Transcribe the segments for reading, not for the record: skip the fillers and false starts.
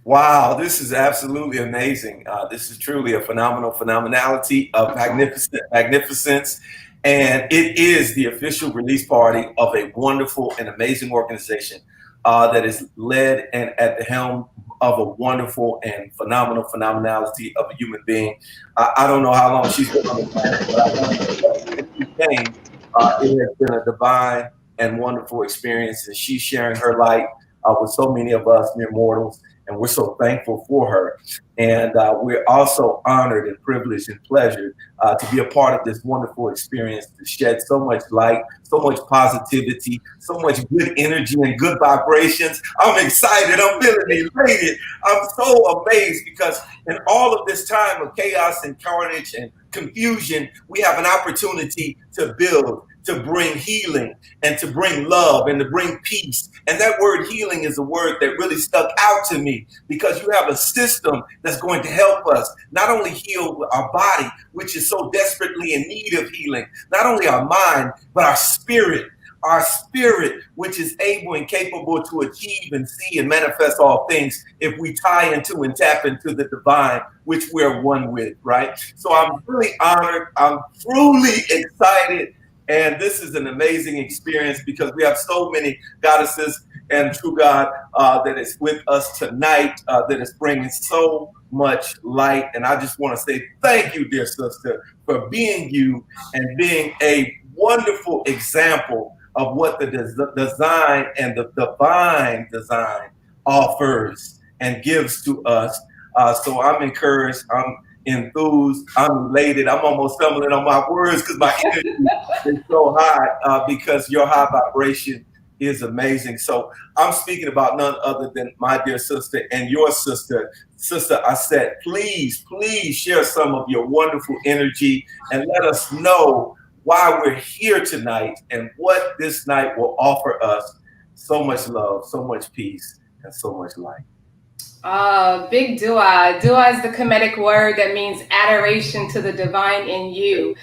Wow, this is absolutely amazing. This is truly a phenomenal phenomenality of magnificence. And it is the official release party of a wonderful and amazing organization that is led and at the helm of a wonderful and phenomenal phenomenality of a human being. I don't know how long she's been on the planet, but I know since she came, it has been a divine and wonderful experience. And she's sharing her light with so many of us mere mortals, and we're so thankful for her. And we're also honored and privileged and pleasured to be a part of this wonderful experience, to shed so much light, so much positivity, so much good energy and good vibrations. I'm excited. I'm feeling elated. I'm so amazed because in all of this time of chaos and carnage and confusion, we have an opportunity to build, to bring healing, and to bring love, and to bring peace. And that word healing is a word that really stuck out to me because you have a system that's going to help us not only heal our body, which is so desperately in need of healing, not only our mind, but our spirit, which is able and capable to achieve and see and manifest all things if we tie into and tap into the divine, which we're one with, right? So I'm really honored. I'm truly excited. And this is an amazing experience because we have so many goddesses and true God that is with us tonight, that is bringing so much light. And I just want to say thank you, dear sister, for being you and being a wonderful example of what the design and the divine design offers and gives to us. So I'm encouraged. I'm enthused. I'm elated. I'm almost stumbling on my words because my energy is so high because your high vibration is amazing. So I'm speaking about none other than my dear sister and your sister, Sister Aset. Please, please share some of your wonderful energy and let us know why we're here tonight and what this night will offer us. So much love, so much peace, and so much light. Big dua. Dua is the Kemetic word that means adoration to the divine in you.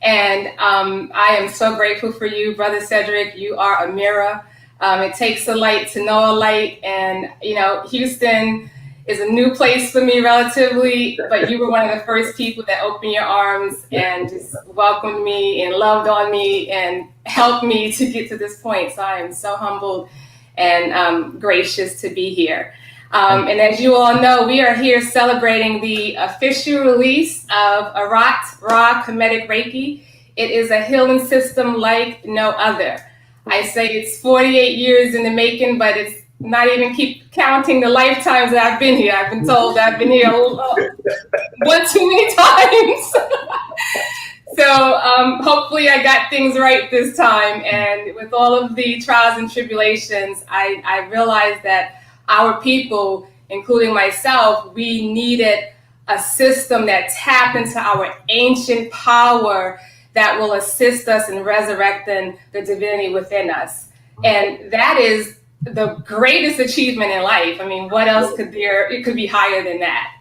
And I am so grateful for you, Brother Cedric. You are a mirror. It takes a light to know a light. And, Houston is a new place for me relatively, but you were one of the first people that opened your arms and just welcomed me and loved on me and helped me to get to this point. So I am so humbled and gracious to be here. And as you all know, we are here celebrating the official release of ARAT, Raw Kemetic Reiki. It is a healing system like no other. I say it's 48 years in the making, but it's not even keep counting the lifetimes that I've been here. I've been told I've been here one too many times. So hopefully I got things right this time. And with all of the trials and tribulations, I realized that our people, including myself, we needed a system that tapped into our ancient power that will assist us in resurrecting the divinity within us. And that is the greatest achievement in life. I mean, what else could there, it could be higher than that.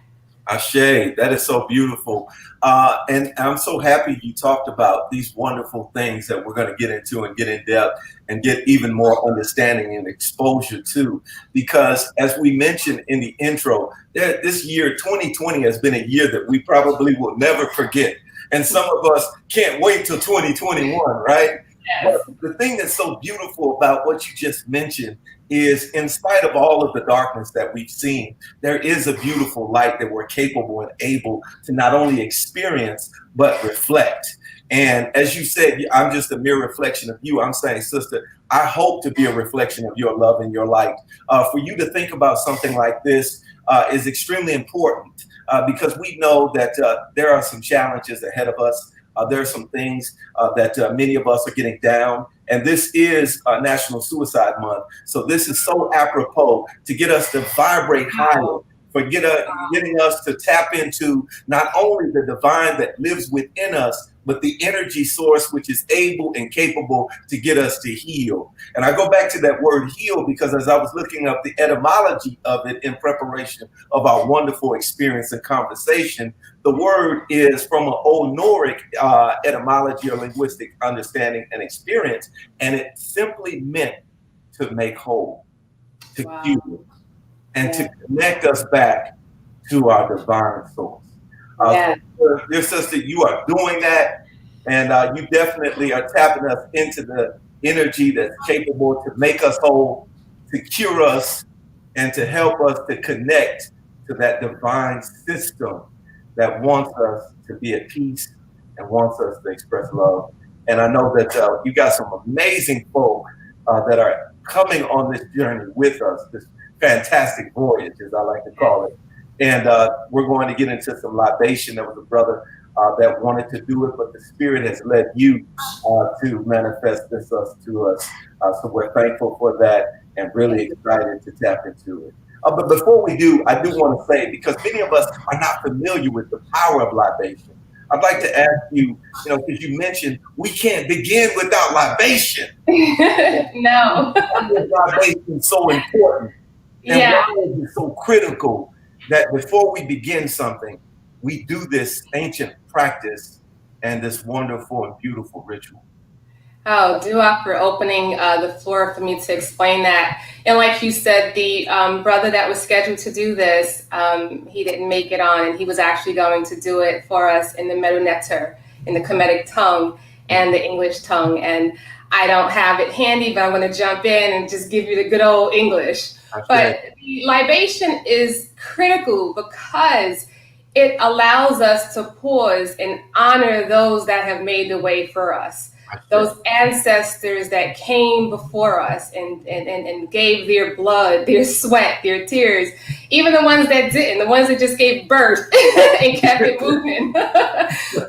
Ashe, that is so beautiful. And I'm so happy you talked about these wonderful things that we're going to get into and get in depth and get even more understanding and exposure to. Because as we mentioned in the intro, this year, 2020, has been a year that we probably will never forget. And some of us can't wait till 2021, right? Yes. But the thing that's so beautiful about what you just mentioned is, in spite of all of the darkness that we've seen, there is a beautiful light that we're capable and able to not only experience, but reflect. And as you said, I'm just a mere reflection of you. I'm saying, sister, I hope to be a reflection of your love and your light. For you to think about something like this is extremely important because we know that there are some challenges ahead of us. There are some things that many of us are getting down. And this is National Suicide Month. So this is so apropos to get us to vibrate higher, for getting us to tap into not only the divine that lives within us, but the energy source which is able and capable to get us to heal. And I go back to that word heal because as I was looking up the etymology of it in preparation of our wonderful experience and conversation, the word is from an Old Nordic etymology or linguistic understanding and experience, and it simply meant to make whole, to Wow. heal. and to connect us back to our divine source. Yeah. So, dear sister, you are doing that, and you definitely are tapping us into the energy that's capable to make us whole, to cure us, and to help us to connect to that divine system that wants us to be at peace and wants us to express love. And I know that you got some amazing folk that are coming on this journey with us, this fantastic voyage, as I like to call it. And we're going to get into some libation. There was a brother that wanted to do it, but the Spirit has led you to manifest this to us. So we're thankful for that and really excited to tap into it. But before we do, I do want to say, because many of us are not familiar with the power of libation, I'd like to ask you, because you mentioned we can't begin without libation. No. Libation is so important. And why is it so critical that before we begin something, we do this ancient practice and this wonderful and beautiful ritual? Oh, Dua, for opening the floor for me to explain that. And like you said, the brother that was scheduled to do this, he didn't make it on, and he was actually going to do it for us in the Medu Neter, in the Kemetic tongue and the English tongue. And I don't have it handy, but I'm going to jump in and just give you the good old English. But the libation is critical because it allows us to pause and honor those that have made the way for us. Those ancestors that came before us and gave their blood, their sweat, their tears, even the ones that didn't, the ones that just gave birth and kept it moving.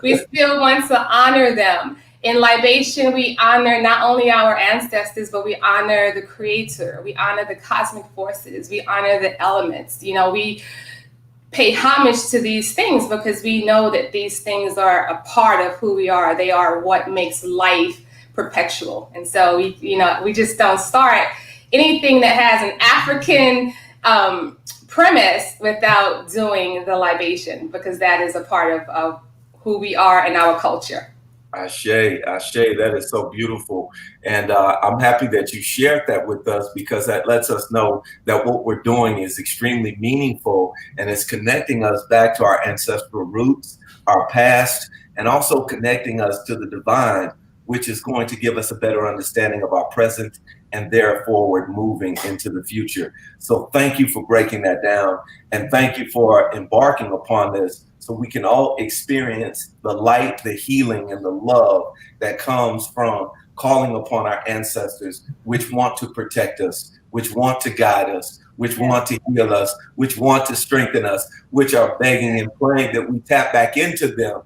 We still want to honor them. In libation, we honor not only our ancestors, but we honor the creator. We honor the cosmic forces. We honor the elements. We pay homage to these things because we know that these things are a part of who we are. They are what makes life perpetual. And so we just don't start anything that has an African premise without doing the libation, because that is a part of who we are and our culture. Ashe, that is so beautiful. And I'm happy that you shared that with us, because that lets us know that what we're doing is extremely meaningful and it's connecting us back to our ancestral roots, our past, and also connecting us to the divine, which is going to give us a better understanding of our present and therefore moving into the future. So thank you for breaking that down, and thank you for embarking upon this so we can all experience the light, the healing, and the love that comes from calling upon our ancestors, which want to protect us, which want to guide us, which want to heal us, which want to strengthen us, which are begging and praying that we tap back into them,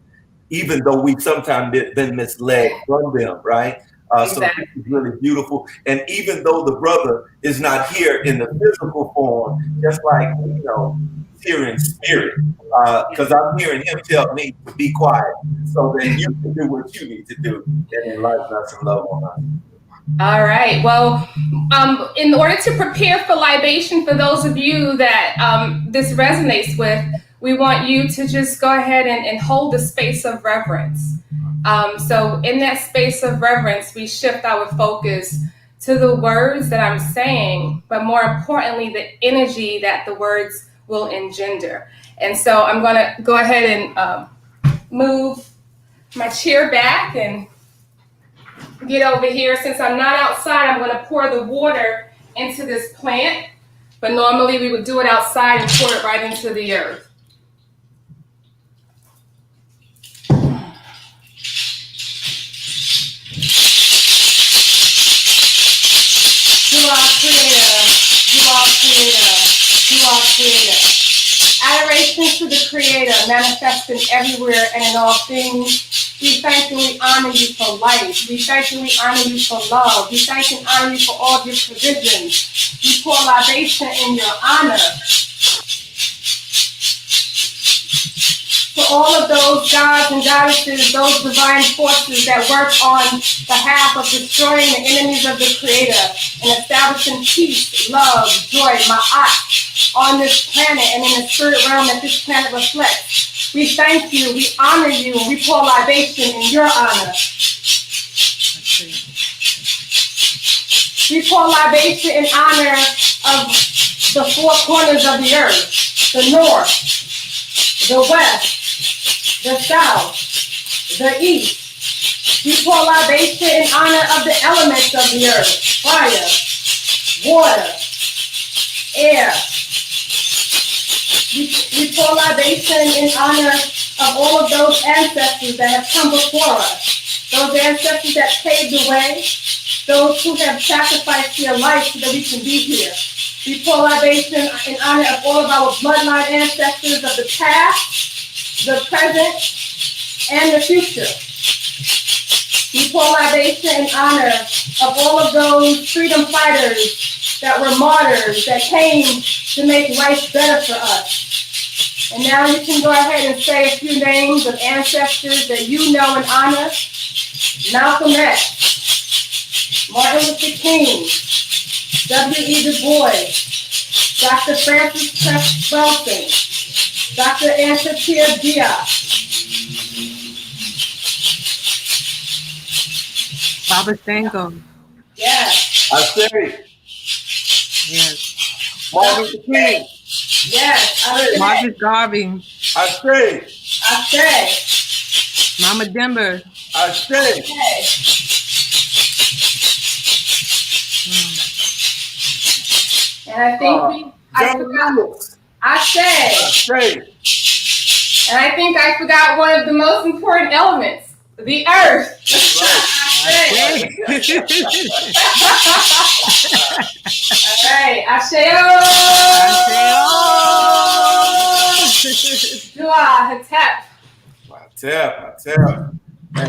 even though we've sometimes been misled from them, right? So this is really beautiful. And even though the brother is not here in the physical form, just like, here in spirit, because I'm hearing him tell me to be quiet so that you can do what you need to do and enlighten us and love on us. All right. Well, in order to prepare for libation, for those of you that this resonates with, we want you to just go ahead and hold a space of reverence. So in that space of reverence, we shift our focus to the words that I'm saying, but more importantly, the energy that the words will engender. And so I'm going to go ahead and move my chair back and get over here. Since I'm not outside, I'm going to pour the water into this plant, but normally we would do it outside and pour it right into the earth. Creator. Adoration to the Creator, manifesting everywhere and in all things. We thank and we honor you for life. We thank and we honor you for love. We thank and honor you for all your provisions. We pour libation in your honor. For all of those gods and goddesses, those divine forces that work on behalf of destroying the enemies of the Creator and establishing peace, love, joy, ma'at, on this planet and in the spirit realm that this planet reflects. We thank you, we honor you, and we pour libation in your honor. We pour libation in honor of the four corners of the earth, the north, the west, the south, the east. We pour libation in honor of the elements of the earth, fire, water, air. We pour libation in honor of all of those ancestors that have come before us, those ancestors that paved the way, those who have sacrificed their life so that we can be here. We pour libation in honor of all of our bloodline ancestors of the past, the present, and the future. We pour libation in honor of all of those freedom fighters that were martyrs, that came to make life better for us. And now you can go ahead and say a few names of ancestors that you know and honor. Malcolm X, Martin Luther King, W.E. Du Bois, Dr. Francis Wilson, Dr. Anthea Diaz, Baba Stango. yes. I say, Yes. Martin Luther King. Yes. Marcus Garvey. I say, Mama Denver. I say. And I think I say. And I think I forgot one of the most important elements, the earth. All right, Asheo. Dua, Hatep. Man,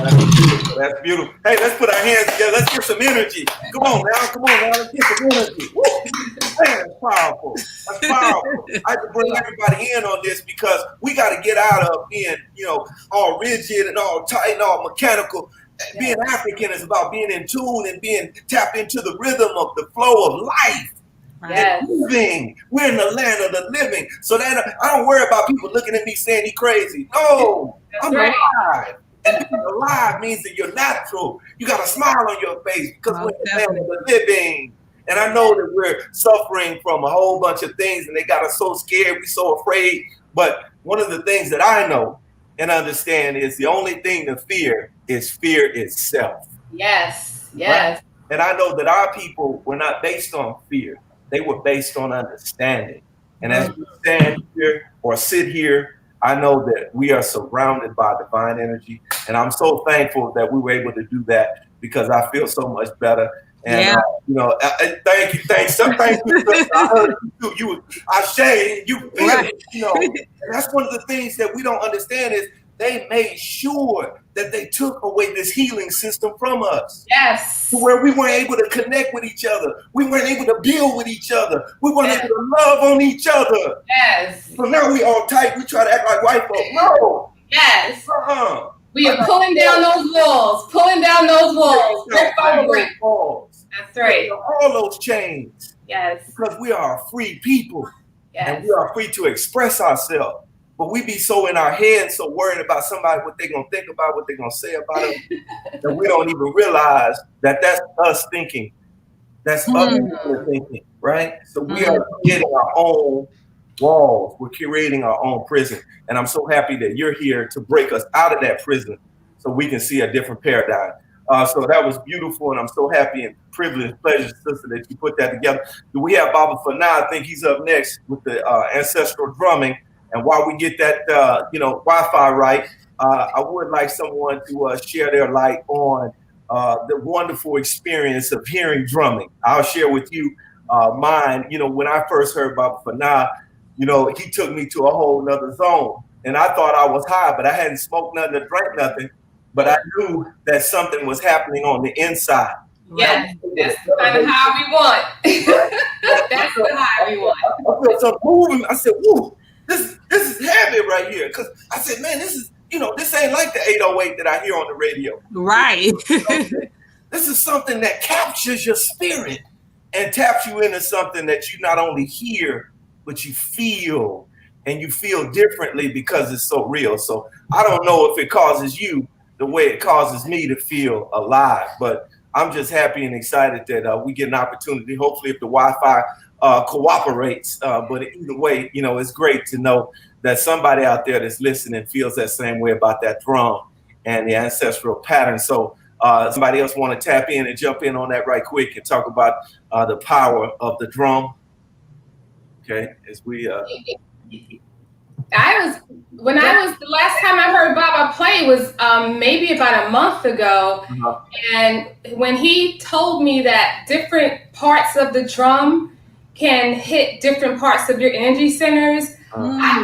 that's beautiful. Hey, let's put our hands together. Let's get some energy. Come on now. Let's get some energy. Woo. Man, that's powerful. I have to bring everybody in on this because we got to get out of being, all rigid and all tight and all mechanical. Being African is about being in tune and being tapped into the rhythm of the flow of life. Yes. And moving. We're in the land of the living. So that I don't worry about people looking at me saying he crazy. No, I'm alive. And being alive means that you're natural. You got a smile on your face because we're in the land of the living. And I know that we're suffering from a whole bunch of things and they got us so scared, we're so afraid. But one of the things that I know and understand is the only thing to fear is fear itself. Yes. Right? And I know that our people were not based on fear. They were based on understanding. And as we stand here or sit here, I know that we are surrounded by divine energy. And I'm so thankful that we were able to do that because I feel so much better. And, thank you. Thank you. I heard you Ashe, you feel it, And that's one of the things that we don't understand is they made sure that they took away this healing system from us. Yes. To where we weren't able to connect with each other. We weren't able to build with each other. We weren't able to love on each other. Yes. So now we all tight. We try to act like white folk. No. Yes. We are pulling down those walls. That's right. All those chains. Yes. Because we are a free people. Yes. And we are free to express ourselves. But we be so in our heads, so worried about somebody, what they're going to think about, what they're going to say about us, that we don't even realize that that's us thinking. That's other people thinking, right? So we are creating our own walls. We're creating our own prison. And I'm so happy that you're here to break us out of that prison so we can see a different paradigm. So that was beautiful, and I'm so happy and privileged, pleasure, sister, that you put that together. Do we have Baba Fana? I think he's up next with the ancestral drumming. And while we get that, Wi-Fi right, I would like someone to share their light on the wonderful experience of hearing drumming. I'll share with you mine. When I first heard Baba Fana, he took me to a whole nother zone. And I thought I was high, but I hadn't smoked nothing or drank nothing. But I knew that something was happening on the inside. Yes, that's the kind of high we want. That's the high we want. I felt something moving. I said, whoa. This is heavy right here. Because I said, man, this is, this ain't like the 808 that I hear on the radio. Right. This is something that captures your spirit and taps you into something that you not only hear, but you feel. And you feel differently because it's so real. So I don't know if it causes you the way it causes me to feel alive. But I'm just happy and excited that we get an opportunity. Hopefully, if the Wi-Fi cooperates. But either way, you know, it's great to know that somebody out there that's listening feels that same way about that drum and the ancestral pattern. So somebody else want to tap in and jump in on that right quick and talk about the power of the drum. Okay, as we the last time I heard Baba play was maybe about a month ago, and when he told me that different parts of the drum can hit different parts of your energy centers, I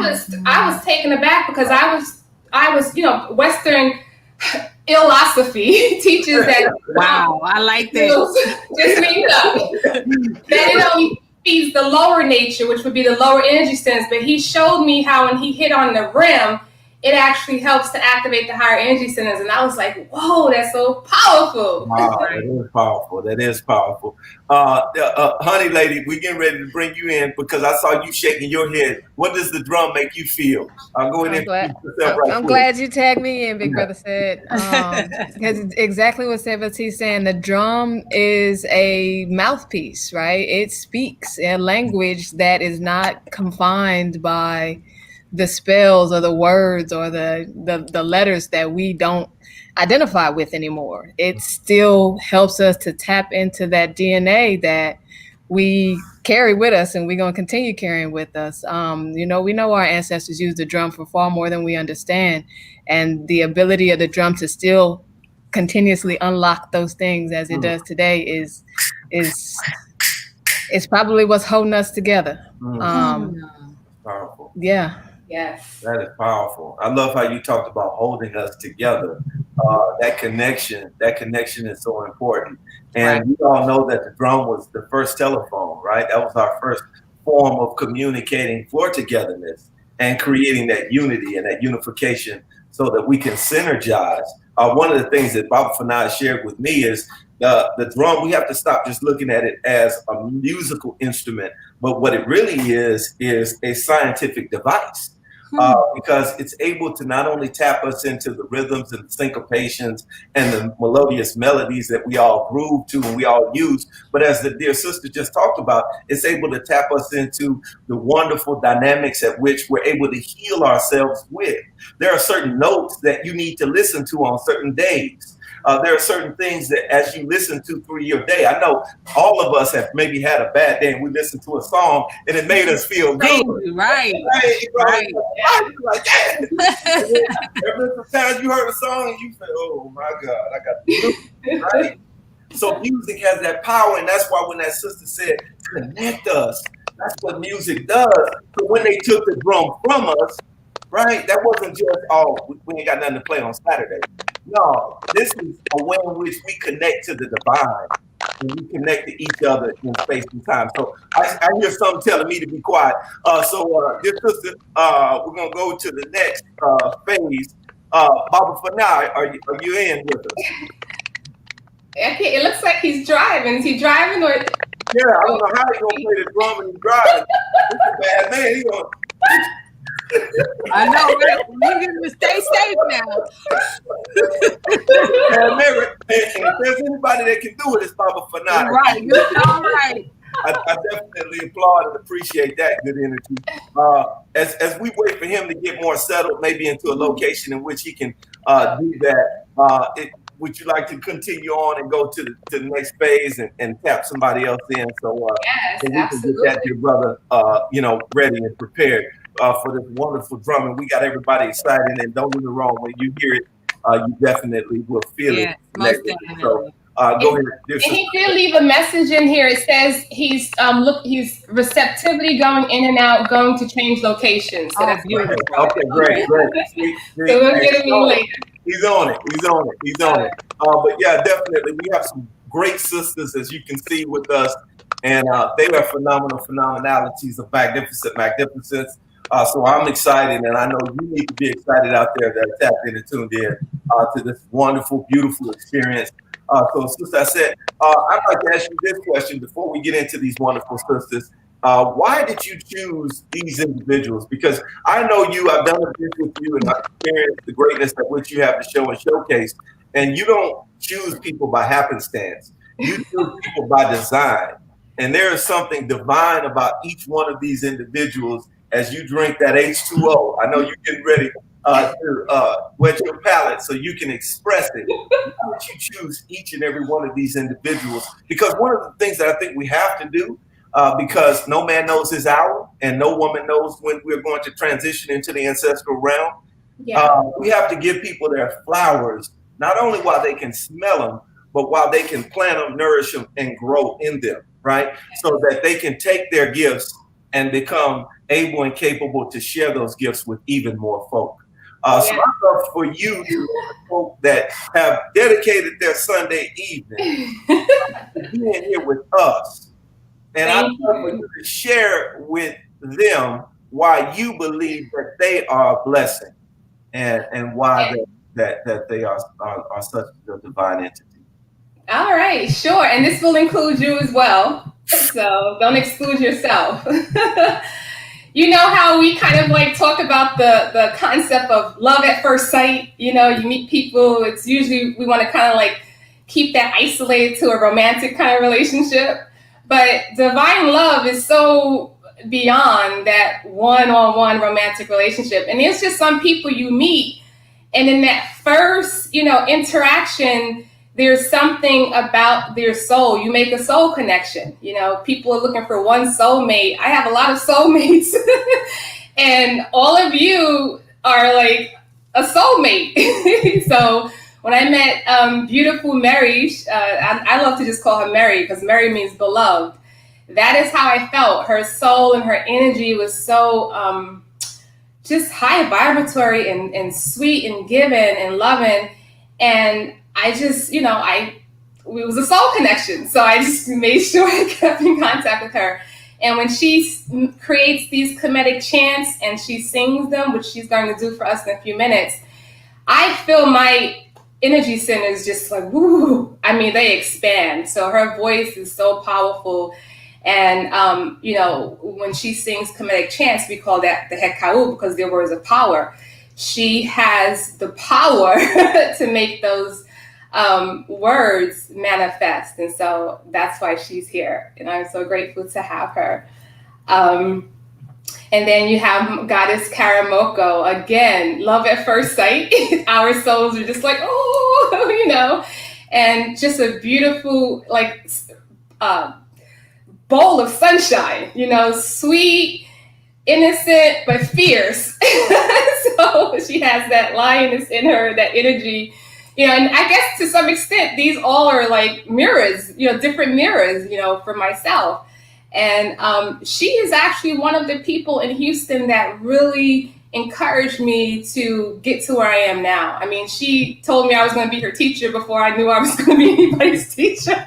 was taken aback because I was Western philosophy teaches that wow, I like that. just means that it only feeds the lower nature, which would be the lower energy centers. But he showed me how when he hit on the rim, it actually helps to activate the higher energy centers. And I was like, whoa, that's so powerful. Wow, that is powerful. That is powerful. Honey lady, we're getting ready to bring you in because I saw you shaking your head. What does the drum make you feel? I'm glad you tagged me in, Big Brother said. Because exactly what Sebati's saying, the drum is a mouthpiece, right? It speaks a language that is not confined by the spells or the words or the letters that we don't identify with anymore. It still helps us to tap into that DNA that we carry with us and we're going to continue carrying with us. We know our ancestors used the drum for far more than we understand, and the ability of the drum to still continuously unlock those things as it does today is probably what's holding us together. Powerful. Yeah. Yes. That is powerful. I love how you talked about holding us together. That connection is so important. And we all know that the drum was the first telephone, right? That was our first form of communicating for togetherness and creating that unity and that unification so that we can synergize. One of the things that Baba Fanai shared with me is the drum, we have to stop just looking at it as a musical instrument, but what it really is a scientific device. Because it's able to not only tap us into the rhythms and the syncopations and the melodious melodies that we all groove to and we all use, but as the dear sister just talked about, it's able to tap us into the wonderful dynamics at which we're able to heal ourselves with. There are certain notes that you need to listen to on certain days. There are certain things that as you listen to through your day, I know all of us have maybe had a bad day and we listened to a song and it made us feel good. Right. Like that. Sometimes you heard a song and you feel, oh my God, I got the blues, right? So music has that power, and that's why when that sister said, connect us, that's what music does. So when they took the drum from us, right, that wasn't just, oh, we ain't got nothing to play on Saturday. No, this is a way in which we connect to the divine and we connect to each other in space and time. So I hear something telling me to be quiet. Dear sister, we're going to go to the next phase. Baba Fanai, are you in with us? Okay, it looks like he's driving. Is he driving or? Yeah, I don't know how he's going to play the drum and he's driving. He's a bad man. He's going I know, right? We're going to stay safe now. If there's anybody that can do it, it's Baba Fanai. Right, you're all right. I definitely applaud and appreciate that good energy. As we wait for him to get more settled, maybe into a location in which he can do that, would you like to continue on and go to the next phase and tap somebody else in so yes, we can get that dear brother ready and prepared for this wonderful drum? And we got everybody excited, and don't get me wrong, when you hear it, you definitely will feel it. Most definitely. So go ahead. And he did leave a message in here. It says he's receptivity going in and out, going to change locations. So that's beautiful. Okay, great. So we'll get him in later. He's on it. But yeah, definitely. We have some great sisters, as you can see, with us. And they are phenomenalities of magnificence. So I'm excited, and I know you need to be excited out there that are tapped in and tuned in to this wonderful, beautiful experience. So, sister, I said, I'd like to ask you this question before we get into these wonderful sisters. Why did you choose these individuals? Because I know you, I've done this with you, and I've experienced the greatness at which you have to show and showcase. And you don't choose people by happenstance. You choose people by design. And there is something divine about each one of these individuals as you drink that H2O. I know you're getting ready to wet your palate so you can express it. Why would you choose each and every one of these individuals? Because one of the things that I think we have to do, because no man knows his hour and no woman knows when we're going to transition into the ancestral realm, we have to give people their flowers, not only while they can smell them, but while they can plant them, nourish them, and grow in them, right? So that they can take their gifts and become able and capable to share those gifts with even more folk. So I love for you to folk that have dedicated their Sunday evening to being here with us. And I love for you to share with them why you believe that they are a blessing and why that they are such a divine entity. All right, sure. And this will include you as well. So don't exclude yourself. You know how we kind of like talk about the concept of love at first sight? You know, you meet people, it's usually we want to kind of like keep that isolated to a romantic kind of relationship. But divine love is so beyond that one-on-one romantic relationship. And there's just some people you meet, and in that first, interaction, there's something about their soul. You make a soul connection. People are looking for one soulmate. I have a lot of soulmates. And all of you are like a soulmate. So when I met beautiful Mary, I love to just call her Mary because Mary means beloved. That is how I felt. Her soul and her energy was so just high vibratory and sweet and giving and loving. And I just, it was a soul connection. So I just made sure I kept in contact with her. And when she creates these Kemetic chants and she sings them, which she's going to do for us in a few minutes, I feel my energy centers just like, woo. I mean, they expand. So her voice is so powerful. And, when she sings Kemetic chants, we call that the Hekau because they're words of power. She has the power to make those words manifest. And so that's why she's here. And I'm so grateful to have her. And then you have Goddess Karamoko. Again, love at first sight. Our souls are just like, oh, and just a beautiful, bowl of sunshine, sweet, innocent, but fierce. So she has that lioness in her, that energy, and I guess to some extent, these all are like mirrors, different mirrors, for myself. And she is actually one of the people in Houston that really encouraged me to get to where I am now. I mean, she told me I was going to be her teacher before I knew I was going to be anybody's teacher.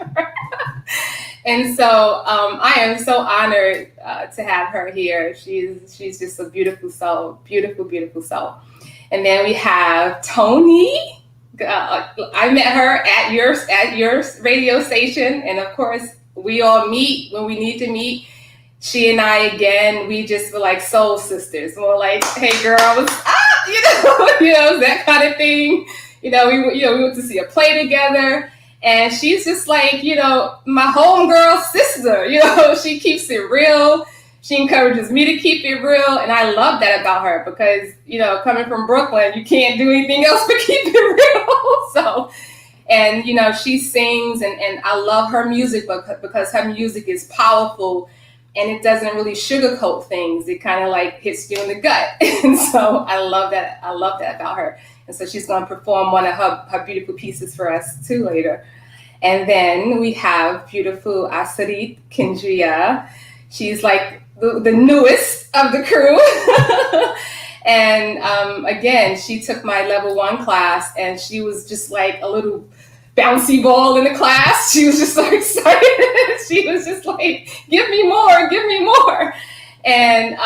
And so I am so honored to have her here. She's just a beautiful soul, beautiful, beautiful soul. And then we have Tony. I met her at your radio station, and of course we all meet when we need to meet. She and I, again, we just were like soul sisters. More like, hey girl, what's up? That kind of thing. We went to see a play together. And she's just like, my homegirl sister, she keeps it real. She encourages me to keep it real. And I love that about her because, coming from Brooklyn, you can't do anything else but keep it real. So, and, she sings and I love her music because her music is powerful and it doesn't really sugarcoat things. It kind of like hits you in the gut. And so I love that. I love that about her. And so she's going to perform one of her beautiful pieces for us too later. And then we have beautiful Asarit Kindria. She's like the newest of the crew. And again, she took my level 1 class and she was just like a little bouncy ball in the class. She was just so excited. She was just like, give me more, give me more. And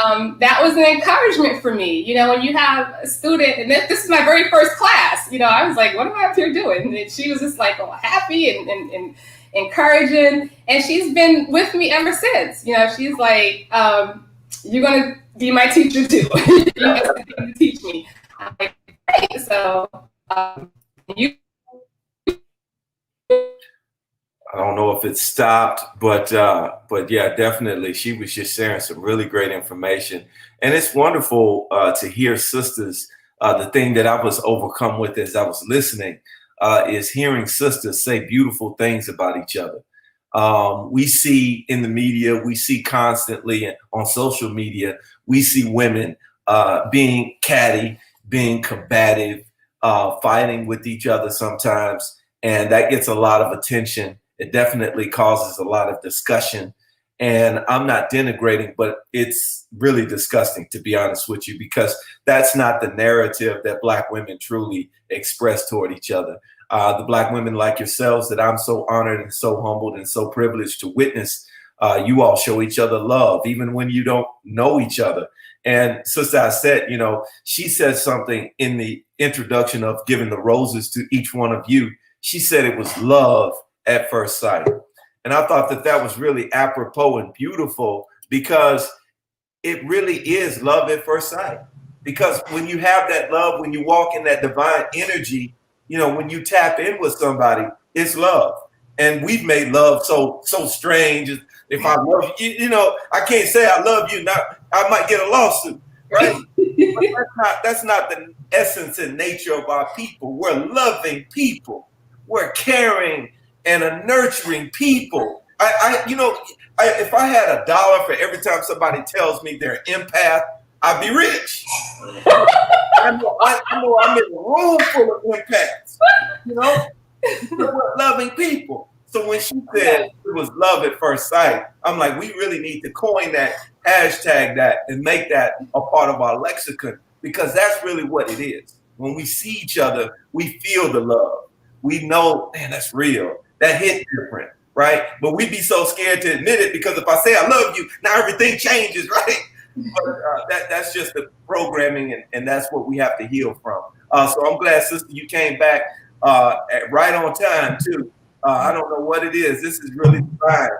that was an encouragement for me. When you have a student, and this is my very first class, I was like, what am I up here doing? And she was just like, happy and encouraging. And she's been with me ever since. She's like, you're going to be my teacher too. You have something to teach me. I'm like, great. So you. I don't know if it stopped, but yeah, definitely. She was just sharing some really great information, and it's wonderful to hear sisters. The thing that I was overcome with as I was listening is hearing sisters say beautiful things about each other. We see in the media, we see constantly on social media, we see women being catty, being combative, fighting with each other sometimes, and that gets a lot of attention. It definitely causes a lot of discussion. And I'm not denigrating, but it's really disgusting, to be honest with you, because that's not the narrative that Black women truly express toward each other. The Black women like yourselves that I'm so honored and so humbled and so privileged to witness, you all show each other love, even when you don't know each other. And Sister I said, you know, she said something in the introduction of giving the roses to each one of you. She said it was love at first sight. And I thought that that was really apropos and beautiful because it really is love at first sight. Because when you have that love, when you walk in that divine energy, you know, when you tap in with somebody, it's love. And we've made love so strange. If I love you, you know, I can't say I love you. Now I might get a lawsuit, right? But that's not the essence and nature of our people. We're loving people. We're caring and a nurturing people. If I had $1 for every time somebody tells me they're an empath, I'd be rich. I know I'm in a room full of empaths. You know, we're loving people. So when she said it was love at first sight, I'm like, we really need to coin that, hashtag that, and make that a part of our lexicon, because that's really what it is. When we see each other, we feel the love. We know, man, that's real. That hit different, right? But we'd be so scared to admit it because if I say I love you, now everything changes, right? But that's just the programming, and that's what we have to heal from. So I'm glad, sister, you came back right on time too. I don't know what it is. This is really fine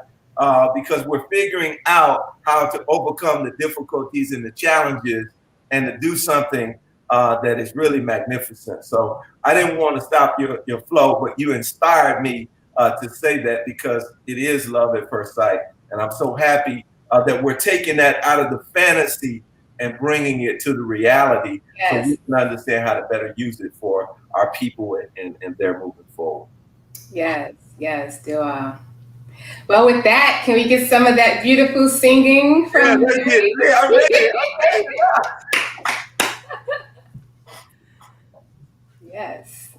because we're figuring out how to overcome the difficulties and the challenges and to do something that is really magnificent. So I didn't want to stop your flow, but you inspired me to say that because it is love at first sight. And I'm so happy that we're taking that out of the fantasy and bringing it to the reality, so we can understand how to better use it for our people and their moving forward. Yes, Dua. Well, with that, can we get some of that beautiful singing from let's get it. Yeah, I'm ready. Yes.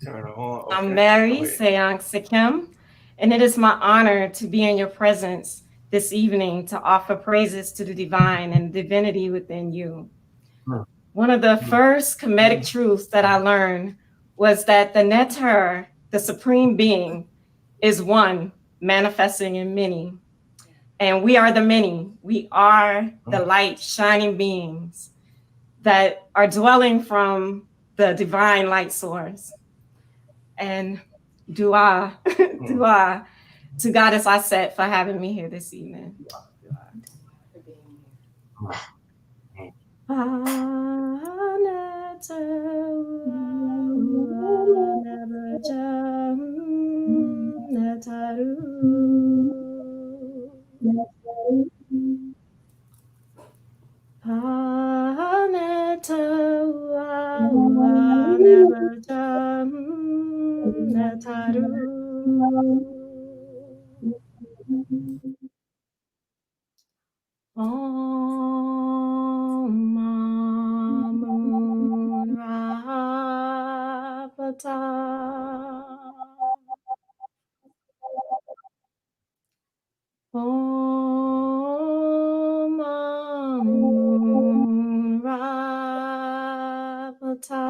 Turn it on. Okay. I'm Mary Seong Sikim, and it is my honor to be in your presence this evening to offer praises to the divine and divinity within you. One of the first Kemetic truths that I learned was that the Neter, the supreme being, is one manifesting in many. And we are the many. We are the light shining beings that are dwelling from the divine light source. And dua to Goddess Aset for having me here this evening. Om Amun Rapata. Om Amun Rapata.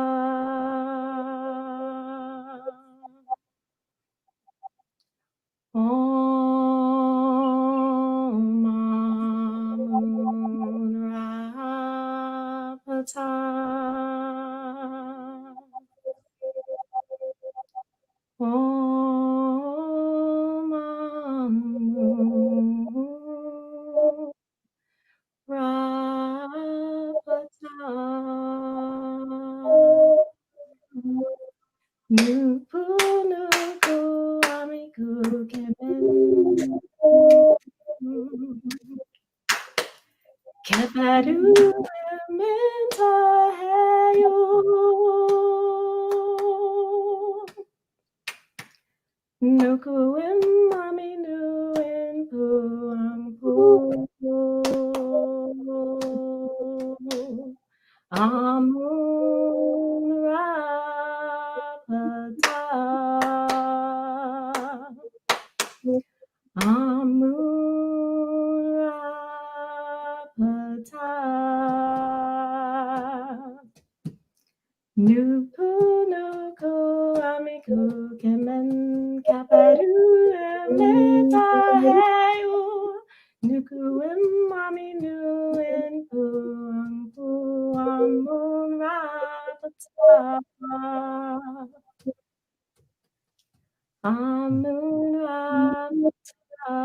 Kebaru menta heyo. Nuku and mommy nu and puampu. Amun rapata. Amun rapata. Nuku nuku amiku kemen kaparu meta heyu. Nuku mami nu en amun rapata. Amun rapata.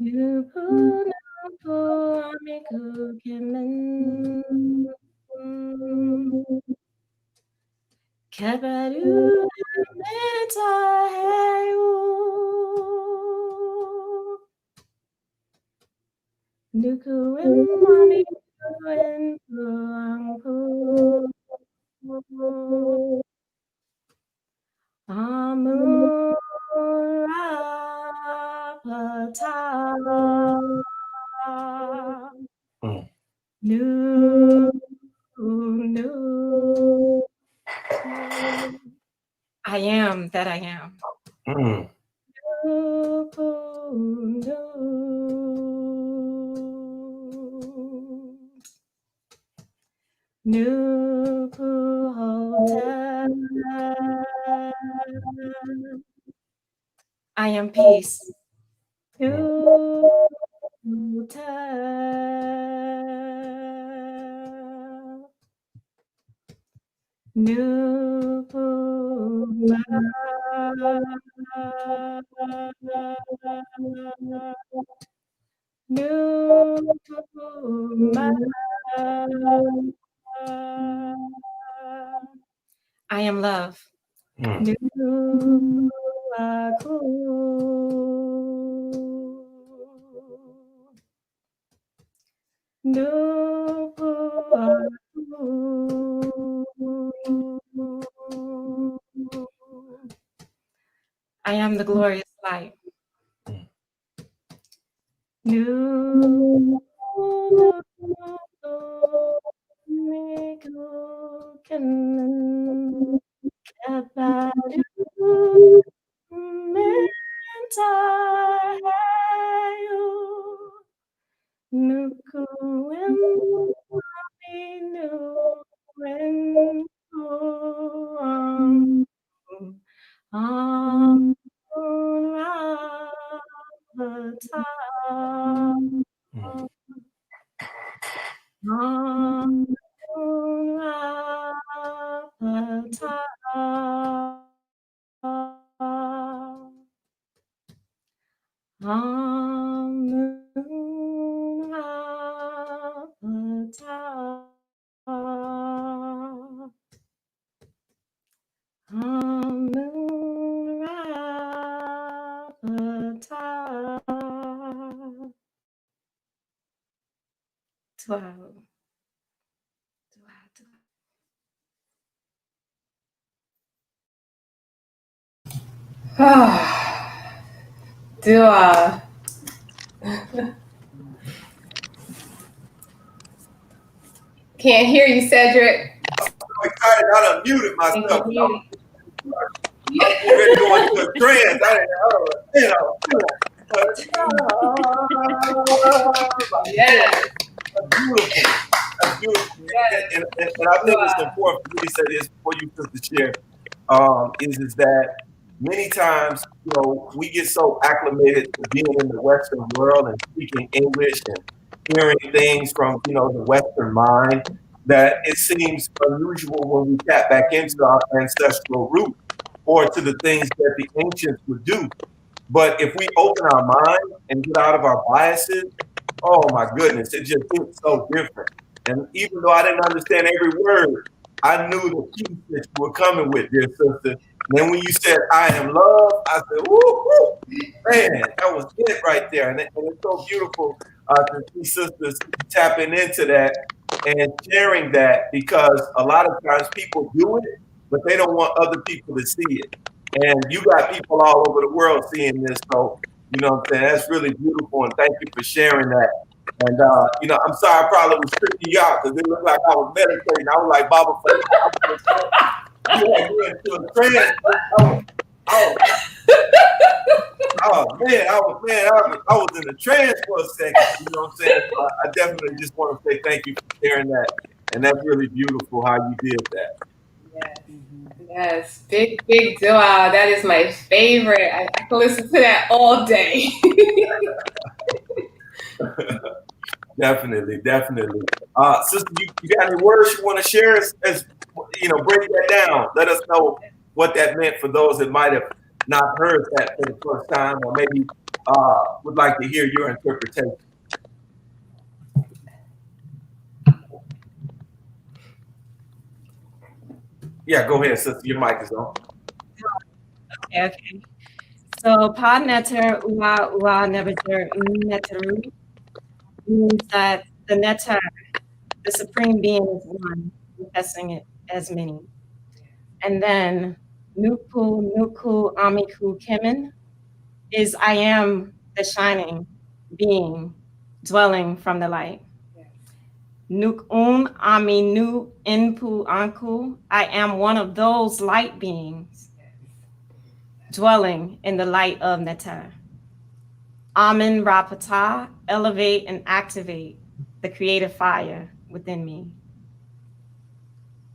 Nuku nuku amiku kemen kaparu meta heyu. Nuku mami en puangku. Amun rapata. Nu nu. I am that I am. Nuku hotel. I am peace. Nuku hotel. Nuku I am love. I am the glorious light. Dua. Can't hear you, Cedric. I'm so excited, I unmuted myself. I'm ready to go into a trance. Yes. That's beautiful. That's beautiful. Yes. And I think it's important for me to say this before you put the chair. Is that many times, we get so acclimated to being in the Western world and speaking English and hearing things from, the Western mind, that it seems unusual when we tap back into our ancestral root or to the things that the ancients would do. But if we open our mind and get out of our biases, oh my goodness, it just hits so different. And even though I didn't understand every word, I knew the peace that you were coming with, dear sister. And then when you said, I am love, I said, woo, woo. Man, that was it right there. And it's so beautiful to see sisters tapping into that and sharing that, because a lot of times people do it, but they don't want other people to see it. And you got people all over the world seeing this. So, you know what I'm saying? That's really beautiful. And thank you for sharing that. And, you know, I'm sorry I probably was tripping you out because it looked like I was meditating. I was like, Baba, you had me into a trance. I was in a trance for a second. You know what I'm saying? So I definitely just want to say thank you for sharing that. And that's really beautiful how you did that. Yes. Yes, big dua. That is my favorite. I can listen to that all day. Definitely. Sister, you got any words you want to share as you know, break that down. Let us know what that meant for those that might have not heard that for the first time, or maybe would like to hear your interpretation. Yeah, go ahead, sister. Your mic is on. Okay. So Pa Neter Ua Ua Nebeter Neteru means that the Neter, the Supreme Being, is one, manifesting it as many. And then Nuku Nuku Amiku Kemen is I am the shining being dwelling from the light. Nuk Ami Nu Inpu Anku, I am one of those light beings dwelling in the light of Neter. Amen Rapata, elevate and activate the creative fire within me.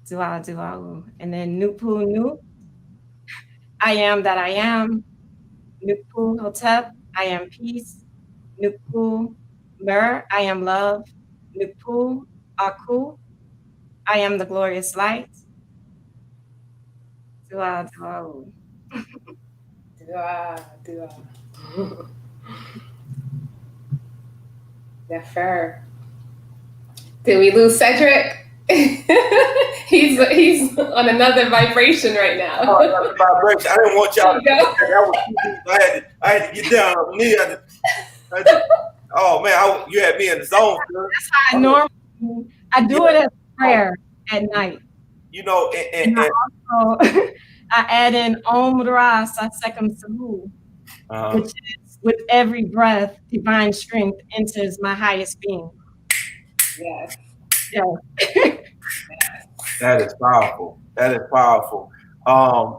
Dua Duau. And then Nupu Nu, I am that I am. Nupu Hotep, I am peace. Nupu Mer, I am love. Nupu Aku, I am the glorious light. Dua Duau. Dua. Yeah, fair. Did we lose Cedric? he's on another vibration right now. Oh, another vibration. I didn't want y'all to go. I had to get down on me. Oh man, you had me in the zone. That's how I normally do it as prayer at night. You know, and also I add in Om Ra Satsekam Sahu, which is with every breath, divine strength enters my highest being. Yes. That is powerful.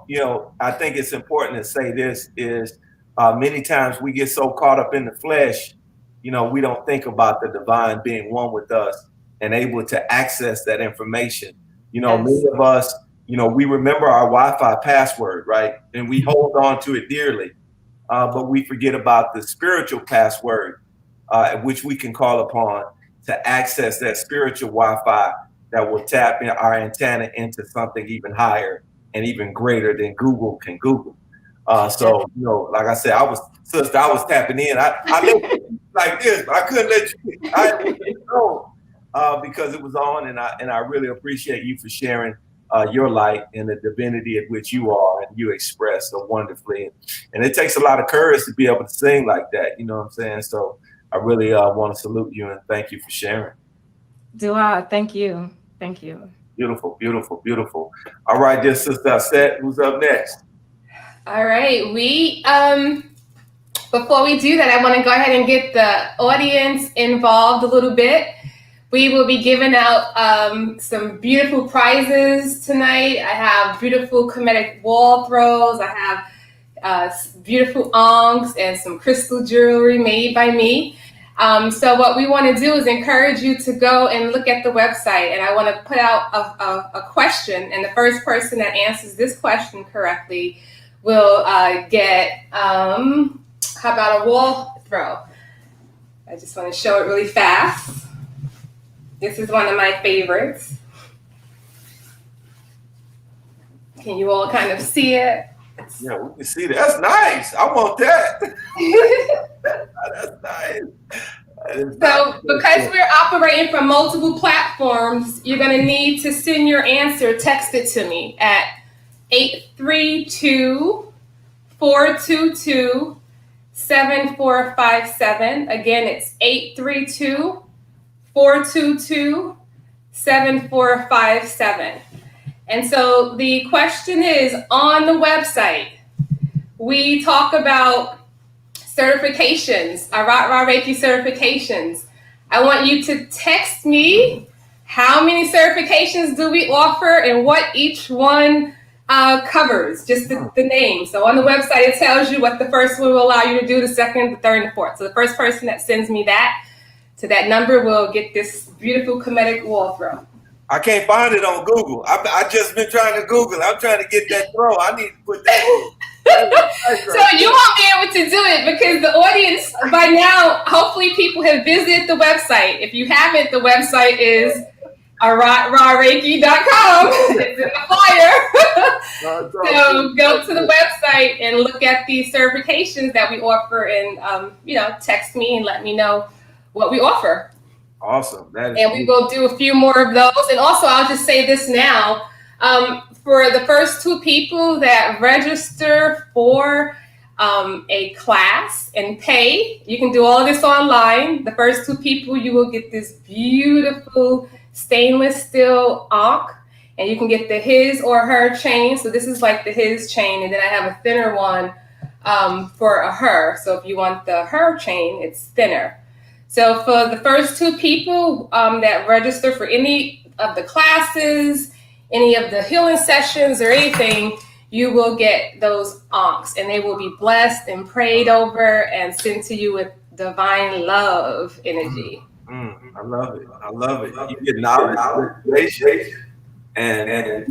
You know, I think it's important to say this is many times we get so caught up in the flesh, you know, we don't think about the divine being one with us and able to access that information. You know, many of us, you know, we remember our Wi-Fi password, right? And we hold on to it dearly, but we forget about the spiritual password, which we can call upon to access that spiritual Wi-Fi that will tap in our antenna into something even higher and even greater than Google can Google. So, you know, like I said, I was tapping in. I let you like this, but I couldn't let you. I didn't let you know because it was on, and I really appreciate you for sharing your light and the divinity at which you are and you express so wonderfully. And it takes a lot of courage to be able to sing like that. You know what I'm saying? So I really want to salute you and thank you for sharing. Dua, thank you. Thank you. Beautiful. All right, dear sister Set, who's up next? All right, before we do that, I want to go ahead and get the audience involved a little bit. We will be giving out some beautiful prizes tonight. I have beautiful Kemetic wall throws. I have beautiful ongs and some crystal jewelry made by me. So what we want to do is encourage you to go and look at the website. And I want to put out a question. And the first person that answers this question correctly will get, how about a wall throw? I just want to show it really fast. This is one of my favorites. Can you all kind of see it? Yeah, we can see that. That's nice. I want that. That's nice. So because we're operating from multiple platforms, you're going to need to send your answer, text it to me at 832-422-7457. Again, it's 832-422-7457. And so the question is, on the website, we talk about certifications, ARAT Reiki certifications. I want you to text me how many certifications do we offer and what each one covers, just the name. So on the website, it tells you what the first one will allow you to do, the second, the third, and the fourth. So the first person that sends me that to that number will get this beautiful Kemetic wall throw. I can't find it on Google. I just been trying to Google. I'm trying to get that throw. I need to put that in. So you won't be able to do it because the audience by now, hopefully people have visited the website. If you haven't, the website is ARATRaReiki.com. It's in the flyer. So go to the website and look at the certifications that we offer and, text me and let me know what we offer. Awesome. And we will do a few more of those. And also, I'll just say this now. For the first two people that register for a class and pay, you can do all of this online. The first two people, you will get this beautiful stainless steel ankh, and you can get the his or her chain. So this is like the his chain, and then I have a thinner one for a her. So if you want the her chain, it's thinner. So for the first two people that register for any of the classes, any of the healing sessions or anything, you will get those ankhs, and they will be blessed and prayed over and sent to you with divine love energy. I love it. I love it. You get knowledge, information, and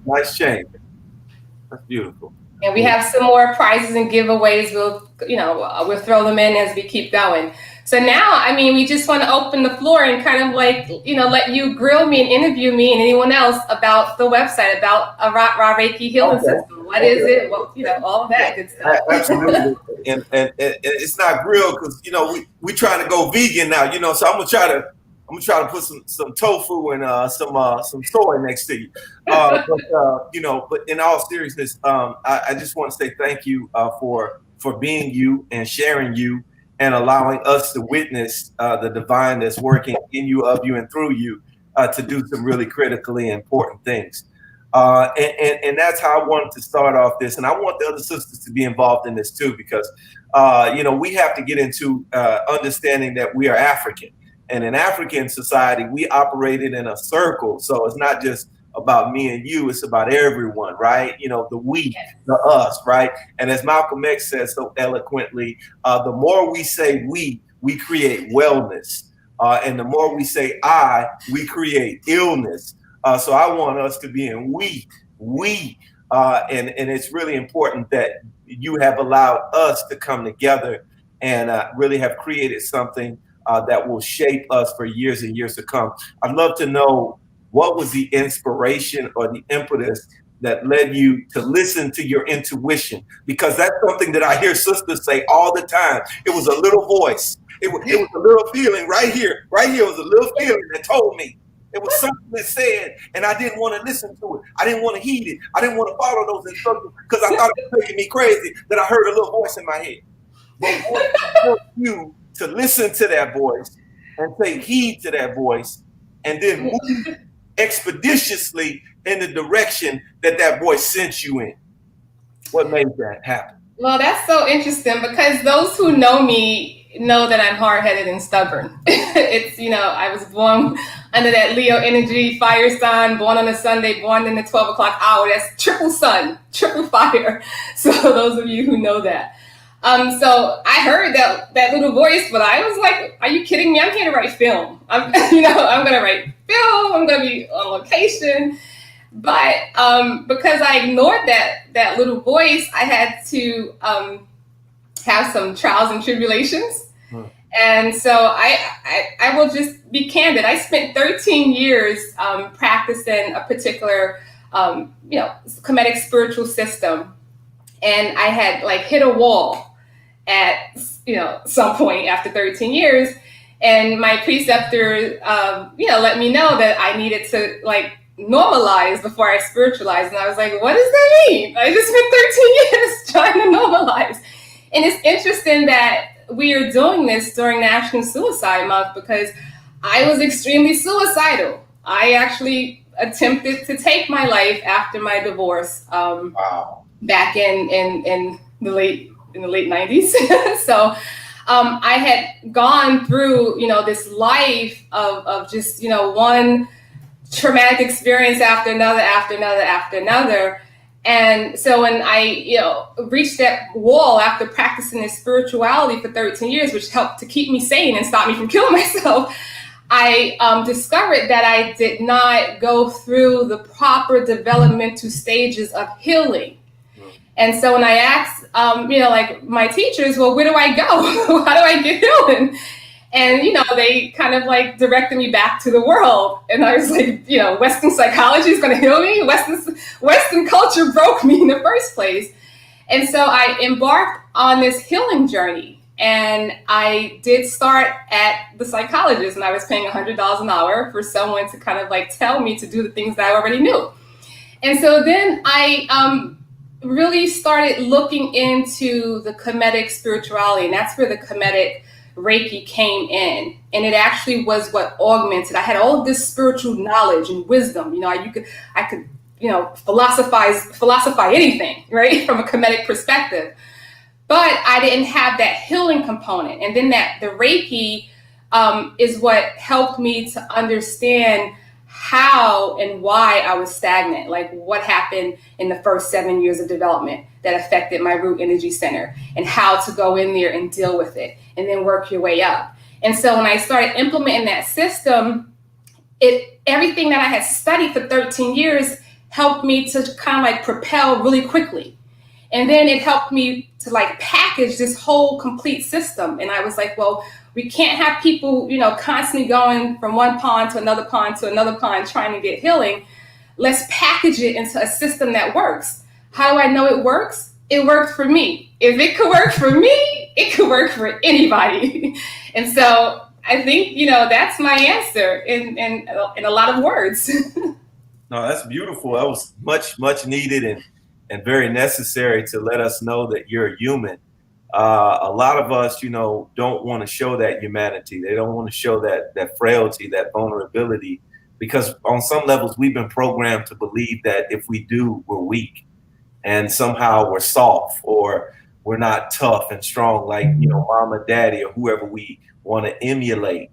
nice change. That's beautiful. And we have some more prizes and giveaways. We'll throw them in as we keep going. So now, we just want to open the floor and kind of let you grill me and interview me and anyone else about the website, about ARAT Reiki Healing System. What is it? Well, all of that good stuff. Absolutely. And it's not grilled because, we trying to go vegan now, so I'm gonna try to put some tofu and some soy next to you. But in all seriousness, I just want to say thank you for being you and sharing you and allowing us to witness the divine that's working in you, of you, and through you to do some really critically important things. And that's how I wanted to start off this. And I want the other sisters to be involved in this too, because, we have to get into understanding that we are African. And in African society, we operated in a circle. So it's not just about me and you, it's about everyone, right? The we, the us, right? And as Malcolm X says so eloquently, the more we say we create wellness. And the more we say I, we create illness. So I want us to be in we. And it's really important that you have allowed us to come together and really have created something that will shape us for years and years to come. I'd love to know, what was the inspiration or the impetus that led you to listen to your intuition? Because that's something that I hear sisters say all the time. It was a little voice. It was a little feeling right here. Right here was a little feeling that told me. It was something that said, and I didn't want to listen to it. I didn't want to heed it. I didn't want to follow those instructions because I thought it was making me crazy that I heard a little voice in my head. But what helped you to listen to that voice and take heed to that voice and then move expeditiously in the direction that voice sent you in? What made that happen? Well, that's so interesting because those who know me know that I'm hard-headed and stubborn. It's, I was born under that Leo energy, fire sign, born on a Sunday, born in the 12 o'clock hour. That's triple sun, triple fire. So those of you who know that. So I heard that little voice, but I was like, are you kidding me? I'm here to write film. I'm going to write film. I'm going to be on location. But because I ignored that little voice, I had to have some trials and tribulations. And so I will just be candid. I spent 13 years practicing a particular, Kemetic spiritual system. And I had hit a wall at, some point after 13 years. And my preceptor, let me know that I needed to like normalize before I spiritualize. And I was like, what does that mean? I just spent 13 years trying to normalize. And it's interesting that we are doing this during National Suicide Month because I was extremely suicidal. I actually attempted to take my life after my divorce back in the late 90s. So I had gone through, this life of just, one traumatic experience after another. And so when I, reached that wall after practicing this spirituality for 13 years, which helped to keep me sane and stop me from killing myself, I discovered that I did not go through the proper developmental stages of healing. And so when I asked, like my teachers, well, where do I go? How do I get healing? And, they kind of like directed me back to the world. And I was like, Western psychology is going to heal me. Western culture broke me in the first place. And so I embarked on this healing journey. And I did start at the psychologist, and I was paying $100 an hour for someone to kind of like tell me to do the things that I already knew. And so then I really started looking into the Kemetic spirituality, and that's where the Kemetic Reiki came in. And it actually was what augmented. I had all of this spiritual knowledge and wisdom. I could philosophize anything, right, from a Kemetic perspective. But I didn't have that healing component. And then the Reiki is what helped me to understand how and why I was stagnant, like what happened in the first 7 years of development that affected my root energy center, and how to go in there and deal with it and then work your way up. And so when I started implementing that system, everything that I had studied for 13 years helped me to kind of like propel really quickly. And then it helped me to like package this whole complete system. And I was like, well, we can't have people, constantly going from one pond to another pond trying to get healing. Let's package it into a system that works. How do I know it works? It worked for me. If it could work for me, it could work for anybody. And so I think, that's my answer in a lot of words. No, that's beautiful. That was much, much needed and very necessary to let us know that you're a human. A lot of us, don't want to show that humanity. They don't want to show that frailty, that vulnerability, because on some levels we've been programmed to believe that if we do, we're weak, and somehow we're soft, or we're not tough and strong like, mama, daddy, or whoever we want to emulate.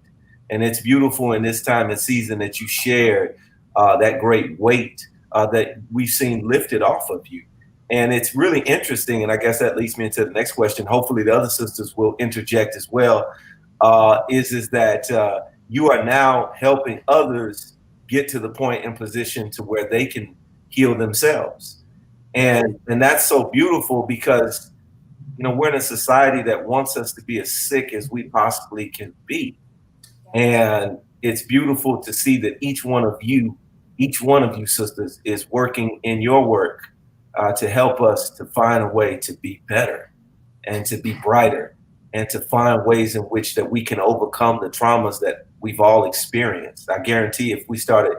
And it's beautiful in this time and season that you shared that great weight that we've seen lifted off of you. And it's really interesting, and I guess that leads me into the next question. Hopefully the other sisters will interject as well, is that you are now helping others get to the point and position to where they can heal themselves. And that's so beautiful because, we're in a society that wants us to be as sick as we possibly can be. And it's beautiful to see that each one of you sisters is working in your work to help us to find a way to be better and to be brighter and to find ways in which that we can overcome the traumas that we've all experienced. I guarantee if we started,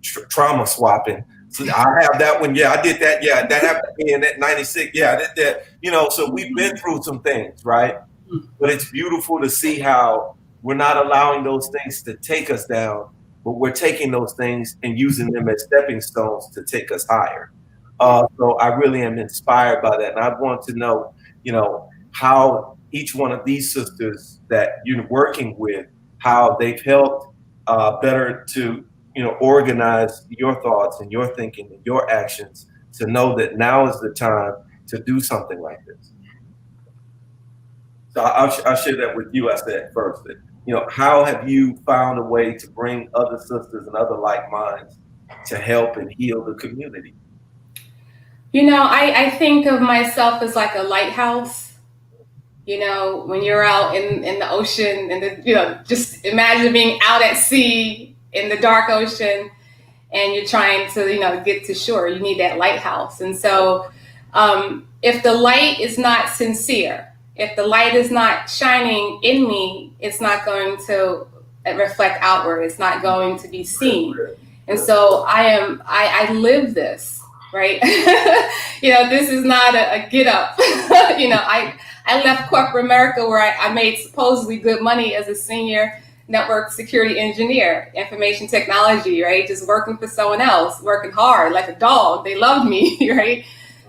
trauma swapping, so I have that one. Yeah, I did that. Yeah, that happened to me in that 96. Yeah, I did that. So we've been through some things, right? But it's beautiful to see how we're not allowing those things to take us down, but we're taking those things and using them as stepping stones to take us higher. So I really am inspired by that. And I want to know, how each one of these sisters that you're working with, how they've helped better to, organize your thoughts and your thinking and your actions to know that now is the time to do something like this. So I'll share that with you. I said first that, how have you found a way to bring other sisters and other like minds to help and heal the community? I think of myself as like a lighthouse. When you're out in the ocean and just imagine being out at sea in the dark ocean and you're trying to, get to shore. You need that lighthouse. And so if the light is not sincere, if the light is not shining in me, it's not going to reflect outward. It's not going to be seen. And so I live this, right? This is not a get up. I left corporate America where I made supposedly good money as a senior network security engineer, information technology, right? Just working for someone else, working hard like a dog. They loved me, right?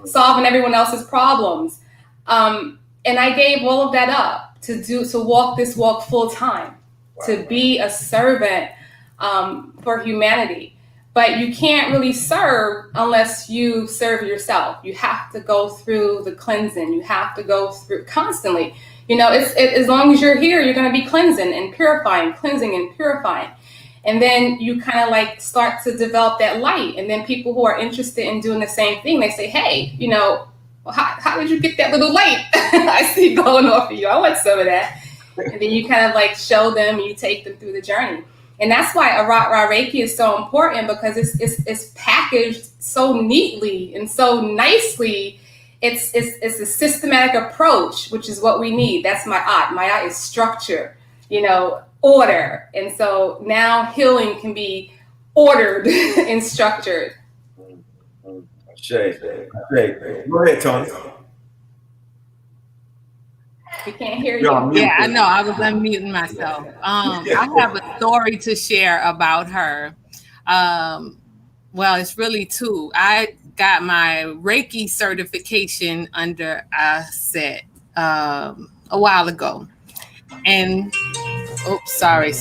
Solving everyone else's problems. And I gave all of that up to walk this walk full time, to be a servant for humanity. But you can't really serve unless you serve yourself. You have to go through the cleansing. You have to go through constantly. As long as you're here, you're going to be cleansing and purifying, cleansing and purifying. And then you kind of like start to develop that light. And then people who are interested in doing the same thing, they say, hey, how did you get that little light I see glowing off of you? I want some of that. And then you kind of like show them and you take them through the journey. And that's why ARAT Reiki is so important, because it's packaged so neatly and so nicely. It's a systematic approach, which is what we need. That's my art. My art is structure, order. And so now healing can be ordered and structured. Shay. Go ahead, Tony. We can't hear you. Yeah, I know. I was unmuting myself. I have a story to share about her. Well, it's really two. I got my Reiki certification under ARAT a while ago. And, so sorry. They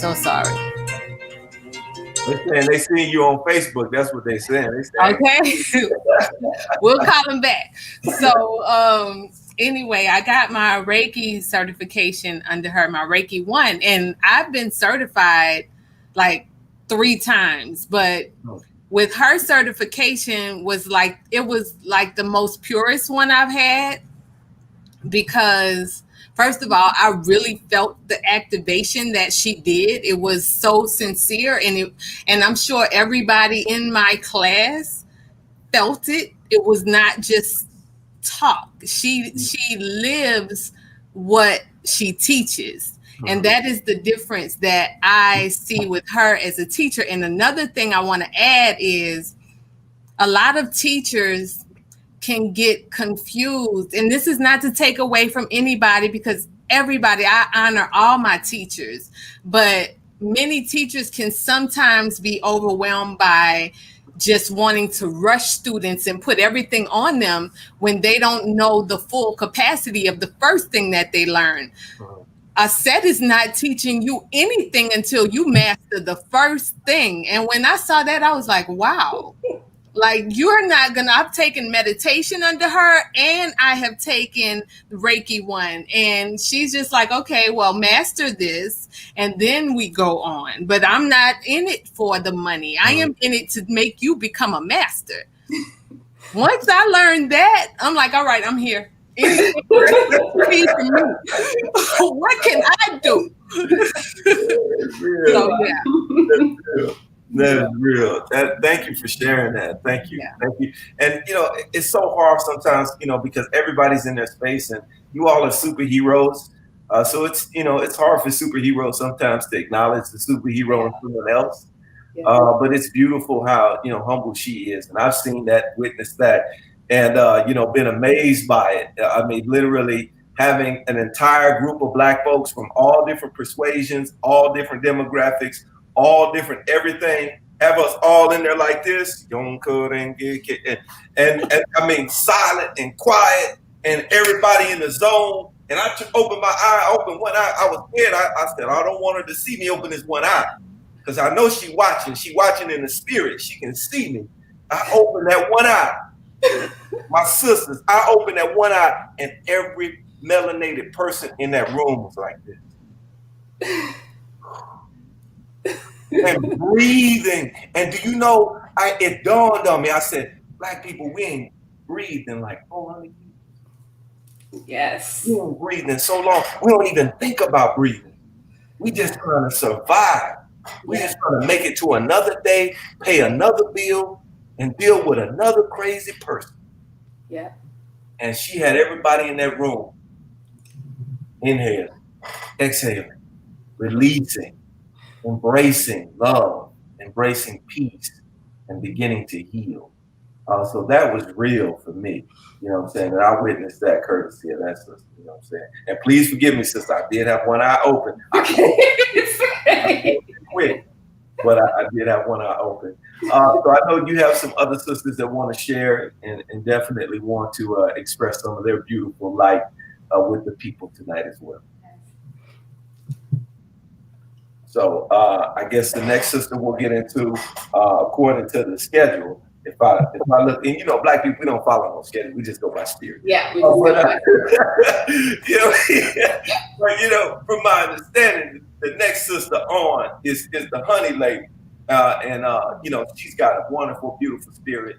see you on Facebook. That's what they're saying. Okay. We'll call them back. So, anyway, I got my Reiki certification under her, my Reiki 1, and I've been certified like 3 times, but with her certification was like the most purest one I've had, because first of all, I really felt the activation that she did. It was so sincere, and I'm sure everybody in my class felt it. It was not just talk. She lives what she teaches. And that is the difference that I see with her as a teacher. And another thing I want to add is a lot of teachers can get confused. And this is not to take away from anybody, because I honor all my teachers, but many teachers can sometimes be overwhelmed by just wanting to rush students and put everything on them when they don't know the full capacity of the first thing that they learn. ARAT is not teaching you anything until you master the first thing. And when I saw that, I was like, wow, like I've taken meditation under her, and I have taken Reiki 1. And she's just like, okay, well, master this, and then we go on. But I'm not in it for the money. I am in it to make you become a master. Once I learned that, I'm like, all right, I'm here. What can I do? So, yeah. That is real. Thank you for sharing that. Thank you. Thank you. And, it's so hard sometimes, because everybody's in their space, and you all are superheroes. So it's hard for superheroes sometimes to acknowledge the superhero in someone else. But it's beautiful how, humble she is. And I've seen that, witnessed that, and, been amazed by it. I mean, literally having an entire group of Black folks from all different persuasions, all different demographics, all different everything, have us all in there like this, and I mean, silent and quiet, and everybody in the zone. And I just opened my eye, opened one eye. I was scared. I said, I don't want her to see me open this one eye, because I know she watching in the spirit. She can see me. I opened that one eye. My sisters, I opened that one eye, and every melanated person in that room was like this. And breathing. And do you know, it dawned on me. I said, Black people, we ain't breathing like 400 years. Yes. We ain't breathing so long. We don't even think about breathing. We just trying to survive. We just trying to make it to another day, pay another bill, and deal with another crazy person. Yeah. And she had everybody in that room Inhale, exhaling, releasing, embracing love, embracing peace, and beginning to heal. So that was real for me. You know what I'm saying? And I witnessed that courtesy of that sister. You know what I'm saying? And please forgive me, sister. I did have one eye open. I quick, but I did have one eye open. So I know you have some other sisters that want to share and definitely want to express some of their beautiful light with the people tonight as well. So I guess the next sister we'll get into, according to the schedule. If I look, and you know, Black people, we don't follow no schedule. We just go by spirit. Yeah, we just go by you know, but you know, from my understanding, the next sister on is the honey lady, and you know, she's got a wonderful, beautiful spirit.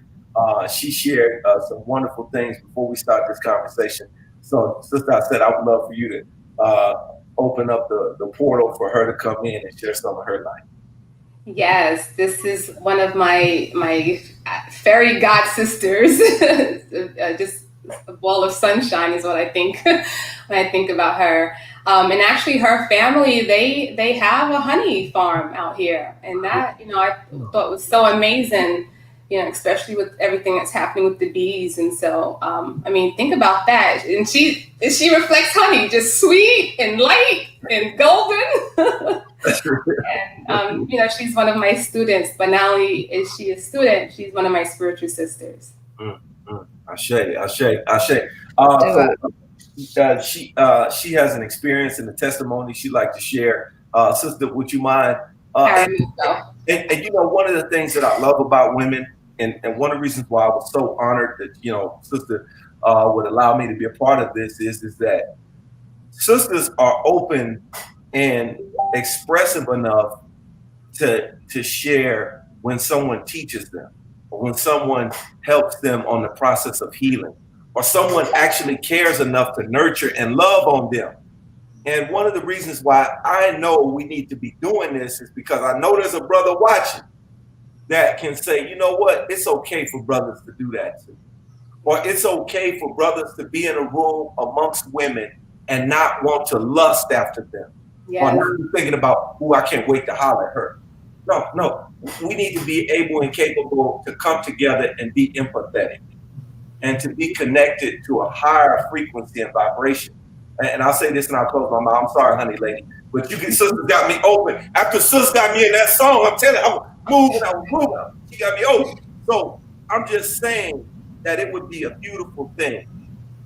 She shared some wonderful things before we start this conversation. So, sister, I said I would love for you to open up the portal for her to come in and share some of her life. Yes, this is one of my fairy god sisters. Just a ball of sunshine is what I think when I think about her. And actually, her family they have a honey farm out here, and that, you know, I thought was so amazing. You know, especially with everything that's happening with the bees. And so, I mean, think about that. And she reflects honey, just sweet and light and golden. And, you know, she's one of my students, but not only is she a student, she's one of my spiritual sisters. Ashe. So she has an experience and a testimony she'd like to share. Sister, would you mind? And you know, one of the things that I love about women, and one of the reasons why I was so honored that, you know, sister would allow me to be a part of this is that sisters are open and expressive enough to share when someone teaches them, or when someone helps them on the process of healing, or someone actually cares enough to nurture and love on them. And one of the reasons why I know we need to be doing this is because I know there's a brother watching that can say, you know what, it's okay for brothers to do that too. Or it's okay for brothers to be in a room amongst women and not want to lust after them. Yes. Or not be thinking about, oh, I can't wait to holler at her. No. We need to be able and capable to come together and be empathetic and to be connected to a higher frequency and vibration. And I'll say this and I'll close my mouth. I'm sorry, honey lady, but sister got me open. After sis got me in that song, I'm telling you, I was moving. She got me open. So I'm just saying that it would be a beautiful thing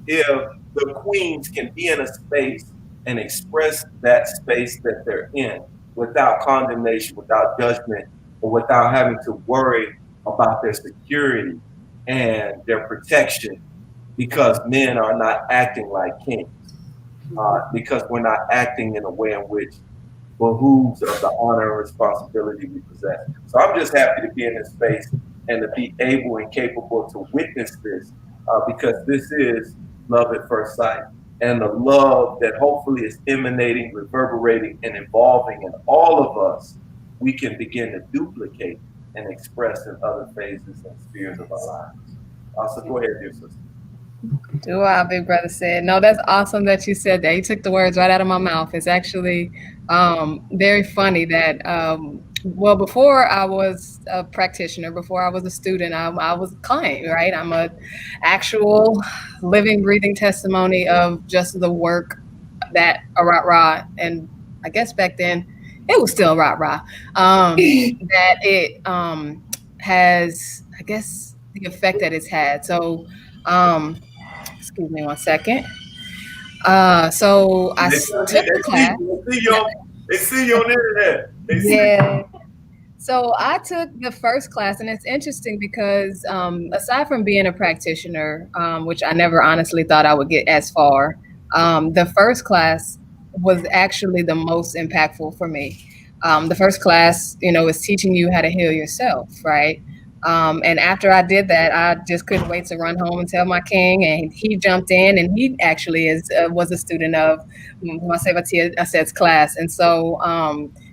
if the queens can be in a space and express that space that they're in without condemnation, without judgment, or without having to worry about their security and their protection because men are not acting like kings. Because we're not acting in a way in which behooves of the honor and responsibility we possess. So I'm just happy to be in this space and to be able and capable to witness this because this is love at first sight. And the love that hopefully is emanating, reverberating, and evolving in all of us, we can begin to duplicate and express in other phases and spheres of our lives. So go ahead, dear sister. Wow, big brother said. No, that's awesome that you said that. You took the words right out of my mouth. It's actually very funny that, well, before I was a practitioner, before I was a student, I was a client, right? I'm a actual living, breathing testimony of just the work that ARAT, and I guess back then it was still ARAT, that it has, I guess, the effect that it's had. So, excuse me one second. So I took the class. They see you on the internet. Yeah. So I took the first class, and it's interesting because aside from being a practitioner, which I never honestly thought I would get as far, the first class was actually the most impactful for me. The first class, you know, is teaching you how to heal yourself, right? And after I did that, I just couldn't wait to run home and tell my king. And he jumped in, and he actually was a student of Mwasevati Aset's class. And so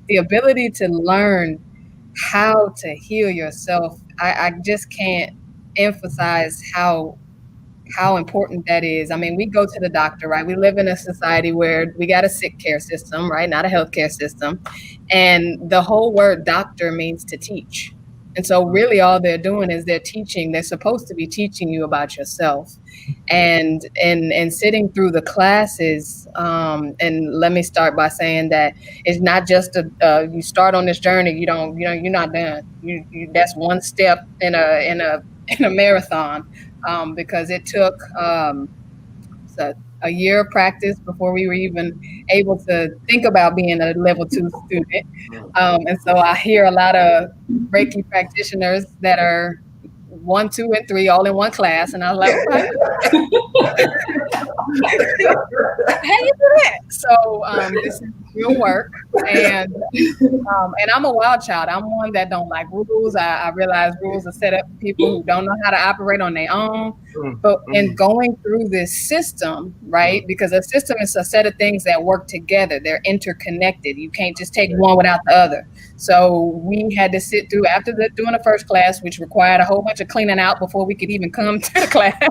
the ability to learn how to heal yourself, I just can't emphasize how how important that is. I mean, we go to the doctor, right? We live in a society where we got a sick care system, right? Not a healthcare system. And the whole word doctor means to teach. And so really all they're doing is they're teaching. They're supposed to be teaching you about yourself. And sitting through the classes, and let me start by saying that it's not just you start on this journey, you're not done. You that's one step in a marathon, because it took so a year of practice before we were even able to think about being a level 2 student. And so I hear a lot of Reiki practitioners that are 1, 2, and 3 all in one class, and I was like, how you do that? So this is real work, and I'm a wild child. I'm one that don't like rules. I realize rules are set up for people who don't know how to operate on their own. But in going through this system, right? Because a system is a set of things that work together. They're interconnected. You can't just take one without the other. So we had to sit through doing the first class, which required a whole bunch of cleaning out before we could even come to the class.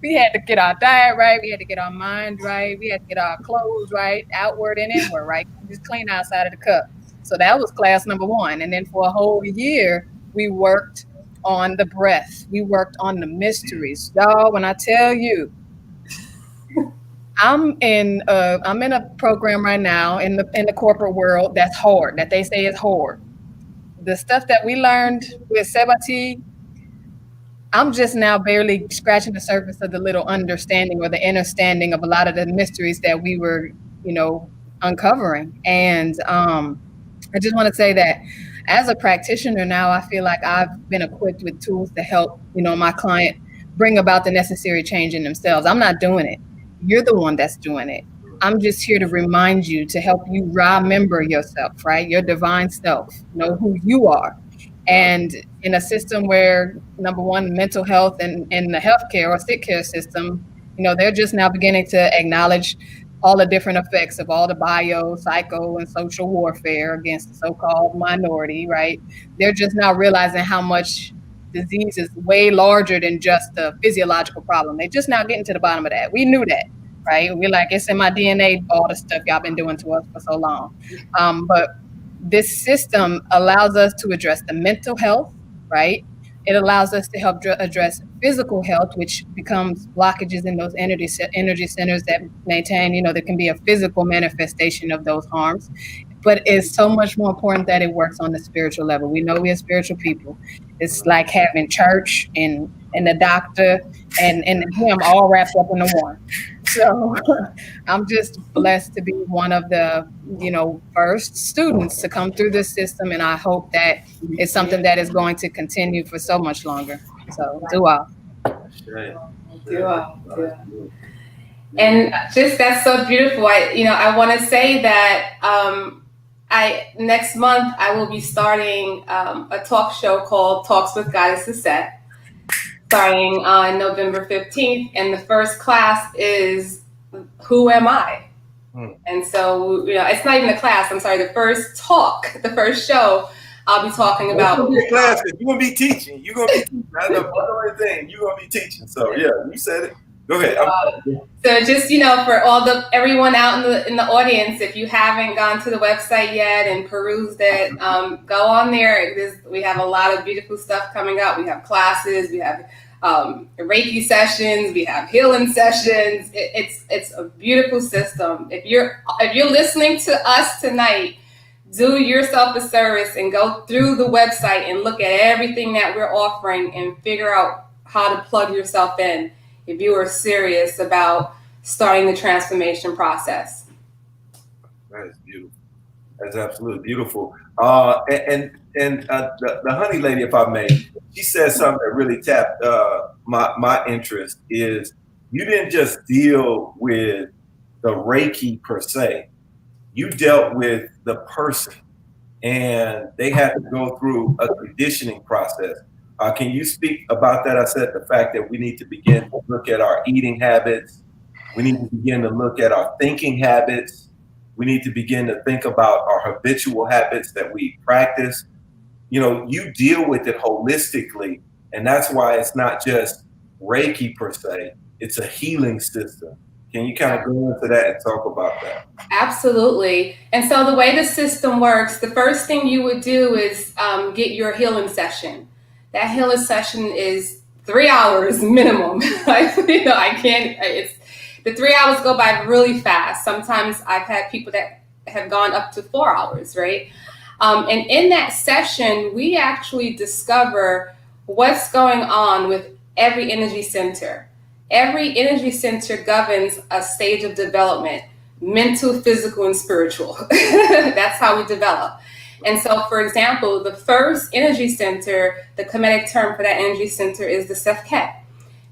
We had to get our diet right. We had to get our mind right. We had to get our clothes right, outward and inward, right? Just clean outside of the cup. So that was class number 1. And then for a whole year, we worked on the breath. We worked on the mysteries. Y'all, when I tell you, I'm in a program right now in the corporate world that's hard, that they say is hard. The stuff that we learned with Sebati, I'm just now barely scratching the surface of the little understanding or the understanding of a lot of the mysteries that we were, uncovering. And I just want to say that as a practitioner now, I feel like I've been equipped with tools to help, my client bring about the necessary change in themselves. I'm not doing it. You're the one that's doing it. I'm just here to remind you, to help you remember yourself, right? Your divine self, know who you are. And in a system where, number one, mental health and the healthcare or sick care system, they're just now beginning to acknowledge all the different effects of all the bio, psycho, and social warfare against the so-called minority, right? They're just now realizing how much disease is way larger than just a physiological problem. They're just now getting to the bottom of that. We knew that, right? We're like, it's in my DNA, all the stuff y'all been doing to us for so long. But this system allows us to address the mental health, right? It allows us to help address physical health, which becomes blockages in those energy centers that maintain, there can be a physical manifestation of those harms. But it's so much more important that it works on the spiritual level. We know we are spiritual people. It's like having church and the doctor and him all wrapped up into one. So I'm just blessed to be one of the, first students to come through this system. And I hope that it's something that is going to continue for so much longer. So dua. Dua. And just, that's so beautiful. I want to say that next month I will be starting a talk show called Talks with Goddess Set, starting on November 15th. And the first class is Who Am I? And so, it's not even a class. I'm sorry. The first show, I'll be talking about. It's gonna be a class. You're gonna be teaching. You're gonna be teaching. That's the other thing. You're gonna be teaching. So yeah, you said it. Go ahead. So just, for everyone out in the audience, if you haven't gone to the website yet and perused it, go on there. We have a lot of beautiful stuff coming up. We have classes. We have Reiki sessions. We have healing sessions. It's a beautiful system. If you're listening to us tonight, do yourself a service and go through the website and look at everything that we're offering and figure out how to plug yourself in if you are serious about starting the transformation process. That is beautiful. That's absolutely beautiful. And the honey lady, if I may, she said something that really tapped my interest. Is you didn't just deal with the Reiki per se. You dealt with the person, and they had to go through a conditioning process. Can you speak about that? I said the fact that we need to begin to look at our eating habits. We need to begin to look at our thinking habits. We need to begin to think about our habitual habits that we practice. You deal with it holistically, and that's why it's not just Reiki per se. It's a healing system. Can you kind of go into that and talk about that? Absolutely. And so the way the system works, the first thing you would do is get your healing session. That healing session is 3 hours minimum. I can't, the 3 hours go by really fast. Sometimes I've had people that have gone up to 4 hours, right? And in that session, we actually discover what's going on with every energy center. Every energy center governs a stage of development: mental, physical, and spiritual. That's how we develop. And so, for example, the first energy center, the Kemetic term for that energy center is the Sefket.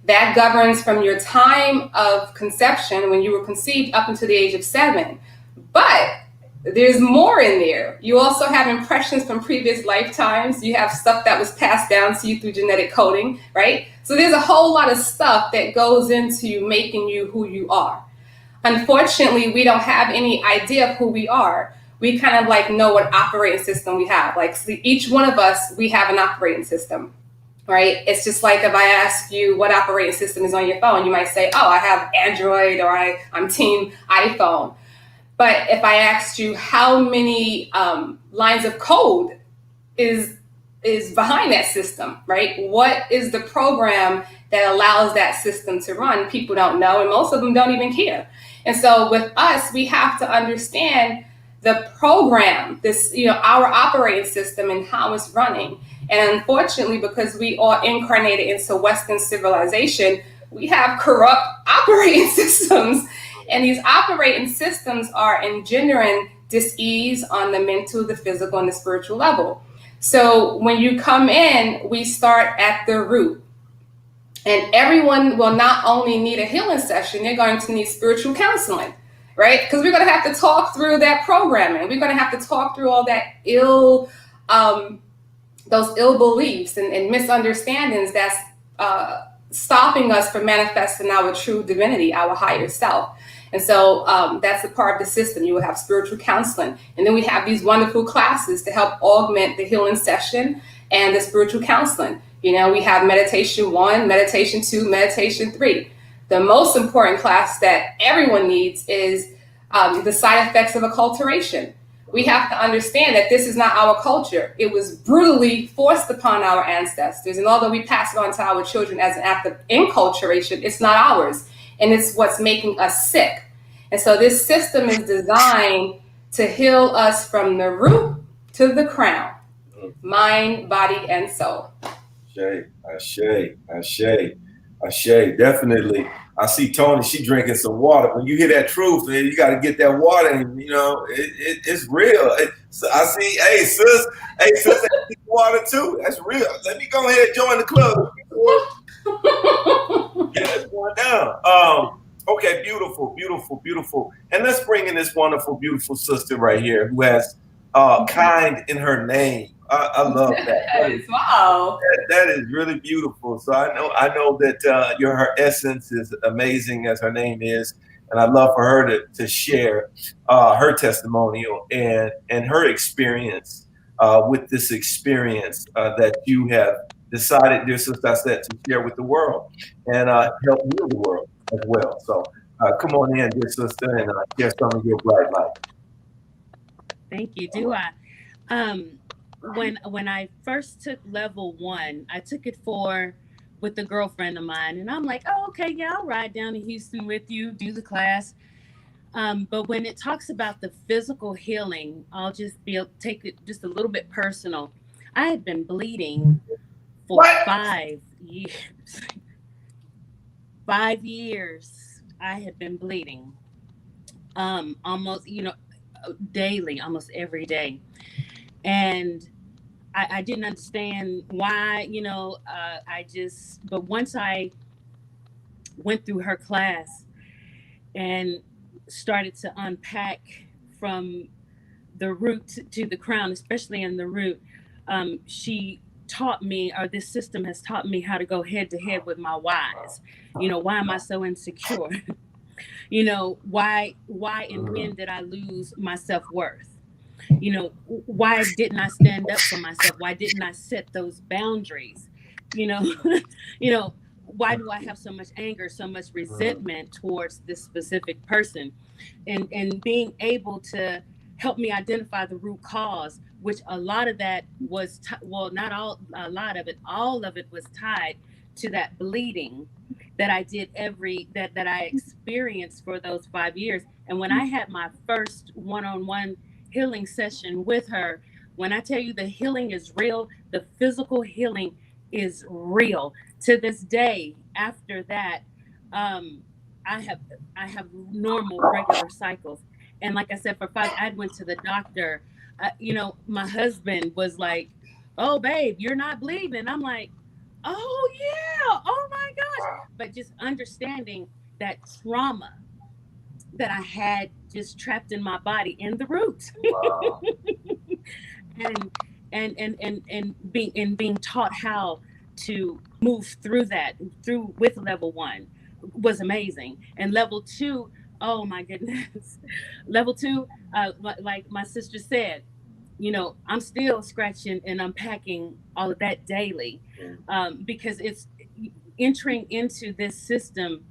That governs from your time of conception, when you were conceived, up until the age of 7. But there's more in there. You also have impressions from previous lifetimes. You have stuff that was passed down to you through genetic coding, right? So there's a whole lot of stuff that goes into making you who you are. Unfortunately, we don't have any idea of who we are. We kind of like know what operating system we have. Like, so each one of us, we have an operating system, right? It's just like if I ask you what operating system is on your phone, you might say, oh, I have Android, or I'm team iPhone. But if I asked you how many lines of code is behind that system, right? What is the program that allows that system to run? People don't know, and most of them don't even care. And so with us, we have to understand the program, this, our operating system and how it's running. And unfortunately, because we are incarnated into Western civilization, we have corrupt operating systems. And these operating systems are engendering dis-ease on the mental, the physical, and the spiritual level. So when you come in, we start at the root. And everyone will not only need a healing session, they're going to need spiritual counseling, right? Because we're going to have to talk through that programming. We're going to have to talk through all that those ill beliefs and misunderstandings that's stopping us from manifesting our true divinity, our higher self. And so that's a part of the system. You will have spiritual counseling. And then we have these wonderful classes to help augment the healing session and the spiritual counseling. We have meditation 1, meditation 2, meditation 3. The most important class that everyone needs is the side effects of acculturation. We have to understand that this is not our culture. It was brutally forced upon our ancestors. And although we pass it on to our children as an act of enculturation, it's not ours. And it's what's making us sick. And so this system is designed to heal us from the root to the crown, mind, body, and soul. Ashe, definitely. I see Tony, she drinking some water. When you hear that truth, man, you got to get that water, and it's real. I see, hey sis, I need water too. That's real. Let me go ahead and join the club. Yeah, it's going down. Okay, beautiful. And let's bring in this wonderful, beautiful sister right here who has kind in her name. I love that. Wow. That is really beautiful. So I know that her essence is amazing, as her name is, and I'd love for her to share her testimonial and her experience with this experience that you have decided, dear sister, I said, to share with the world and help heal the world as well. So come on in, dear sister, and share some of your bright light. Thank you. Do I? When I first took level 1, I took it with a girlfriend of mine, and I'm like, oh, okay, yeah, I'll ride down to Houston with you, do the class. But when it talks about the physical healing, I'll just take it just a little bit personal. I had been bleeding for 5 years. 5 years I had been bleeding, almost, daily, almost every day. And I didn't understand why, but once I went through her class and started to unpack from the root to the crown, especially in the root, she taught me, or this system has taught me, how to go head to head with my whys. Why am I so insecure? Why and when did I lose my self-worth? Why didn't I stand up for myself? Why didn't I set those boundaries? why do I have so much anger, so much resentment towards this specific person? And being able to help me identify the root cause, which a lot of that was, not all, a lot of it, all of it was tied to that bleeding that I did that I experienced for those 5 years. And when I had my first one-on-one healing session with her, when I tell you the healing is real, the physical healing is real. To this day, after that, I have normal, regular cycles. And like I said, for 5, I went to the doctor. My husband was like, "Oh, babe, you're not bleeding." And I'm like, "Oh yeah, oh my gosh!" But just understanding that trauma that I had just trapped in my body in the roots. Wow. and being taught how to move through that with level 1 was amazing. And level 2, oh my goodness. Level 2, like my sister said, I'm still scratching and unpacking all of that daily, because it's entering into this system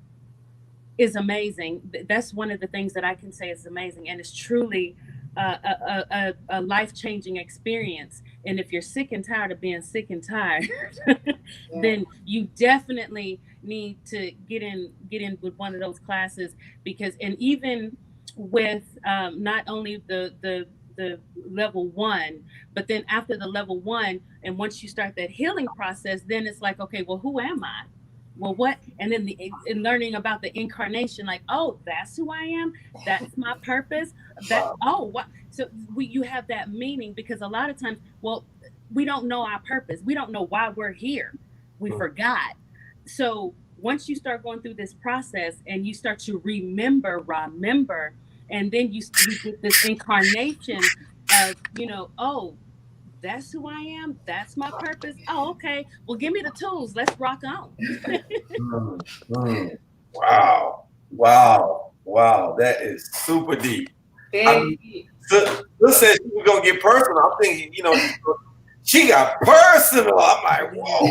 is amazing. That's one of the things that I can say is amazing, and it's truly a life-changing experience. And if you're sick and tired of being sick and tired, then you definitely need to get in with one of those classes, because, and even with not only the level 1, but then after the level 1, and once you start that healing process, then it's like, okay, well, who am I? Well, what? And then in learning about the incarnation, like, oh, that's who I am. That's my purpose. What? So you have that meaning, because a lot of times, well, we don't know our purpose. We don't know why we're here. We forgot. So once you start going through this process and you start to remember, and then you get this incarnation of, oh, that's who I am. That's my purpose. Oh, okay. Well, give me the tools. Let's rock on. Wow. That is super deep. Said she was going to get personal. I'm thinking, she got personal. I'm like, whoa.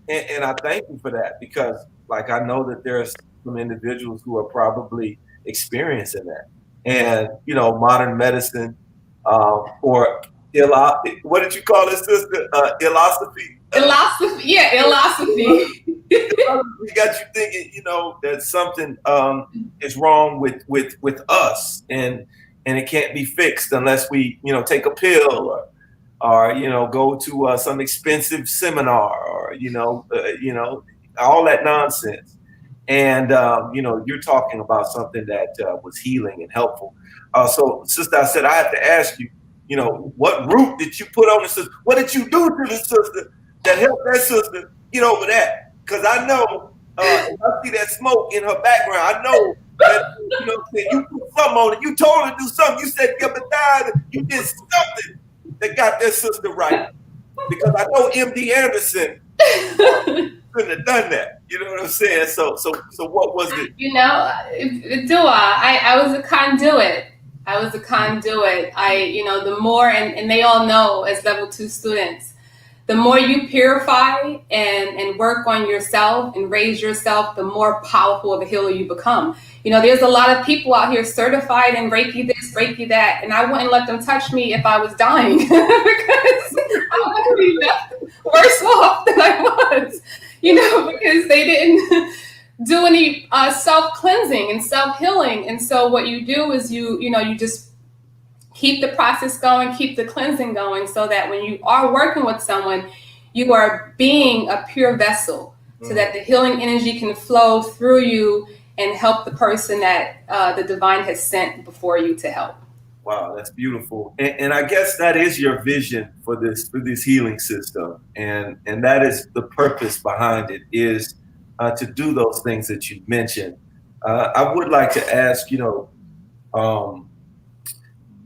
And I thank you for that, because, like, I know that there's some individuals who are probably experiencing that. And, modern medicine, or what did you call it, sister? Illosophy? Illosophy. We got you thinking, that something is wrong with us, and it can't be fixed unless we, take a pill or go to some expensive seminar, or all that nonsense. And you're talking about something that was healing and helpful. So, sister, I said I have to ask you, what root did you put on the sister? What did you do to the sister that helped that sister get over that? Because I know, I see that smoke in her background. I know that you put something on it. You told her to do something. You said you did something that got that sister right. Because I know MD Anderson couldn't have done that. You know what I'm saying? So what was it? I was a conduit. The more, and they all know, as level 2 students, the more you purify and work on yourself and raise yourself, the more powerful of a healer you become. There's a lot of people out here certified in Reiki this, Reiki that, and I wouldn't let them touch me if I was dying because I would be worse off than I was, because they didn't do any self-cleansing and self-healing. And so what you do is you just keep the process going, keep the cleansing going, so that when you are working with someone, you are being a pure vessel, so that the healing energy can flow through you and help the person that the divine has sent before you to help. Wow, that's beautiful. And I guess that is your vision for this healing system. And that is the purpose behind it, is to do those things that you mentioned. I would like to ask,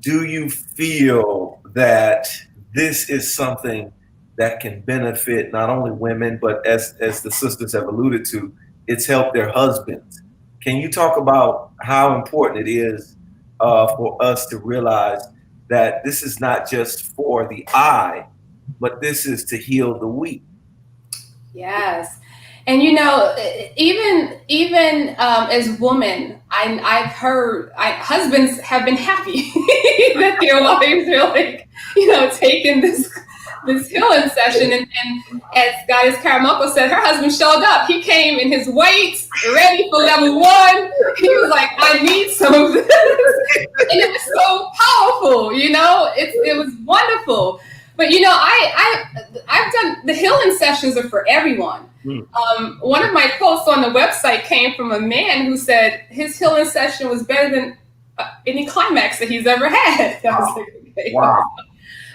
do you feel that this is something that can benefit not only women, but as the sisters have alluded to, it's helped their husbands? Can you talk about how important it is for us to realize that this is not just for the I, but this is to heal the we? Yes. And even as women, I've heard husbands have been happy that their wives are like, taking this healing session, and as Goddess Karamoko said, her husband showed up. He came in his weights, ready for level 1. He was like, I need some of this, and it was so powerful. It was wonderful. But I've done the healing sessions are for everyone. One of my posts on the website came from a man who said his healing session was better than any climax that he's ever had. I was like, okay. Wow.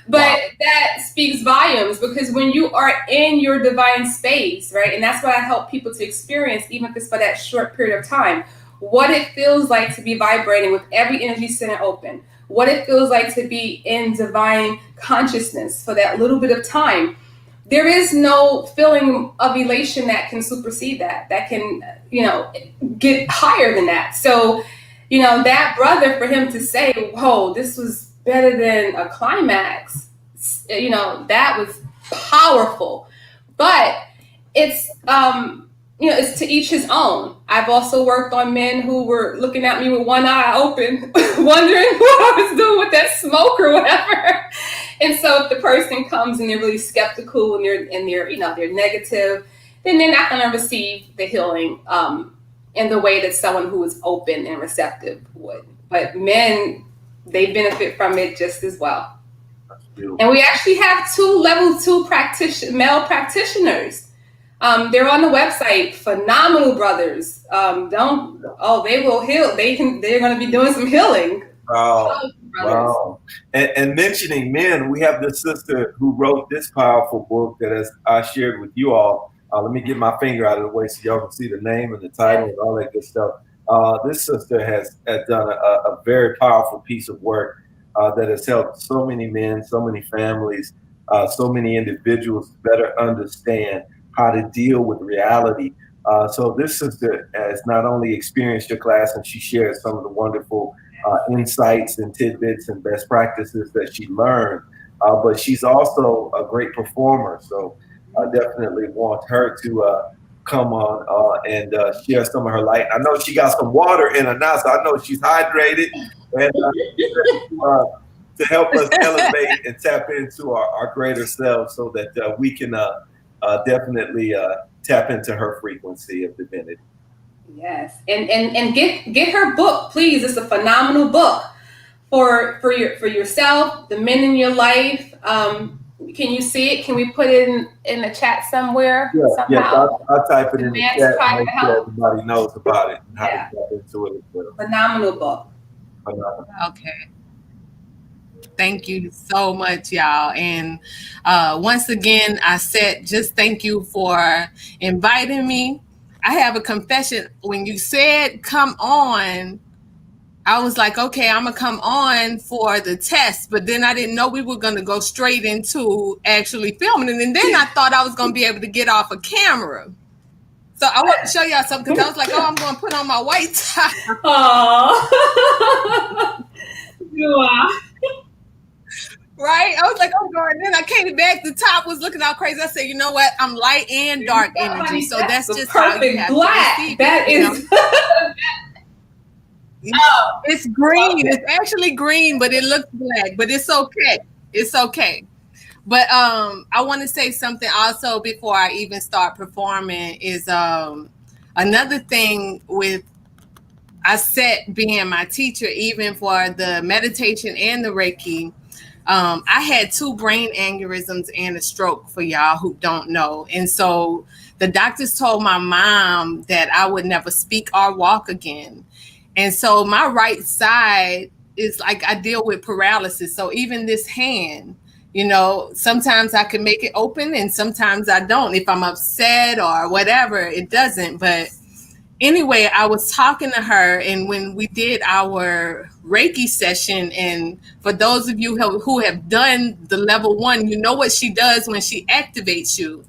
But that speaks volumes, because when you are in your divine space, right, and that's what I help people to experience, even if it's for that short period of time, what it feels like to be vibrating with every energy center open, what it feels like to be in divine consciousness for that little bit of time. There is no feeling of elation that can supersede that can, get higher than that. So, that brother, for him to say, whoa, this was better than a climax, that was powerful. But it's, it's to each his own. I've also worked on men who were looking at me with one eye open, wondering what I was doing with that smoke or whatever. And so if the person comes and they're really skeptical and they're negative, then they're not going to receive the healing in the way that someone who is open and receptive would. But men, they benefit from it just as well. And we actually have 2 level 2 male practitioners. They're on the website. Phenomenal brothers. They will heal. They're going to be doing some healing. Wow. And mentioning men, we have this sister who wrote this powerful book that, as I shared with you all, let me get my finger out of the way so y'all can see the name and the title and all that good stuff. This sister has done a very powerful piece of work that has helped so many men, so many families, so many individuals better understand how to deal with reality. So this sister has not only experienced your class, and she shared some of the wonderful insights and tidbits and best practices that she learned, but she's also a great performer. So I definitely want her to come on and share some of her light. I know she got some water in her now, so I know she's hydrated, and to help us elevate and tap into our greater self, so that we can definitely tap into her frequency of divinity. Yes, and get her book, please. It's a phenomenal book for yourself, the men in your life. Can you see it? Can we put it in the chat somewhere? Yeah, I'll type it in the chat and make sure everybody knows about it and how to tap into it as well. Phenomenal book. Okay. Thank you so much, y'all. And once again, I said, just thank you for inviting me. I have a confession. When you said come on, I was like, okay, I'm going to come on for the test. But then I didn't know we were going to go straight into actually filming. And then I thought I was going to be able to get off a camera. So I want to show y'all something, because I was like, oh, I'm going to put on my white tie. Aww. Right? I was like, oh, God. And then I came back. The top was looking all crazy. I said, you know what? I'm light and dark energy. So that's just how you have black. To receive that it, is. It's green. It's actually green, but it looks black. But it's okay. It's okay. But I want to say something also before I even start performing is another thing with Aset being my teacher, even for the meditation and the Reiki. I had 2 brain aneurysms and a stroke, for y'all who don't know. And so the doctors told my mom that I would never speak or walk again. And so my right side is like, I deal with paralysis. So even this hand, sometimes I can make it open and sometimes I don't. If I'm upset or whatever, it doesn't. But anyway, I was talking to her, and when we did our Reiki session, and for those of you who have done the level 1, you know what she does when she activates you.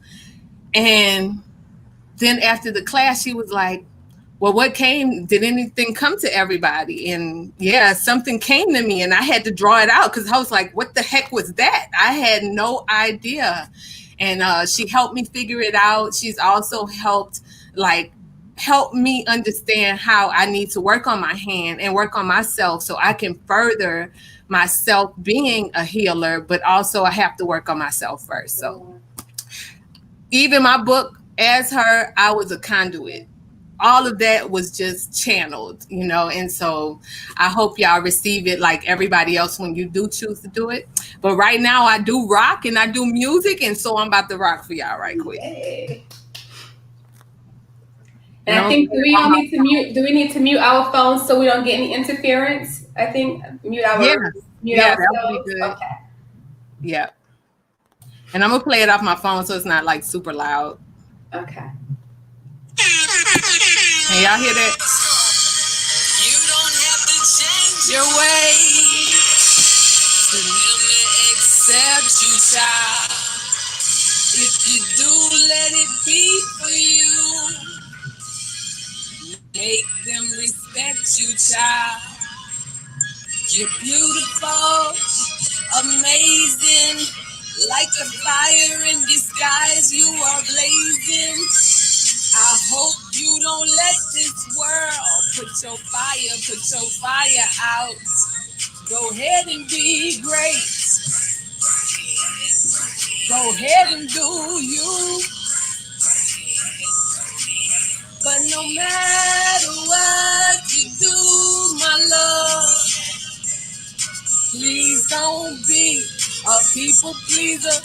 And then after the class, she was like, well, did anything come to everybody? And yeah, something came to me, and I had to draw it out, because I was like, what the heck was that? I had no idea. and she helped me figure it out. She's also helped me understand how I need to work on my hand and work on myself so I can further myself being a healer, but also I have to work on myself first. So even my book, as her, I was a conduit. All of that was just channeled, and so I hope y'all receive it like everybody else when you do choose to do it. But right now I do rock and I do music, and so I'm about to rock for y'all right quick. Yay. And I think do we need to mute our phones so we don't get any interference? I think mute ourselves. That would be good. Okay. Yeah. And I'm gonna play it off my phone so it's not like super loud. Okay. Can y'all hear that? You don't have to change your ways for them to accept you, child. If you do, let it be for you. Make them respect you, child. You're beautiful, amazing, like a fire in disguise. You are blazing. I hope you don't let this world put your fire out. Go ahead and be great. Go ahead and do you. But no matter what you do, my love, please don't be a people pleaser.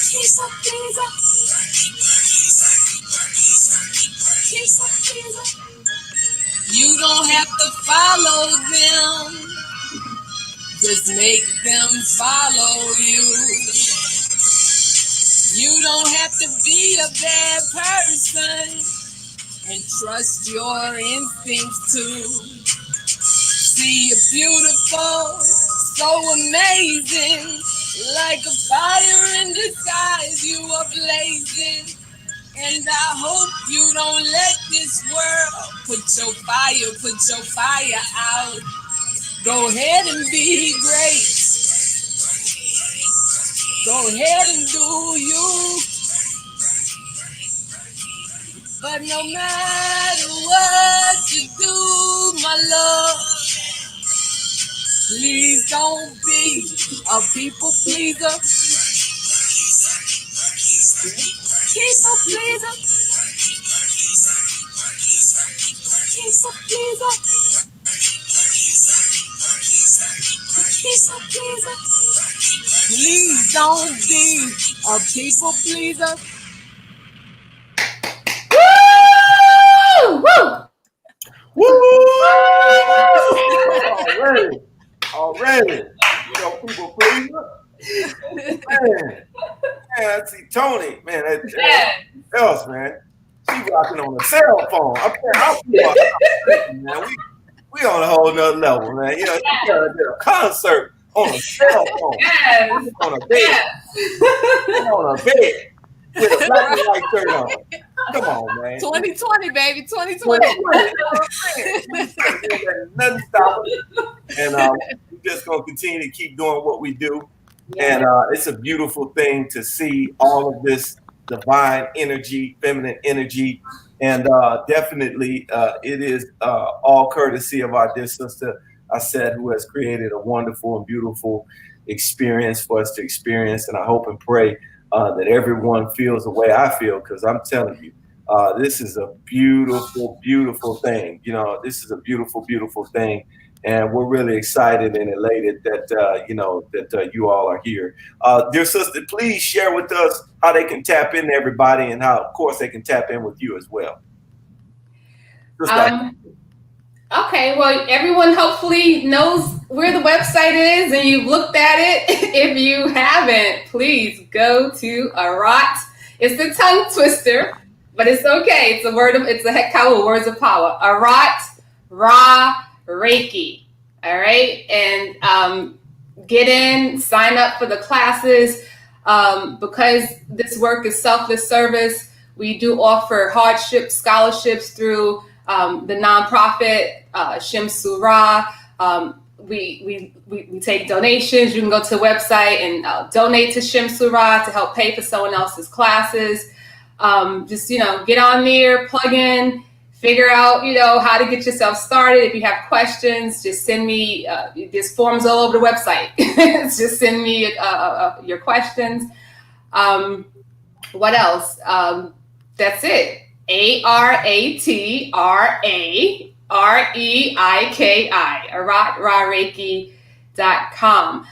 People pleaser. You don't have to follow them, just make them follow you. You don't have to be a bad person and trust your instincts too. See, you're beautiful, so amazing, like a fire in the skies. You are blazing. And I hope you don't let this world put your fire out. Go ahead and be great. Go ahead and do you. But no matter what you do, my love, please don't be a people pleaser. People pleaser. People pleaser. People pleaser. Please don't be a people pleaser. Woo! Woo! Woo! Already. People pleaser. Man, I see Tony. Man, that else, man. She rocking on a cell phone. Man, we on a whole nother level, man. She did a concert on a cell phone. Yes. On a bed. On a bed with a black and white shirt on. Come on, man. 2020, baby. 2020. Nothing stop us. And we're just going to continue to keep doing what we do. And it's a beautiful thing to see all of this divine energy, feminine energy. And definitely it is all courtesy of our dear sister, Aset, who has created a wonderful and beautiful experience for us to experience. And I hope and pray that everyone feels the way I feel, because I'm telling you, this is a beautiful, beautiful thing. This is a beautiful, beautiful thing. And we're really excited and elated that, that you all are here. Dear sister, please share with us how they can tap in to everybody and how, of course, they can tap in with you as well. Okay, well, everyone hopefully knows where the website is and you've looked at it. If you haven't, please go to ARAT. It's the tongue twister, but it's okay. It's a heck of words of power. ARAT, Ra, Reiki. All right. And get in, sign up for the classes. Because this work is selfless service, we do offer hardship scholarships through the nonprofit Shem Surah. we take donations. You can go to the website and donate to Shem Surah to help pay for someone else's classes. Just, get on there, plug in, figure out, how to get yourself started. If you have questions, just send me, there's forms all over the website. Just send me your questions. What else? That's it. ARAT REIKI, ARAT.com.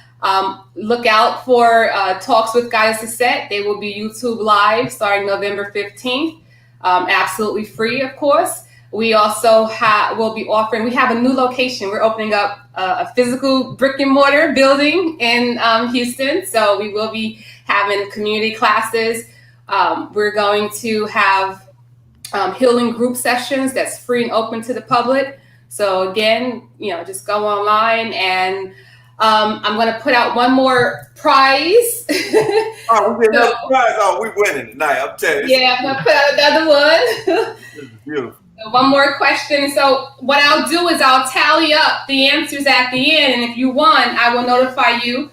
Look out for Talks with Goddess Set. They will be YouTube live starting November 15th. Absolutely free, of course. We also will be offering, we have a new location. We're opening up a physical brick and mortar building in Houston. So we will be having community classes. We're going to have healing group sessions that's free and open to the public. So again, just go online, and I'm going to put out one more prize. Oh, we get another prize. Oh, we winning tonight. I'm telling you. Yeah, I'm going to put out another one. This is beautiful. So one more question. So what I'll do is I'll tally up the answers at the end, and if you won, I will notify you.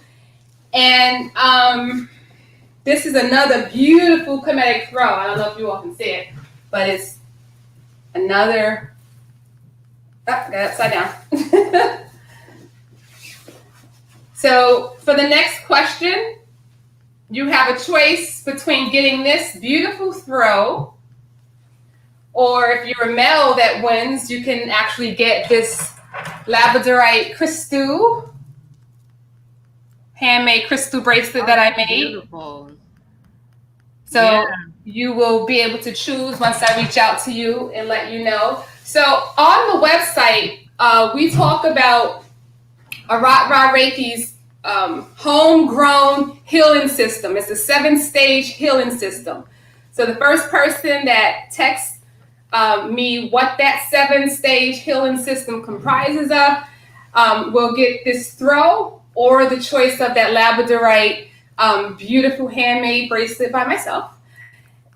And this is another beautiful Kemetic throw. I don't know if you all can see it, but it's another. Got it upside down. So for the next question, you have a choice between getting this beautiful throw, or if you're a male that wins, you can actually get this labradorite crystal, handmade crystal bracelet that I made. Beautiful. So you will be able to choose once I reach out to you and let you know. So on the website, we talk about ARAT Reiki's homegrown healing system. It's a 7-stage healing system. So the first person that texts me what that 7-stage healing system comprises of will get this throw or the choice of that labradorite beautiful handmade bracelet by myself.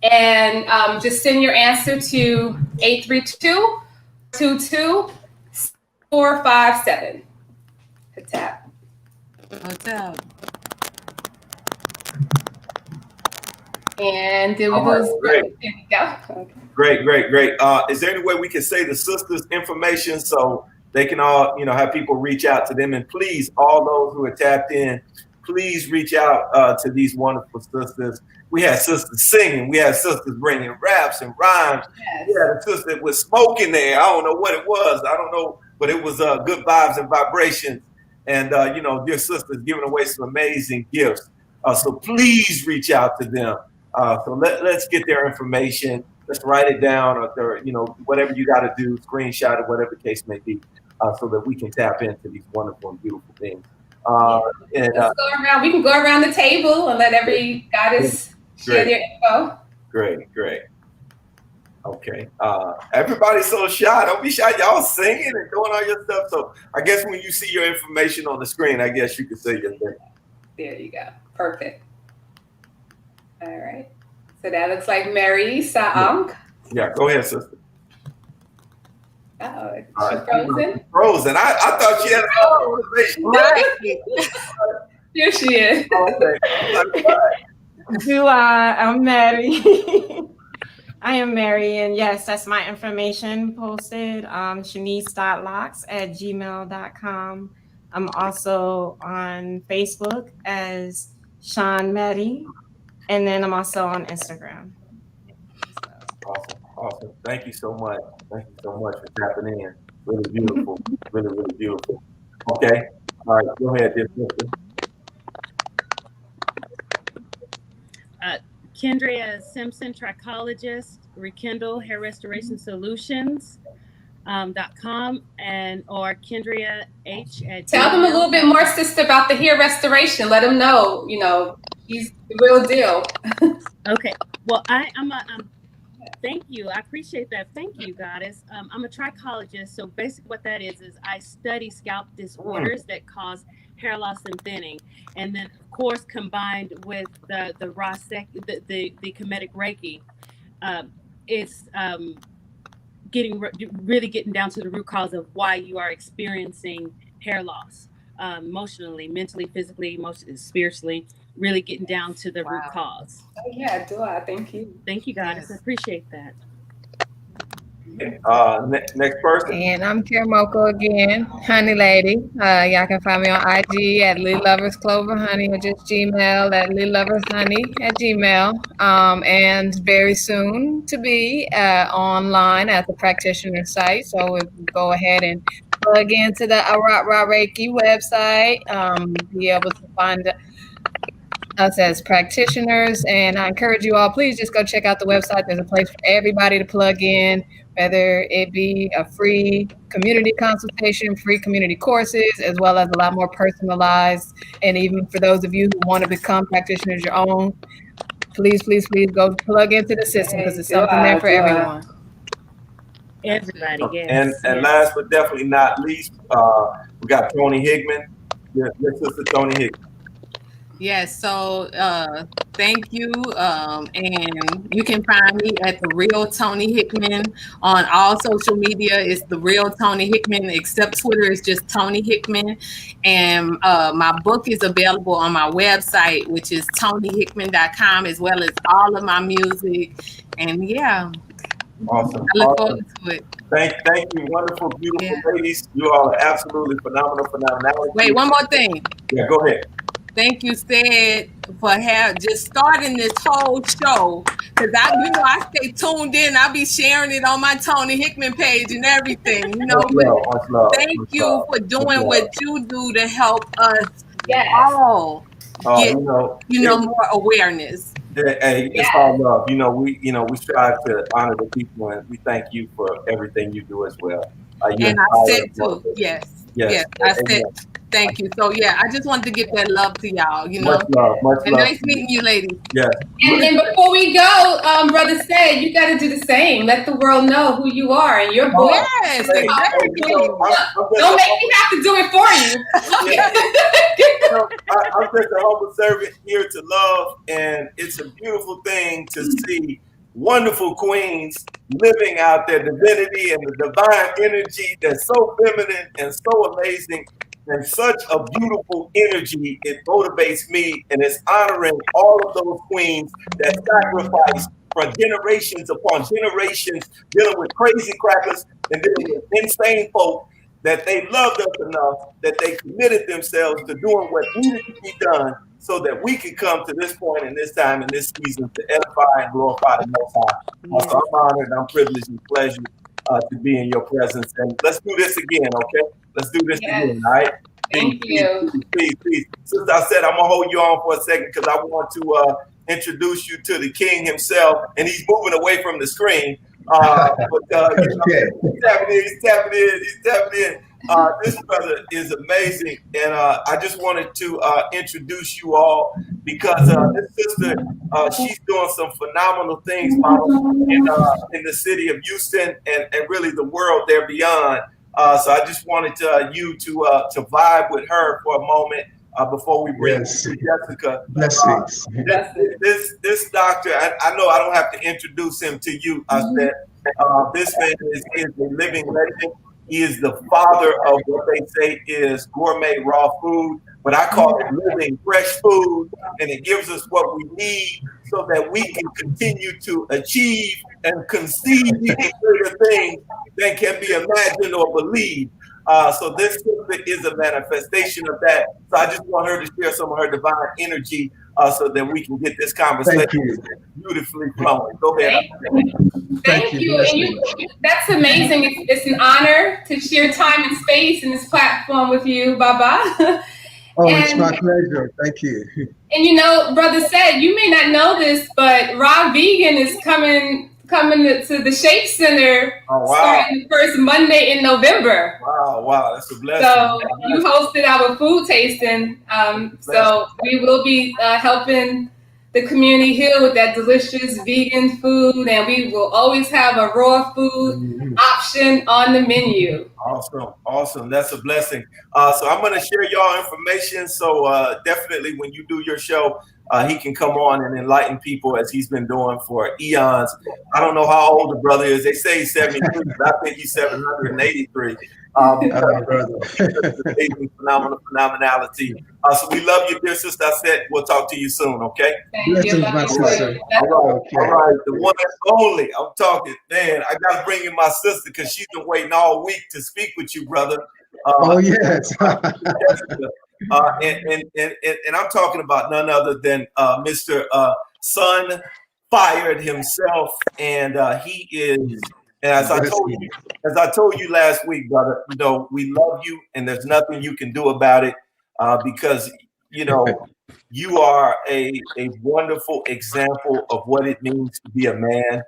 And just send your answer to 832-22-457. Hit tap. What's up? And there we go. Great. There we go. Okay. Great. Is there any way we can say the sisters' information so they can all, have people reach out to them? And please, all those who are tapped in, please reach out to these wonderful sisters. We had sisters singing. We had sisters bringing raps and rhymes. Yes. We had a sister that was smoking there. I don't know what it was. I don't know, but it was good vibes and vibrations. And, dear sisters giving away some amazing gifts. So please reach out to them. So let's get their information. Let's write it down, or whatever you got to do, screenshot it, whatever the case may be, so that we can tap into these wonderful and beautiful things. Let's go around. We can go around the table and let every goddess share their info. Great. Okay. Everybody's so shy. Don't be shy. Y'all singing and doing all your stuff. So I guess when you see your information on the screen, I guess you can say your thing. There you go. Perfect. All right. So that looks like Mary Saank. Yeah, go ahead, sister. Oh, is she frozen? Frozen. I thought she had a motivation. Here she is. Okay. I'm Mary. I am Mary, and yes, that's my information posted. Shanice.locks@gmail.com. I'm also on Facebook as Sean Mary, and then I'm also on Instagram. Awesome. Thank you so much. Thank you so much for tapping in. Really beautiful. really beautiful. Okay. All right. Go ahead, dear sister. Kendria Simpson, trichologist, Rekindle Hair Restoration Solutions. .com or Kendria H at Tell them a little bit more, sister, about the hair restoration. Let them know, he's the real deal. Okay. Well, I'm thank you. I appreciate that. Thank you, goddess. I'm a trichologist. So basically what that is I study scalp disorders that cause hair loss and thinning. And then of course, combined with the Kemetic Reiki, it's getting down to the root cause of why you are experiencing hair loss, emotionally, mentally, physically, emotionally, spiritually, really getting down to the root cause. Oh, yeah, do I? Thank you. Thank you, Goddess. Yes. I appreciate that. Next person. And I'm Kemetic again, Honey Lady. Y'all can find me on IG at Lee Lovers Clover Honey, or just Gmail at Lee Lovers Honey at Gmail. And very soon to be online at the practitioner site. So we'll go ahead and plug into the ARAT Reiki website. Be able to find us as practitioners, and I encourage you all, please just go check out the website. There's a place for everybody to plug in, whether it be a free community consultation, free community courses, as well as a lot more personalized. And even for those of you who want to become practitioners your own, please go plug into the system, because there's something there for everyone. Everybody, yes. And last but definitely not least, we got Tony Hickman. Your sister Tony Hickman. Yes, so thank you. And you can find me at The Real Tony Hickman on all social media. It's The Real Tony Hickman, except Twitter is just Tony Hickman. And my book is available on my website, which is tonyhickman.com, as well as all of my music. And yeah. Awesome. I look forward to it. Thank you, wonderful, beautiful ladies. You all are absolutely phenomenal. Wait, one more thing. Yeah, go ahead. Thank you, Sid, for just starting this whole show. Because I stay tuned in. I'll be sharing it on my Tony Hickman page and everything. You know, much love, thank you for doing what you do to help us all get more awareness. Hey, it's all love. We strive to honor the people, and we thank you for everything you do as well. And I said too, yes, I said. Thank you. So yeah, I just wanted to get that love to y'all. Much love. And nice meeting you, ladies. Yes. And before we go, Brother Said, you got to do the same. Let the world know who you are and your book. Yes, exactly. Don't make me have to do it for you. I'm just a humble servant here to love, and it's a beautiful thing to see wonderful queens living out their divinity and the divine energy that's so feminine and so amazing. And such a beautiful energy, it motivates me, and it's honoring all of those queens that sacrifice for generations upon generations, dealing with crazy crackers and dealing with insane folk, that they loved us enough that they committed themselves to doing what needed to be done so that we could come to this point in this time in this season to edify and glorify the Most High. So I'm honored, I'm privileged and pleasured to be in your presence. And let's do this again, okay? Let's do this again, all right? Thank you. Please. Since I said I'm going to hold you on for a second because I want to introduce you to the king himself, and he's moving away from the screen. He's tapping in. This brother is amazing, and I just wanted to introduce you all because this sister, she's doing some phenomenal things in the city of Houston and really the world there beyond. So I just wanted you to vibe with her for a moment before we bring Jessica. Blessings. This doctor, I know I don't have to introduce him to you. I said this man is a living legend. He is the father of what they say is gourmet raw food, but I call it living fresh food, and it gives us what we need so that we can continue to achieve and conceive even greater things than can be imagined or believed. So this sister is a manifestation of that. So I just want her to share some of her divine energy so that we can get this conversation beautifully flowing. Go ahead. Thank you. And that's amazing. It's an honor to share time and space in this platform with you, Baba. It's my pleasure. Thank you. And Brother Said, you may not know this, but Raw Vegan is coming to the Shape Center starting the first Monday in November. Wow, that's a blessing. So you hosted our food tasting. So we will be helping the community heal with that delicious vegan food, and we will always have a raw food option on the menu. Awesome. That's a blessing. So I'm going to share y'all information. So definitely when you do your show, he can come on and enlighten people as he's been doing for eons. I don't know how old the brother is. They say he's 73, but I think he's 783. Phenomenality. So we love you, dear sister. I said we'll talk to you soon, okay? Thank you. My sister. All right. The one and only. I'm talking, man. I got to bring in my sister because she's been waiting all week to speak with you, brother. Oh, yes. And I'm talking about none other than Mr. Sun fired himself, and he is. And as I told you last week, brother, you know, we love you, and there's nothing you can do about it because you know you are a wonderful example of what it means to be a man,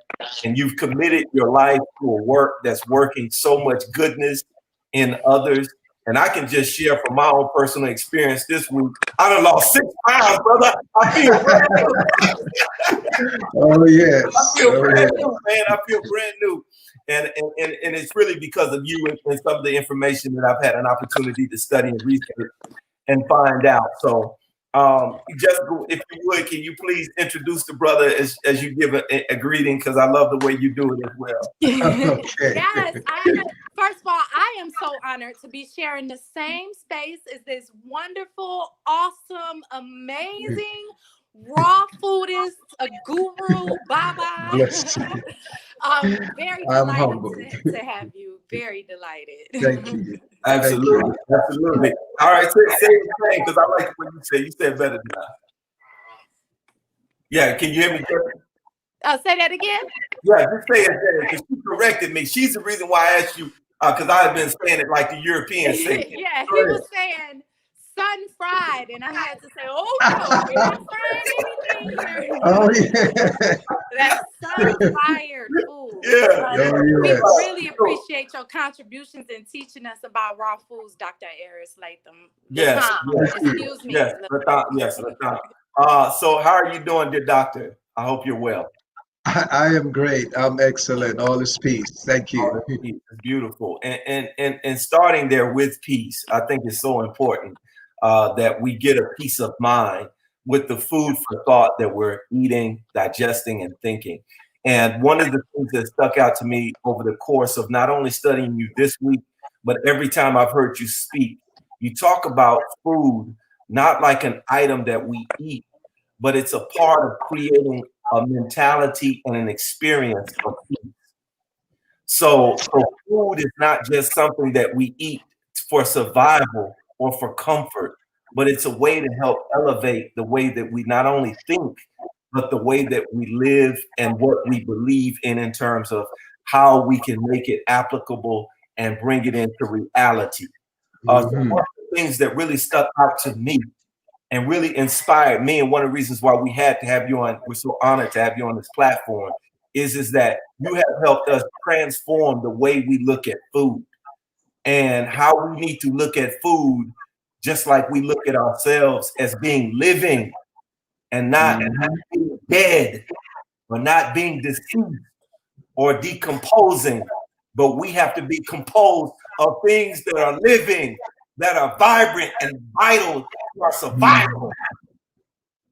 and you've committed your life to a work that's working so much goodness in others. And I can just share from my own personal experience this week. I done lost 6 pounds, brother. I feel brand new. Oh, yes. I feel brand new, man. I feel brand new. And it's really because of you and some of the information that I've had an opportunity to study and research and find out. So just if you would, can you please introduce the brother as you give a greeting? Because I love the way you do it as well. Okay. Yes, first of all, I am so honored to be sharing the same space as this wonderful, awesome, amazing raw foodist, a guru, Baba. Bless you. Very I'm delighted humbled. to have you. Very delighted. Thank you. Absolutely. Absolutely. All right, say your name because I like what you say. You said better than I. Yeah, can you hear me? Say that again? Yeah, just say it because she corrected me. She's the reason why I asked you because I have been saying it like the Europeans say it. Yeah, he was saying sun fried, and I had to say, oh no, we're not frying anything here. Oh, yeah. That's sun-fired food. Yeah. We really appreciate your contributions in teaching us about raw foods, Dr. Aris Latham. Yes. Excuse me. Yes. Yes. So how are you doing, dear doctor? I hope you're well. I am great. I'm excellent. All is peace. Thank you. It's beautiful. And starting there with peace, I think is so important that we get a peace of mind with the food for thought that we're eating, digesting, and thinking. And one of the things that stuck out to me over the course of not only studying you this week, but every time I've heard you speak, you talk about food not like an item that we eat, but it's a part of creating a mentality and an experience of peace. So food is not just something that we eat for survival or for comfort, but it's a way to help elevate the way that we not only think, but the way that we live and what we believe in terms of how we can make it applicable and bring it into reality. So one of the things that really stuck out to me and really inspired me, and one of the reasons why we had to have you on, we're so honored to have you on this platform, is that you have helped us transform the way we look at food and how we need to look at food just like we look at ourselves as being living and not being dead or not being deceased or decomposing, but we have to be composed of things that are living, that are vibrant and vital to our survival.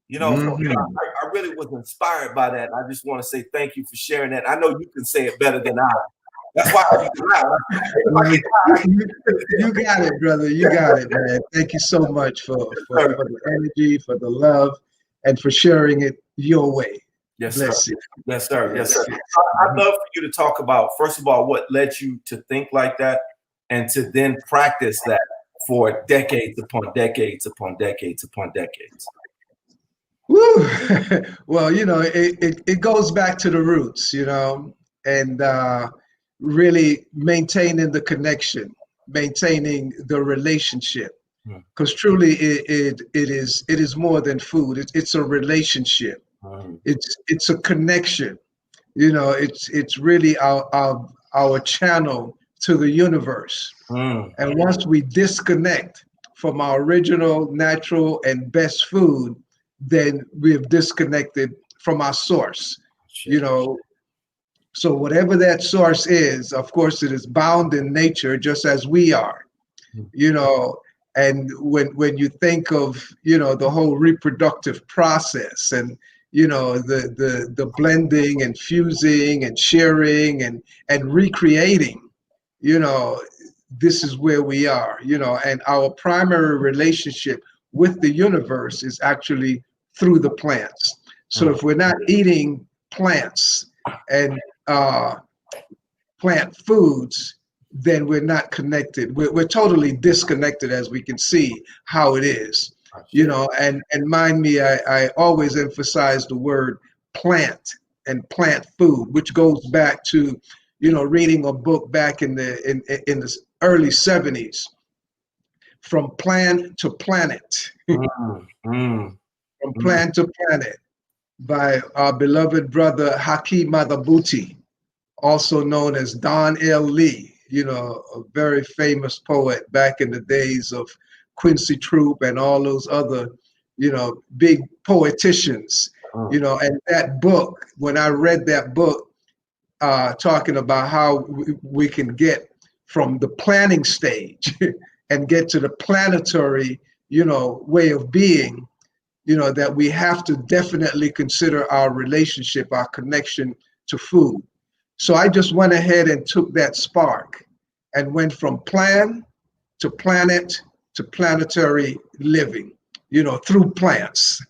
You know, so I really was inspired by that. I just want to say thank you for sharing that. I know you can say it better than I. That's why you got it, brother. You got it, man. Thank you so much for the energy, for the love, and for sharing it your way. Yes, Bless sir. you. Yes, sir. Yes, sir. I'd love for you to talk about, first of all, what led you to think like that and to then practice that for decades upon decades upon decades upon decades. Woo. Well, you know, it goes back to the roots, you know, and really maintaining the connection, maintaining the relationship, because truly it is more than food. It's a relationship. It's a connection. You know, it's really our channel to the universe. And once we disconnect from our original, natural, and best food, then we have disconnected from our source. You know, so whatever that source is, of course, it is bound in nature, just as we are. You know, And when you think of, the whole reproductive process, and the blending and fusing and sharing and recreating, this is where we are, and our primary relationship with the universe is actually through the plants. So if we're not eating plants and plant foods, then we're not connected. We're totally disconnected, as we can see how it is, and mind me, I always emphasize the word plant and plant food, which goes back to, reading a book back in the early 70s, From Plant to Planet, From Plant to Planet, by our beloved brother Hakeem Madhubuti, also known as Don L. Lee, a very famous poet back in the days of Quincy Troop and all those other, big poeticians, and that book, when I read that book, talking about how we can get from the planning stage and get to the planetary, way of being, that we have to definitely consider our relationship, our connection to food. So I just went ahead and took that spark and went from plan to planet to planetary living, through plants.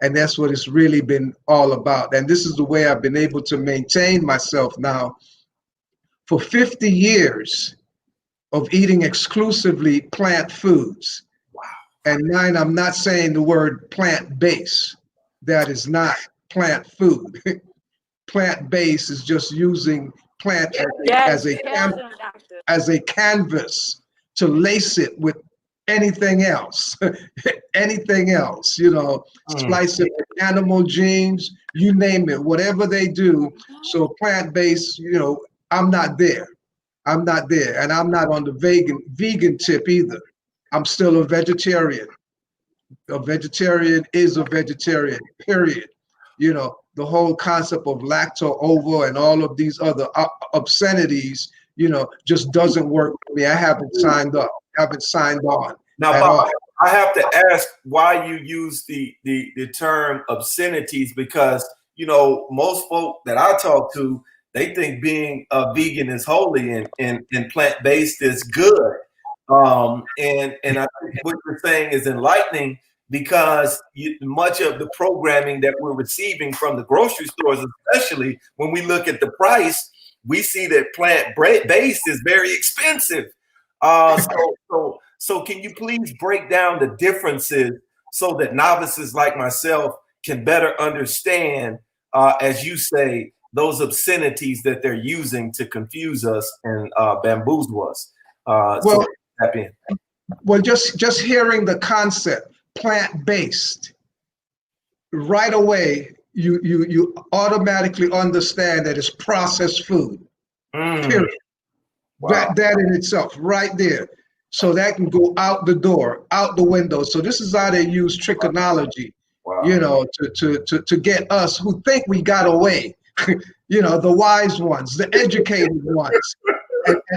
And that's what it's really been all about. And this is the way I've been able to maintain myself now for 50 years of eating exclusively plant foods. Wow. And mind, I'm not saying the word plant-based. That is not plant food. Plant-based is just using plant as a canvas to lace it with anything else, anything else, splice it with animal genes, you name it, whatever they do. So plant-based, I'm not there. I'm not there. And I'm not on the vegan tip either. I'm still a vegetarian. A vegetarian is a vegetarian, period. The whole concept of lacto-ovo and all of these other obscenities, just doesn't work for me. I haven't signed up, haven't signed on. Now, Bob, I have to ask why you use the term obscenities, because, most folk that I talk to, they think being a vegan is holy and plant-based is good. And I think what you're saying is enlightening, because much of the programming that we're receiving from the grocery stores, especially when we look at the price, we see that plant-based is very expensive. So can you please break down the differences so that novices like myself can better understand, as you say, those obscenities that they're using to confuse us and bamboozle us? Well, just hearing the concept, plant-based, right away, you automatically understand that it's processed food. Period. Wow. That in itself, right there. So that can go out the door, out the window. So this is how they use trigonometry, to get us who think we got away, the wise ones, the educated ones.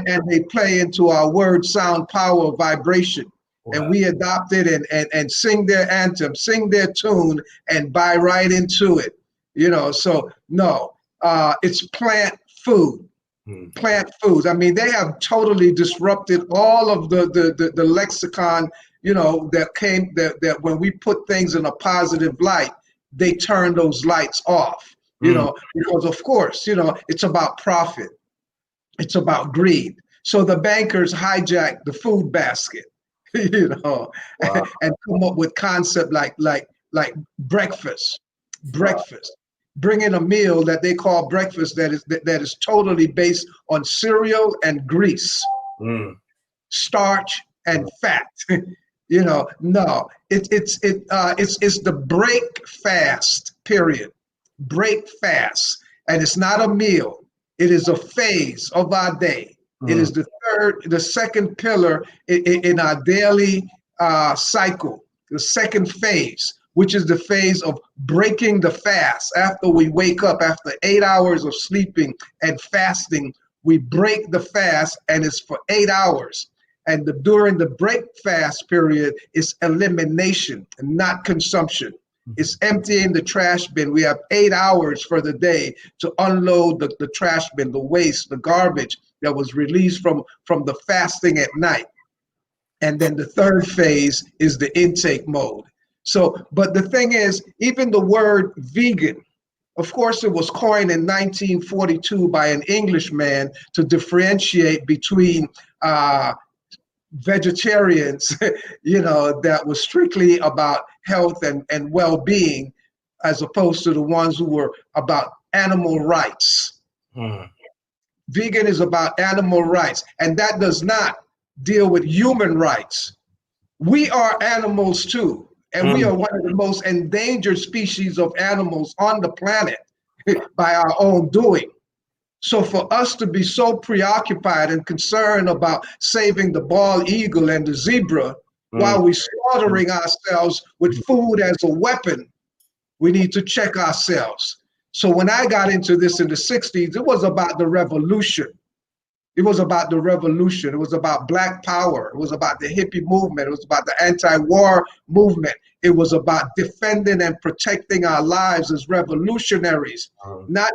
And they play into our word, sound, power, vibration. Wow. And we adopt it and sing their anthem, sing their tune, and buy right into it. So no, it's plant food. Plant foods. I mean, they have totally disrupted all of the lexicon, that when we put things in a positive light, they turn those lights off, because of course, it's about profit. It's about greed. So the bankers hijack the food basket, wow. and come up with concept like breakfast. Bring in a meal that they call breakfast that is totally based on cereal and grease, starch and fat. No, it's the break fast period. Break fast, and it's not a meal. It is a phase of our day. It is the second pillar in our daily cycle. The second phase, which is the phase of breaking the fast. After we wake up, after 8 hours of sleeping and fasting, we break the fast, and it's for 8 hours. And during the break fast period, it's elimination and not consumption. It's emptying the trash bin. We have 8 hours for the day to unload the trash bin, the waste, the garbage that was released from the fasting at night. And then the third phase is the intake mode. So, but the thing is, even the word vegan, of course, it was coined in 1942 by an Englishman to differentiate between vegetarians, that was strictly about health and well-being, as opposed to the ones who were about animal rights. Vegan is about animal rights, and that does not deal with human rights. We are animals too, and we are one of the most endangered species of animals on the planet by our own doing. So for us to be so preoccupied and concerned about saving the bald eagle and the zebra while we're slaughtering ourselves with food as a weapon, we need to check ourselves. So when I got into this in the 60s, it was about the revolution. It was about the revolution. It was about Black power. It was about the hippie movement. It was about the anti-war movement. It was about defending and protecting our lives as revolutionaries, not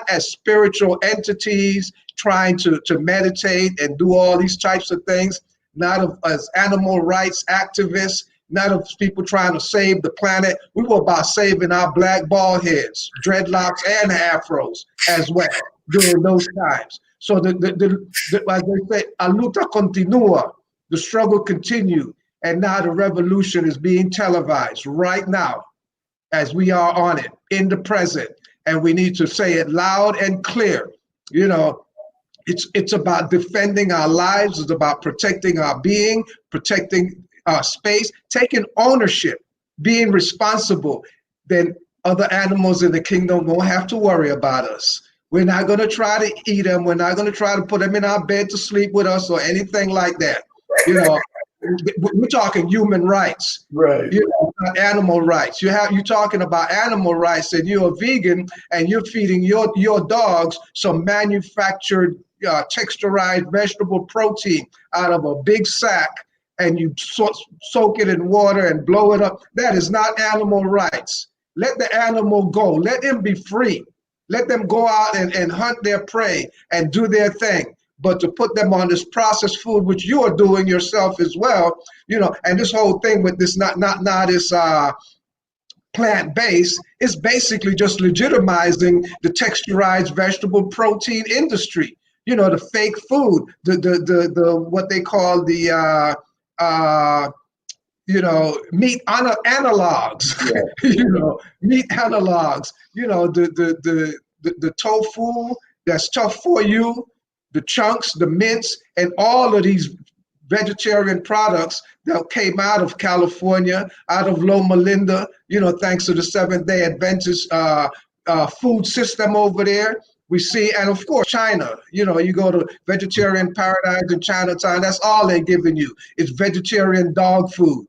as spiritual entities trying to meditate and do all these types of things, not as animal rights activists, not of people trying to save the planet. We were about saving our black bald heads, dreadlocks, and afros as well during those times. So as they say, a luta continua, the struggle continued, and now the revolution is being televised right now as we are on it in the present, and we need to say it loud and clear. It's about defending our lives, it's about protecting our being, protecting our space, taking ownership, being responsible. Then other animals in the kingdom won't have to worry about us. We're not going to try to eat them. We're not going to try to put them in our bed to sleep with us or anything like that. We're talking human rights, right? Not animal rights. You're talking about animal rights, and you're a vegan, and you're feeding your dogs some manufactured texturized vegetable protein out of a big sack, and you soak it in water and blow it up. That is not animal rights. Let the animal go. Let them be free. Let them go out and hunt their prey and do their thing. But to put them on this processed food, which you are doing yourself as well, and this whole thing with this not this plant-based is basically just legitimizing the texturized vegetable protein industry. The fake food, the what they call the meat analogs, meat analogs, the tofu that's tough for you, the chunks, the mince, and all of these vegetarian products that came out of California, out of Loma Linda, thanks to the Seventh-day Adventist food system over there. We see, and of course, China, you go to vegetarian paradise in Chinatown, that's all they're giving you. It's vegetarian dog food.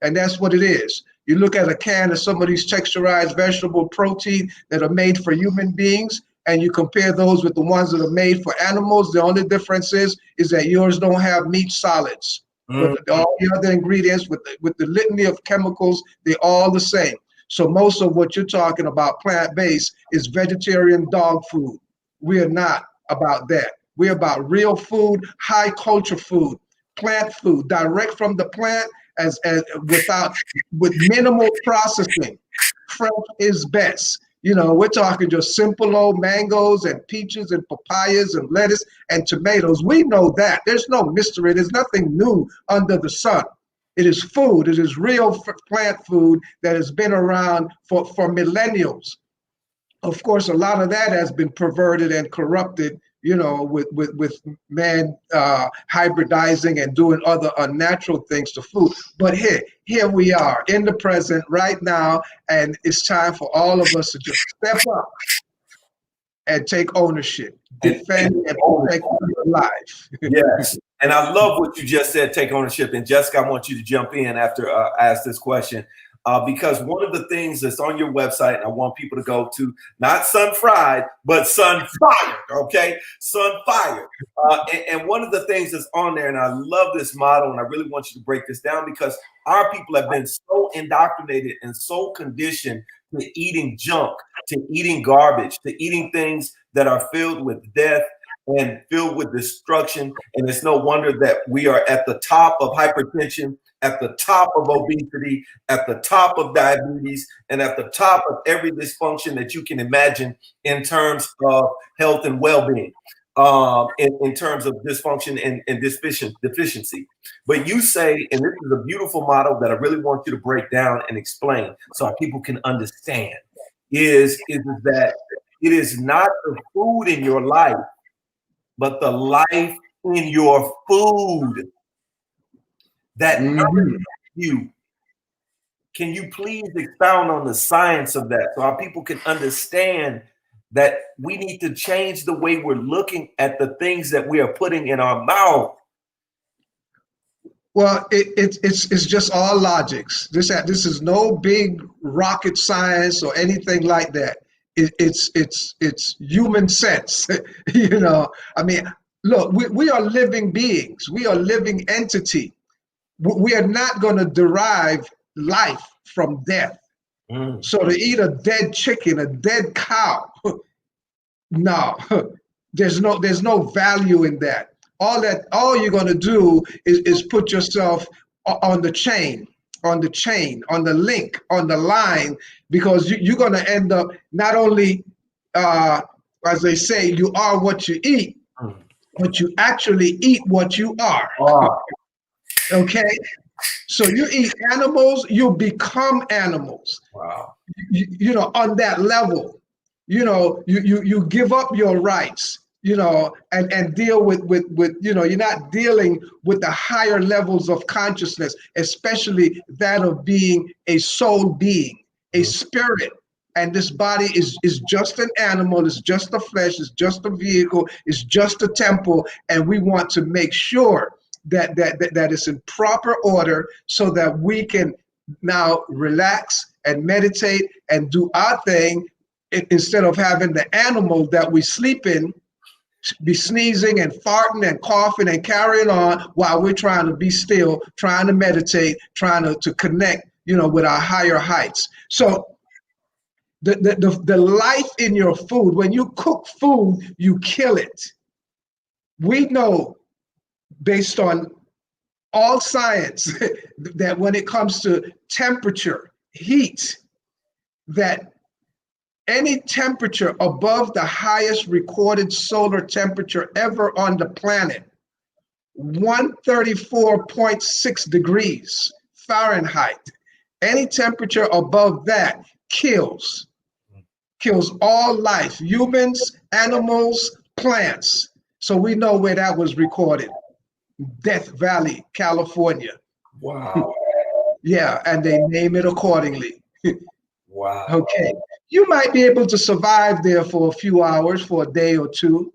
And that's what it is. You look at a can of some of these texturized vegetable protein that are made for human beings, and you compare those with the ones that are made for animals. The only difference is that yours don't have meat solids. But all the other ingredients with the litany of chemicals, they're all the same. So most of what you're talking about plant-based is vegetarian dog food. We are not about that. We're about real food, high culture food, plant food, direct from the plant, with minimal processing. Fresh is best. We're talking just simple old mangoes and peaches and papayas and lettuce and tomatoes. We know that. There's no mystery. There's nothing new under the sun. It is food. It is real plant food that has been around for millennials. Of course, a lot of that has been perverted and corrupted, with man hybridizing and doing other unnatural things to food. But here we are in the present right now, and it's time for all of us to just step up and take ownership, defend and protect your life. Yes, and I love what you just said, take ownership. And Jessica, I want you to jump in after I ask this question. because one of the things that's on your website, and I want people to go to, not Sun Fried, but Sun Fired, okay? Sun Fired. And one of the things that's on there, and I love this model, and I really want you to break this down, because our people have been so indoctrinated and so conditioned to eating junk, to eating garbage, to eating things that are filled with death and filled with destruction. And it's no wonder that we are at the top of hypertension, at the top of obesity, at the top of diabetes, and at the top of every dysfunction that you can imagine in terms of health and well-being, in terms of dysfunction and deficiency. But you say, and this is a beautiful model that I really want you to break down and explain so our people can understand, is that it is not the food in your life, but the life in your food that nourishes you. Can you please expound on the science of that so our people can understand that we need to change the way we're looking at the things that we are putting in our mouth? Well, it's just all logics. This is no big rocket science or anything like that. It's human sense. You know, I mean, look, we are living beings. We are living entity. We are not going to derive life from death. So to eat a dead chicken, a dead cow, no, there's no value in that. All you're going to do is put yourself on the chain, on the link, on the line, because you're going to end up not only, as they say, you are what you eat, but you actually eat what you are. Okay, so you eat animals, you become animals. Wow. You know, on that level, you know, you give up your rights, you know, and deal with, you know, you're not dealing with the higher levels of consciousness, especially that of being a soul being, a spirit. And this body is just an animal, it's just a flesh, it's just a vehicle, it's just a temple. And we want to make sure that it's in proper order so that we can now relax and meditate and do our thing, instead of having the animal that we sleep in be sneezing and farting and coughing and carrying on while we're trying to be still, trying to meditate, trying to connect, you know, with our higher heights. So the life in your food, when you cook food, you kill it. We know, based on all science, that when it comes to temperature, heat, that any temperature above the highest recorded solar temperature ever on the planet, 134.6 degrees Fahrenheit, any temperature above that kills all life, humans, animals, plants. So we know where that was recorded. Death Valley, California. Wow. Yeah, and they name it accordingly. Wow. Okay. You might be able to survive there for a few hours, for a day or two,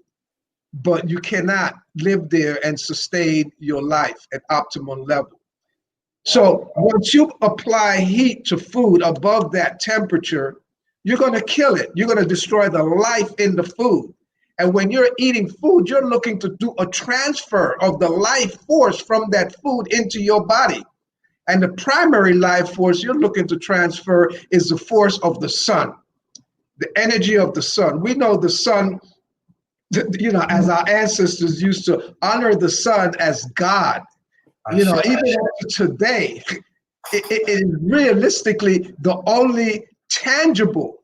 but you cannot live there and sustain your life at optimal level. So once you apply heat to food above that temperature, you're going to kill it. You're going to destroy the life in the food. And when you're eating food, you're looking to do a transfer of the life force from that food into your body. And the primary life force you're looking to transfer is the force of the sun, the energy of the sun. We know the sun, you know, as our ancestors used to honor the sun as God. You know, even today, it is realistically the only tangible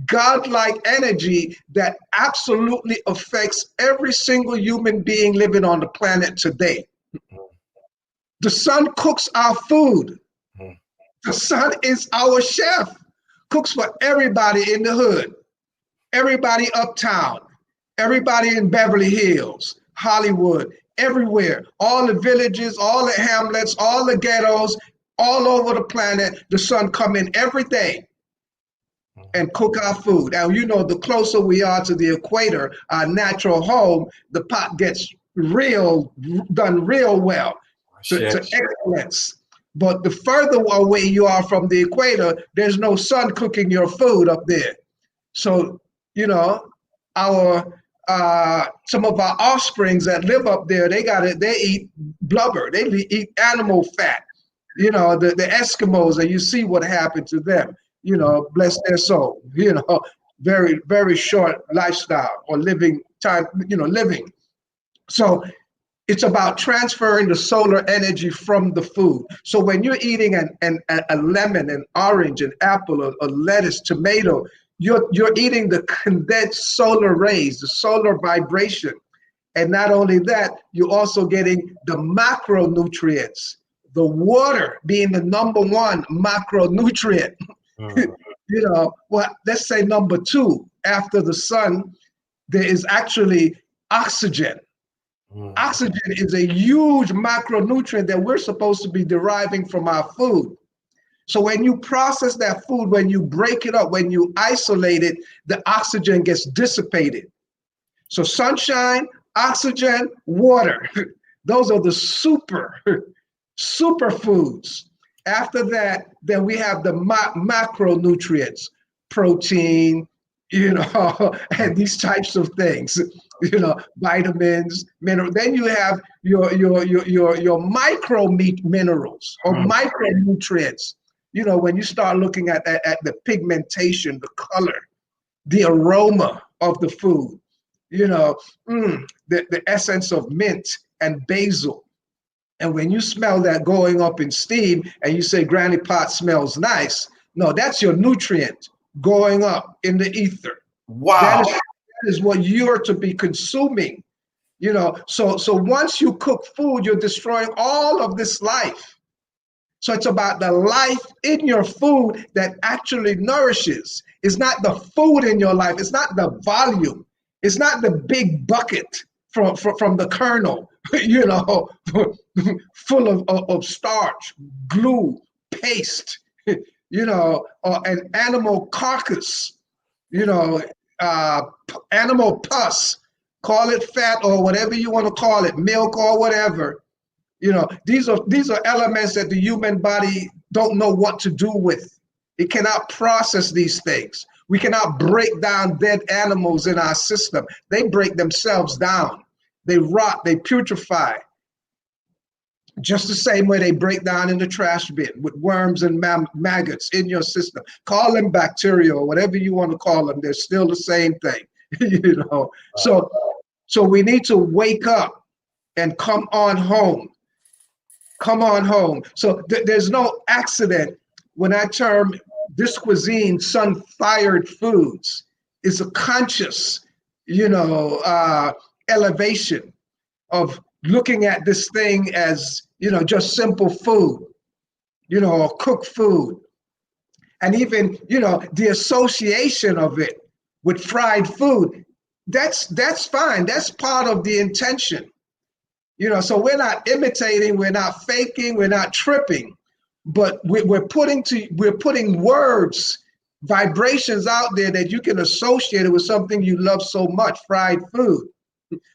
godlike energy that absolutely affects every single human being living on the planet today. The sun cooks our food. The sun is our chef, cooks for everybody in the hood, everybody uptown, everybody in Beverly Hills, Hollywood, everywhere, all the villages, all the hamlets, all the ghettos, all over the planet. The sun come in every day and cook our food. And you know, the closer we are to the equator, our natural home, the pot gets done real well, to excellence. But the further away you are from the equator, there's no sun cooking your food up there. So, you know, our some of our offsprings that live up there, they eat blubber, they eat animal fat. You know, the Eskimos, and you see what happened to them. You know, bless their soul. You know, very, very short lifestyle or living time. You know, living. So it's about transferring the solar energy from the food. So when you're eating a lemon, an orange, an apple, a lettuce, tomato, you're eating the condensed solar rays, the solar vibration. And not only that, you're also getting the macronutrients, the water being the number one macronutrient. You know, well, let's say number two, after the sun, there is actually oxygen. Oxygen is a huge macronutrient that we're supposed to be deriving from our food. So when you process that food, when you break it up, when you isolate it, the oxygen gets dissipated. So sunshine, oxygen, water, those are the super foods. After that, then we have the macronutrients, protein, you know, and these types of things, you know, vitamins, minerals. Then you have your micro minerals or micronutrients. You know, when you start looking at the pigmentation, the color, the aroma of the food, you know, the essence of mint and basil. And when you smell that going up in steam and you say Granny Pot smells nice, no, that's your nutrient going up in the ether. Wow. That is what you're to be consuming. You know, so once you cook food, you're destroying all of this life. So it's about the life in your food that actually nourishes. It's not the food in your life. It's not the volume. It's not the big bucket from the kernel, you know, full of starch, glue, paste, you know, or an animal carcass, you know, animal pus, call it fat or whatever you want to call it, milk or whatever. You know, these are elements that the human body don't know what to do with. It cannot process these things. We cannot break down dead animals in our system. They break themselves down. They rot, they putrefy. Just the same way they break down in the trash bin with worms and maggots in your system. Call them bacteria or whatever you want to call them. They're still the same thing, you know. So we need to wake up and come on home. Come on home. So there's no accident when I term this cuisine sun-fired foods. It's a conscious, you know, elevation of looking at this thing as, you know, just simple food, you know, or cooked food. And even, you know, the association of it with fried food, that's fine. That's part of the intention. You know, so we're not imitating, we're not faking, we're not tripping, but we're putting words, vibrations out there that you can associate it with something you love so much, fried food.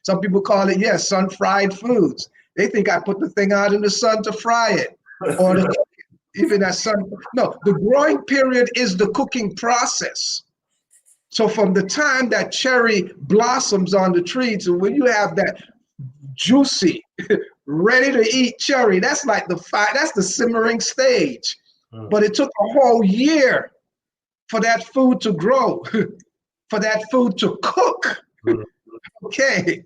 Some people call it, yes, sun-fried foods. They think I put the thing out in the sun to fry it, or even that sun. No, the growing period is the cooking process. So from the time that cherry blossoms on the tree to when you have that juicy, ready to eat cherry, that's like that's the simmering stage. But it took a whole year for that food to grow, for that food to cook. Okay.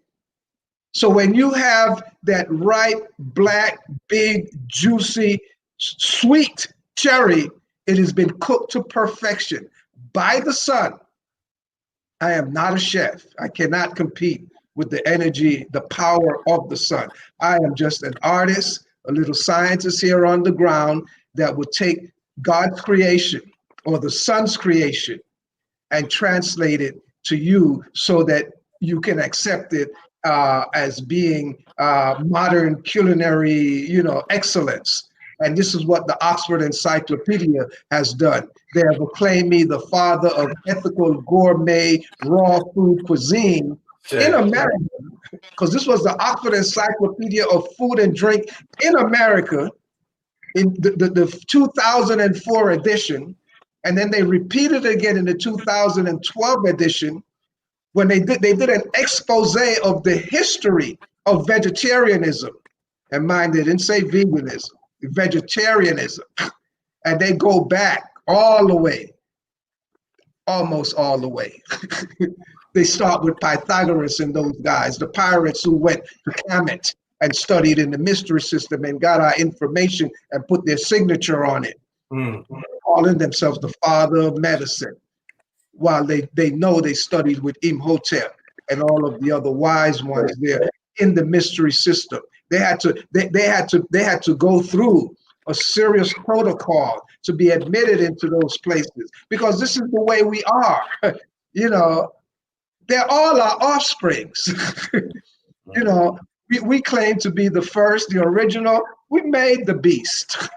So when you have that ripe, black, big, juicy, sweet cherry, it has been cooked to perfection by the sun. I am not a chef. I cannot compete with the energy, the power of the sun. I am just an artist, a little scientist here on the ground that will take God's creation or the sun's creation and translate it to you so that you can accept it as being modern culinary, you know, excellence. And this is what the Oxford Encyclopedia has done. They have acclaimed me the father of ethical gourmet raw food cuisine in America, because this was the Oxford Encyclopedia of Food and Drink in America. in the 2004 edition, and then they repeated it again in the 2012 edition when they did an expose of the history of vegetarianism. And mind, they didn't say veganism, vegetarianism. And they go back all the way, almost all the way. They start with Pythagoras and those guys, the pirates who went to Kemetic and studied in the mystery system and got our information and put their signature on it, calling themselves the father of medicine, while they know they studied with Imhotep and all of the other wise ones there in the mystery system. They had to go through a serious protocol to be admitted into those places, because this is the way we are. You know, they're all our offsprings. You know, we claim to be the first, the original. We made the beast.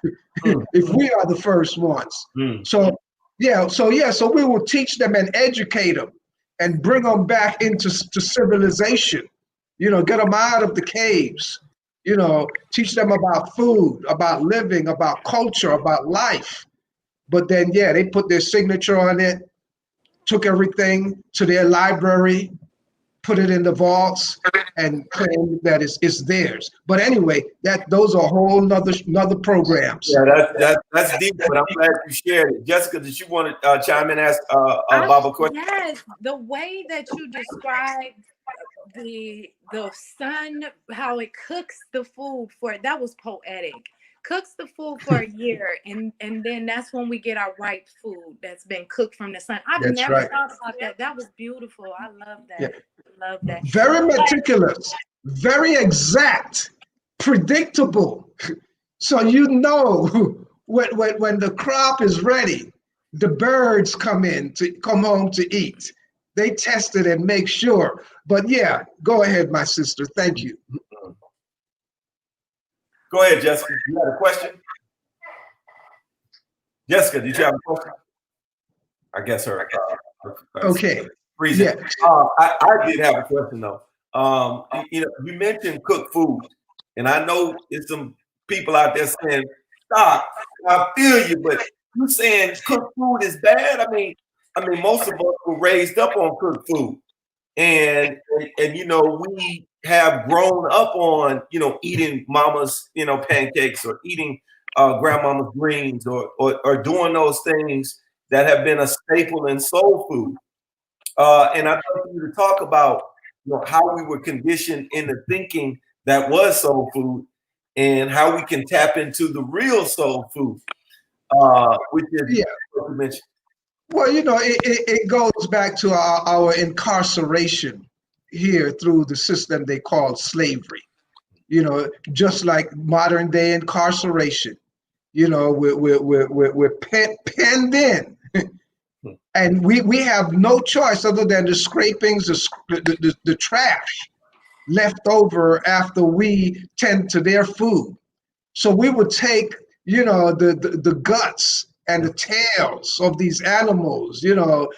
If we are the first ones. So we will teach them and educate them and bring them back into civilization. You know, get them out of the caves. You know, teach them about food, about living, about culture, about life. But then, they put their signature on it, took everything to their library, put it in the vaults, and claim that it's theirs. But anyway, those are whole nother programs. Yeah, that's deep, but I'm glad you shared it. Jessica, did you want to chime in and ask Bob a question? Yes, the way that you described the sun, how it cooks the food that was poetic. Cooks the food for a year, and then that's when we get our ripe food that's been cooked from the sun. I've never thought about that. That was beautiful. I love that. Yeah. Love that. Very meticulous, very exact, predictable. So you know when the crop is ready, the birds come home to eat. They test it and make sure. But go ahead, my sister. Thank you. Go ahead, Jessica. You had a question? Jessica, did you have a question? I guess her. Okay. Freezing. I did have a question though. You mentioned cooked food, and I know there's some people out there saying, "Stop! I feel you," but you saying cooked food is bad? I mean, most of us were raised up on cooked food, and we have grown up on eating mama's pancakes or eating grandmama's greens or doing those things that have been a staple in soul food. And I'd like you to talk about how we were conditioned into thinking that was soul food, and how we can tap into the real soul food, which is what you mentioned. Well, it goes back to our incarceration here through the system they call slavery. Just like modern day incarceration. We're penned in. And we have no choice other than the scrapings, the trash left over after we tend to their food. So we would take, the guts and the tails of these animals, the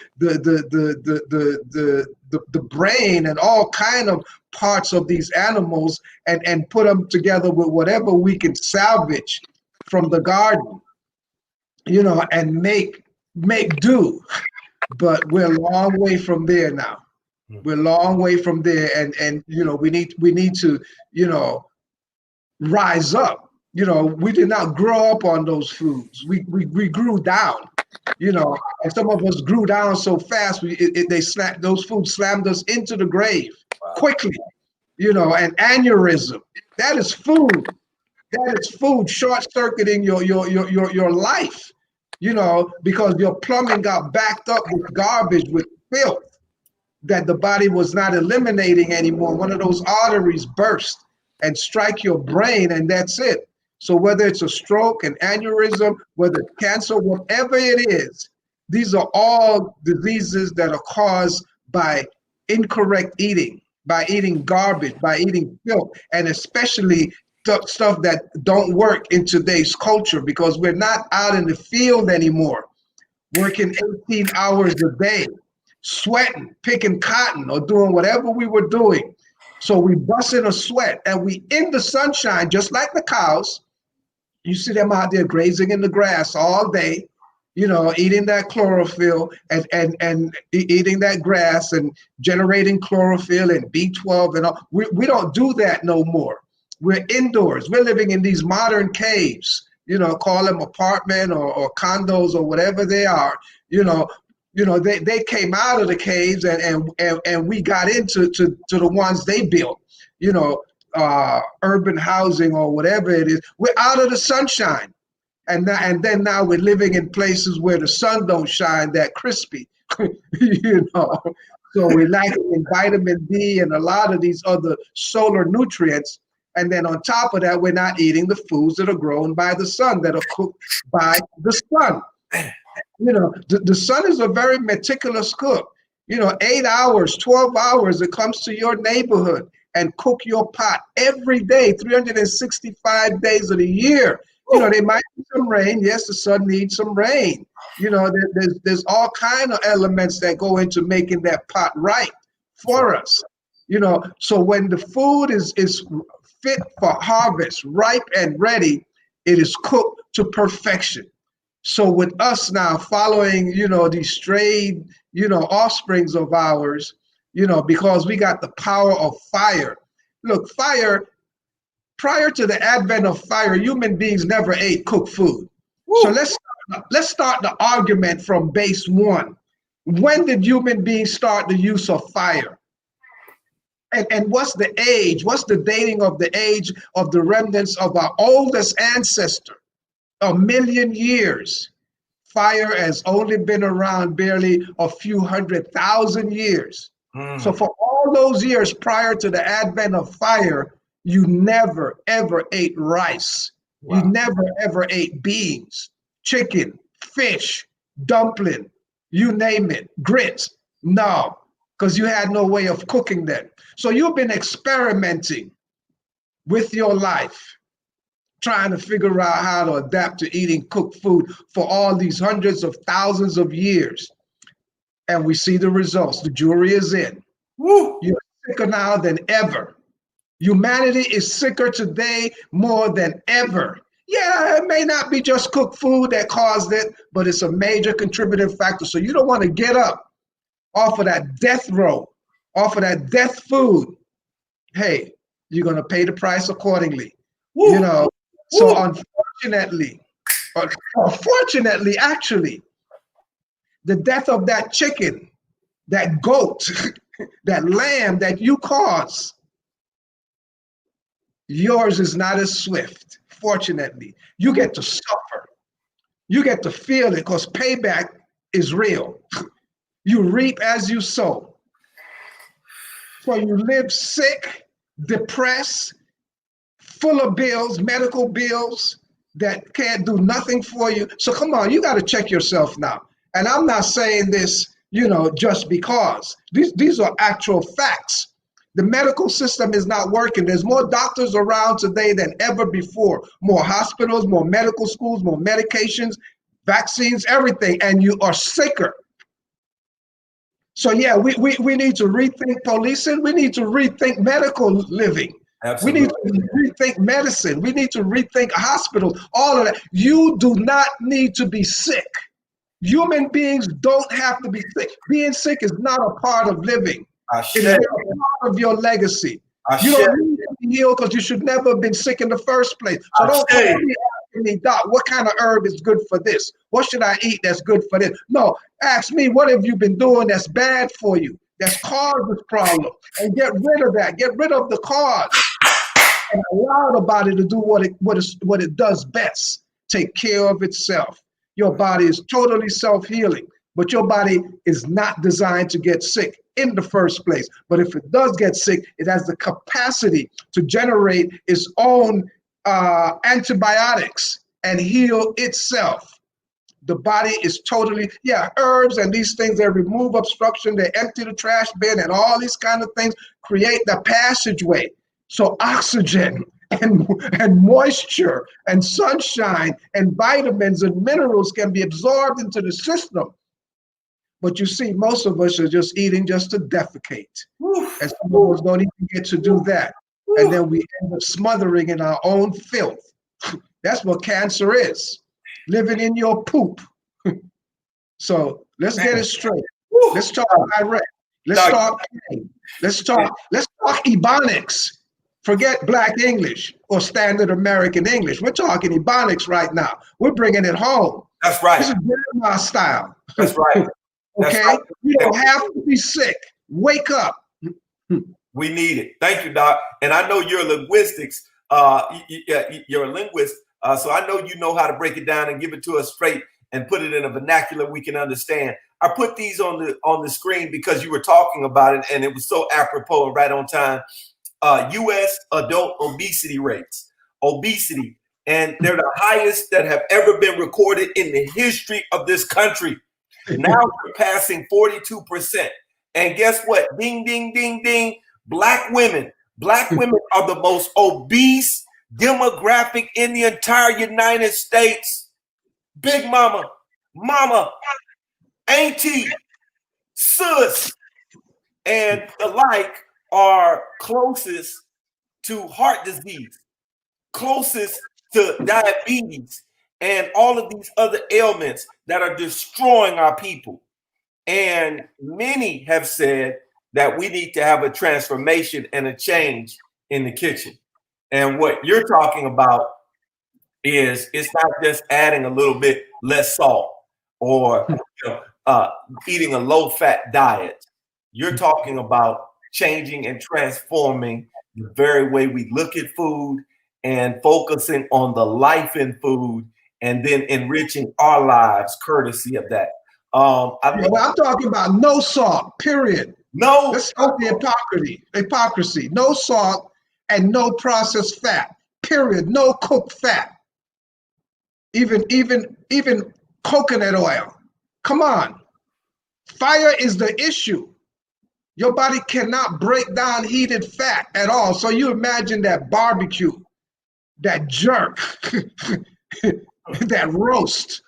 brain and all kind of parts of these animals, and put them together with whatever we can salvage from the garden, and make do. But we're a long way from there now. We're a long way from there, and we need to rise up. We did not grow up on those foods. We grew down. And some of us grew down so fast those foods slammed us into the grave quickly. An aneurysm. That is food. That is food short-circuiting your life. Because your plumbing got backed up with garbage, with filth that the body was not eliminating anymore. One of those arteries burst and strike your brain, and that's it. So whether it's a stroke, an aneurysm, whether it's cancer, whatever it is, these are all diseases that are caused by incorrect eating, by eating garbage, by eating filth, and especially stuff that don't work in today's culture, because we're not out in the field anymore, working 18 hours a day, sweating, picking cotton, or doing whatever we were doing. So we bust in a sweat, and we in the sunshine, just like the cows, You see them out there grazing in the grass all day, you know, eating that chlorophyll and eating that grass and generating chlorophyll and B12 and all. We don't do that no more. We're indoors. We're living in these modern caves, you know, call them apartment or condos or whatever they are, you know. They came out of the caves and we got into the ones they built, you know, urban housing or whatever it is. We're out of the sunshine. And then now we're living in places where the sun don't shine that crispy, you know. So we're lacking in vitamin D and a lot of these other solar nutrients. And then on top of that, we're not eating the foods that are grown by the sun, that are cooked by the sun. You know, the sun is a very meticulous cook. You know, 8 hours, 12 hours, it comes to your neighborhood and cook your pot every day, 365 days of the year. You know, there might be some rain. Yes, the sun needs some rain. You know, there's all kind of elements that go into making that pot right for us. You know, so when the food is fit for harvest, ripe and ready, it is cooked to perfection. So with us now following, you know, these strayed, you know, offsprings of ours, you know, because we got the power of fire. Look, fire, prior to the advent of fire, human beings never ate cooked food. Woo. So let's start the argument from base one. When did human beings start the use of fire? And what's the age? What's the dating of the age of the remnants of our oldest ancestor? 1 million years. Fire has only been around barely a few 100,000 years. So for all those years prior to the advent of fire, you never ever ate rice. Wow. You never ever ate beans, chicken, fish, dumpling, you name it, grits. No, because you had no way of cooking them. So you've been experimenting with your life, trying to figure out how to adapt to eating cooked food for all these hundreds of thousands of years. And we see the results. The jury is in. Woo. You're sicker now than ever. Humanity is sicker today more than ever. Yeah, it may not be just cooked food that caused it, but it's a major contributing factor. So you don't want to get up off of that death row, off of that death food. Hey, you're going to pay the price accordingly. Woo. You know, so unfortunately, actually, the death of that chicken, that goat, that lamb that you caused, yours is not as swift. Fortunately, you get to suffer. You get to feel it because payback is real. You reap as you sow. So you live sick, depressed, full of bills, medical bills that can't do nothing for you. So come on, you got to check yourself now. And I'm not saying this, you know, just because. These are actual facts. The medical system is not working. There's more doctors around today than ever before. More hospitals, more medical schools, more medications, vaccines, everything, and you are sicker. So yeah, we need to rethink policing. We need to rethink medical living. Absolutely. We need to rethink medicine. We need to rethink hospitals, all of that. You do not need to be sick. Human beings don't have to be sick. Being sick is not a part of living. It is a part of your legacy. You don't need to be healed because you should never have been sick in the first place. So don't call me asking me, Doc, what kind of herb is good for this? What should I eat that's good for this? No, ask me, what have you been doing that's bad for you, that's caused this problem? And get rid of that. Get rid of the cause. And allow the body to do what it does best. Take care of itself. Your body is totally self-healing, but your body is not designed to get sick in the first place. But if it does get sick, it has the capacity to generate its own antibiotics and heal itself. The body is totally, herbs and these things that remove obstruction, they empty the trash bin and all these kind of things create the passageway. So oxygen and moisture and sunshine and vitamins and minerals can be absorbed into the system. But you see, most of us are just eating just to defecate. And some of us don't even get to do that. And then we end up smothering in our own filth. That's what cancer is, living in your poop. So let's get it straight. Let's talk direct. Let's talk. Let's talk Ebonics. Forget Black English or standard American English. We're talking Ebonics right now. We're bringing it home. That's right. This is grandma style. That's right. That's Okay? right. You don't have to be sick. Wake up. We need it. Thank you, Doc. And I know you're linguistics. You're a linguist. So I know you know how to break it down and give it to us straight and put it in a vernacular we can understand. I put these on the screen because you were talking about it, and it was so apropos and right on time. U.S. adult obesity rates. Obesity. And they're the highest that have ever been recorded in the history of this country. Now surpassing 42%. And guess what? Ding, ding, ding, ding. Black women are the most obese demographic in the entire United States. Big mama, auntie, sis, and the like are closest to heart disease, closest to diabetes, and all of these other ailments that are destroying our people. And many have said that we need to have a transformation and a change in the kitchen. And what you're talking about is it's not just adding a little bit less salt or eating a low-fat diet. You're talking about changing and transforming the very way we look at food and focusing on the life in food and then enriching our lives courtesy of that. I'm talking about no salt, period. No. Let's stop the hypocrisy. No salt and no processed fat, period. No cooked fat. Even coconut oil. Come on. Fire is the issue. Your body cannot break down heated fat at all. So you imagine that barbecue, that jerk, that roast.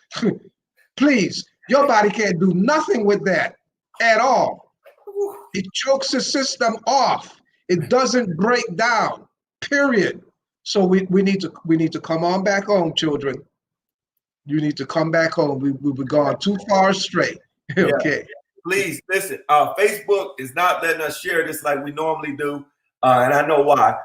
Please, your body can't do nothing with that at all. It chokes the system off. It doesn't break down, period. So we need to come on back home, children. You need to come back home. We've gone too far astray. Okay. Yeah. Please listen. Facebook is not letting us share this like we normally do, and I know why.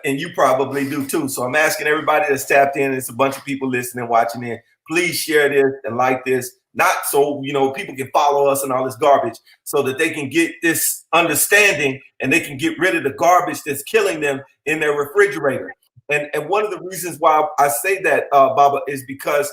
And you probably do too. So I'm asking everybody that's tapped in. It's a bunch of people listening, watching in. Please share this and like this. Not so people can follow us and all this garbage, so that they can get this understanding and they can get rid of the garbage that's killing them in their refrigerator. And one of the reasons why I say that, Baba, is because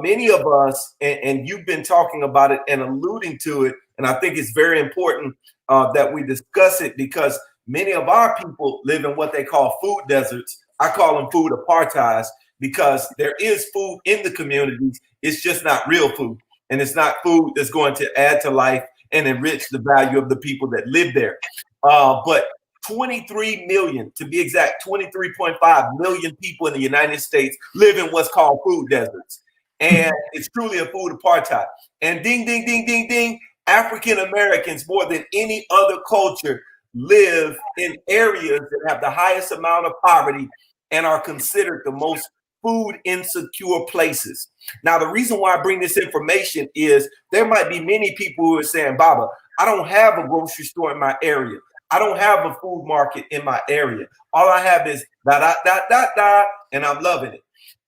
many of us, and you've been talking about it and alluding to it, and I think it's very important that we discuss it because many of our people live in what they call food deserts. I call them food apartheids because there is food in the communities. It's just not real food. And it's not food that's going to add to life and enrich the value of the people that live there. But 23 million, to be exact, 23.5 million people in the United States live in what's called food deserts. And it's truly a food apartheid. And ding, ding, ding, ding, ding, African Americans, more than any other culture, live in areas that have the highest amount of poverty and are considered the most food insecure places. Now, the reason why I bring this information is there might be many people who are saying, Baba, I don't have a grocery store in my area. I don't have a food market in my area. All I have is and I'm loving it.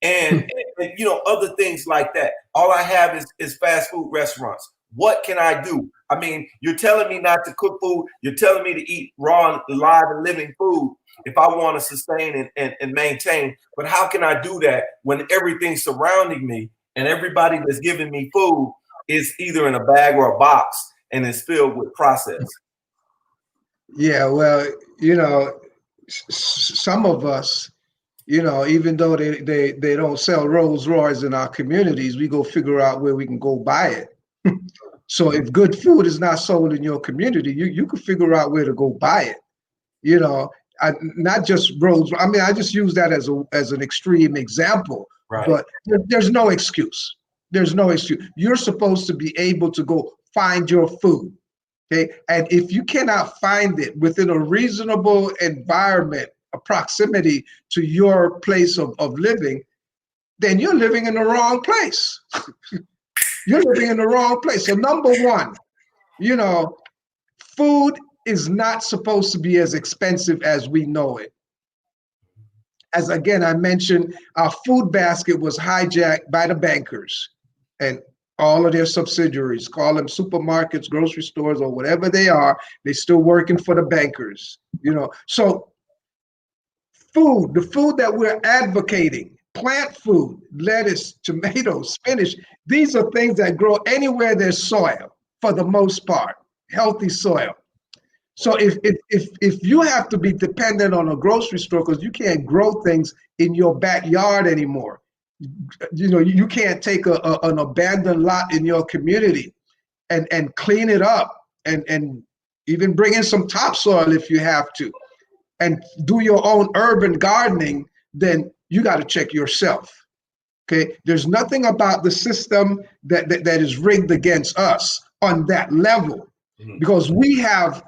And other things like that. All I have is fast food restaurants. What can I do? I mean, you're telling me not to cook food. You're telling me to eat raw, live, and living food if I want to sustain and maintain. But how can I do that when everything surrounding me and everybody that's giving me food is either in a bag or a box and is filled with processed? Yeah, well, some of us, even though they don't sell Rolls Royce in our communities, we go figure out where we can go buy it. So if good food is not sold in your community, you can figure out where to go buy it. Not just Rolls. I mean, I just use that as an extreme example. Right. But there's no excuse. There's no excuse. You're supposed to be able to go find your food. Okay. And if you cannot find it within a reasonable environment, a proximity to your place of living, then you're living in the wrong place. You're living in the wrong place. So number one, food is not supposed to be as expensive as we know it. As again, I mentioned, our food basket was hijacked by the bankers and all of their subsidiaries, call them supermarkets, grocery stores, or whatever they are. They're still working for the bankers, So food, the food that we're advocating, plant food, lettuce, tomatoes, spinach, these are things that grow anywhere there's soil for the most part, healthy soil. So if you have to be dependent on a grocery store because you can't grow things in your backyard anymore, you can't take an abandoned lot in your community and clean it up and even bring in some topsoil if you have to, and do your own urban gardening, then you got to check yourself. Okay, there's nothing about the system that is rigged against us on that level, because we have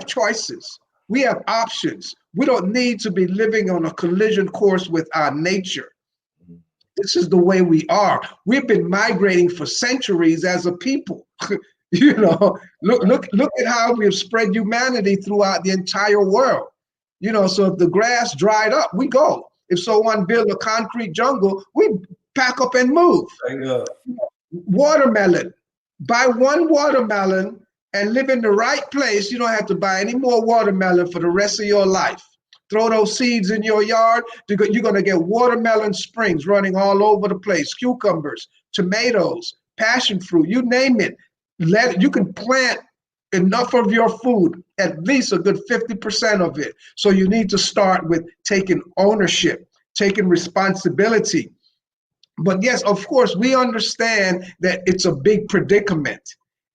choices, we have options. We don't need to be living on a collision course with our nature. This is the way we are. We've been migrating for centuries as a people. Look at how we have spread humanity throughout the entire world. So if the grass dried up, we go. If someone built a concrete jungle, we pack up and move. Watermelon. Buy one watermelon and live in the right place. You don't have to buy any more watermelon for the rest of your life. Throw those seeds in your yard. You're going to get watermelon springs running all over the place. Cucumbers, tomatoes, passion fruit, you name it. You can plant enough of your food, at least a good 50% of it. So you need to start with taking ownership, taking responsibility. But yes, of course, we understand that it's a big predicament.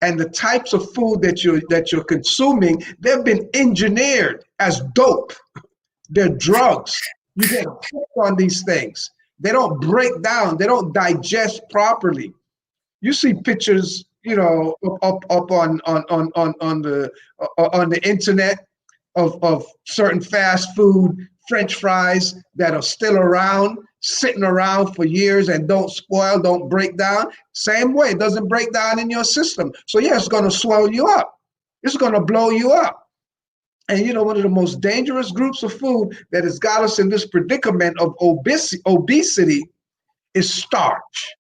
And the types of food that you're consuming, they've been engineered as dope. They're drugs. You get hooked on these things. They don't break down. They don't digest properly. You see pictures, up on the internet of certain fast food French fries that are still around, sitting around for years and don't spoil, don't break down. Same way, it doesn't break down in your system. So yeah, it's going to swell you up. It's going to blow you up. And one of the most dangerous groups of food that has got us in this predicament of obesity is starch.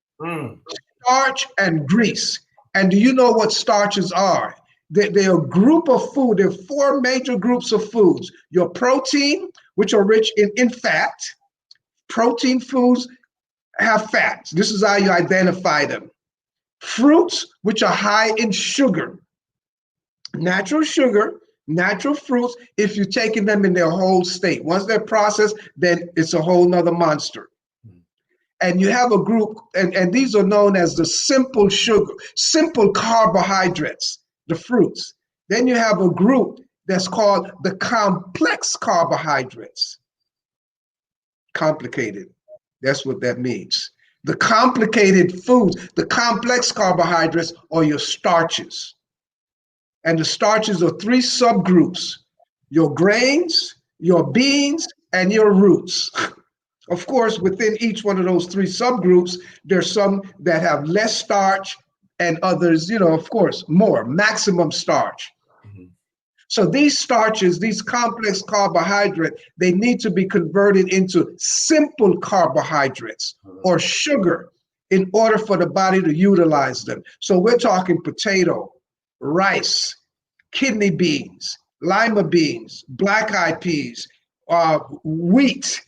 Starch and grease. And do you know what starches are? They're a group of food. There are four major groups of foods. Your protein, which are rich in fat. Protein foods have fats. This is how you identify them. Fruits, which are high in sugar. Natural sugar, natural fruits, if you're taking them in their whole state. Once they're processed, then it's a whole nother monster. And you have a group, and these are known as the simple carbohydrates, the fruits. Then you have a group that's called the complex carbohydrates. Complicated. That's what that means. The complicated foods, the complex carbohydrates are your starches. And the starches are three subgroups: your grains, your beans, and your roots. Of course, within each one of those three subgroups, there's some that have less starch and others, of course, more, maximum starch. So these starches, these complex carbohydrates, they need to be converted into simple carbohydrates or sugar in order for the body to utilize them. So we're talking potato, rice, kidney beans, lima beans, black-eyed peas, wheat,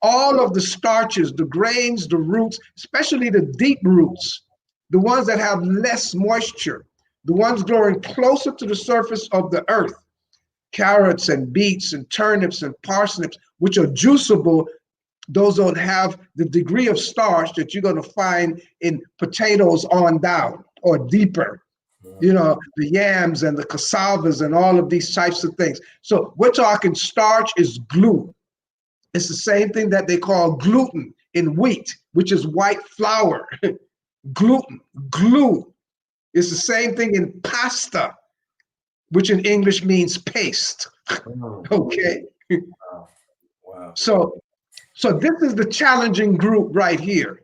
all of the starches, the grains, the roots, especially the deep roots, the ones that have less moisture, the ones growing closer to the surface of the earth, carrots and beets and turnips and parsnips, which are juiceable. Those don't have the degree of starch that you're going to find in potatoes on down or deeper. The yams and the cassavas and all of these types of things. So we're talking starch is glue. It's the same thing that they call gluten in wheat, which is white flour. Gluten, glue. It's the same thing in pasta, which in English means paste. Okay. Wow. So So this is the challenging group right here.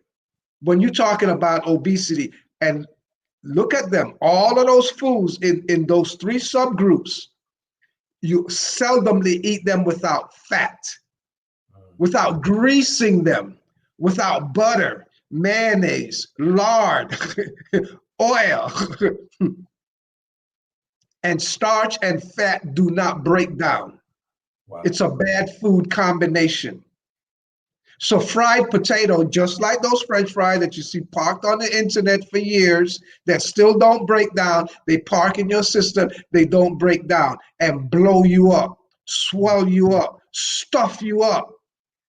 When you're talking about obesity, and look at them, all of those foods in those three subgroups, you seldomly eat them without fat, without greasing them, without butter, mayonnaise, lard, oil. And starch and fat do not break down. Wow. It's a bad food combination. So fried potato, just like those French fries that you see parked on the internet for years, that still don't break down, they park in your system, they don't break down and blow you up, swell you up, stuff you up.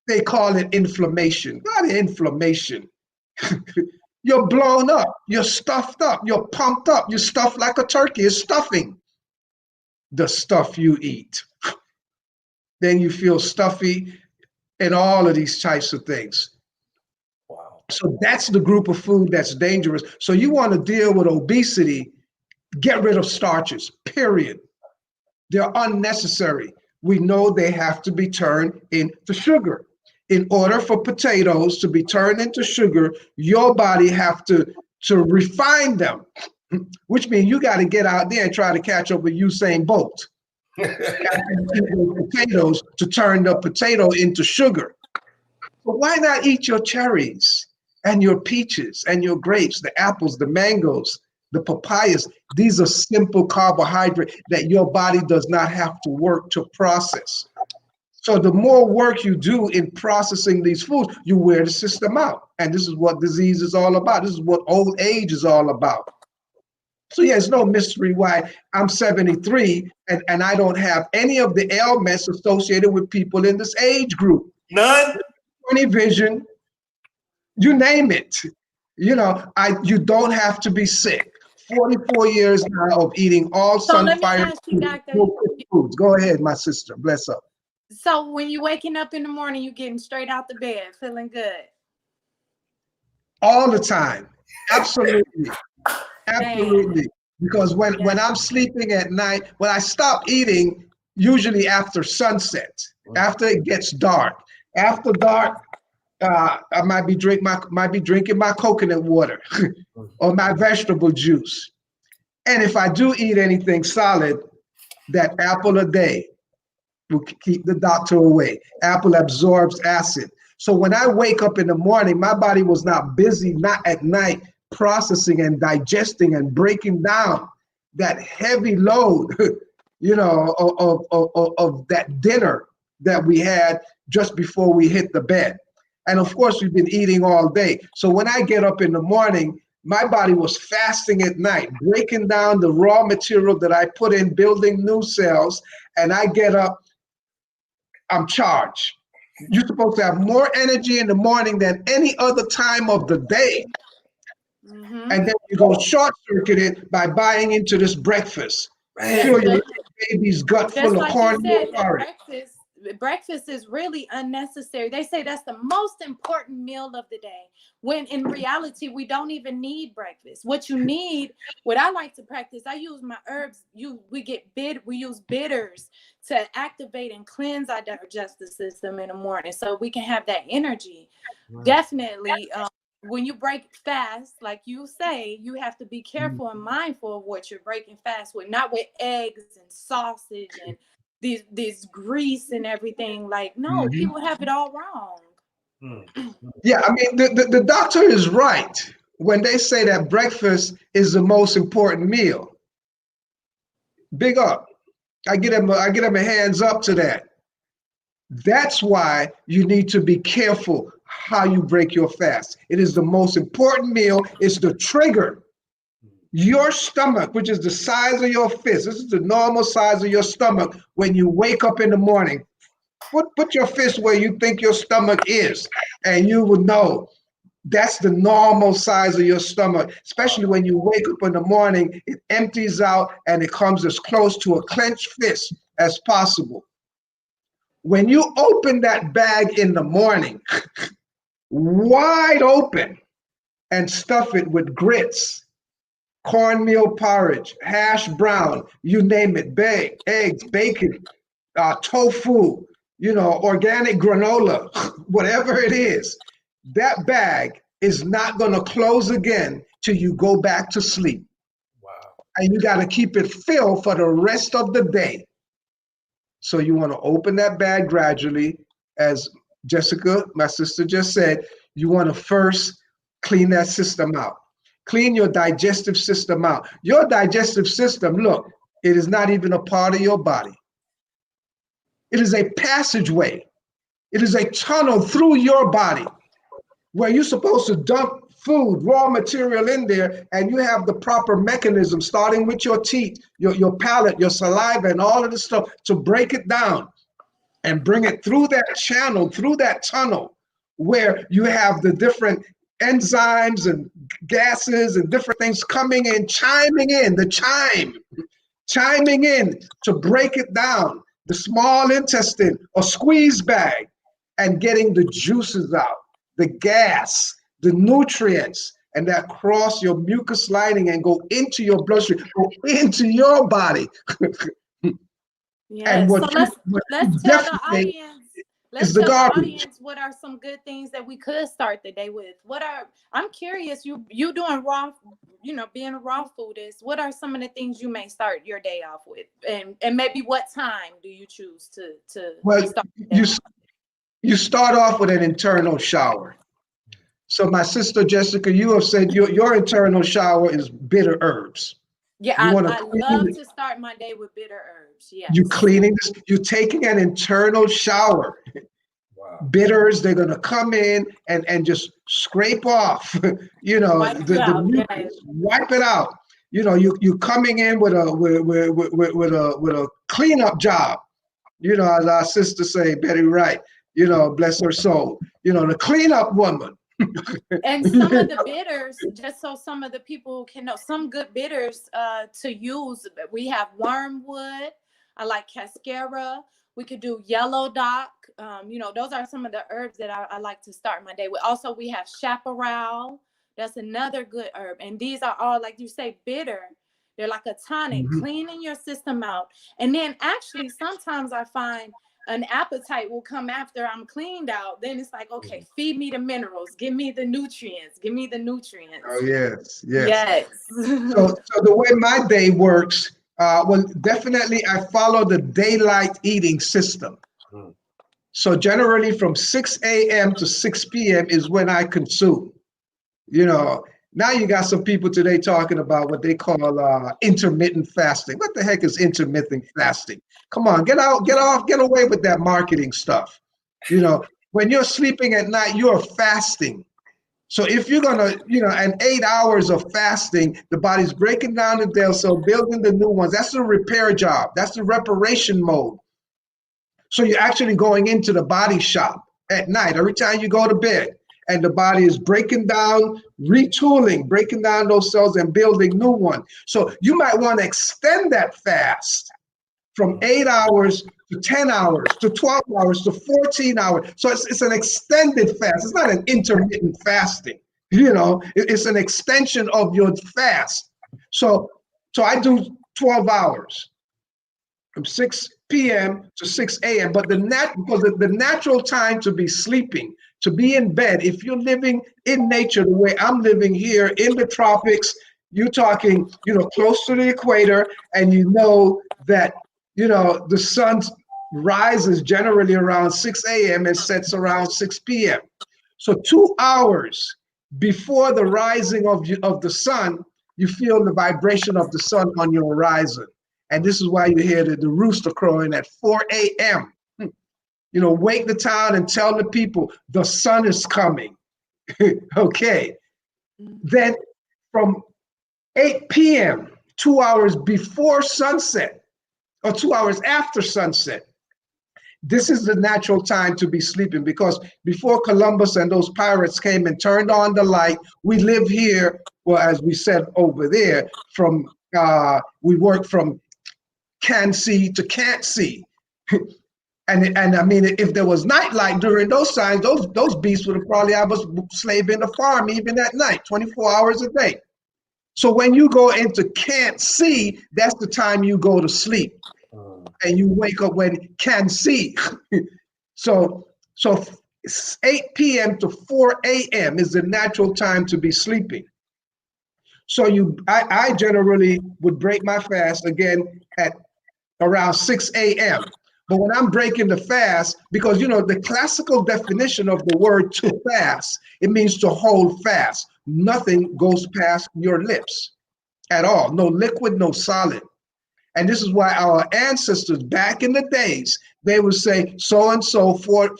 They call it inflammation. Not inflammation. You're blown up, you're stuffed up, you're pumped up, you're stuffed like a turkey. It's stuffing the stuff you eat. Then you feel stuffy and all of these types of things. Wow. So that's the group of food that's dangerous. So you want to deal with obesity, get rid of starches, period. They're unnecessary. We know they have to be turned into sugar. In order for potatoes to be turned into sugar, your body have to refine them, which means you got to get out there and try to catch up with Usain Bolt. Potatoes to turn the potato into sugar. But why not eat your cherries and your peaches and your grapes, the apples, the mangoes, the papayas? These are simple carbohydrates that your body does not have to work to process. So the more work you do in processing these foods, you wear the system out. And this is what disease is all about. This is what old age is all about. So yeah, it's no mystery why I'm 73 and I don't have any of the ailments associated with people in this age group. None? Any vision, you name it. You know, you don't have to be sick. 44 years now of eating all sunfire foods. Go ahead, my sister. Bless up. So when you're waking up in the morning, you're getting straight out the bed, feeling good? All the time. Absolutely. Absolutely. Because when I'm sleeping at night, when I stop eating, usually after sunset, after it gets dark. After dark, I might be drinking my coconut water or my vegetable juice. And if I do eat anything solid, that apple a day will keep the doctor away. Apple absorbs acid. So when I wake up in the morning, my body was not busy, not at night, processing and digesting and breaking down that heavy load, you know, of that dinner that we had just before we hit the bed. And of course, we've been eating all day. So when I get up in the morning, my body was fasting at night, breaking down the raw material that I put in, building new cells. And I get up, I'm charged. You're supposed to have more energy in the morning than any other time of the day. Mm-hmm. And then you go short-circuited by buying into this breakfast. Fill your baby's gut full of cornmeal porridge. Breakfast is really unnecessary. They say that's the most important meal of the day, when in reality we don't even need breakfast. What you need, what I like to practice, I use my herbs. We use bitters to activate and cleanse our digestive system in the morning, so we can have that energy. Right. Definitely, when you break fast, like you say, you have to be careful and mindful of what you're breaking fast with, not with eggs and sausage and this grease and everything. Like, no, people have it all wrong. Yeah, I mean, the doctor is right when they say that breakfast is the most important meal. Big up. I get them a hands up to that. That's why you need to be careful how you break your fast. It is the most important meal. It's the trigger. Your stomach, which is the size of your fist, this is the normal size of your stomach when you wake up in the morning. Put your fist where you think your stomach is, and you will know that's the normal size of your stomach. Especially when you wake up in the morning, it empties out and it comes as close to a clenched fist as possible. When you open that bag in the morning, wide open, and stuff it with grits, cornmeal porridge, hash brown, you name it, eggs, bacon, tofu, organic granola, whatever it is, that bag is not going to close again till you go back to sleep. Wow. And you got to keep it filled for the rest of the day. So you want to open that bag gradually. As Jessica, my sister, just said, you want to first clean that system out. Clean your digestive system out. Your digestive system, look, it is not even a part of your body. It is a passageway. It is a tunnel through your body where you're supposed to dump food, raw material in there, and you have the proper mechanism, starting with your teeth, your palate, your saliva, and all of this stuff to break it down and bring it through that channel, through that tunnel, where you have the different enzymes and gases and different things coming in, chiming in, chiming in to break it down, the small intestine, a squeeze bag, and getting the juices out, the gas, the nutrients, and that cross your mucus lining and go into your bloodstream, go into your body. Yes. And So let's tell the audience. Let's tell the audience what are some good things that we could start the day with. I'm curious, you doing raw, being a raw foodist, what are some of the things you may start your day off with? And maybe what time do you choose to start the day? You start off with an internal shower. So my sister Jessica, you have said your internal shower is bitter herbs. Yeah, I love to start my day with bitter herbs. Yes. You cleaning this, you're taking an internal shower. Wow. Bitters, they're gonna come in and just scrape off, wipe it out. You coming in with a cleanup job. As our sister say, Betty Wright, bless her soul. The cleanup woman. And some of the bitters, just so some of the people can know, some good bitters to use. We have wormwood. I like cascara. We could do yellow dock. Those are some of the herbs that I like to start my day with. Also, we have chaparral. That's another good herb. And these are all, like you say, bitter. They're like a tonic, cleaning your system out. And then actually, sometimes I find an appetite will come after I'm cleaned out. Then it's like, okay, feed me the minerals, give me the nutrients. Oh, yes. So the way my day works, definitely I follow the daylight eating system. So generally from 6 a.m. to 6 p.m. is when I consume. Now you got some people today talking about what they call intermittent fasting. What the heck is intermittent fasting? Come on, get away with that marketing stuff. When you're sleeping at night, you're fasting. So if you're gonna, and 8 hours of fasting, the body's breaking down the dead cell, building the new ones. That's the repair job. That's the reparation mode. So you're actually going into the body shop at night, every time you go to bed. And the body is breaking down, retooling, breaking down those cells and building new ones. So you might want to extend that fast from 8 hours to 10 hours to 12 hours to 14 hours. So it's an extended fast. It's not an intermittent fasting. It's an extension of your fast. So I do 12 hours from 6 p.m. to 6 a.m. But because the natural time to be sleeping, to be in bed, if you're living in nature the way I'm living here in the tropics, you're talking, close to the equator, and that, the sun rises generally around 6 a.m. and sets around 6 p.m. So 2 hours before the rising of the sun, you feel the vibration of the sun on your horizon. And this is why you hear the rooster crowing at 4 a.m. Wake the town and tell the people the sun is coming. Okay. Then from 8 p.m., 2 hours before sunset, or 2 hours after sunset, this is the natural time to be sleeping, because before Columbus and those pirates came and turned on the light, we live here, well, as we said over there, we work from can see to can't see. And I mean, if there was nightlight during those times, those beasts would have probably have us slaving the farm even at night, 24 hours a day. So when you go into can't see, that's the time you go to sleep. And you wake up when can see. So 8 p.m. to 4 a.m. is the natural time to be sleeping. So I generally would break my fast again at around 6 a.m. But when I'm breaking the fast, because the classical definition of the word to fast, it means to hold fast. Nothing goes past your lips at all. No liquid, no solid. And this is why our ancestors back in the days, they would say so-and-so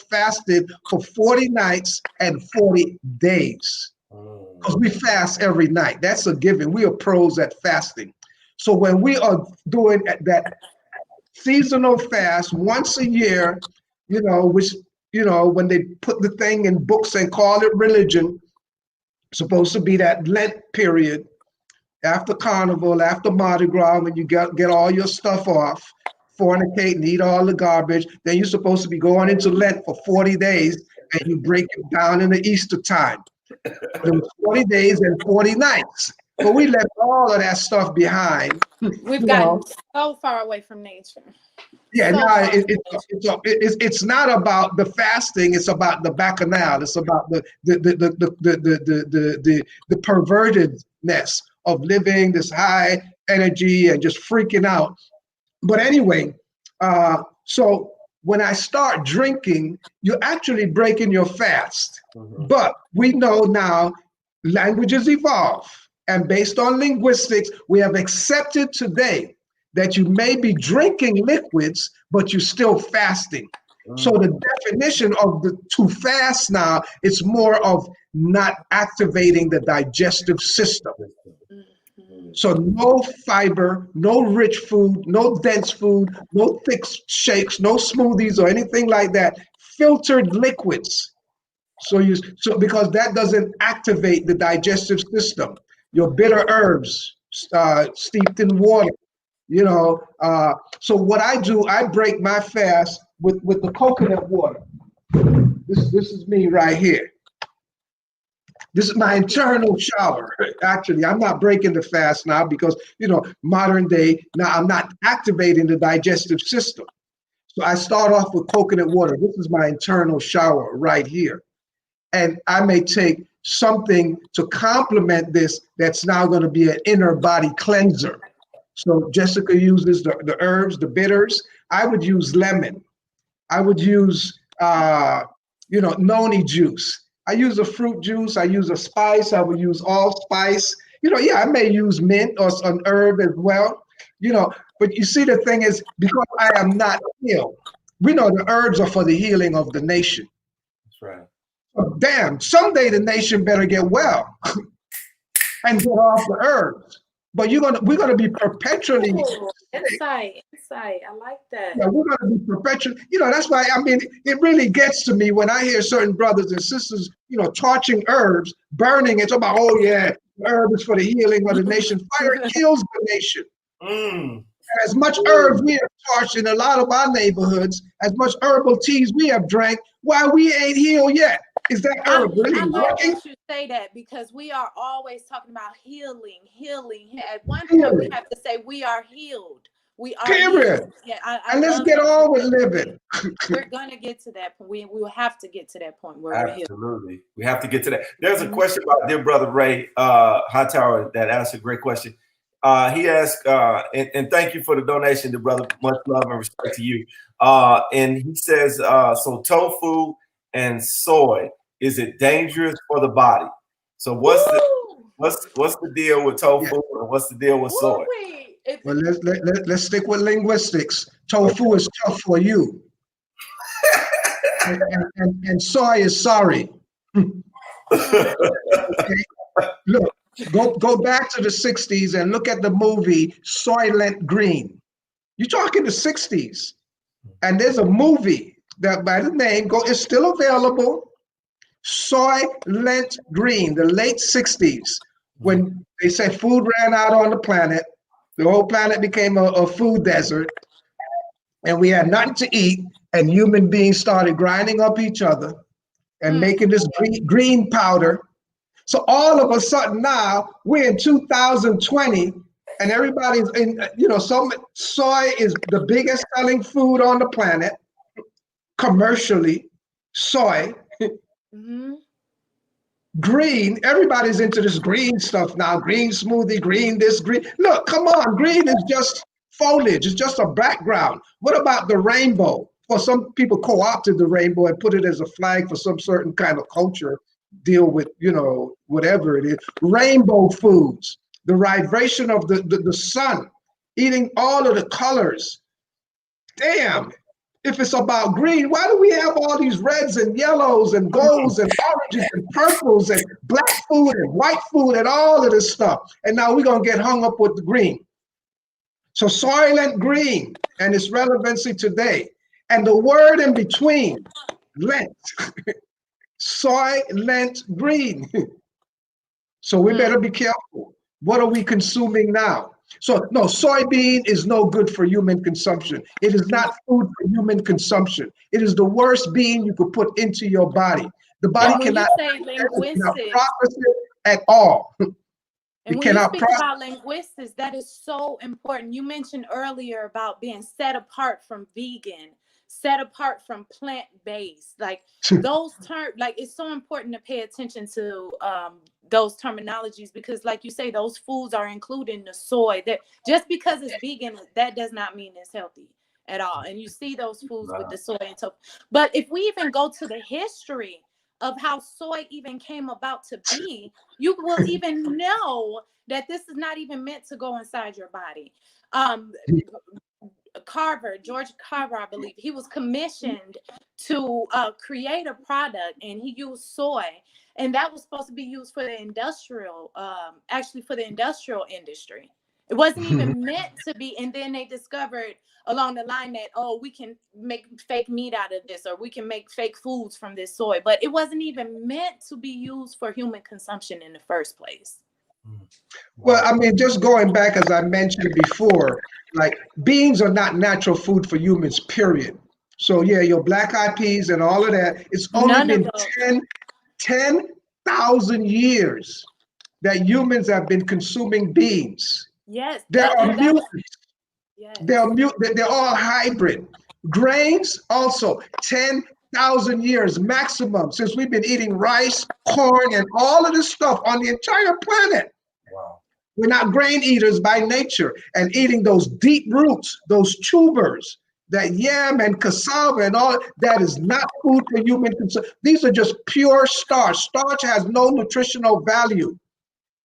fasted for 40 nights and 40 days. Because we fast every night. That's a given. We are pros at fasting. So when we are doing that seasonal fast once a year, which, when they put the thing in books and call it religion, supposed to be that Lent period, after Carnival, after Mardi Gras, when you get all your stuff off, fornicate and eat all the garbage, then you're supposed to be going into Lent for 40 days, and you break it down in the Easter time. But it was 40 days and 40 nights. But we left all of that stuff behind. We've gotten so far away from nature. Yeah, So no, it's not about the fasting. It's about the bacchanal. It's about the pervertedness of living this high energy and just freaking out. But anyway, so when I start drinking, you're actually breaking your fast. Mm-hmm. But we know now languages evolve. And based on linguistics, we have accepted today that you may be drinking liquids, but you're still fasting. Mm. So the definition of the to fast now, it's more of not activating the digestive system. So no fiber, no rich food, no dense food, no thick shakes, no smoothies or anything like that. Filtered liquids. So because that doesn't activate the digestive system. Your bitter herbs steeped in water. So what I do, I break my fast with the coconut water. This is me right here. This is my internal shower. Actually, I'm not breaking the fast now because, modern day, now I'm not activating the digestive system. So I start off with coconut water. This is my internal shower right here. And I may take something to complement this that's now going to be an inner body cleanser. So Jessica uses the herbs, the bitters. I would use lemon. I would use, noni juice. I use a fruit juice. I use a spice. I would use allspice. I may use mint or an herb as well. But you see, the thing is, because I am not healed, we know the herbs are for the healing of the nation. That's right. Oh, damn, someday the nation better get well and get off the herbs. But we're gonna be perpetually insight. I like that. Yeah, we're gonna be perpetually. That's why it really gets to me when I hear certain brothers and sisters, torching herbs, burning it. About herb is for the healing of the nation. Fire kills the nation. Mm. As much herbs we have torched in a lot of our neighborhoods, as much herbal teas we have drank, why we ain't healed yet? Is that herb really working? I should say that because we are always talking about healing. At one point, we have to say we are healed. We are period. Healed. Yeah, and let's get on with living. We're gonna get to that point. We will have to get to that point where absolutely. We have to get to that. There's a question about dear brother Ray Hightower that asked a great question. He asked, and thank you for the donation, dear brother. Much love and respect to you. And he says, so tofu and soy, is it dangerous for the body? So what's the deal with tofu and what's the deal with soy? Well, let's stick with linguistics. Tofu is tough for you, and soy is sorry. Okay? Look, go back to the 60s and look at the movie Soylent Green. You're talking the 60s, and there's a movie that by the name it's still available. Soylent Green, the late 60s, when they say food ran out on the planet, the whole planet became a food desert, and we had nothing to eat, and human beings started grinding up each other and making this green powder. So all of a sudden now we're in 2020, and everybody's in, soy is the biggest selling food on the planet. commercially, soy. Mm-hmm. Green, everybody's into this green stuff now. Green smoothie, green this, green. Look, come on, green is just foliage. It's just a background. What about the rainbow? Well, some people co-opted the rainbow and put it as a flag for some certain kind of culture, deal with, whatever it is. Rainbow foods, the vibration of the sun, eating all of the colors. Damn. If it's about green, why do we have all these reds and yellows and golds and oranges and purples and black food and white food and all of this stuff? And now we're going to get hung up with the green. So Soylent Green and its relevancy today. And the word in between, Lent. Soylent Green. So we better be careful. What are we consuming now? So no, soybean is no good for human consumption. It is not food for human consumption. It is the worst bean you could put into your body. The body And when cannot, you say linguistics, process it at all. and It when you cannot speak process. about linguistics, that is so important. You mentioned earlier about being set apart from vegan, set apart from plant-based. Like those terms, like it's so important to pay attention to those terminologies, because like you say, those foods are included in the soy. That just because it's vegan, that does not mean it's healthy at all. And you see those foods with the soy and tofu. But if we even go to the history of how soy even came about to be, you will even know that this is not even meant to go inside your body. George Carver, I believe, he was commissioned to create a product, and he used soy, and that was supposed to be used for the industrial, for the industrial industry. It wasn't even meant to be. And then they discovered along the line that, we can make fake meat out of this, or we can make fake foods from this soy, but it wasn't even meant to be used for human consumption in the first place. Well, I mean, just going back, as I mentioned before, like beans are not natural food for humans, period. So yeah, your black eyed peas and all of that, it's only been 10,000 years that humans have been consuming beans. Yes. There are mutants. Yes. They're all hybrid. Grains also 10,000 years maximum since we've been eating rice, corn, and all of this stuff on the entire planet. Wow. We're not grain eaters by nature, and eating those deep roots, those tubers, that yam and cassava and all, that is not food for human consumption. These are just pure starch. Starch has no nutritional value.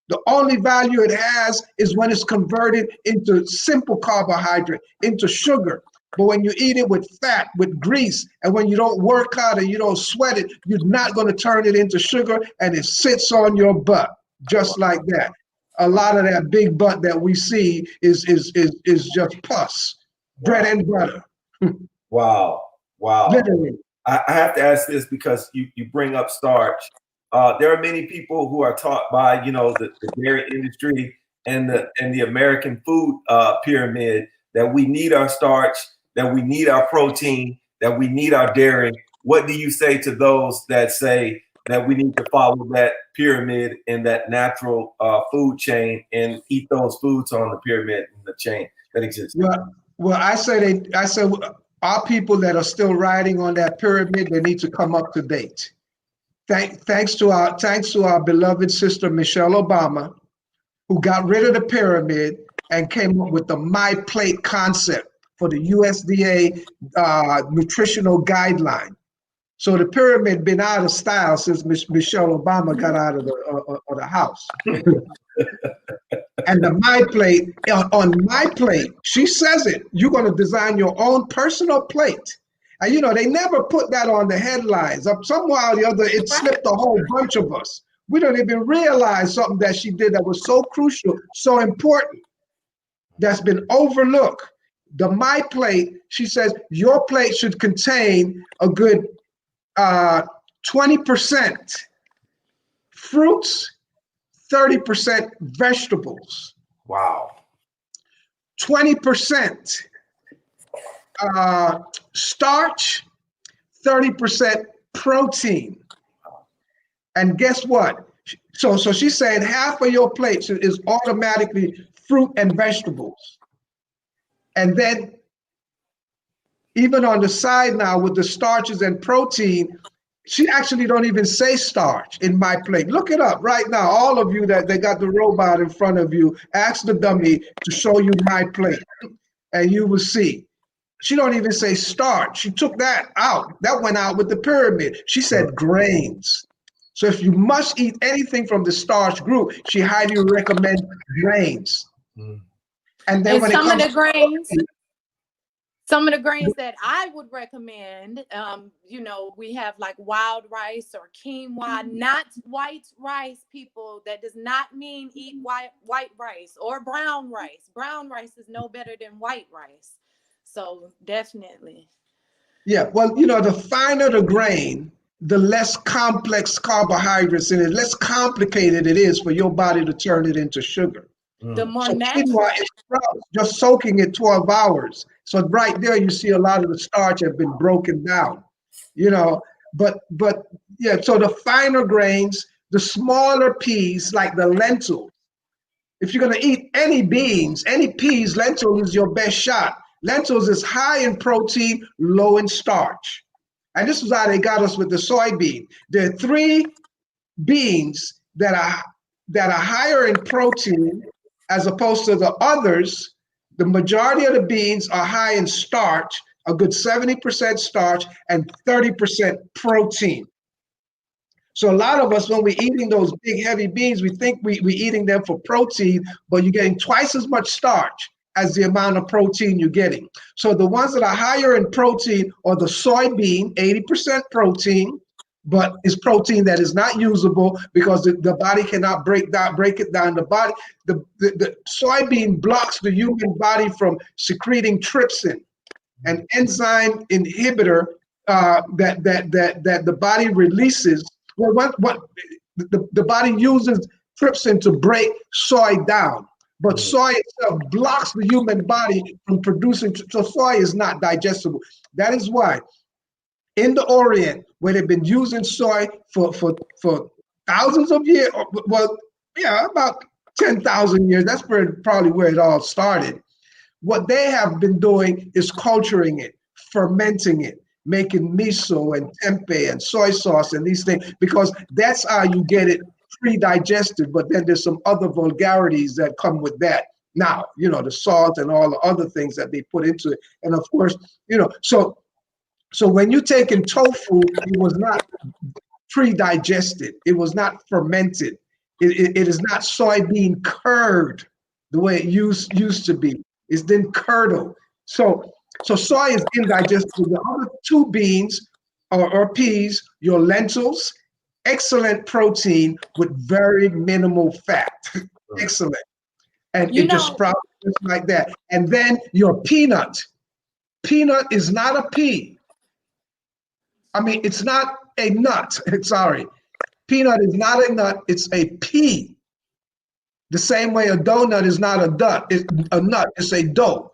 The only value it has is when it's converted into simple carbohydrate, into sugar. But when you eat it with fat, with grease, and when you don't work hard and you don't sweat it, you're not going to turn it into sugar, and it sits on your butt just like that. A lot of that big butt that we see is just pus, bread and butter. Wow. Literally. I have to ask this because you bring up starch. There are many people who are taught by the dairy industry and the American food pyramid that we need our starch, that we need our protein, that we need our dairy. What do you say to those that say that we need to follow that pyramid and that natural food chain and eat those foods on the pyramid and the chain that exists? Well, I say our people that are still riding on that pyramid, they need to come up to date. Thanks to our beloved sister Michelle Obama, who got rid of the pyramid and came up with the My Plate concept for the USDA nutritional guideline. So the pyramid been out of style since Michelle Obama got out of the house. And the My Plate, on My Plate, she says it, you're going to design your own personal plate. And they never put that on the headlines. Somehow or the other, it slipped a whole bunch of us. We don't even realize something that she did that was so crucial, so important, that's been overlooked. The My Plate, she says, your plate should contain a good 20% fruits, 30% vegetables. Wow. 20% starch, 30% protein. And guess what? So she's saying half of your plate is automatically fruit and vegetables. And then Even on the side now with the starches and protein, she actually don't even say starch in my plate. Look it up right now. All of you that they got the robot in front of you, ask the dummy to show you my plate, and you will see. She don't even say starch. She took that out. That went out with the pyramid. She said grains. So if you must eat anything from the starch group, she highly recommends grains. And then when some it of comes the grains, some of the grains that I would recommend, you know, we have like wild rice or quinoa, not white rice, people. That does not mean eat white rice or brown rice. Brown rice is no better than white rice. So definitely. Yeah, well, you know, the finer the grain, the less complex carbohydrates in it, less complicated it is for your body to turn it into sugar. The more So natural. quinoa is sprouts, just soaking it 12 hours. So right there, you see a lot of the starch have been broken down, you know. But yeah, so the finer grains, the smaller peas, like the lentils. If you're gonna eat any beans, any peas, lentils is your best shot. Lentils is high in protein, low in starch. And this is how they got us with the soybean. There are three beans that are higher in protein as opposed to the others. The majority of the beans are high in starch, a good 70% starch and 30% protein. So a lot of us, when we're eating those big heavy beans, we think we're eating them for protein, but you're getting twice as much starch as the amount of protein you're getting. So the ones that are higher in protein are the soybean, 80% protein, but it's protein that is not usable because the body cannot break it down. The soybean blocks the human body from secreting trypsin, an enzyme inhibitor that the body releases. Well, what the body uses trypsin to break soy down, but soy itself blocks the human body from producing. So soy is not digestible. That is why in the Orient, where they've been using soy for thousands of years, well, yeah, about 10,000 years. That's probably where it all started. What they have been doing is culturing it, fermenting it, making miso and tempeh and soy sauce and these things, because that's how you get it pre-digested. But then there's some other vulgarities that come with that. Now, you know, the salt and all the other things that they put into it. And of course, you know, so when you're taking tofu, it was not pre-digested. It was not fermented. It is not soybean curd the way it used to be. It's then curdled. So soy is indigestible. The other two beans or peas, your lentils, excellent protein with very minimal fat. Excellent. And it just sprouts just like that. And then your peanut. Peanut is not a pea. I mean, it's not a nut. Sorry. Peanut is not a nut, it's a pea. The same way a donut is not a nut, it's a dough.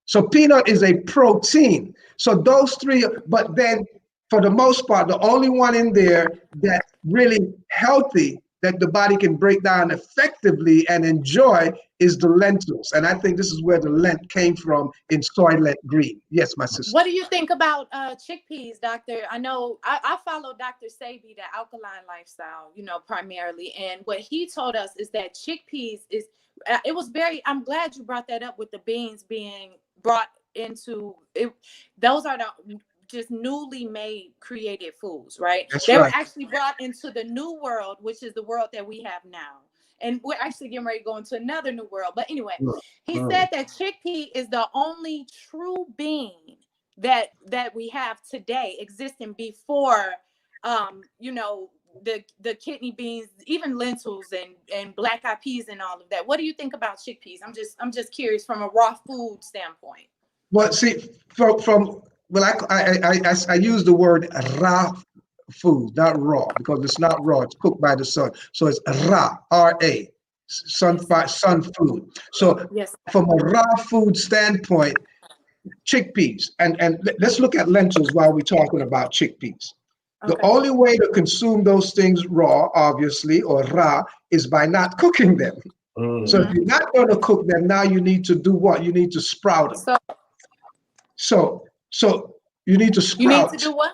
So peanut is a protein. So those three, but then for the most part, the only one in there that's really healthy that the body can break down effectively and enjoy is the lentils. And I think this is where the lent came from in Soylent Green. Yes, my sister. What do you think about chickpeas, doctor? I know I follow Dr. Sebi, the alkaline lifestyle, you know, primarily. And what he told us is that chickpeas is, I'm glad you brought that up with the beans being brought into it. Those are the just newly made created foods, right? They were actually brought into the new world, which is the world that we have now. And we're actually getting ready to go into another new world. But anyway, he said that chickpea is the only true bean that we have today, existing before you know, the kidney beans, even lentils and black eyed peas and all of that. What do you think about chickpeas? I'm just curious from a raw food standpoint. Well, see, I use the word raw food, not raw, because it's not raw. It's cooked by the sun. So it's raw, R-A, sun food. So from a raw food standpoint, chickpeas, and let's look at lentils while we're talking about chickpeas. The only way to consume those things raw, obviously, or raw, is by not cooking them. So if you're not going to cook them, now you need to do what? You need to sprout them. So you need to You need sprout. to do what?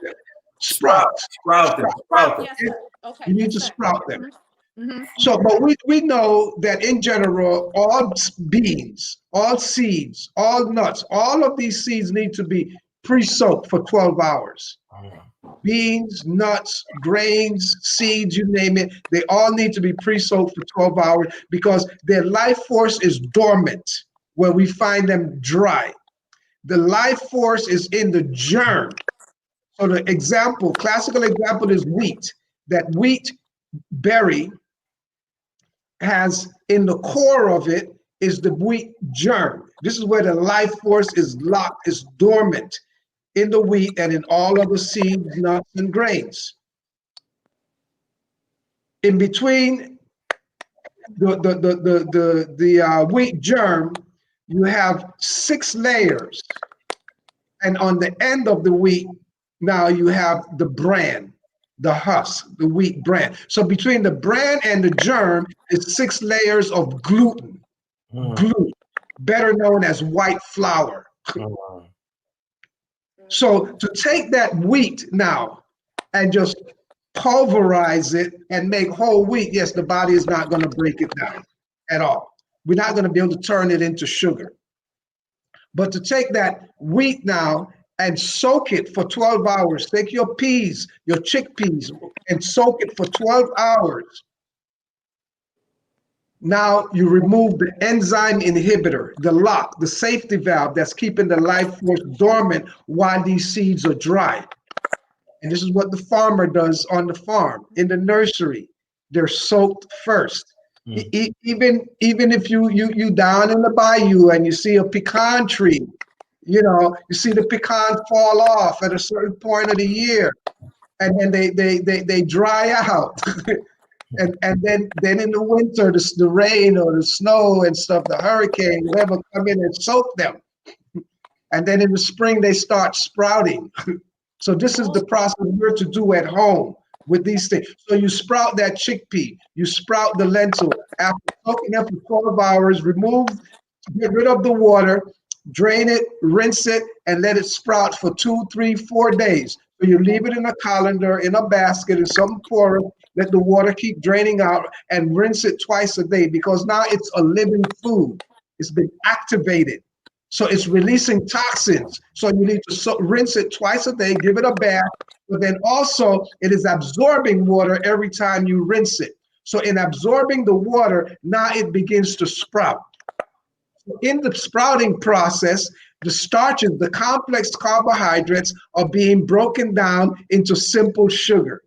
Sprout. Sprout them. Sprout them. Yes, sir. Okay. You need yes, to sir. sprout them. Mm-hmm. So, but we know that in general, all beans, all seeds, all nuts, all of these seeds need to be pre-soaked for 12 hours. Beans, nuts, grains, seeds, you name it, they all need to be pre-soaked for 12 hours because their life force is dormant where we find them dry. The life force is in the germ. So the example, classical example is wheat. That wheat berry has in the core of it is the wheat germ. This is where the life force is locked, is dormant in the wheat and in all other seeds, nuts, and grains. In between the wheat germ, you have 6 layers. And on the end of the wheat, now you have the bran, the husk, the wheat bran. So between the bran and the germ is 6 layers of gluten, gluten, better known as white flour. So to take that wheat now and just pulverize it and make whole wheat, yes, the body is not going to break it down at all. We're not going to be able to turn it into sugar. But to take that wheat now and soak it for 12 hours, take your peas, your chickpeas, and soak it for 12 hours. Now you remove the enzyme inhibitor, the lock, the safety valve that's keeping the life force dormant while these seeds are dry. And this is what the farmer does on the farm, in the nursery. They're soaked first. Even if you down in the bayou and you see a pecan tree, you know, you see the pecans fall off at a certain point of the year, and then they dry out. and then in the winter, the rain or the snow and stuff, the hurricane, whatever, come in and soak them. And then in the spring, they start sprouting. So this is the process we're to do at home with these things. So you sprout that chickpea, you sprout the lentil. After soaking them for 12 hours, get rid of the water, drain it, rinse it, and let it sprout for 2, 3, 4 days. So you leave it in a colander, in a basket, in some porous, let the water keep draining out, and rinse it twice a day because now it's a living food. It's been activated. So it's releasing toxins. So you need to rinse it twice a day, give it a bath, but then also it is absorbing water every time you rinse it. So in absorbing the water, now it begins to sprout. In the sprouting process, the starches, the complex carbohydrates are being broken down into simple sugar.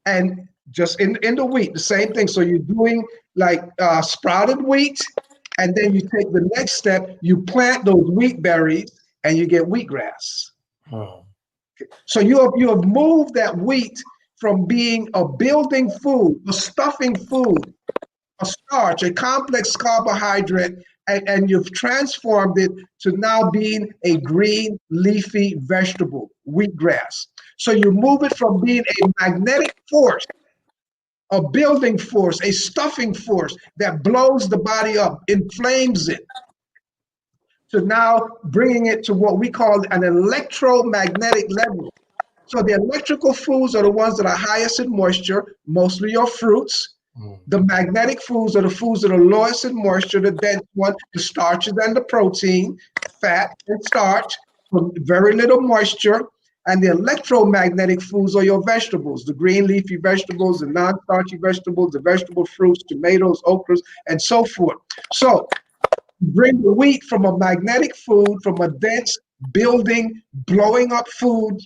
And just in the wheat, the same thing. So you're doing like sprouted wheat, and then you take the next step, you plant those wheat berries, and you get wheatgrass. So you have moved that wheat from being a building food, a stuffing food, a starch, a complex carbohydrate, and you've transformed it to now being a green leafy vegetable, wheatgrass. So you move it from being a magnetic force, a building force, a stuffing force that blows the body up, inflames it, to now bringing it to what we call an electromagnetic level. So the electrical foods are the ones that are highest in moisture, mostly your fruits. The magnetic foods are the foods that are lowest in moisture, the dense one, the starches and the protein, fat and starch, very little moisture. And the electromagnetic foods are your vegetables, the green leafy vegetables, the non-starchy vegetables, the vegetable fruits, tomatoes, okras, and so forth. So bring the wheat from a magnetic food, from a dense, building, blowing up food,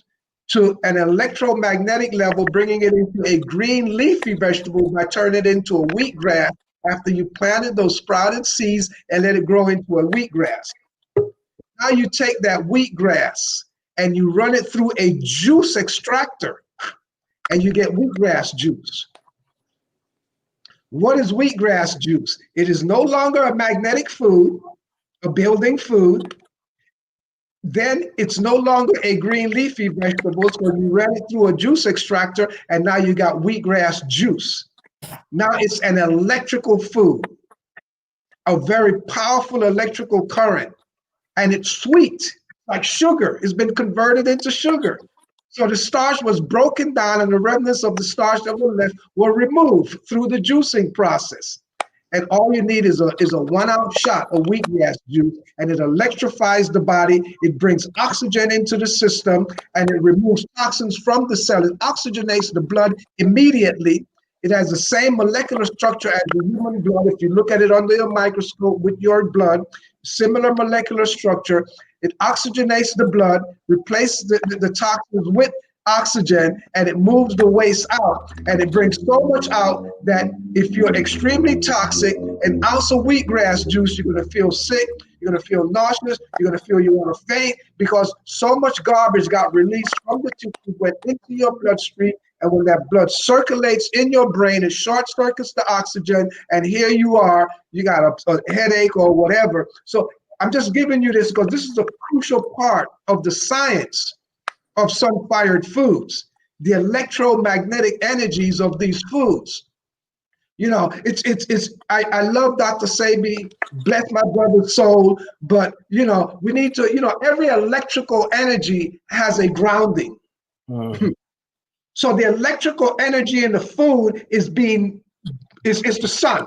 to an electromagnetic level, bringing it into a green leafy vegetable by turning it into a wheatgrass after you planted those sprouted seeds and let it grow into a wheatgrass. Now you take that wheatgrass and you run it through a juice extractor and you get wheatgrass juice. What is wheatgrass juice? It is no longer a magnetic food, a building food. Then it's no longer a green leafy vegetable, so you ran it through a juice extractor, and now you got wheatgrass juice. Now it's an electrical food, a very powerful electrical current, and it's sweet. like sugar. It's been converted into sugar. So the starch was broken down and the remnants of the starch that were left were removed through the juicing process. And all you need is a 1 ounce shot of wheatgrass juice, and it electrifies the body. It brings oxygen into the system, and it removes toxins from the cell. It oxygenates the blood immediately. It has the same molecular structure as the human blood. If you look at it under a microscope with your blood, similar molecular structure. It oxygenates the blood, replaces the toxins with oxygen, and it moves the waste out. And it brings so much out that if you're extremely toxic, an ounce of wheatgrass juice, you're going to feel sick, you're going to feel nauseous, you're going to feel you want to faint, because so much garbage got released from the tissue, went into your bloodstream. And when that blood circulates in your brain, it short circuits the oxygen, and here you are, you got a headache or whatever. So I'm just giving you this because this is a crucial part of the science of sun-fired foods, the electromagnetic energies of these foods. You know, I love Dr. Sebi, bless my brother's soul, but, you know, we need to, you know, every electrical energy has a grounding. So the electrical energy in the food is the sun.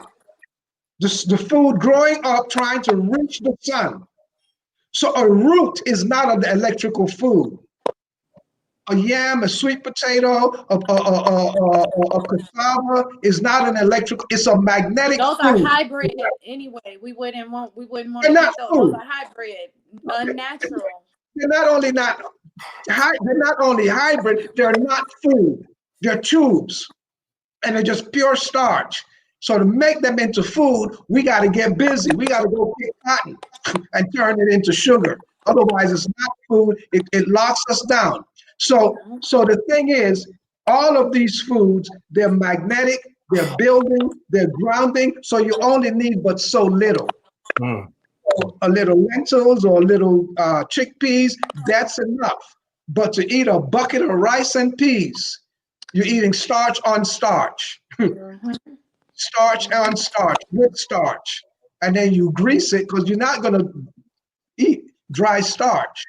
The food growing up trying to reach the sun. So a root is not an electrical food. A yam, a sweet potato, a cassava is not an electrical. It's a magnetic Those food. are hybrid anyway. We wouldn't want to They're eat not those. food. Those are hybrid, unnatural. They're not only hybrid, they're not food. They're tubes, and they're just pure starch. So to make them into food, we got to get busy. We got to go pick cotton and turn it into sugar. Otherwise, it's not food. It locks us down. So the thing is, all of these foods, they're magnetic, they're building, they're grounding. So you only need but so little. A little lentils or a little chickpeas, that's enough. But to eat a bucket of rice and peas, you're eating starch on starch. Starch on starch with starch. And then you grease it because you're not going to eat dry starch.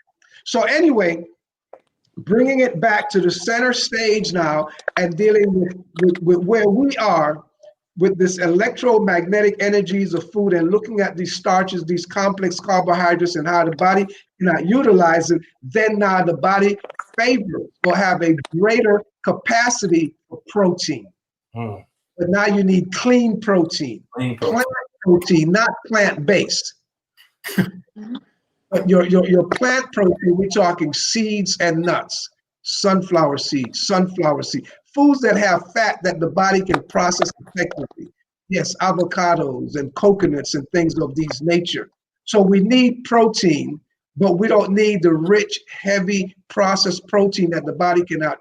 So anyway, bringing it back to the center stage now and dealing with where we are with this electromagnetic energies of food and looking at these starches, these complex carbohydrates, and how the body cannot utilize it, then now the body favors or have a greater capacity for protein. But now you need clean protein. Plant protein, not plant-based. But your plant protein, we're talking seeds and nuts, sunflower seeds, foods that have fat that the body can process effectively. Yes, avocados and coconuts and things of these nature. So we need protein, but we don't need the rich, heavy processed protein that the body cannot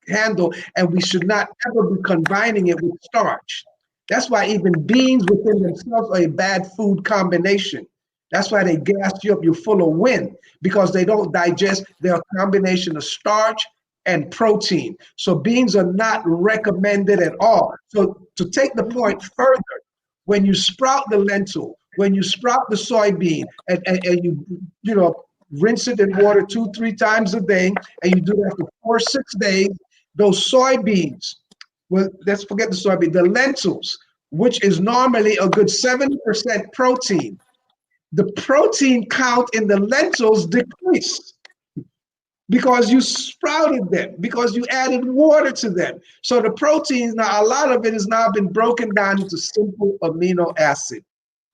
handle, and we should not ever be combining it with starch. That's why even beans within themselves are a bad food combination. That's why they gas you up, you're full of wind, because they don't digest. They're a combination of starch and protein. So beans are not recommended at all. So to take the point further, when you sprout the lentil, when you sprout the soybean, and you know, rinse it in water 2-3 times a day, and you do that for 4-6 days, those soybeans, well, let's forget the soybean, the lentils, which is normally a good 70% protein, the protein count in the lentils decreased because you sprouted them, because you added water to them. So the proteins, now a lot of it has now been broken down into simple amino acid,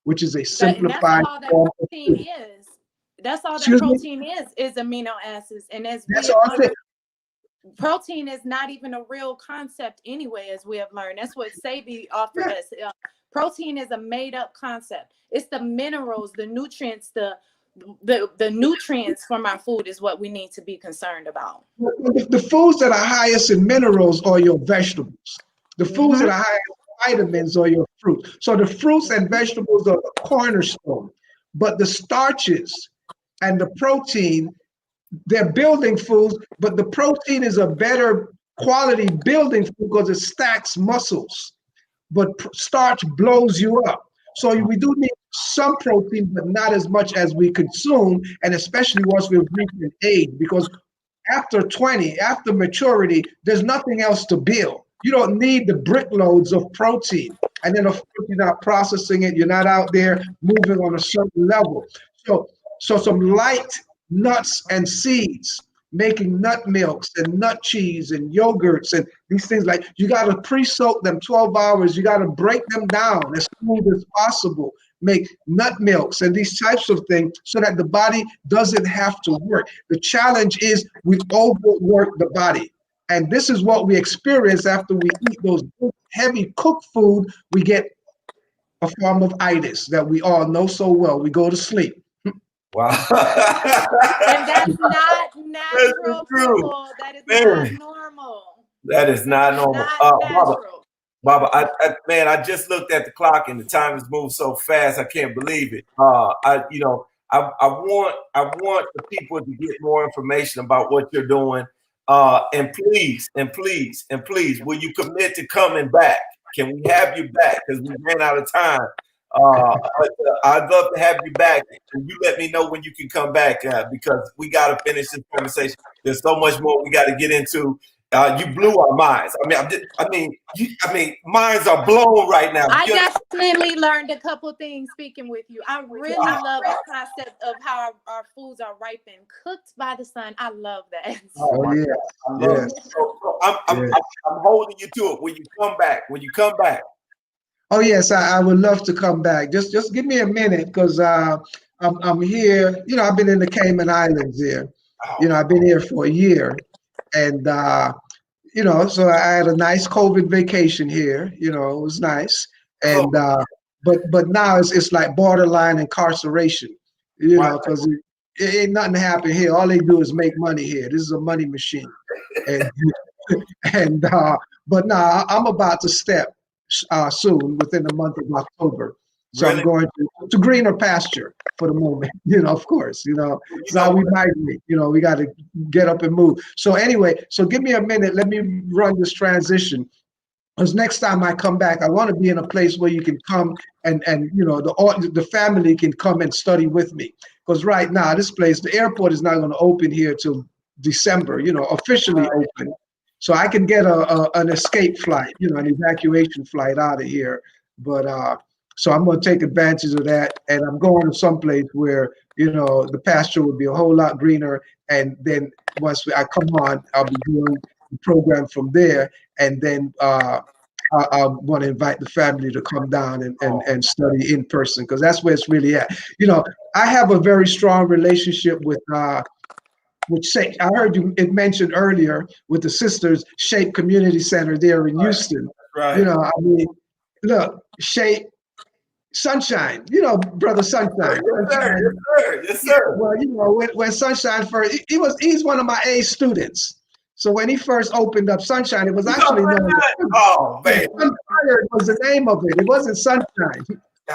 which is a simplified form. That's all that protein is. That's all that protein is amino acids. And as that's all it is. Protein is not even a real concept anyway, as we have learned. That's what Sebi offered us. Protein is a made-up concept. It's the minerals, the nutrients, the nutrients from our food is what we need to be concerned about. The foods that are highest in minerals are your vegetables. The foods that are highest in vitamins are your fruit. So the fruits and vegetables are the cornerstone. But the starches and the protein, they're building foods, but the protein is a better quality building food because it stacks muscles. But starch blows you up. So we do need some protein, but not as much as we consume, and especially once we've reached an age, because after 20, after maturity, there's nothing else to build. You don't need the brick loads of protein. And then, of course, you're not processing it. You're not out there moving on a certain level. So some light nuts and seeds, making nut milks and nut cheese and yogurts and these things, like you got to pre-soak them 12 hours. You got to break them down as smooth as possible. Make nut milks and these types of things so that the body doesn't have to work. The challenge is we overwork the body. And this is what we experience after we eat those heavy cooked food. We get a form of itis that we all know so well. We go to sleep. Wow. And that's not natural, people. That is not normal. That is not normal. Not natural. Baba, I just looked at the clock and the time has moved so fast. I can't believe it. I want the people to get more information about what you're doing. And please, will you commit to coming back? Can we have you back? Because we ran out of time. I'd love to have you back. And you let me know when you can come back because we got to finish this conversation. There's so much more we got to get into. You blew our minds. I mean, minds are blown right now. I definitely learned a couple things speaking with you. I really love the concept of how our foods are ripened, cooked by the sun. I love that. Oh yeah, yes. So I'm holding you to it. When you come back, Oh yes, I would love to come back. Just give me a minute, because I'm here. You know, I've been in the Cayman Islands here. You know, I've been here for a year, and you know, so I had a nice COVID vacation here. You know, it was nice, and but now it's like borderline incarceration. You know, because it ain't nothing happen here. All they do is make money here. This is a money machine, and but now I'm about to step soon, within the month of October. So I'm going to greener pasture for the moment, you know, of course, you know, it's how we migrate, you know, we got to get up and move. So anyway, so give me a minute. Let me run this transition. Because next time I come back, I want to be in a place where you can come and you know, the family can come and study with me. Because right now, this place, the airport is not going to open here till December, you know, officially open. So I can get an escape flight, you know, an evacuation flight out of here. But so I'm going to take advantage of that, and I'm going to someplace where, you know, the pasture would be a whole lot greener. And then once I come on, I'll be doing the program from there. And then I want to invite the family to come down and study in person, because that's where it's really at. You know, I have a very strong relationship with Shape. I heard it mentioned earlier with the Sisters Shape Community Center there in Houston. Right. You know, I mean, look, Shape, Sunshine, you know, Brother Sunshine. Yes, sir. Well, you know, when Sunshine first, he's one of my A students. So when he first opened up Sunshine, it was actually known as Sunfire was the name of it. It wasn't Sunshine.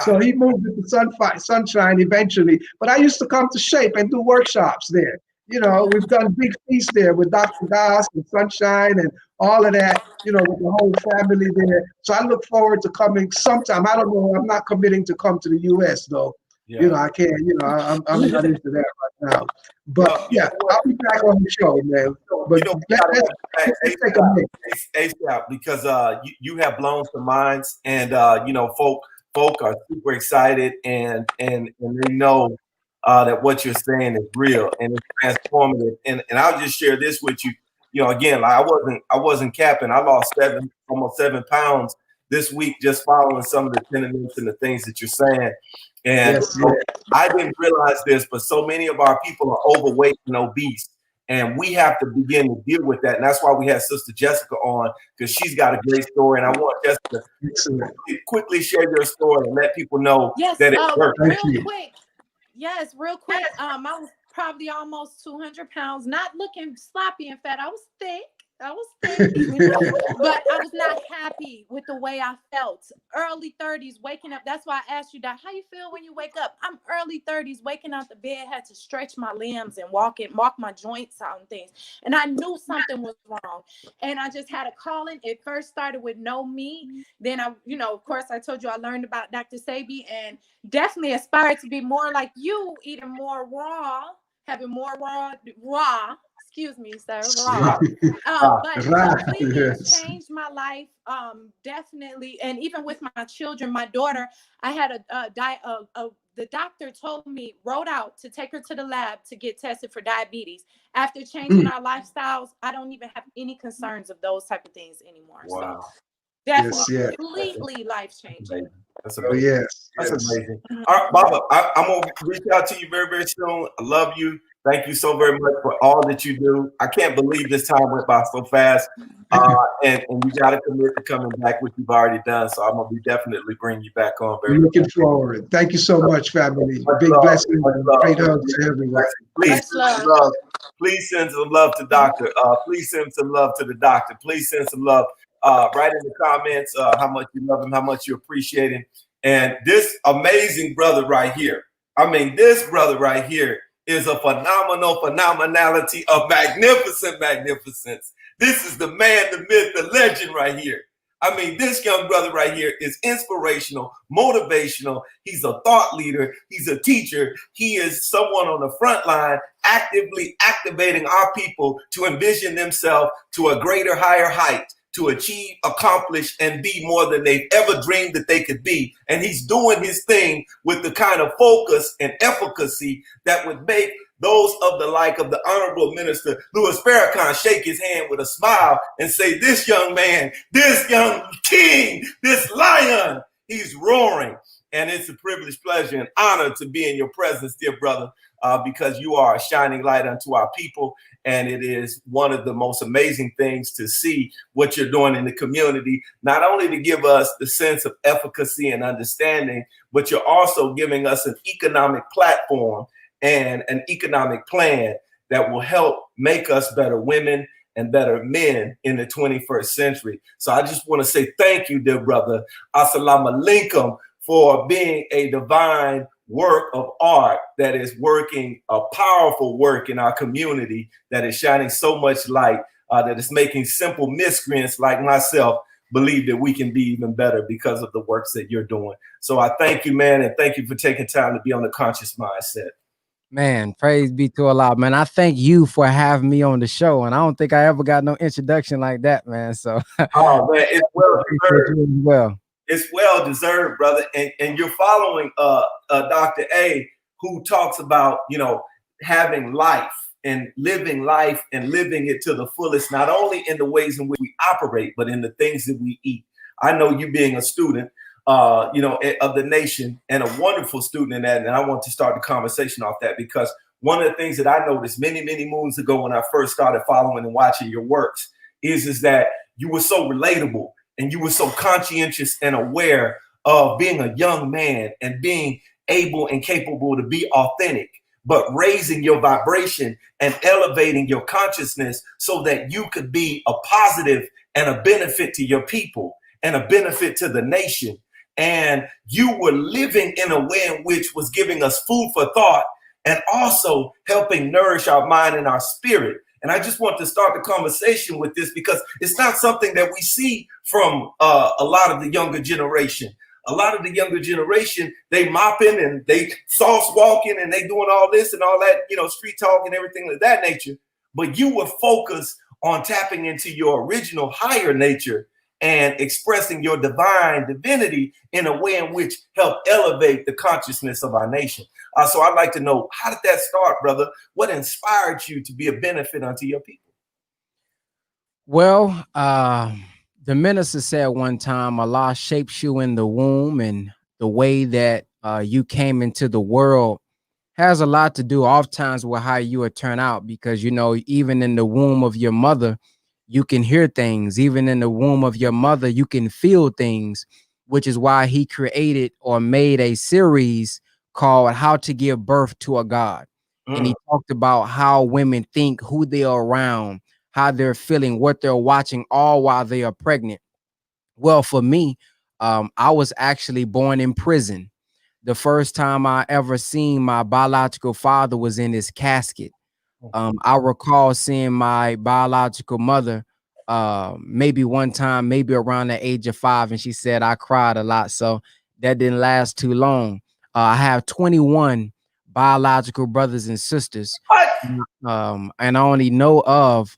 So he moved it to Sunshine eventually. But I used to come to Shape and do workshops there. You know, we've done big feasts there with Dr. Das and Sunshine and all of that, you know, with the whole family there. So I look forward to coming sometime. I don't know. I'm not committing to come to the U.S. though. Yeah. You know, I can't, you know, I'm not into that right now. But yeah, I'll be back on the show, man. But you know, let's take a minute. ASAP, because you have blown some minds, and you know, folk are super excited, and they know that what you're saying is real and it's transformative. And I'll just share this with you. You know, again, I wasn't capping. I lost almost 7 pounds this week just following some of the sentiments and the things that you're saying. And I didn't realize this, but so many of our people are overweight and obese, and we have to begin to deal with that. And that's why we had Sister Jessica on, because she's got a great story. And I want Jessica to quickly share your story and let people know that it works. Real quick. Yes, real quick. I was probably almost 200 pounds, not looking sloppy and fat. I was thick. I was thinking, but I was not happy with the way I felt. Early 30s, waking up. That's why I asked you, Doc, how you feel when you wake up? I'm early 30s, waking out the bed, had to stretch my limbs and walk my joints out and things. And I knew something was wrong. And I just had a calling. It first started with no meat. Then I, of course, I told you I learned about Dr. Sebi and definitely aspired to be more like you, eating more raw, having more raw. Excuse me, sir. Raw. But completely changed my life. Definitely. And even with my children, my daughter, I had the doctor told me, wrote out to take her to the lab to get tested for diabetes. After changing our lifestyles, I don't even have any concerns of those type of things anymore. Wow. So definitely completely life changing. That's amazing. Yes. That's amazing. All right, Baba, I'm going to reach out to you very, very soon. I love you. Thank you so very much for all that you do. I can't believe this time went by so fast. And you got to commit to coming back, which you've already done. So I'm going to be definitely bringing you back on. Very looking forward. Thank you so much, family. Big blessing. Great hugs to everyone. Please send some love to Doctor. Please send some love to the doctor. Please send some love. Write in the comments how much you love him, how much you appreciate him. And this amazing brother right here, this brother right here is a phenomenality of magnificence. This is the man, the myth, the legend right here. This young brother right here is inspirational, motivational. He's a thought leader. He's a teacher. He is someone on the front line actively activating our people to envision themselves to a greater, higher height, to achieve, accomplish, and be more than they've ever dreamed that they could be. And he's doing his thing with the kind of focus and efficacy that would make those of the like of the Honorable Minister Louis Farrakhan shake his hand with a smile and say, this young man, this young king, this lion, he's roaring. And it's a privilege, pleasure, and honor to be in your presence, dear brother, because you are a shining light unto our people. And it is one of the most amazing things to see what you're doing in the community, not only to give us the sense of efficacy and understanding, but you're also giving us an economic platform and an economic plan that will help make us better women and better men in the 21st century. So I just want to say thank you, dear brother. Assalamu alaikum, for being a divine work of art that is working a powerful work in our community, that is shining so much light, that is making simple miscreants like myself believe that we can be even better because of the works that you're doing. So I thank you, man, and thank you for taking time to be on the Conscious Mindset. Man, praise be to Allah, man. I thank you for having me on the show, and I don't think I ever got no introduction like that, man. So, oh man, it's well deserved. It's well deserved, brother. And you're following Dr. A, who talks about, having life and living it to the fullest, not only in the ways in which we operate, but in the things that we eat. I know you being a student, of the nation and a wonderful student in that. And I want to start the conversation off that, because one of the things that I noticed many, many moons ago when I first started following and watching your works is that you were so relatable. And you were so conscientious and aware of being a young man and being able and capable to be authentic, but raising your vibration and elevating your consciousness so that you could be a positive and a benefit to your people and a benefit to the nation. And you were living in a way in which was giving us food for thought and also helping nourish our mind and our spirit. And I just want to start the conversation with this, because it's not something that we see from a lot of the younger generation. A lot of the younger generation, they mopping and they sauce walking and they doing all this and all that, street talk and everything of that nature. But you were focused on tapping into your original higher nature and expressing your divine divinity in a way in which helped elevate the consciousness of our nation. So I'd like to know, how did that start, brother? What inspired you to be a benefit unto your people? Well, the minister said one time, Allah shapes you in the womb, and the way that you came into the world has a lot to do oftentimes with how you would turn out, because, even in the womb of your mother, you can hear things. Even in the womb of your mother, you can feel things, which is why he created or made a series called How to Give Birth to a God. And he talked about how women think, who they are around, how they're feeling, what they're watching, all while they are pregnant. Well, for me, I was actually born in prison. The first time I ever seen my biological father was in his casket. I recall seeing my biological mother maybe one time, maybe around the age of 5, and she said I cried a lot, so that didn't last too long. I have 21 biological brothers and sisters, and I only know of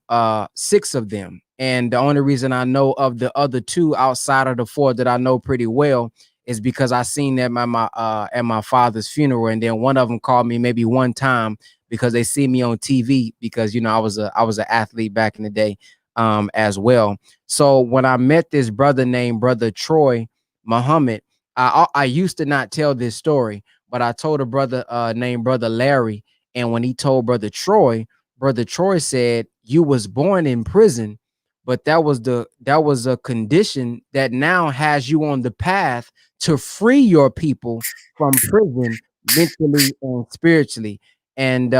6 of them. And the only reason I know of the other 2 outside of the 4 that I know pretty well is because I seen them at my father's funeral, and then one of them called me maybe one time because they see me on TV, because I was an athlete back in the day as well. So when I met this brother named Brother Troy Muhammad, I used to not tell this story, but I told a brother named Brother Larry, and when he told Brother Troy said, "You was born in prison, but that was a condition that now has you on the path to free your people from prison mentally and spiritually." And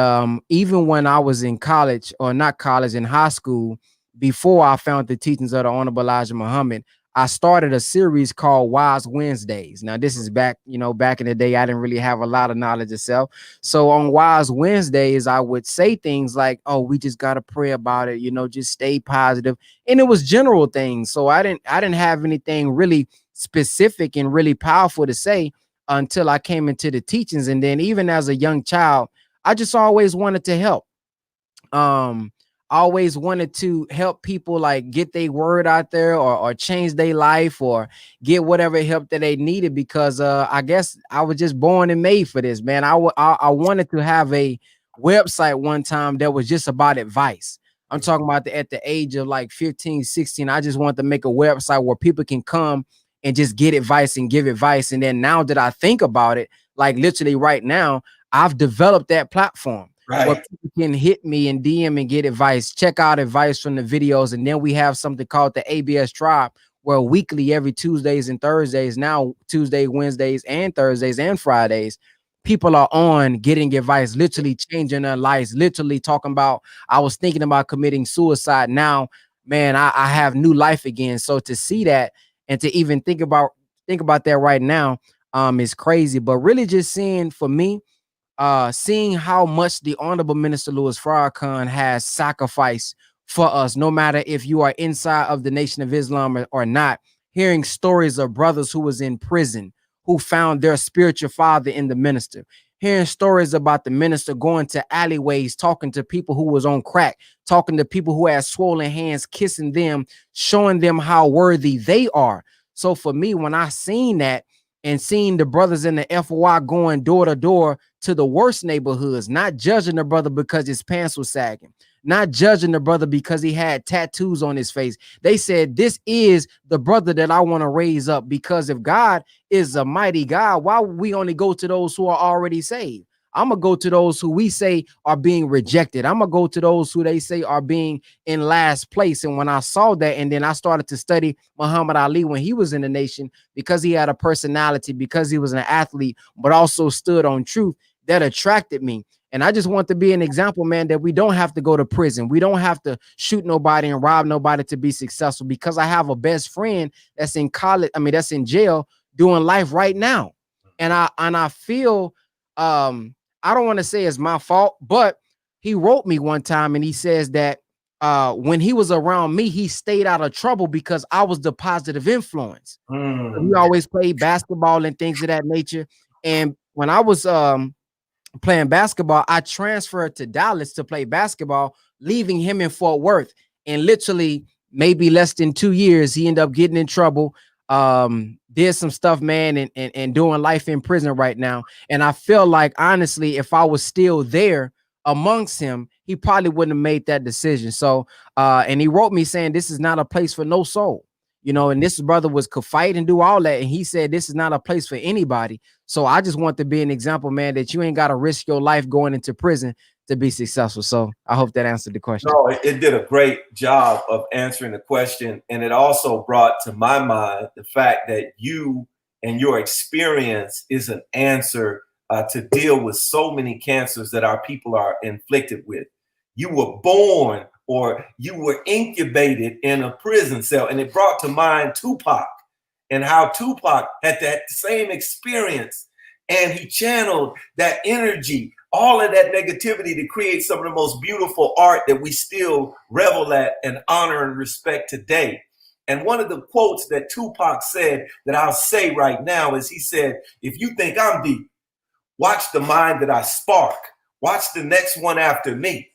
even when I was in college, or not college, in high school, before I found the teachings of the Honorable Elijah Muhammad, I started a series called Wise Wednesdays. Now, this is back in the day, I didn't really have a lot of knowledge itself. So on Wise Wednesdays, I would say things like, "Oh, we just got to pray about it, just stay positive." And it was general things. So I didn't have anything really specific and really powerful to say until I came into the teachings. And then even as a young child, I just always wanted to help. Always wanted to help people, like get their word out there, or change their life, or get whatever help that they needed, because I guess I was just born and made for this, man. I wanted to have a website one time that was just about advice. I'm talking about at the age of like 15, 16. I just wanted to make a website where people can come and just get advice and give advice. And then now that I think about it, like literally right now, I've developed that platform where people can hit me and DM and get advice, check out advice from the videos. And then we have something called the ABS Tribe, where weekly, every Tuesdays and Thursdays, now Tuesday, Wednesdays, and Thursdays and Fridays, people are on getting advice, literally changing their lives, literally talking about, I was thinking about committing suicide. Now, man, I have new life again. So to see that, and to even think about that right now, is crazy. But really just seeing, for me, seeing how much the Honorable Minister Louis Farrakhan has sacrificed for us, no matter if you are inside of the Nation of Islam or not, hearing stories of brothers who was in prison, who found their spiritual father in the minister, hearing stories about the minister going to alleyways, talking to people who was on crack, talking to people who had swollen hands, kissing them, showing them how worthy they are. So for me, when I seen that, and seeing the brothers in the FOI going door to door to the worst neighborhoods, not judging the brother because his pants was sagging, not judging the brother because he had tattoos on his face. They said, "This is the brother that I want to raise up," because if God is a mighty God, why would we only go to those who are already saved? I'm going to go to those who we say are being rejected. I'm going to go to those who they say are being in last place. And when I saw that, and then I started to study Muhammad Ali when he was in the nation, because he had a personality, because he was an athlete, but also stood on truth, that attracted me. And I just want to be an example, man, that we don't have to go to prison. We don't have to shoot nobody and rob nobody to be successful, because I have a best friend that's in college. I mean, that's in jail doing life right now. And I feel, I don't want to say it's my fault, but he wrote me one time and he says that when he was around me, he stayed out of trouble because I was the positive influence. He always played basketball and things of that nature. And when I was playing basketball, I transferred to Dallas to play basketball, leaving him in Fort Worth. And literally maybe less than 2 years, he ended up getting in trouble. Did some stuff, man, and doing life in prison right now. And I feel like, honestly, if I was still there amongst him, he probably wouldn't have made that decision. So and he wrote me saying, "This is not a place for no soul." And this brother could fight and do all that. And he said, "This is not a place for anybody." So I just want to be an example, man, that you ain't got to risk your life going into prison to be successful. So I hope that answered the question. No, it did a great job of answering the question. And it also brought to my mind the fact that you and your experience is an answer to deal with so many cancers that our people are inflicted with. You were born or you were incubated in a prison cell. And it brought to mind Tupac and how Tupac had that same experience, and he channeled that energy, all of that negativity, to create some of the most beautiful art that we still revel at and honor and respect today. And one of the quotes that Tupac said that I'll say right now is, he said, if you think I'm deep, watch the mind that I spark. Watch the next one after me.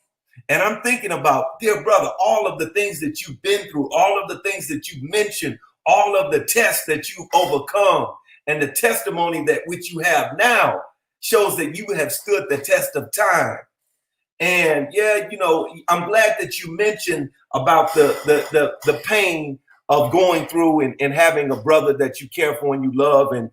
And I'm thinking about, dear brother, all of the things that you've been through, all of the things that you've mentioned, all of the tests that you've overcome, and the testimony that which you have now shows that you have stood the test of time. And yeah, you know, I'm glad that you mentioned about the pain of going through and having a brother that you care for and you love, and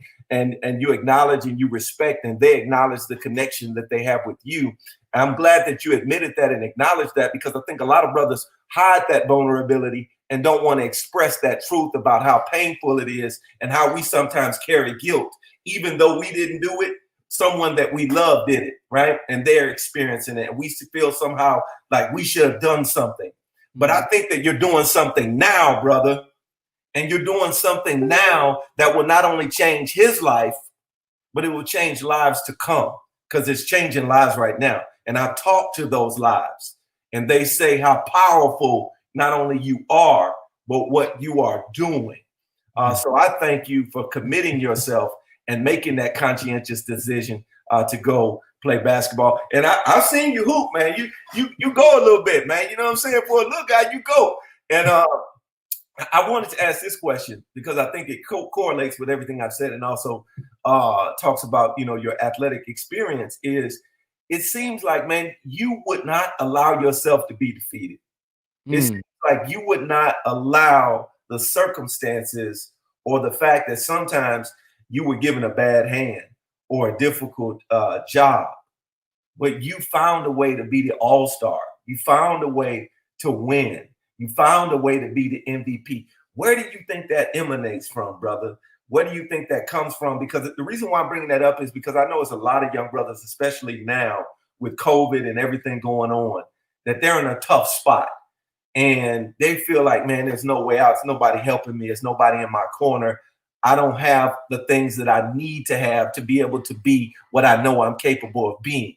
you acknowledge and you respect, and they acknowledge the connection that they have with you. I'm glad that you admitted that and acknowledged that, because I think a lot of brothers hide that vulnerability and don't want to express that truth about how painful it is and how we sometimes carry guilt, even though we didn't do it. Someone that we love did it, right? And they're experiencing it. And we feel somehow like we should have done something. But I think that you're doing something now, brother. And you're doing something now that will not only change his life, but it will change lives to come, because it's changing lives right now. And I talk to those lives, and they say how powerful not only you are, but what you are doing. So I thank you for committing yourself and making that conscientious decision to go play basketball. And I've seen you hoop, man. You go a little bit, man. You know what I'm saying? For a little guy, you go. And I wanted to ask this question because I think it correlates with everything I've said, and also talks about, you know, your athletic experience. Is it seems like, man, you would not allow yourself to be defeated. It seems like you would not allow the circumstances or the fact that sometimes you were given a bad hand or a difficult job, but you found a way to be the all-star. You found a way to win. You found a way to be the MVP. Where do you think that emanates from, brother? Where do you think that comes from? Because the reason why I'm bringing that up is because I know it's a lot of young brothers, especially now with COVID and everything going on, that they're in a tough spot. And they feel like, man, there's no way out. There's nobody helping me. There's nobody in my corner. I don't have the things that I need to have to be able to be what I know I'm capable of being.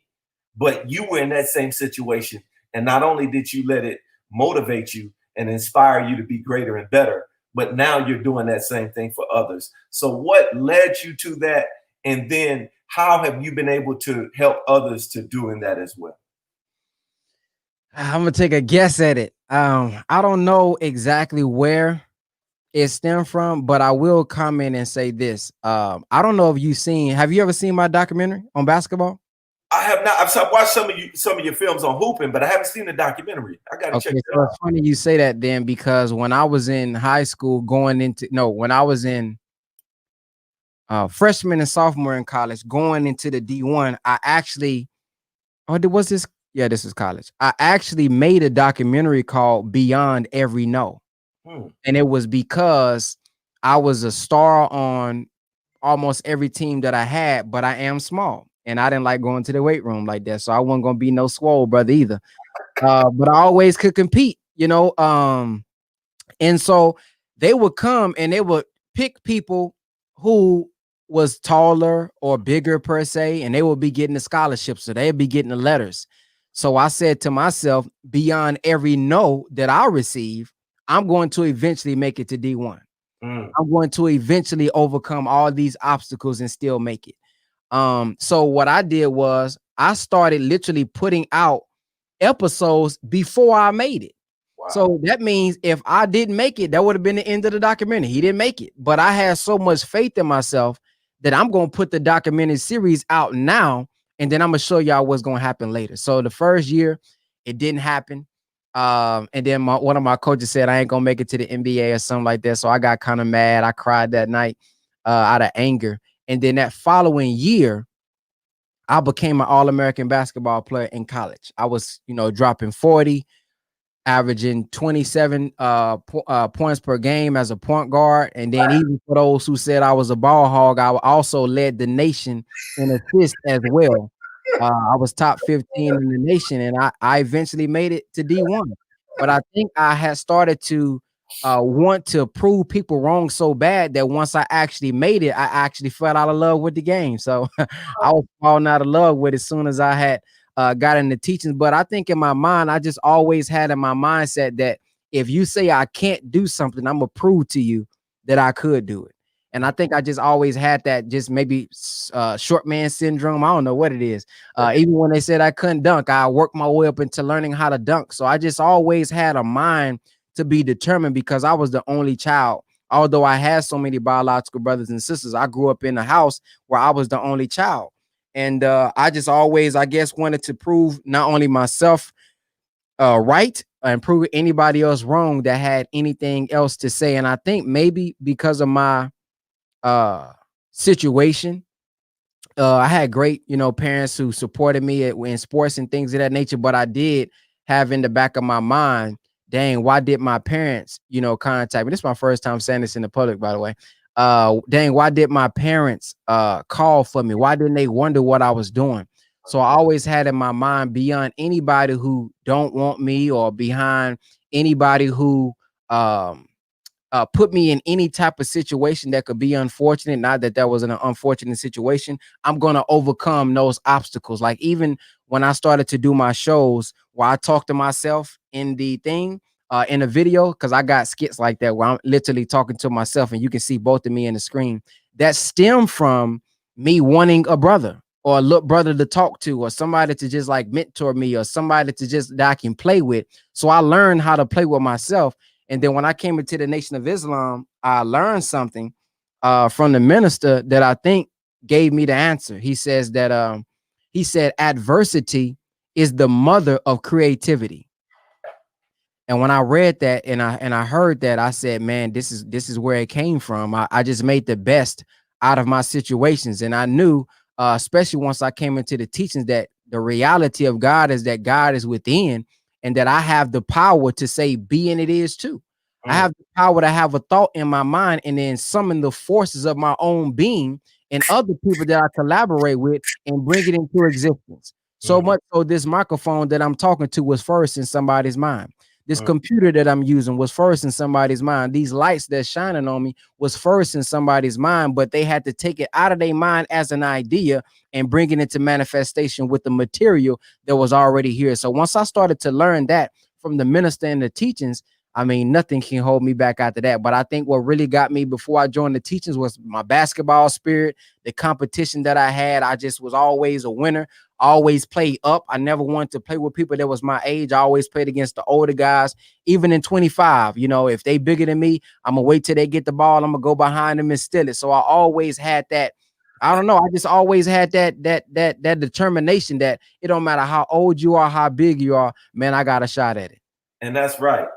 But you were in that same situation. And not only did you let it motivate you and inspire you to be greater and better, but now you're doing that same thing for others. So what led you to that? And then how have you been able to help others to doing that as well? I'm gonna take a guess at it. I don't know exactly where it stemmed from, but I will comment and say this. I don't know if have you ever seen my documentary on basketball? I have not. I've watched some of your films on hooping, but I haven't seen the documentary. I gotta check it out. It's funny you say that then, because when I was in high school when I was in freshman and sophomore in college going into the D1, I actually this is college. I actually made a documentary called Beyond Every No. And it was because I was a star on almost every team that I had, but I am small and I didn't like going to the weight room like that. So I wasn't going to be no swole brother either. But I always could compete, you know? And so they would come and they would pick people who was taller or bigger per se, and they would be getting the scholarships. So they'd be getting the letters. So I said to myself, beyond every no that I receive, I'm going to eventually make it to D1. I'm going to eventually overcome all these obstacles and still make it. So what I did was I started literally putting out episodes before I made it. Wow. So that means if I didn't make it, that would have been the end of the documentary. He didn't make it, but I had so much faith in myself that I'm going to put the documentary series out now, and then I'm going to show y'all what's going to happen later. So the first year, it didn't happen. And then one of my coaches said I ain't gonna make it to the NBA or something like that. So I got kind of mad. I cried that night out of anger. And then that following year, I became an All-American basketball player in college. I was, dropping 40, averaging 27 points per game as a point guard. And then even for those who said I was a ball hog, I also led the nation in assists as well. I was top 15 in the nation, and I eventually made it to D1. But I think I had started to want to prove people wrong so bad that once I actually made it, I actually fell out of love with the game. So I was falling out of love with it as soon as I had got into teaching. But I think in my mind, I just always had in my mindset that if you say I can't do something, I'm gonna prove to you that I could do it. And I think I just always had that, just maybe short man syndrome. I don't know what it is. Even when they said I couldn't dunk, I worked my way up into learning how to dunk. So I just always had a mind to be determined because I was the only child. Although I had so many biological brothers and sisters, I grew up in a house where I was the only child. And I just always, I guess, wanted to prove not only myself right and prove anybody else wrong that had anything else to say. And I think maybe because of my situation, I had great, parents who supported me in sports and things of that nature. But I did have in the back of my mind, dang, why did my parents, contact me? This is my first time saying this in the public, by the way. Dang, why did my parents call for me? Why didn't they wonder what I was doing? So I always had in my mind, beyond anybody who don't want me or behind anybody who put me in any type of situation that could be unfortunate. Not that that was an unfortunate situation. I'm going to overcome those obstacles. Like even when I started to do my shows where I talk to myself in the thing, in a video, because I got skits like that where I'm literally talking to myself and you can see both of me in the screen. That stem from me wanting a brother or a little brother to talk to or somebody to just like mentor me or somebody to just that I can play with. So I learned how to play with myself. And then when I came into the Nation of Islam, I learned something from the minister that I think gave me the answer. He says that he said adversity is the mother of creativity. And when I read that and I heard that, I said, man, this is where it came from. I just made the best out of my situations. And I knew, especially once I came into the teachings, that the reality of God is that God is within and that I have the power to say be and it is too. I have the power to have a thought in my mind and then summon the forces of my own being and other people that I collaborate with and bring it into existence. So much so this microphone that I'm talking to was first in somebody's mind. This computer that I'm using was first in somebody's mind. These lights that's shining on me was first in somebody's mind, but they had to take it out of their mind as an idea and bring it into manifestation with the material that was already here. So once I started to learn that from the minister and the teachings, I mean, nothing can hold me back after that. But I think what really got me before I joined the teachings was my basketball spirit, the competition that I had. I just was always a winner. Always play up. I never wanted to play with people that was my age. I always played against the older guys, even in 25. If they bigger than me, I'm gonna wait till they get the ball. I'm gonna go behind them and steal it. So I always had that. I don't know. I just always had that determination that it don't matter how old you are, how big you are, man, I got a shot at it. And that's right.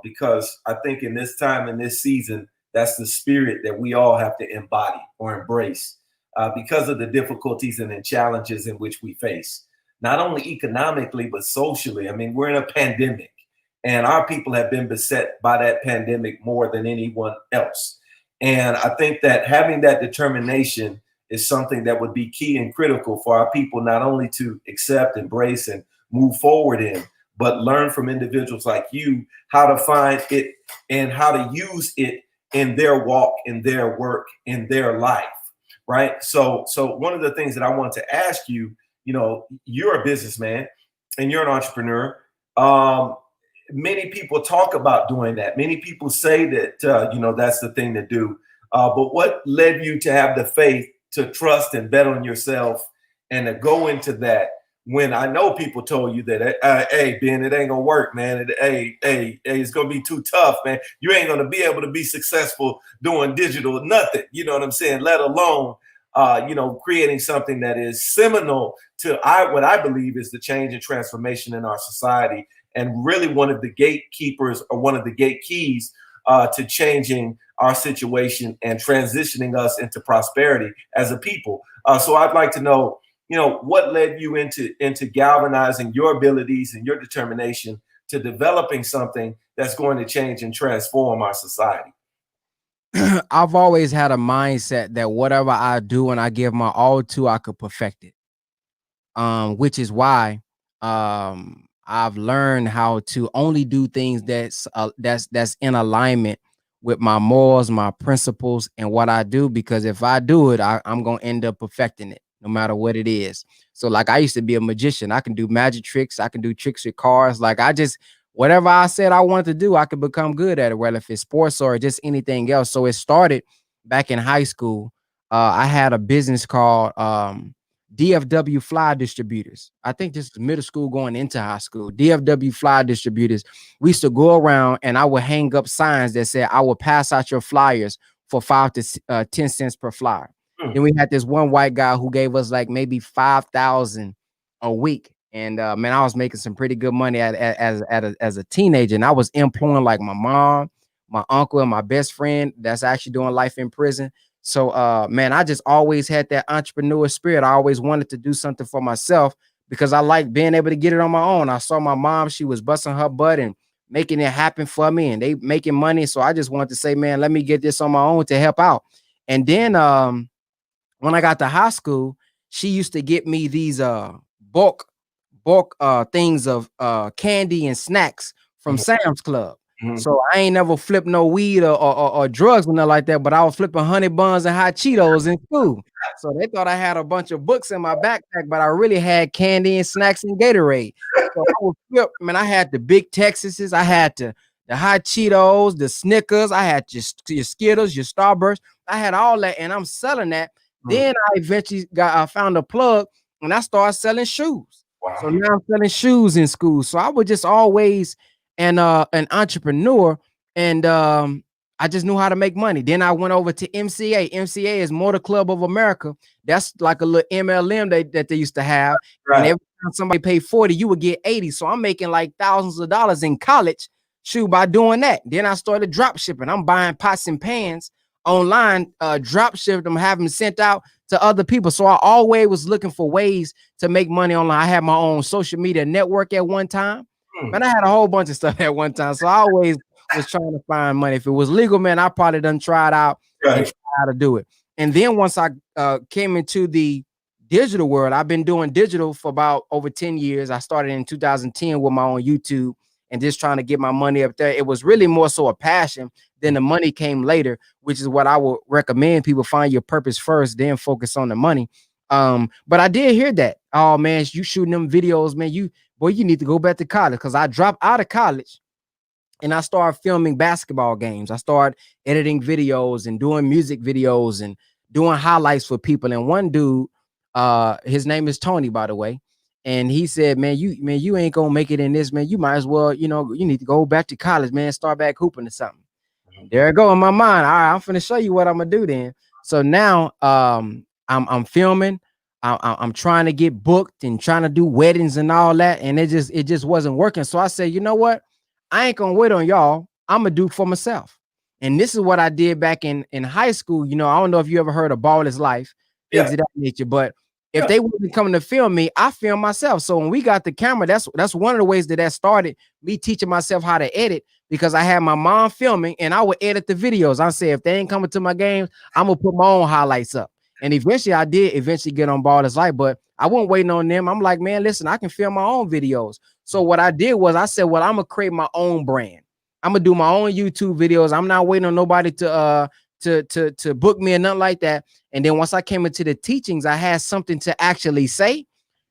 Because I think in this time, in this season, that's the spirit that we all have to embody or embrace. Because of the difficulties and the challenges in which we face, not only economically, but socially. I mean, we're in a pandemic and our people have been beset by that pandemic more than anyone else. And I think that having that determination is something that would be key and critical for our people, not only to accept, embrace, and move forward in, but learn from individuals like you how to find it and how to use it in their walk, in their work, in their life. Right. So one of the things that I want to ask you, you're a businessman and you're an entrepreneur. Many people talk about doing that. Many people say that, that's the thing to do. But what led you to have the faith to trust and bet on yourself and to go into that when I know people told you that, hey, Ben, it ain't gonna work, man. It's gonna be too tough, man. You ain't gonna be able to be successful doing digital, nothing. You know what I'm saying? Let alone, creating something that is seminal to what I believe is the change and transformation in our society, and really one of the gatekeepers or one of the gate keys to changing our situation and transitioning us into prosperity as a people. So I'd like to know, what led you into galvanizing your abilities and your determination to developing something that's going to change and transform our society? I've always had a mindset that whatever I do and I give my all to, I could perfect it. Which is why I I've learned how to only do things that's in alignment with my morals, my principles, and what I do. Because if I do it, I'm gonna end up perfecting it, no matter what it is. So, like, I used to be a magician. I can do magic tricks. I can do tricks with cars. Like, I just whatever I said I wanted to do, I could become good at it, whether if it's sports or just anything else. So it started back in high school. I had a business called DFW Fly Distributors. I think this is middle school going into high school. DFW Fly Distributors. We used to go around and I would hang up signs that said I will pass out your flyers for 5 to 10 cents per flyer. Then we had this one white guy who gave us like maybe 5,000 a week. And man, I was making some pretty good money as a teenager. And I was employing like my mom, my uncle, and my best friend that's actually doing life in prison. So man, I just always had that entrepreneur spirit. I always wanted to do something for myself because I like being able to get it on my own. I saw my mom, she was busting her butt and making it happen for me, and they making money. So I just wanted to say, man, let me get this on my own to help out. And then when I got to high school, she used to get me these bulk things of candy and snacks from Sam's Club. So I ain't never flipped no weed or drugs or nothing like that, but I was flipping honey buns and hot Cheetos in school. So they thought I had a bunch of books in my backpack, but I really had candy and snacks and Gatorade. So I would flip, man. I had the big Texases, I had the hot Cheetos, the Snickers, I had your Skittles, your Starburst, I had all that, and I'm selling that. Then I eventually I found a plug and I started selling shoes. Wow. So now I'm selling shoes in school. So I was just always an entrepreneur, and I just knew how to make money. Then I went over to MCA. MCA is Motor Club of America. That's like a little MLM that they used to have. Right. And every time somebody paid 40, you would get 80. So I'm making like thousands of dollars in college by doing that. Then I started drop shipping. I'm buying pots and pans online, drop shipped them, have them sent out to other people. So I always was looking for ways to make money online. I had my own social media network at one time. Man, I had a whole bunch of stuff at one time. So I always was trying to find money. If it was legal, man, I probably done tried out and tried how to do it. And then once I came into the digital world, I've been doing digital for about over 10 years. I started in 2010 with my own YouTube and just trying to get my money up there. It was really more so a passion. Then the money came later, which is what I would recommend people find your purpose first, then focus on the money. But I did hear that. Oh man, you shooting them videos, man. You need to go back to college, because I dropped out of college and I started filming basketball games. I started editing videos and doing music videos and doing highlights for people. And one dude, his name is Tony, by the way. And he said, man, you ain't gonna make it in this, man. You might as well, you need to go back to college, man, start back hooping or something. There I go in my mind. All right, I'm finna show you what I'm gonna do then. So now I'm filming. I'm trying to get booked and trying to do weddings and all that, and it just wasn't working. So I said, you know what? I ain't gonna wait on y'all. I'm gonna do it for myself. And this is what I did back in high school. I don't know if you ever heard of Ball is Life, things of that nature, but if they wasn't coming to film me, I film myself. So when we got the camera, that's one of the ways that started me teaching myself how to edit, because I had my mom filming and I would edit the videos. I said, if they ain't coming to my games, I'm gonna put my own highlights up. And eventually I did get on Ball is Life, but I wasn't waiting on them. I'm like, man, listen, I can film my own videos. So what I did was I said, well, I'm gonna create my own brand. I'm gonna do my own YouTube videos. I'm not waiting on nobody to book me or nothing like that. And then once I came into the teachings, I had something to actually say.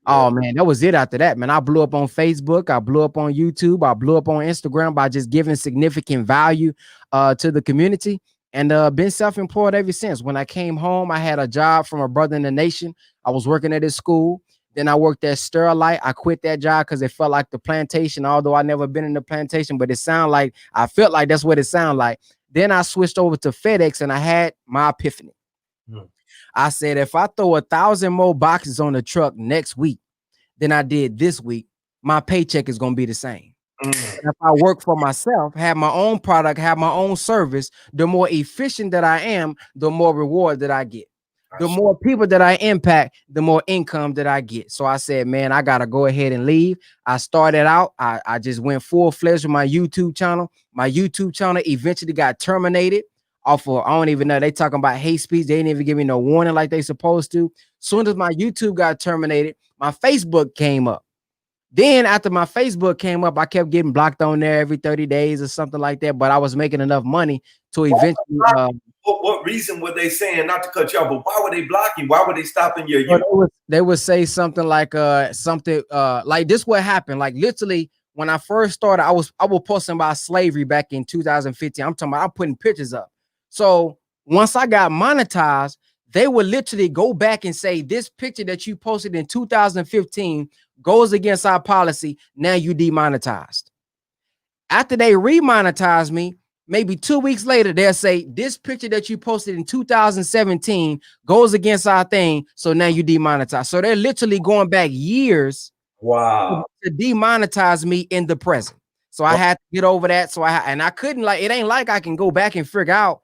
Oh man, that was it after that, man. I blew up on Facebook, I blew up on YouTube, I blew up on Instagram by just giving significant value to the community, and been self-employed ever since. When I came home, I had a job from a brother in the nation. I was working at his school. Then I worked at Sterlite. I quit that job because it felt like the plantation, although I never been in the plantation, but I felt like that's what it sounded like. Then I switched over to FedEx and I had my epiphany. I said, if I throw 1,000 more boxes on the truck next week than I did this week, my paycheck is going to be the same. If I work for myself, have my own product, have my own service, the more efficient that I am, the more reward that I get. The more people that I impact, the more income that I get. So I said, man, I got to go ahead and leave. I started out, I just went full-fledged with my YouTube channel. My YouTube channel eventually got terminated off of, I don't even know, they talking about hate speech. They didn't even give me no warning like they supposed to. Soon as my YouTube got terminated, my Facebook came up. Then after my Facebook came up, I kept getting blocked on there every 30 days or something like that. But I was making enough money to eventually. What reason were they saying, not to cut you off, but why were they blocking? Why were they stopping your use? They would say something like like this what happened. Like literally when I first started, I was posting about slavery back in 2015. I'm talking about I'm putting pictures up. So once I got monetized, they would literally go back and say, this picture that you posted in 2015 goes against our policy. Now you demonetized. After they remonetize me, maybe 2 weeks later, they'll say, this picture that you posted in 2017 goes against our thing. So now you demonetize. So they're literally going back years. Wow. To demonetize me in the present. So I had to get over that. So I couldn't, like, it ain't like I can go back and figure out,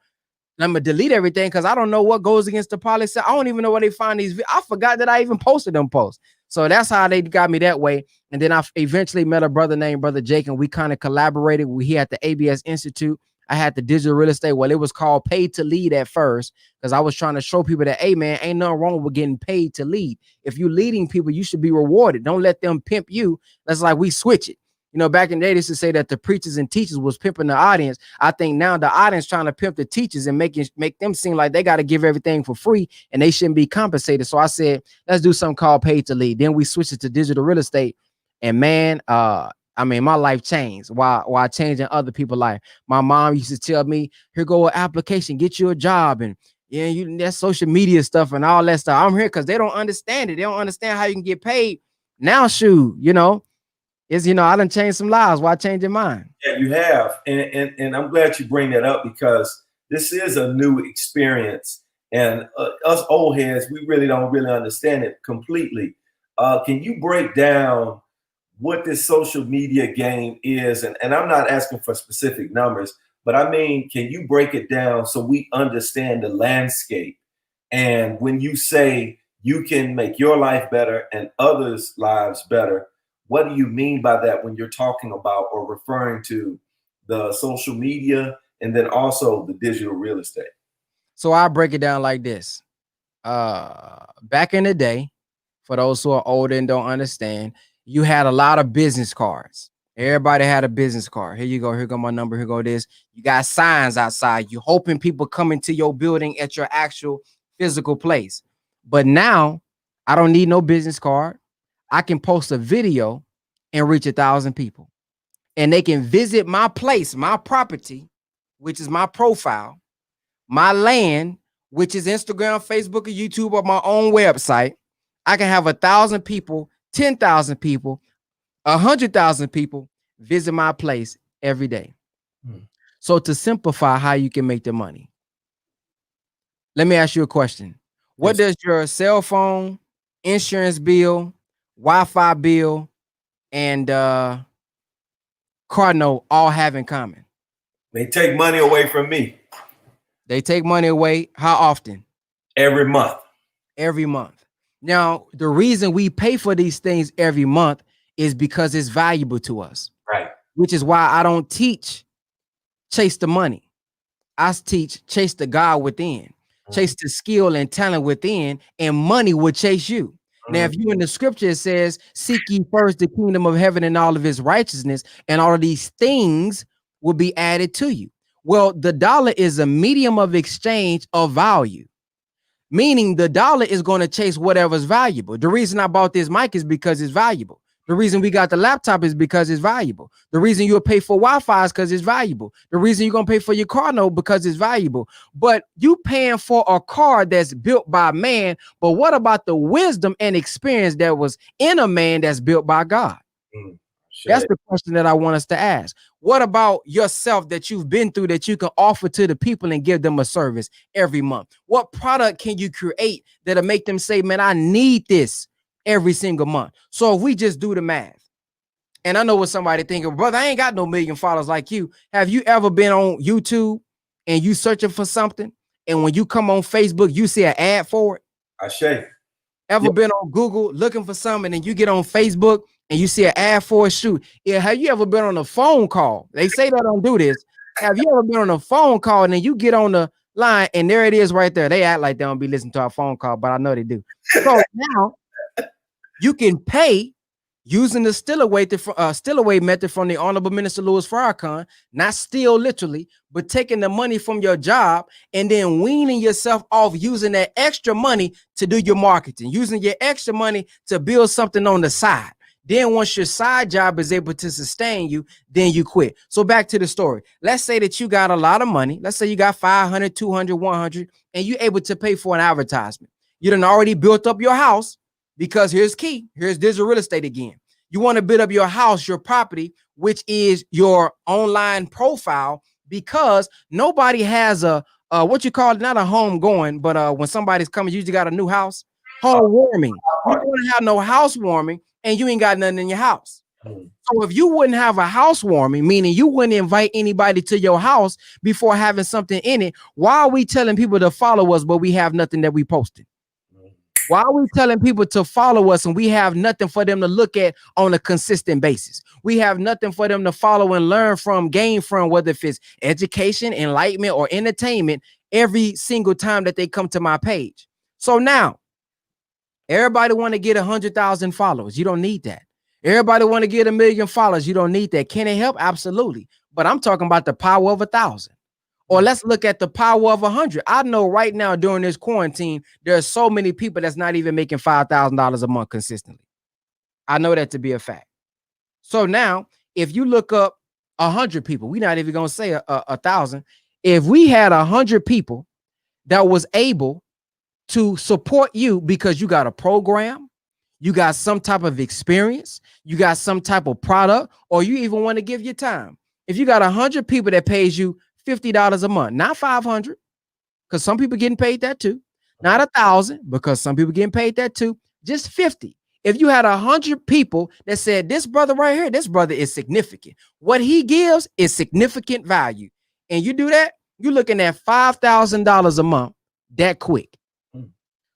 I'm gonna delete everything because I don't know what goes against the policy. I don't even know where they find these. I forgot that I even posted them posts. So that's how they got me that way. And then I eventually met a brother named Brother Jake, and we kind of collaborated. He had the ABS Institute. I had the digital real estate. Well, it was called Paid to Lead at first because I was trying to show people that, hey, man, ain't nothing wrong with getting paid to lead. If you're leading people, you should be rewarded. Don't let them pimp you. That's like we switch it. You know, back in the day, they used to say that the preachers and teachers was pimping the audience. I think now the audience trying to pimp the teachers and make them seem like they got to give everything for free and they shouldn't be compensated. So I said, let's do something called Paid to Lead. Then we switched it to digital real estate. And man, I mean, my life changed while changing other people's life. My mom used to tell me, here go an application, get you a job. And yeah, that social media stuff and all that stuff. I'm here because they don't understand it. They don't understand how you can get paid. Now, shoot, you know, I done changed some lives while changing mine. Yeah, you have. And I'm glad you bring that up because this is a new experience. And us old heads, we really don't understand it completely. Can you break down what this social media game is? And I'm not asking for specific numbers, but I mean, can you break it down so we understand the landscape? And when you say you can make your life better and others' lives better, what do you mean by that when you're talking about or referring to the social media and then also the digital real estate? So I break it down like this. Back in the day, for those who are older and don't understand, you had a lot of business cards. Everybody had a business card. Here you go. Here go my number. Here go this. You got signs outside. You hoping people come into your building at your actual physical place. But now I don't need no business card. I can post a video and reach 1,000 people. And they can visit my place, my property, which is my profile, my land, which is Instagram, Facebook, or YouTube, or my own website. I can have 1,000 people, 10,000 people, 100,000 people visit my place every day. So to simplify how you can make the money, let me ask you a question. What does your cell phone, insurance bill, Wi-Fi bill, and car note all have in common? They take money away from me. They take money away. How often? Every month. Every month. Now, the reason we pay for these things every month is because it's valuable to us. Right. Which is why I don't teach chase the money. I teach chase the God within. Chase the skill and talent within, and money will chase you. Now, if you in the scripture, it says, seek ye first the kingdom of heaven and all of his righteousness, and all of these things will be added to you. Well, the dollar is a medium of exchange of value, meaning the dollar is going to chase whatever's valuable. The reason I bought this mic is because it's valuable. The reason we got the laptop is because it's valuable. The reason you'll pay for Wi-Fi is because it's valuable. The reason you're going to pay for your car note because it's valuable. But you paying for a car that's built by man, but what about the wisdom and experience that was in a man that's built by God? That's the question that I want us to ask. What about yourself that you've been through that you can offer to the people and give them a service every month? What product can you create that'll make them say, man, I need this every single month? So if we just do the math, and I know what somebody thinking, brother, I ain't got no million followers like you. Have you ever been on YouTube and you searching for something, and when you come on Facebook, you see an ad for it? I shake. Ever been on Google looking for something and you get on Facebook and you see an ad for a shoot? Yeah, have you ever been on a phone call? They say they don't do this. Have you ever been on a phone call and then you get on the line and there it is right there? They act like they don't be listening to our phone call, but I know they do. So now you can pay using the still away method from the Honorable Minister Louis Farrakhan, not steal literally, but taking the money from your job and then weaning yourself off using that extra money to do your marketing, using your extra money to build something on the side. Then once your side job is able to sustain you, then you quit. So back to the story. Let's say that you got a lot of money. Let's say you got 500, 200, 100, and you're able to pay for an advertisement. You done already built up your house. Because here's key. Here's digital real estate again. You want to build up your house, your property, which is your online profile, because nobody has a what you call it, not a home going, but when somebody's coming, you usually got a new house. Home warming. You don't want to have no house warming and you ain't got nothing in your house. So if you wouldn't have a housewarming, meaning you wouldn't invite anybody to your house before having something in it, why are we telling people to follow us, but we have nothing that we posted? Why are we telling people to follow us and we have nothing for them to look at on a consistent basis? We have nothing for them to follow and learn from, gain from, whether if it's education, enlightenment, or entertainment, every single time that they come to my page. So now, everybody want to get 100,000 followers. You don't need that. Everybody want to get 1 million followers. You don't need that. Can it help? Absolutely. But I'm talking about the power of 1,000. Or let's look at the power of 100. I know right now during this quarantine, there are so many people that's not even making $5,000 a month consistently. I know that to be a fact. So now, if you look up 100 people, we're not even going to say 1,000. If we had 100 people that was able to support you because you got a program, you got some type of experience, you got some type of product, or you even want to give your time. If you got 100 people that pays you $50 a month, not 500, because some people getting paid that too, not 1,000, because some people getting paid that too, just 50. If you had 100 people that said, this brother right here, this brother is significant. What he gives is significant value. And you do that, you're looking at $5,000 a month that quick.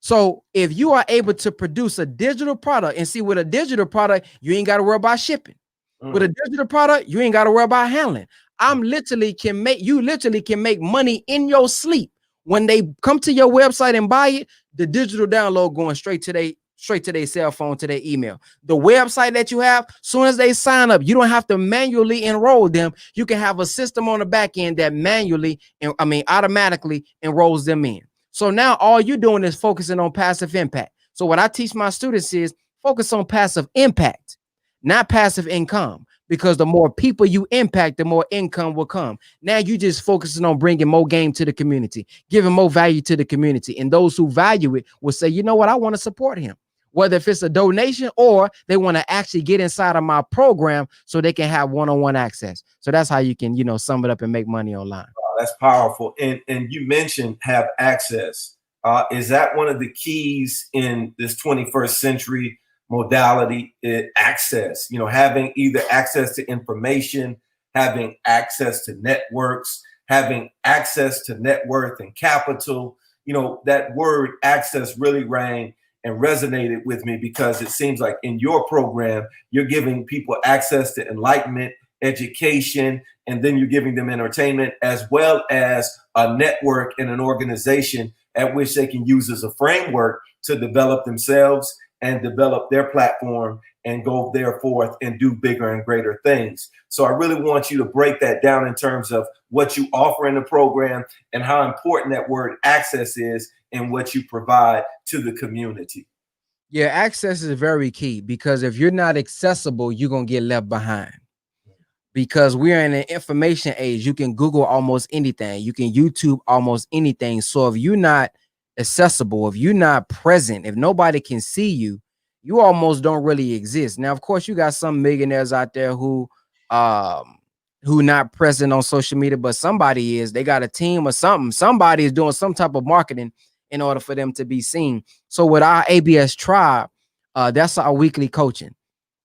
So if you are able to produce a digital product, and see, with a digital product, you ain't got to worry about shipping. With a digital product, you ain't got to worry about handling. You literally can make money in your sleep. When they come to your website and buy it, the digital download going straight to their cell phone, to their email. The website that you have, soon as they sign up, you don't have to manually enroll them. You can have a system on the back end that automatically enrolls them in. So now all you're doing is focusing on passive impact. So what I teach my students is focus on passive impact, not passive income, because the more people you impact, the more income will come. Now you just focusing on bringing more game to the community, giving more value to the community. And those who value it will say, you know what, I want to support him, whether if it's a donation or they want to actually get inside of my program so they can have one-on-one access. So that's how you can, sum it up and make money online. That's powerful. And you mentioned have access. Is that one of the keys in this 21st century modality? Access, having either access to information, having access to networks, having access to net worth and capital. That word access really rang and resonated with me, because it seems like in your program, you're giving people access to enlightenment, education, and then you're giving them entertainment, as well as a network and an organization at which they can use as a framework to develop themselves and develop their platform and go forth and do bigger and greater things. So I really want you to break that down in terms of what you offer in the program and how important that word access is and what you provide to the community. Yeah, access is very key, because if you're not accessible, you're going to get left behind. Because we're in an information age. You can Google almost anything. You can YouTube almost anything. So if you're not accessible, if you're not present, if nobody can see you, you almost don't really exist. Now, of course, you got some millionaires out there who not present on social media, but somebody is. They got a team or something. Somebody is doing some type of marketing in order for them to be seen. So with our ABS tribe, that's our weekly coaching.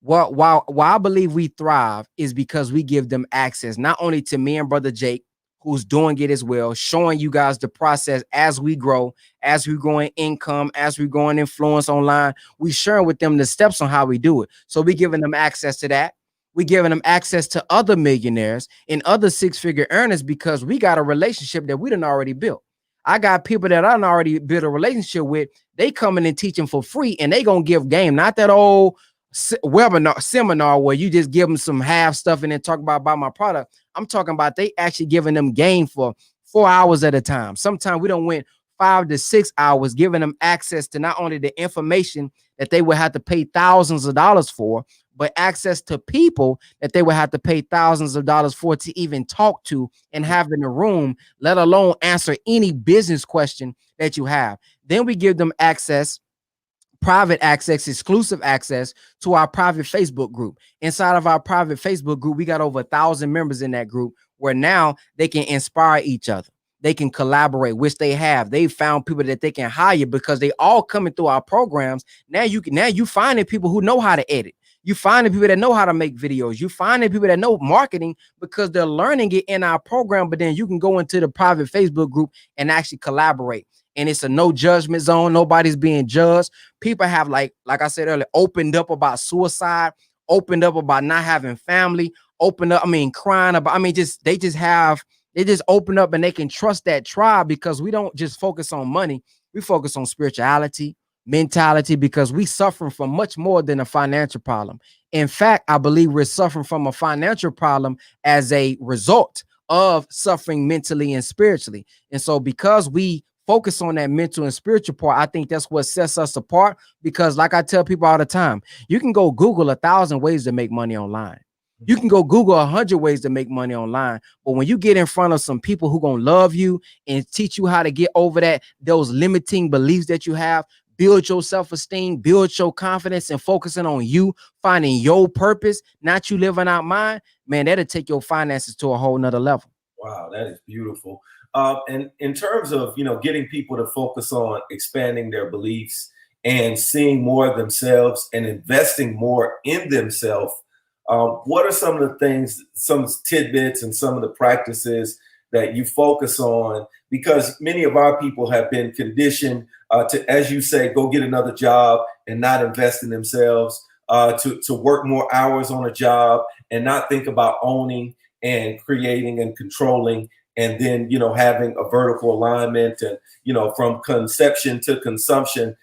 Why I believe we thrive is because we give them access, not only to me and Brother Jake, who's doing it as well, showing you guys the process as we grow in income, as we grow in influence online. We sharing with them the steps on how we do it. So we giving them access to that. We giving them access to other millionaires and other six-figure earners, because we got a relationship that we done already built. I got people that I done already built a relationship with. They coming and teaching for free, and they gonna give game, not that old webinar seminar where you just give them some half stuff and then talk about my product. I'm talking about they actually giving them game for 4 hours at a time. Sometimes we don't went 5 to 6 hours, giving them access to not only the information that they would have to pay thousands of dollars for, but access to people that they would have to pay thousands of dollars for to even talk to and have in the room, let alone answer any business question that you have. Then we give them access, private access, exclusive access to our private Facebook group. Inside of our private Facebook group, we got over 1,000 members in that group where now they can inspire each other. They can collaborate, which they have. They found people that they can hire because they all coming through our programs. Now you finding people who know how to edit. You finding people that know how to make videos. You finding people that know marketing because they're learning it in our program. But then you can go into the private Facebook group and actually collaborate. And it's a no judgment zone. Nobody's being judged. People have, like I said earlier, opened up about suicide, opened up about not having family, opened up, crying about, they just open up and they can trust that tribe because we don't just focus on money. We focus on spirituality, mentality, because we suffering from much more than a financial problem. In fact, I believe we're suffering from a financial problem as a result of suffering mentally and spiritually. And so because we focus on that mental and spiritual part, I think that's what sets us apart. Because like I tell people all the time, you can go Google 1,000 ways to make money online. You can go Google 100 ways to make money online. But when you get in front of some people who gonna love you and teach you how to get over those limiting beliefs that you have, build your self-esteem, build your confidence, and focusing on you, finding your purpose, not you living out mine, man, that'll take your finances to a whole nother level. Wow, that is beautiful. And in terms of, getting people to focus on expanding their beliefs and seeing more of themselves and investing more in themselves, what are some of the things, some tidbits and some of the practices that you focus on? Because many of our people have been conditioned to, as you say, go get another job and not invest in themselves, to work more hours on a job and not think about owning and creating and controlling, and then, having a vertical alignment and, from conception to consumption,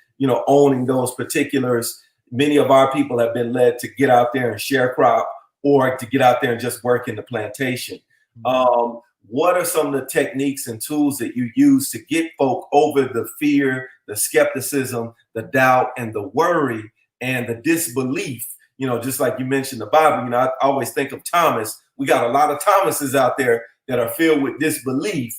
owning those particulars. Many of our people have been led to get out there and share crop or to get out there and just work in the plantation. What are some of the techniques and tools that you use to get folk over the fear, the skepticism, the doubt, and the worry and the disbelief? Just like you mentioned the Bible, I always think of Thomas. We got a lot of Thomases out there that are filled with disbelief.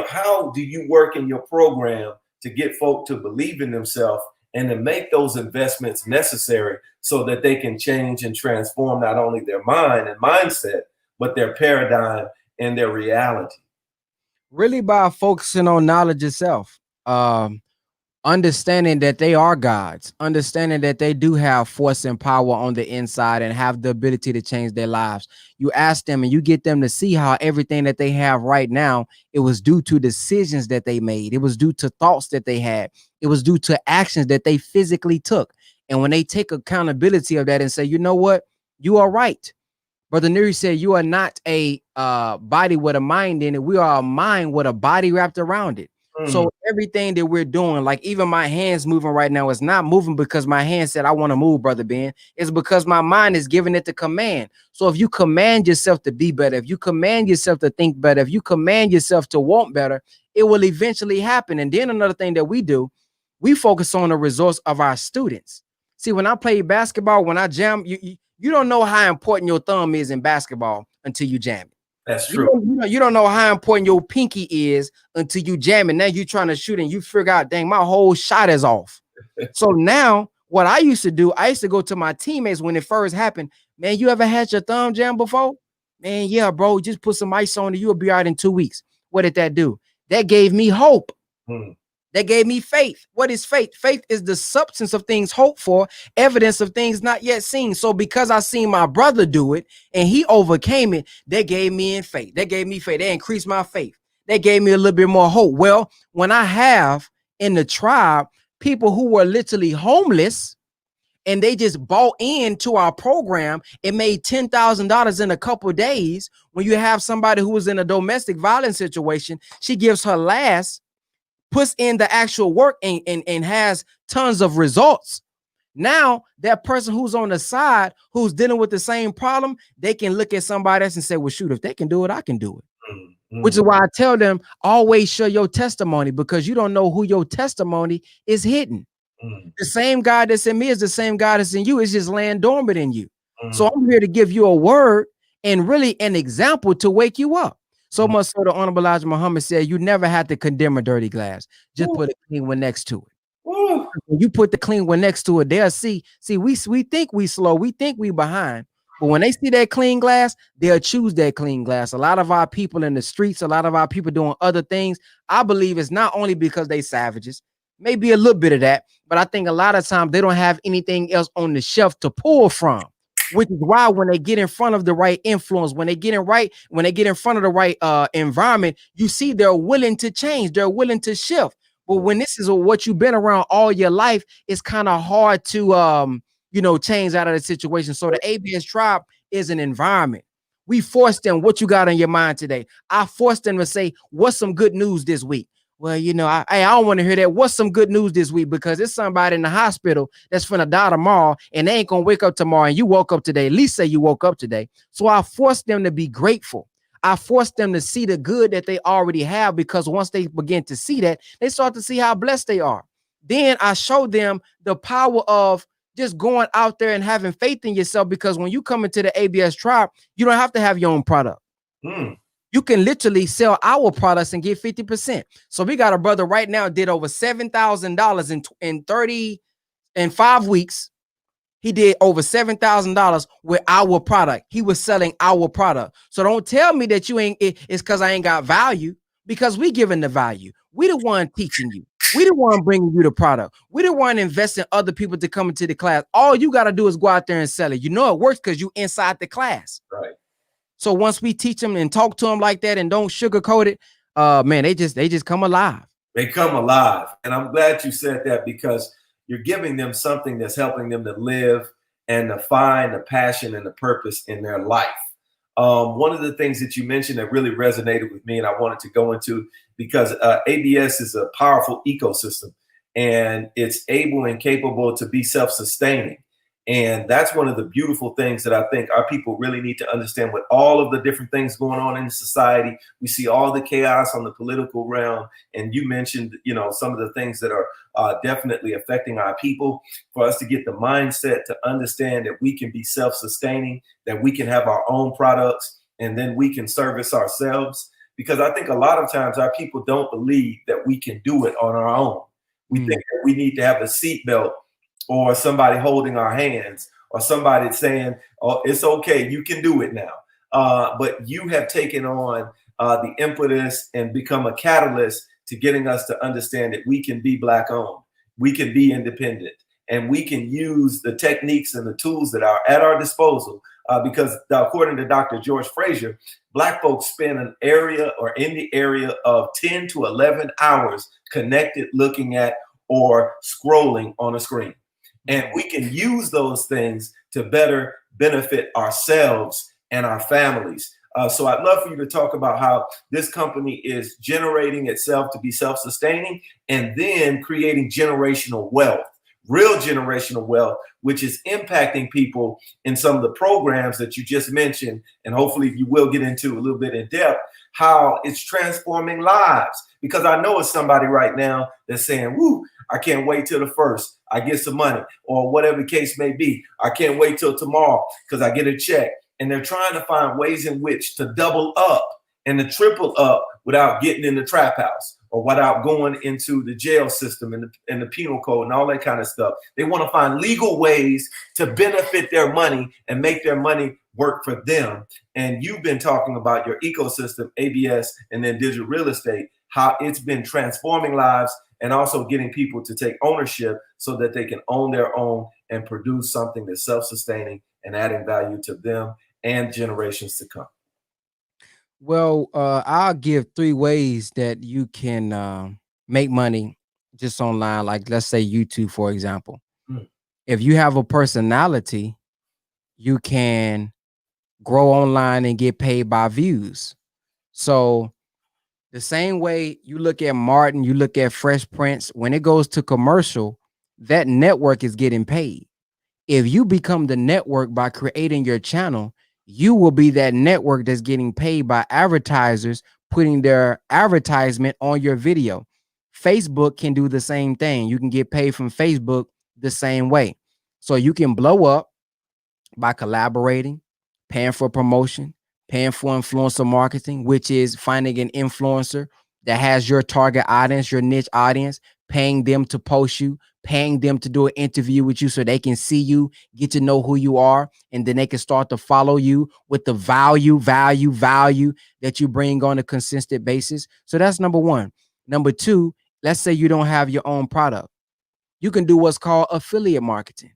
How do you work in your program to get folk to believe in themselves and to make those investments necessary so that they can change and transform not only their mind and mindset, but their paradigm and their reality? Really by focusing on knowledge itself. Understanding that they are gods, understanding that they do have force and power on the inside and have the ability to change their lives. You ask them and you get them to see how everything that they have right now, it was due to decisions that they made. It was due to thoughts that they had. It was due to actions that they physically took. And when they take accountability of that and say, you know what, you are right. Brother Neri said, you are not a body with a mind in it. We are a mind with a body wrapped around it. So everything that we're doing, like even my hands moving right now, is not moving because my hand said, I want to move, Brother Ben. It's because my mind is giving it the command. So if you command yourself to be better, if you command yourself to think better, if you command yourself to want better, it will eventually happen. And then another thing that we do, we focus on the results of our students. See, when I play basketball, when I jam, you don't know how important your thumb is in basketball until you jam it. That's true. You don't know how important your pinky is until you jam it. Now you're trying to shoot and you figure out, dang, my whole shot is off. So now what I used to do, I used to go to my teammates when it first happened. Man, you ever had your thumb jammed before? Man, yeah, bro, just put some ice on it. You'll be out in 2 weeks. What did that do? That gave me hope. That gave me faith. What is faith? Faith is the substance of things hoped for, evidence of things not yet seen. So because I seen my brother do it and he overcame it, that gave me in faith. That gave me faith. That increased my faith. That gave me a little bit more hope. Well, when I have in the tribe people who were literally homeless and they just bought into our program, it made $10,000 in a couple of days. When you have somebody who was in a domestic violence situation, she gives her last, puts in the actual work and has tons of results. Now, that person who's on the side, who's dealing with the same problem, they can look at somebody else and say, well, shoot, if they can do it, I can do it. Which is why I tell them, always share your testimony, because you don't know who your testimony is hitting. The same God that's in me is the same God that's in you. It's just laying dormant in you. So I'm here to give you a word and really an example to wake you up. So much so the Honorable Elijah Muhammad said, you never had to condemn a dirty glass. Just put a clean one next to it. When you put the clean one next to it, they'll see, we think we slow, we think we behind. But when they see that clean glass, they'll choose that clean glass. A lot of our people in the streets, a lot of our people doing other things, I believe it's not only because they savages, maybe a little bit of that, but I think a lot of times they don't have anything else on the shelf to pull from, which is why when they get in front of the right influence, when they get in front of the right environment, you see they're willing to change, they're willing to shift. But when this is what you've been around all your life, it's kind of hard to change out of the situation. So the ABS tribe is an environment. We force them, what you got on your mind today? I forced them to say, what's some good news this week? Well, I don't want to hear that. What's some good news this week? Because it's somebody in the hospital that's finna die tomorrow and they ain't gonna wake up tomorrow, and you woke up today. At least say you woke up today. So I forced them to be grateful. I forced them to see the good that they already have, because once they begin to see that, they start to see how blessed they are. Then I showed them the power of just going out there and having faith in yourself, because when you come into the ABS tribe, you don't have to have your own product. You can literally sell our products and get 50%. So we got a brother right now did over $7,000 in 5 weeks. He did over $7,000 with our product. He was selling our product. So don't tell me that you ain't, it's because I ain't got value, because we giving the value. We the one teaching you. We the one bringing you the product. We the one investing other people to come into the class. All you got to do is go out there and sell it. You know it works because you inside the class. Right. So once we teach them and talk to them like that and don't sugarcoat it, man, they just come alive. They come alive. And I'm glad you said that, because you're giving them something that's helping them to live and to find the passion and the purpose in their life. One of the things that you mentioned that really resonated with me, and I wanted to go into, because ABS is a powerful ecosystem and it's able and capable to be self-sustaining. And that's one of the beautiful things that I think our people really need to understand. With all of the different things going on in society, we see all the chaos on the political realm. And you mentioned, some of the things that are definitely affecting our people. For us to get the mindset to understand that we can be self-sustaining, that we can have our own products, and then we can service ourselves. Because I think a lot of times our people don't believe that we can do it on our own. We think that we need to have a seatbelt, or somebody holding our hands, or somebody saying, oh, it's okay, you can do it now. But you have taken on the impetus and become a catalyst to getting us to understand that we can be Black owned, we can be independent, and we can use the techniques and the tools that are at our disposal. Because according to Dr. George Frazier, Black folks spend in the area of 10 to 11 hours connected, looking at or scrolling on a screen. And we can use those things to better benefit ourselves and our families. So I'd love for you to talk about how this company is generating itself to be self-sustaining, and then creating generational wealth, real generational wealth, which is impacting people in some of the programs that you just mentioned. And hopefully you will get into a little bit in depth how it's transforming lives. Because I know it's somebody right now that's saying, woo, I can't wait till the first I get some money, or whatever the case may be. I can't wait till tomorrow because I get a check. And they're trying to find ways in which to double up and to triple up without getting in the trap house, or without going into the jail system and the penal code and all that kind of stuff. They want to find legal ways to benefit their money and make their money work for them. And you've been talking about your ecosystem, ABS, and then digital real estate, how it's been transforming lives and also getting people to take ownership so that they can own their own and produce something that's self-sustaining and adding value to them and generations to come. Well, I'll give 3 ways that you can make money just online. Like, let's say YouTube, for example. If you have a personality, you can grow online and get paid by views. So the same way you look at Martin, you look at Fresh Prince, when it goes to commercial, that network is getting paid. If you become the network by creating your channel, you will be that network that's getting paid by advertisers putting their advertisement on your video. Facebook can do the same thing. You can get paid from Facebook the same way. So you can blow up by collaborating, paying for promotion, paying for influencer marketing, which is finding an influencer that has your target audience, your niche audience, paying them to post you, paying them to do an interview with you so they can see you, get to know who you are, and then they can start to follow you with the value that you bring on a consistent basis. So that's number one. Number two, let's say you don't have your own product. You can do what's called affiliate marketing.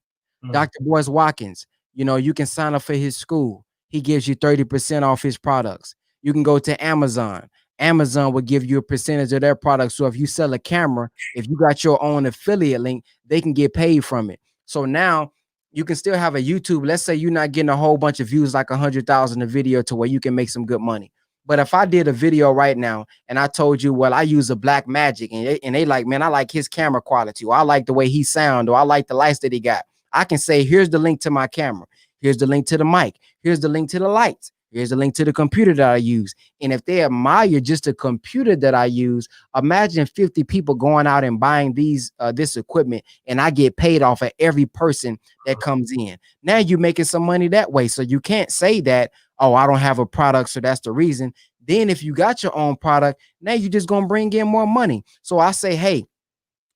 Dr. Boyce Watkins, you can sign up for his school. He gives you 30% off his products. You can go to Amazon. Amazon will give you a percentage of their products. So if you sell a camera, if you got your own affiliate link, they can get paid from it. So now you can still have a YouTube. Let's say you're not getting a whole bunch of views, like 100,000 a video, to where you can make some good money. But if I did a video right now and I told you, well, I use a Black Magic, and they like, man, I like his camera quality, or I like the way he sound, or I like the lights that he got. I can say, here's the link to my camera. Here's the link to the mic. Here's the link to the lights. Here's the link to the computer that I use. And if they admire just the computer that I use, imagine 50 people going out and buying this equipment, and I get paid off of every person that comes in. Now you're making some money that way. So you can't say that, oh, I don't have a product, so that's the reason. Then if you got your own product, now you're just going to bring in more money. So I say, hey,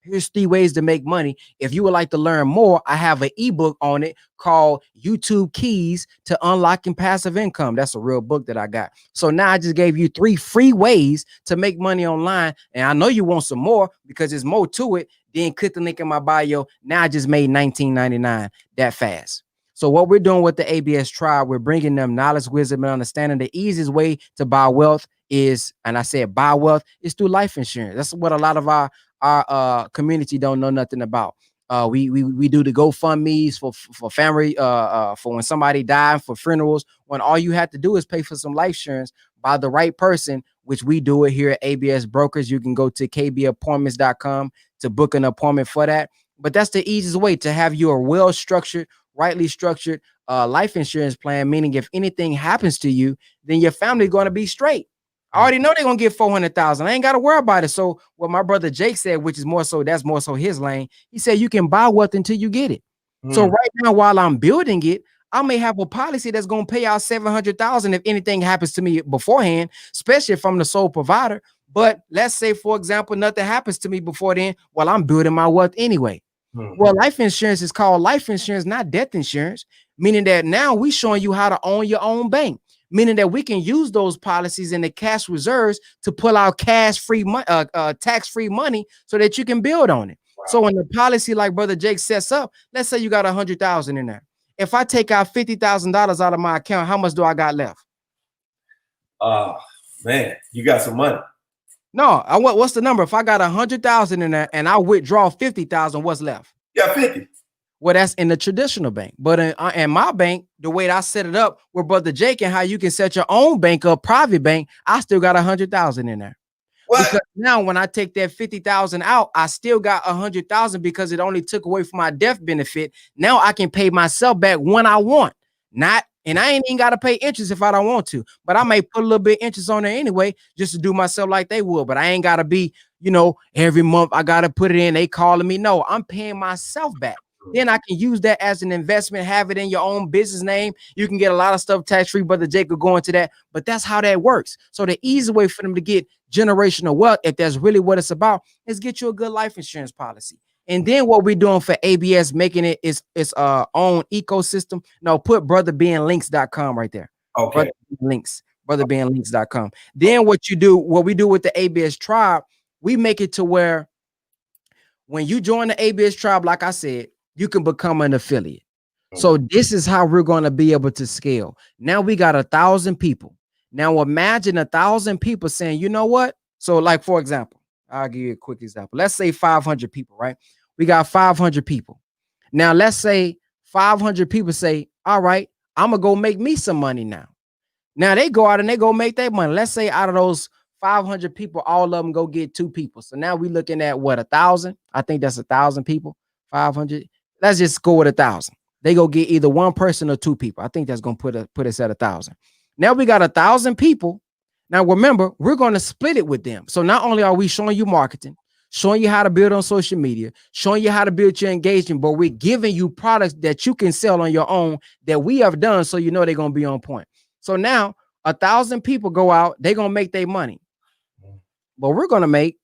here's 3 ways to make money. If you would like to learn more, I have an ebook on it called YouTube Keys to Unlocking Passive Income. That's a real book that I got. So now I just gave you 3 free ways to make money online. And I know you want some more because there's more to it. Then click the link in my bio. Now I just made $19.99 that fast. So what we're doing with the ABS tribe, we're bringing them knowledge, wisdom, and understanding. The easiest way to buy wealth is, and I said buy wealth, is through life insurance. That's what a lot of our community don't know nothing about. We do the GoFundMe's for family, for when somebody died, for funerals, when all you have to do is pay for some life insurance by the right person, which we do it here at ABS Brokers. You can go to kbappointments.com to book an appointment for that. But that's the easiest way to have your well-structured, rightly structured life insurance plan, meaning if anything happens to you, then your family is going to be straight. I already know they're gonna get 400,000. I ain't got to worry about it. So what my brother Jake said, which is more so, that's more so his lane. He said you can buy wealth until you get it. So right now, while I'm building it, I may have a policy that's gonna pay out 700,000 if anything happens to me beforehand, especially if I'm the sole provider. But let's say, for example, nothing happens to me before then. While I'm building my wealth anyway. Well, life insurance is called life insurance, not death insurance, meaning that now we showing you how to own your own bank. Meaning that we can use those policies and the cash reserves to pull out tax-free money so that you can build on it. Wow. So in the policy, like Brother Jake sets up, let's say you got 100,000 in there. If I take out $50,000 out of my account, how much do I got left? Man, you got some money. No, what's the number? If I got 100,000 in there and I withdraw 50,000, what's left? You got 50. Well, that's in the traditional bank. But in my bank, the way that I set it up with Brother Jake and how you can set your own bank up, private bank, I still got 100,000 in there. What? Because now when I take that 50,000 out, I still got 100,000 because it only took away from my death benefit. Now I can pay myself back when I want. And I ain't even got to pay interest if I don't want to. But I may put a little bit of interest on there anyway, just to do myself like they would. But I ain't got to be, every month I got to put it in. They calling me. No, I'm paying myself back. Then I can use that as an investment, have it in your own business name. You can get a lot of stuff tax-free. Brother Jake will go into that, but that's how that works. So the easy way for them to get generational wealth, if that's really what it's about, is get you a good life insurance policy. And then what we're doing for ABS, making it its own ecosystem. No, put brotherbeinglinks.com right there. Okay. Brotherbeinglinks.com. Then what we do with the ABS tribe, we make it to where when you join the ABS tribe, like I said, you can become an affiliate. So this is how we're going to be able to scale. Now we got 1,000 people. Now imagine 1,000 people saying, you know what? So like, for example, I'll give you a quick example. Let's say 500 people, right? We got 500 people. Now let's say 500 people say, all right, I'm going to go make me some money now. Now they go out and they go make their money. Let's say out of those 500 people, all of them go get 2 people. So now we're looking at what, 1,000? I think that's 1,000 people. 500. Let's just go with 1,000. They go get either one person or two people. I think that's gonna put us at 1,000. Now we got 1,000 people. Now remember, we're going to split it with them. So not only are we showing you marketing, showing you how to build on social media, showing you how to build your engagement, but we're giving you products that you can sell on your own that we have done, so you know they're going to be on point. So now 1,000 people go out, they're going to make their money, but we're going to make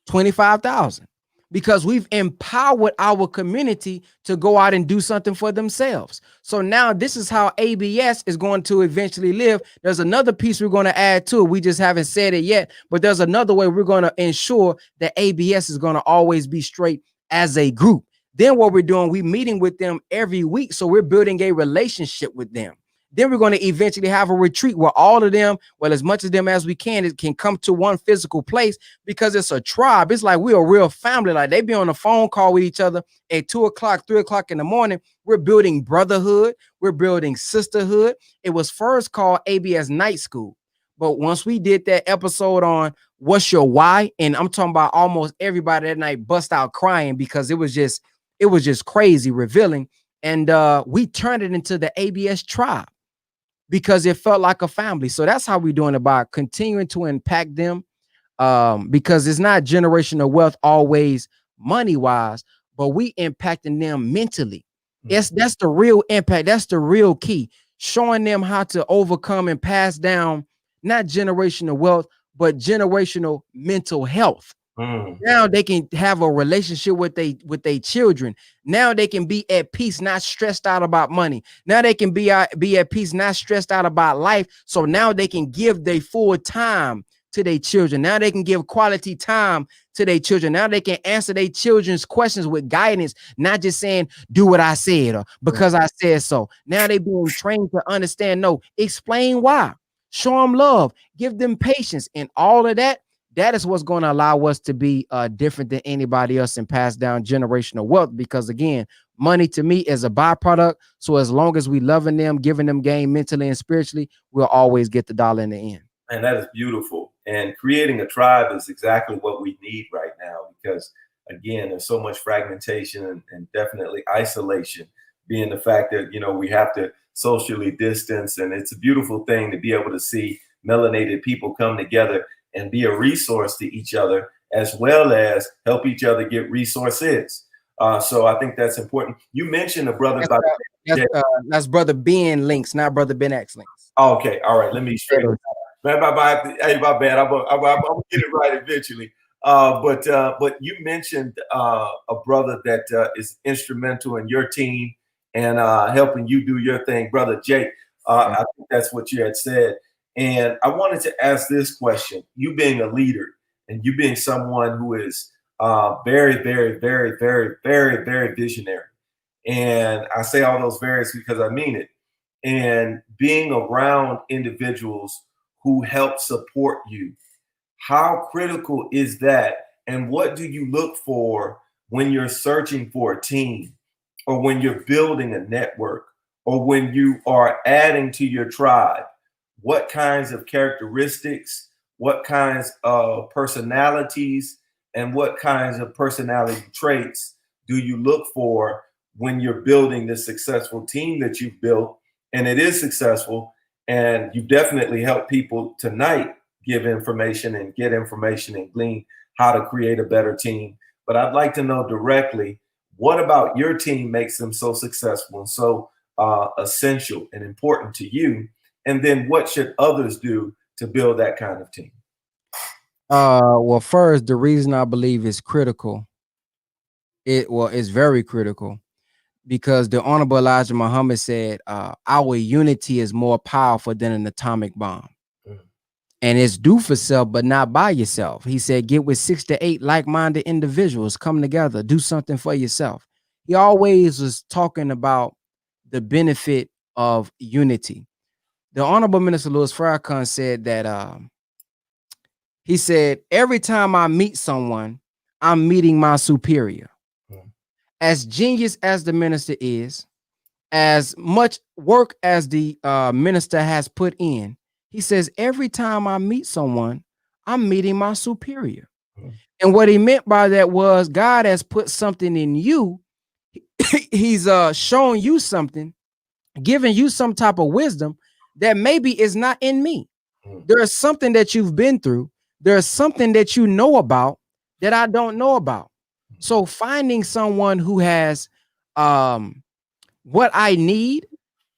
25,000 because we've empowered our community to go out and do something for themselves. So now this is how ABS is going to eventually live. There's another piece we're going to add to it. We just haven't said it yet, but there's another way we're going to ensure that ABS is going to always be straight as a group. Then what we're doing, we're meeting with them every week. So we're building a relationship with them. Then we're going to eventually have a retreat where all of them, well, as much of them as we can, it can come to one physical place, because it's a tribe. It's like we're a real family. Like they be on a phone call with each other at 2 o'clock, 3 o'clock in the morning. We're building brotherhood. We're building sisterhood. It was first called ABS Night School. But once we did that episode on what's your why, and I'm talking about almost everybody that night bust out crying because it was just crazy, revealing. And we turned it into the ABS tribe, because it felt like a family. So that's how we're doing it, by continuing to impact them, because it's not generational wealth always money-wise, but we impacting them mentally. Yes, that's the real impact. That's the real key. Showing them how to overcome and pass down not generational wealth, but generational mental health. Now they can have a relationship with their children. Now they can be at peace, not stressed out about money. Now they can be at peace, not stressed out about life. So now they can give their full time to their children. Now they can give quality time to their children. Now they can answer their children's questions with guidance, not just saying, do what I said or because I said so. Now they being trained to understand, no, explain why, show them love, give them patience, and all of that. That is what's going to allow us to be different than anybody else and pass down generational wealth. Because again, money to me is a byproduct. So as long as we loving them, giving them game mentally and spiritually, we'll always get the dollar in the end. And that is beautiful. And creating a tribe is exactly what we need right now, because again, there's so much fragmentation and definitely isolation, being the fact that, you know, we have to socially distance. And it's a beautiful thing to be able to see melanated people come together and be a resource to each other, as well as help each other get resources. So I think that's important. You mentioned a brother that's brother Ben Links, not brother Ben X Links. Oh, okay, all right. Let me straighten it out. Hey, my bad. I'm gonna get it right eventually. But you mentioned a brother that is instrumental in your team and helping you do your thing, brother Jake. I think that's what you had said. And I wanted to ask this question. You being a leader and you being someone who is very, very, very, very, very, very visionary. And I say all those varies because I mean it. And being around individuals who help support you, how critical is that? And what do you look for when you're searching for a team, or when you're building a network, or when you are adding to your tribe? What kinds of characteristics, what kinds of personalities, and what kinds of personality traits do you look for when you're building this successful team that you've built? And it is successful, and you definitely help people tonight give information and get information and glean how to create a better team. But I'd like to know directly, what about your team makes them so successful and so essential and important to you? And then what should others do to build that kind of team? Well, first, the reason I believe it's critical, it's very critical, because the Honorable Elijah Muhammad said, our unity is more powerful than an atomic bomb. And it's do for self, but not by yourself. He said, get with 6 to 8 like-minded individuals, come together, do something for yourself. He always was talking about the benefit of unity. The Honorable Minister Louis Farrakhan said that he said, every time I meet someone, I'm meeting my superior. As genius as the minister is, as much work as the minister has put in, he says, every time I meet someone, I'm meeting my superior. And what he meant by that was God has put something in you. He's showing you something, giving you some type of wisdom that maybe is not in me. There's something that you've been through. There's something that you know about that I don't know about. So finding someone who has what I need,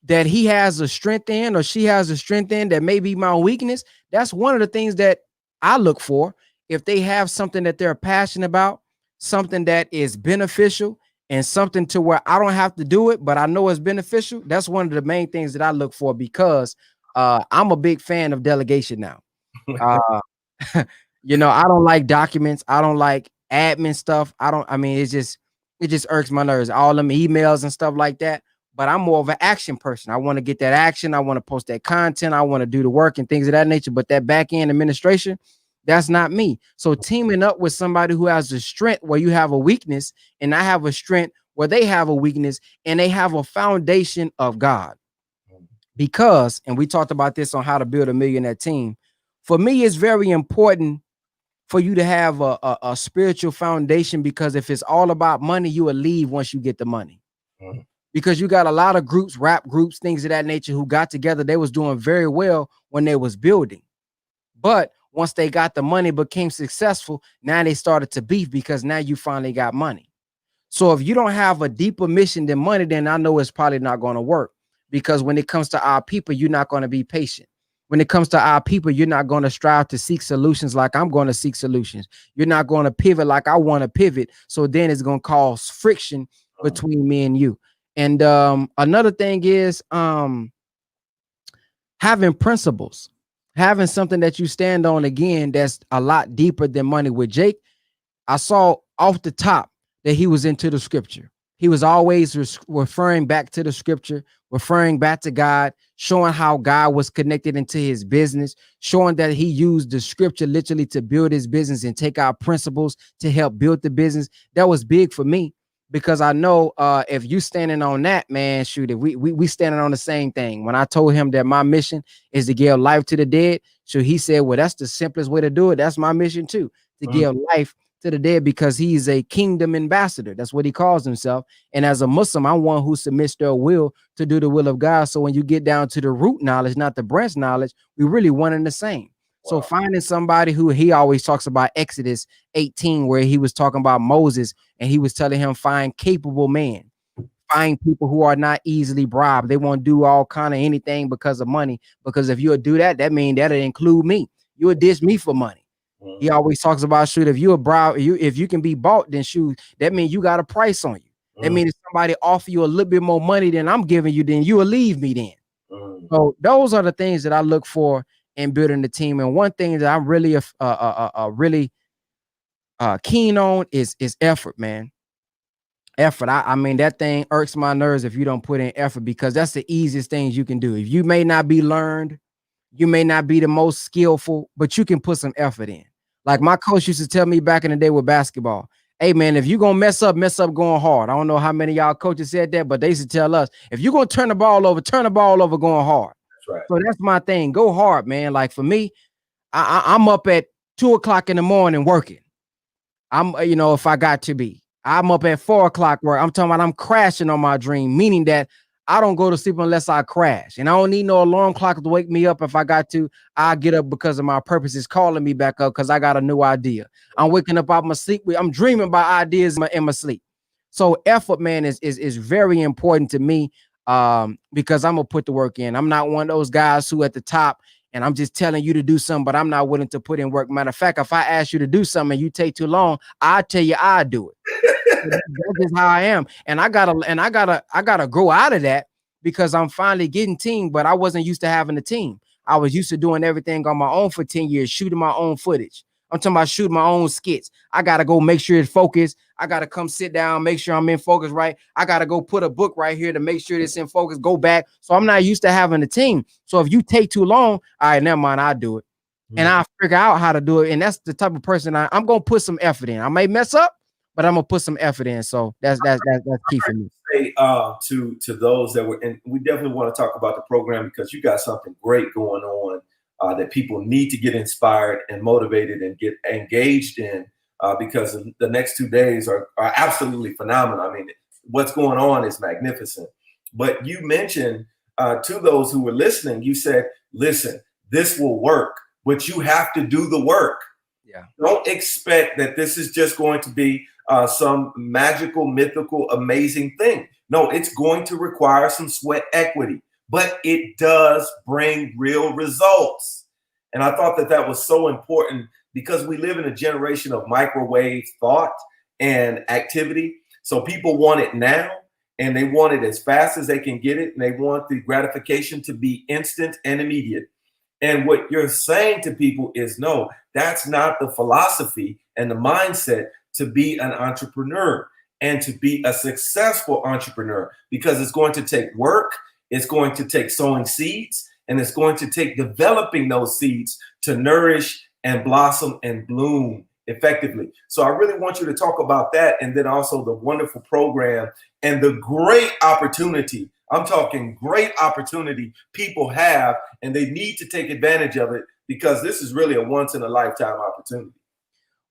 that he has a strength in, or she has a strength in that may be my weakness, that's one of the things that I look for. If they have something that they're passionate about, something that is beneficial, and something to where I don't have to do it, but I know it's beneficial, that's one of the main things that I look for, because I'm a big fan of delegation now. You know, I don't like documents. I don't like admin stuff. I mean, it just irks my nerves. All them emails and stuff like that. But I'm more of an action person. I want to get that action. I want to post that content. I want to do the work and things of that nature. But that back end administration, that's not me. So teaming up with somebody who has a strength where you have a weakness, and I have a strength where they have a weakness, and they have a foundation of God. Because, and we talked about this on how to build a millionaire team. For me, it's very important for you to have a spiritual foundation, because if it's all about money, you will leave once you get the money. Because you got a lot of groups, rap groups, things of that nature, who got together. They was doing very well when they was building. But once they got the money, became successful, now they started to beef, because now you finally got money. So if you don't have a deeper mission than money, then I know it's probably not going to work. Because when it comes to our people, you're not going to be patient. When it comes to our people, you're not going to strive to seek solutions like I'm going to seek solutions. You're not going to pivot like I want to pivot. So then it's going to cause friction between me and you. And another thing is having principles, having something that you stand on, again, that's a lot deeper than money. With Jake, I saw off the top that he was into the scripture. He was always referring back to the scripture, referring back to God, showing how God was connected into his business, showing that he used the scripture literally to build his business and take our principles to help build the business. That was big for me, because I know if you standing on that, man, shoot, if we standing on the same thing. When I told him that my mission is to give life to the dead, so he said, well, that's the simplest way to do it. That's my mission too, to give life to the dead, because he's a kingdom ambassador. That's what he calls himself. And as a Muslim, I'm one who submits their will to do the will of God. So when you get down to the root knowledge, not the branch knowledge, we really one and the same. Wow. So finding somebody who, he always talks about Exodus 18, where he was talking about Moses, and he was telling him, find capable men, find people who are not easily bribed. They won't do all kind of anything because of money. Because if you'll do that, that means that'll include me. You'll dish me for money. He always talks about, shoot, if you're a bribe, if you can be bought, then shoot, that means you got a price on you. That means if somebody offer you a little bit more money than I'm giving you, then you will leave me then. So those are the things that I look for in building the team. And one thing that I'm really keen on is effort, man. Effort. I mean, that thing irks my nerves if you don't put in effort, because that's the easiest things you can do. If you may not be learned, you may not be the most skillful, but you can put some effort in. Like my coach used to tell me back in the day with basketball, hey man, if you're gonna mess up going hard. I don't know how many of y'all coaches said that, but they used to tell us, if you're gonna turn the ball over going hard. That's right. So that's my thing. Go hard, man. Like for me, I'm up at 2:00 in the morning working. I'm, if I got to be, I'm up at 4:00 work. I'm talking about I'm crashing on my dream, meaning that I don't go to sleep unless I crash. And I don't need no alarm clock to wake me up. If I got to, I'll get up because of my purpose is calling me back up, because I got a new idea. I'm waking up out my sleep. I'm dreaming about ideas in my sleep. So effort, man, is very important to me, because I'm going to put the work in. I'm not one of those guys who at the top, and I'm just telling you to do something, but I'm not willing to put in work. Matter of fact, if I ask you to do something and you take too long, I'll tell you I'll do it. That's just how I am. And I gotta grow out of that, because I'm finally getting team, but I wasn't used to having a team. I was used to doing everything on my own for 10 years, shooting my own footage. I'm talking about shooting my own skits. I gotta go make sure it's focused. I gotta come sit down, make sure I'm in focus, right? I gotta go put a book right here to make sure it's in focus, go back. So I'm not used to having a team. So if you take too long, all right, never mind, I'll do it. And I'll figure out how to do it. And that's the type of person I'm gonna put some effort in. I may mess up, but I'm gonna put some effort in. So that's key for me. Say to those that were, and we definitely want to talk about the program, because you got something great going on that people need to get inspired and motivated and get engaged in, because the next 2 days are absolutely phenomenal. I mean, what's going on is magnificent. But you mentioned to those who were listening, you said, listen, this will work, but you have to do the work. Yeah. Don't expect that this is just going to be some magical, mythical, amazing thing. No, it's going to require some sweat equity, but it does bring real results. And I thought that that was so important because we live in a generation of microwave thought and activity. So people want it now, and they want it as fast as they can get it. And they want the gratification to be instant and immediate. And what you're saying to people is, no, that's not the philosophy and the mindset to be an entrepreneur and to be a successful entrepreneur, because it's going to take work, it's going to take sowing seeds, and it's going to take developing those seeds to nourish and blossom and bloom effectively. So I really want you to talk about that, and then also the wonderful program and the great opportunity. I'm talking great opportunity people have, and they need to take advantage of it, because this is really a once in a lifetime opportunity.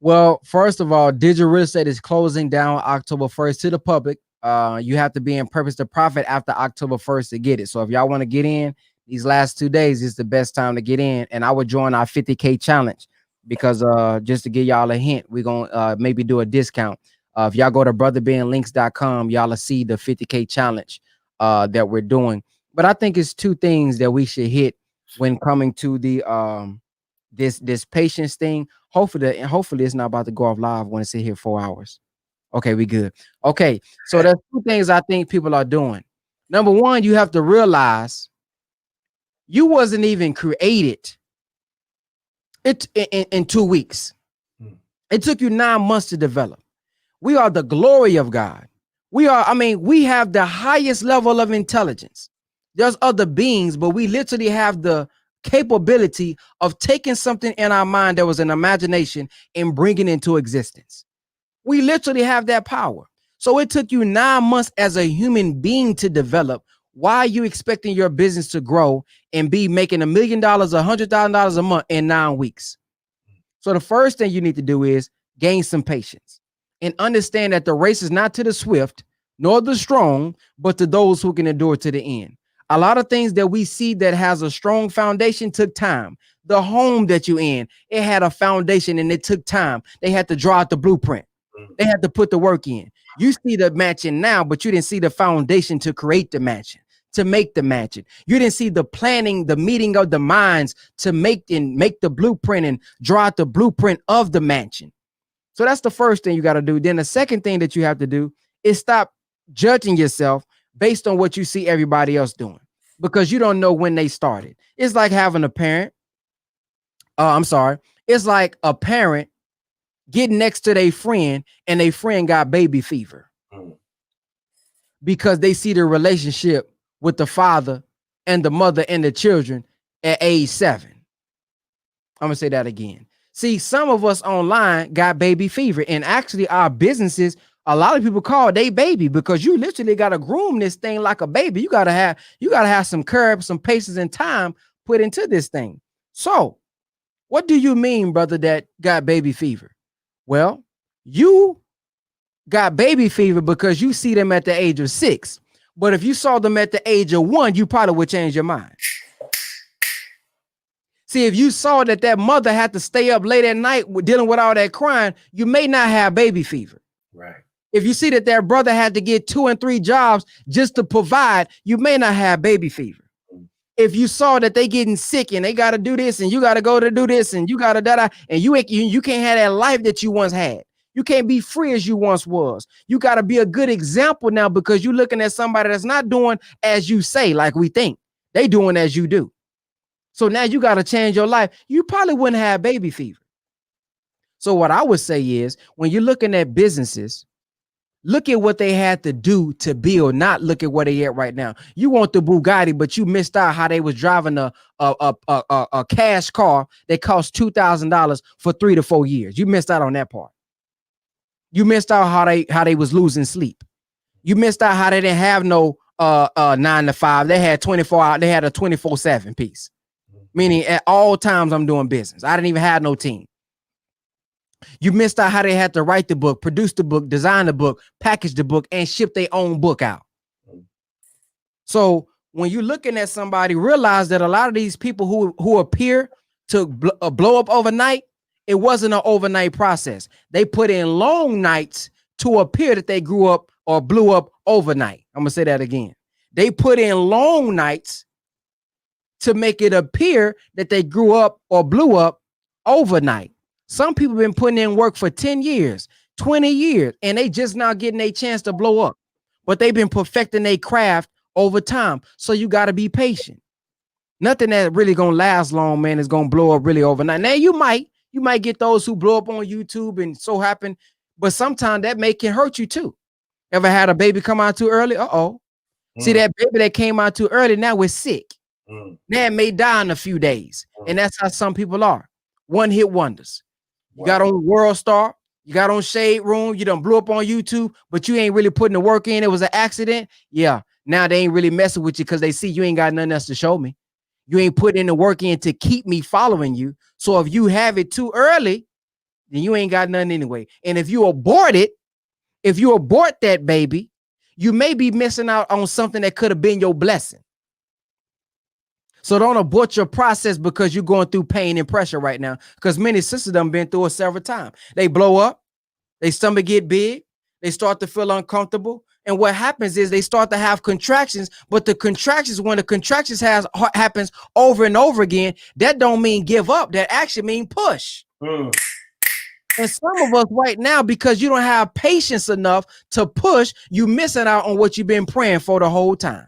Well, first of all, digital real estate is closing down October 1st to the public. You have to be in Purpose to Profit after October 1st to get it. So if y'all want to get in, these last 2 days is the best time to get in. And I would join our 50K challenge, because just to give y'all a hint, we're going to maybe do a discount. If y'all go to brotherbenlinks.com, y'all will see the 50K challenge that we're doing. But I think it's two things that we should hit when coming to the this patience thing. Hopefully it's not about to go off live when it's in here 4 hours. Okay, we good. Okay, so there's two things I think people are doing. Number one, you have to realize you wasn't even created in 2 weeks. It took you 9 months to develop. We are the glory of God. We have the highest level of intelligence. There's other beings, but we literally have the capability of taking something in our mind that was an imagination and bringing it into existence. We literally have that power. So it took you 9 months as a human being to develop. Why are you expecting your business to grow and be making $1 million, $100,000 a month in 9 weeks? So the first thing you need to do is gain some patience and understand that the race is not to the swift nor the strong, but to those who can endure to the end. A lot of things that we see that has a strong foundation took time. The home that you're in, it had a foundation and it took time. They had to draw out the blueprint. They had to put the work in. You see the matching now, but you didn't see the foundation to create the matching, to make the matching. You didn't see the planning, the meeting of the minds to make the blueprint and draw out the blueprint of the matching. So that's the first thing you got to do. Then the second thing that you have to do is stop judging yourself based on what you see everybody else doing, because you don't know when they started. It's like having a parent. It's like a parent getting next to their friend and their friend got baby fever because they see the relationship with the father and the mother and the children at age 7. I'm going to say that again. See, some of us online got baby fever, and actually our businesses, a lot of people call they baby, because you literally got to groom this thing like a baby. You got to have some curb, some patience and time put into this thing. So what do you mean, brother, that got baby fever? Well, you got baby fever because you see them at the age of 6. But if you saw them at the age of 1, you probably would change your mind. See, if you saw that mother had to stay up late at night dealing with all that crying, you may not have baby fever. Right. If you see that their brother had to get 2 and 3 jobs just to provide, you may not have baby fever. If you saw that they getting sick and they got to do this and you got to go to do this and you got to da and you can't have that life that you once had. You can't be free as you once was. You got to be a good example now, because you're looking at somebody that's not doing as you say, like we think. They doing as you do. So now you got to change your life. You probably wouldn't have baby fever. So what I would say is, when you're looking at businesses, look at what they had to do to build, not look at where they at right now. You want the Bugatti, but you missed out how they was driving a cash car that cost $2,000 for 3 to 4 years. You missed out on that part. You missed out how they was losing sleep. You missed out how they didn't have no 9 to 5. They had 24 hours. They had a 24/7 piece. meaning at all times I'm doing business. I didn't even have no team. You missed out how they had to write the book, produce the book, design the book, package the book, and ship their own book out. So when you're looking at somebody, realize that a lot of these people who appear to blow up overnight, it wasn't an overnight process. They put in long nights to appear that they grew up or blew up overnight. I'm gonna say that again. They put in long nights to make it appear that they grew up or blew up overnight. Some people have been putting in work for 10 years, 20 years, and they just now getting a chance to blow up. But they've been perfecting their craft over time. So you got to be patient. Nothing that really gonna last long, man, is gonna blow up really overnight. Now you might get those who blow up on YouTube and so happen, but sometimes that can hurt you too. Ever had a baby come out too early? See, that baby that came out too early now we're sick. Now it may die in a few days. And that's how some people are. One hit wonders. You got on World Star, you got on Shade Room, you done blew up on YouTube, but you ain't really putting the work in. It was an accident. Yeah. Now they ain't really messing with you because they see you ain't got nothing else to show me. You ain't putting in the work in to keep me following you. So if you have it too early, then you ain't got nothing anyway. And if you abort it, if you abort that baby, you may be missing out on something that could have been your blessing. So don't abort your process because you're going through pain and pressure right now. Because many sisters done been through it several times. They blow up, their stomach get big, they start to feel uncomfortable. And what happens is they start to have contractions, but the contractions, when the contractions happens over and over again, that don't mean give up. That actually mean push. And some of us right now, because you don't have patience enough to push, you missing out on what you've been praying for the whole time.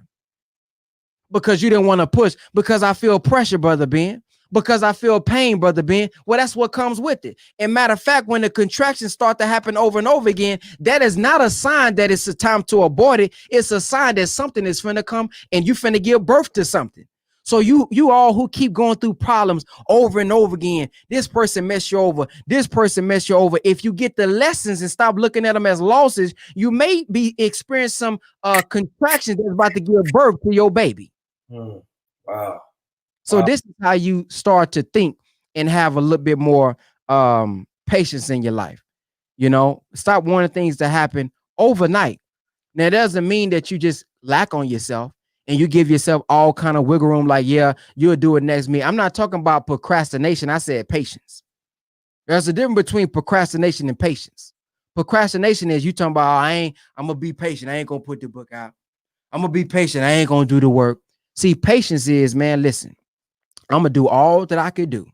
Because you didn't want to push, because I feel pressure, Brother Ben, because I feel pain, Brother Ben. Well, that's what comes with it. And matter of fact, when the contractions start to happen over and over again, that is not a sign that it's a time to abort it. It's a sign that something is finna come and you finna give birth to something. So you all who keep going through problems over and over again, this person mess you over, this person mess you over. If you get the lessons and stop looking at them as losses, you may be experiencing some contractions that's about to give birth to your baby. Wow. So this is how you start to think and have a little bit more patience in your life. You know, stop wanting things to happen overnight. Now, it doesn't mean that you just lack on yourself and you give yourself all kind of wiggle room like, yeah, you'll do it next me. I'm not talking about procrastination. I said patience. There's a difference between procrastination and patience. Procrastination is you talking about, I'm going to be patient. I ain't going to put the book out. I'm going to be patient. I ain't going to do the work. See, patience is, man, listen, I'm going to do all that I could do.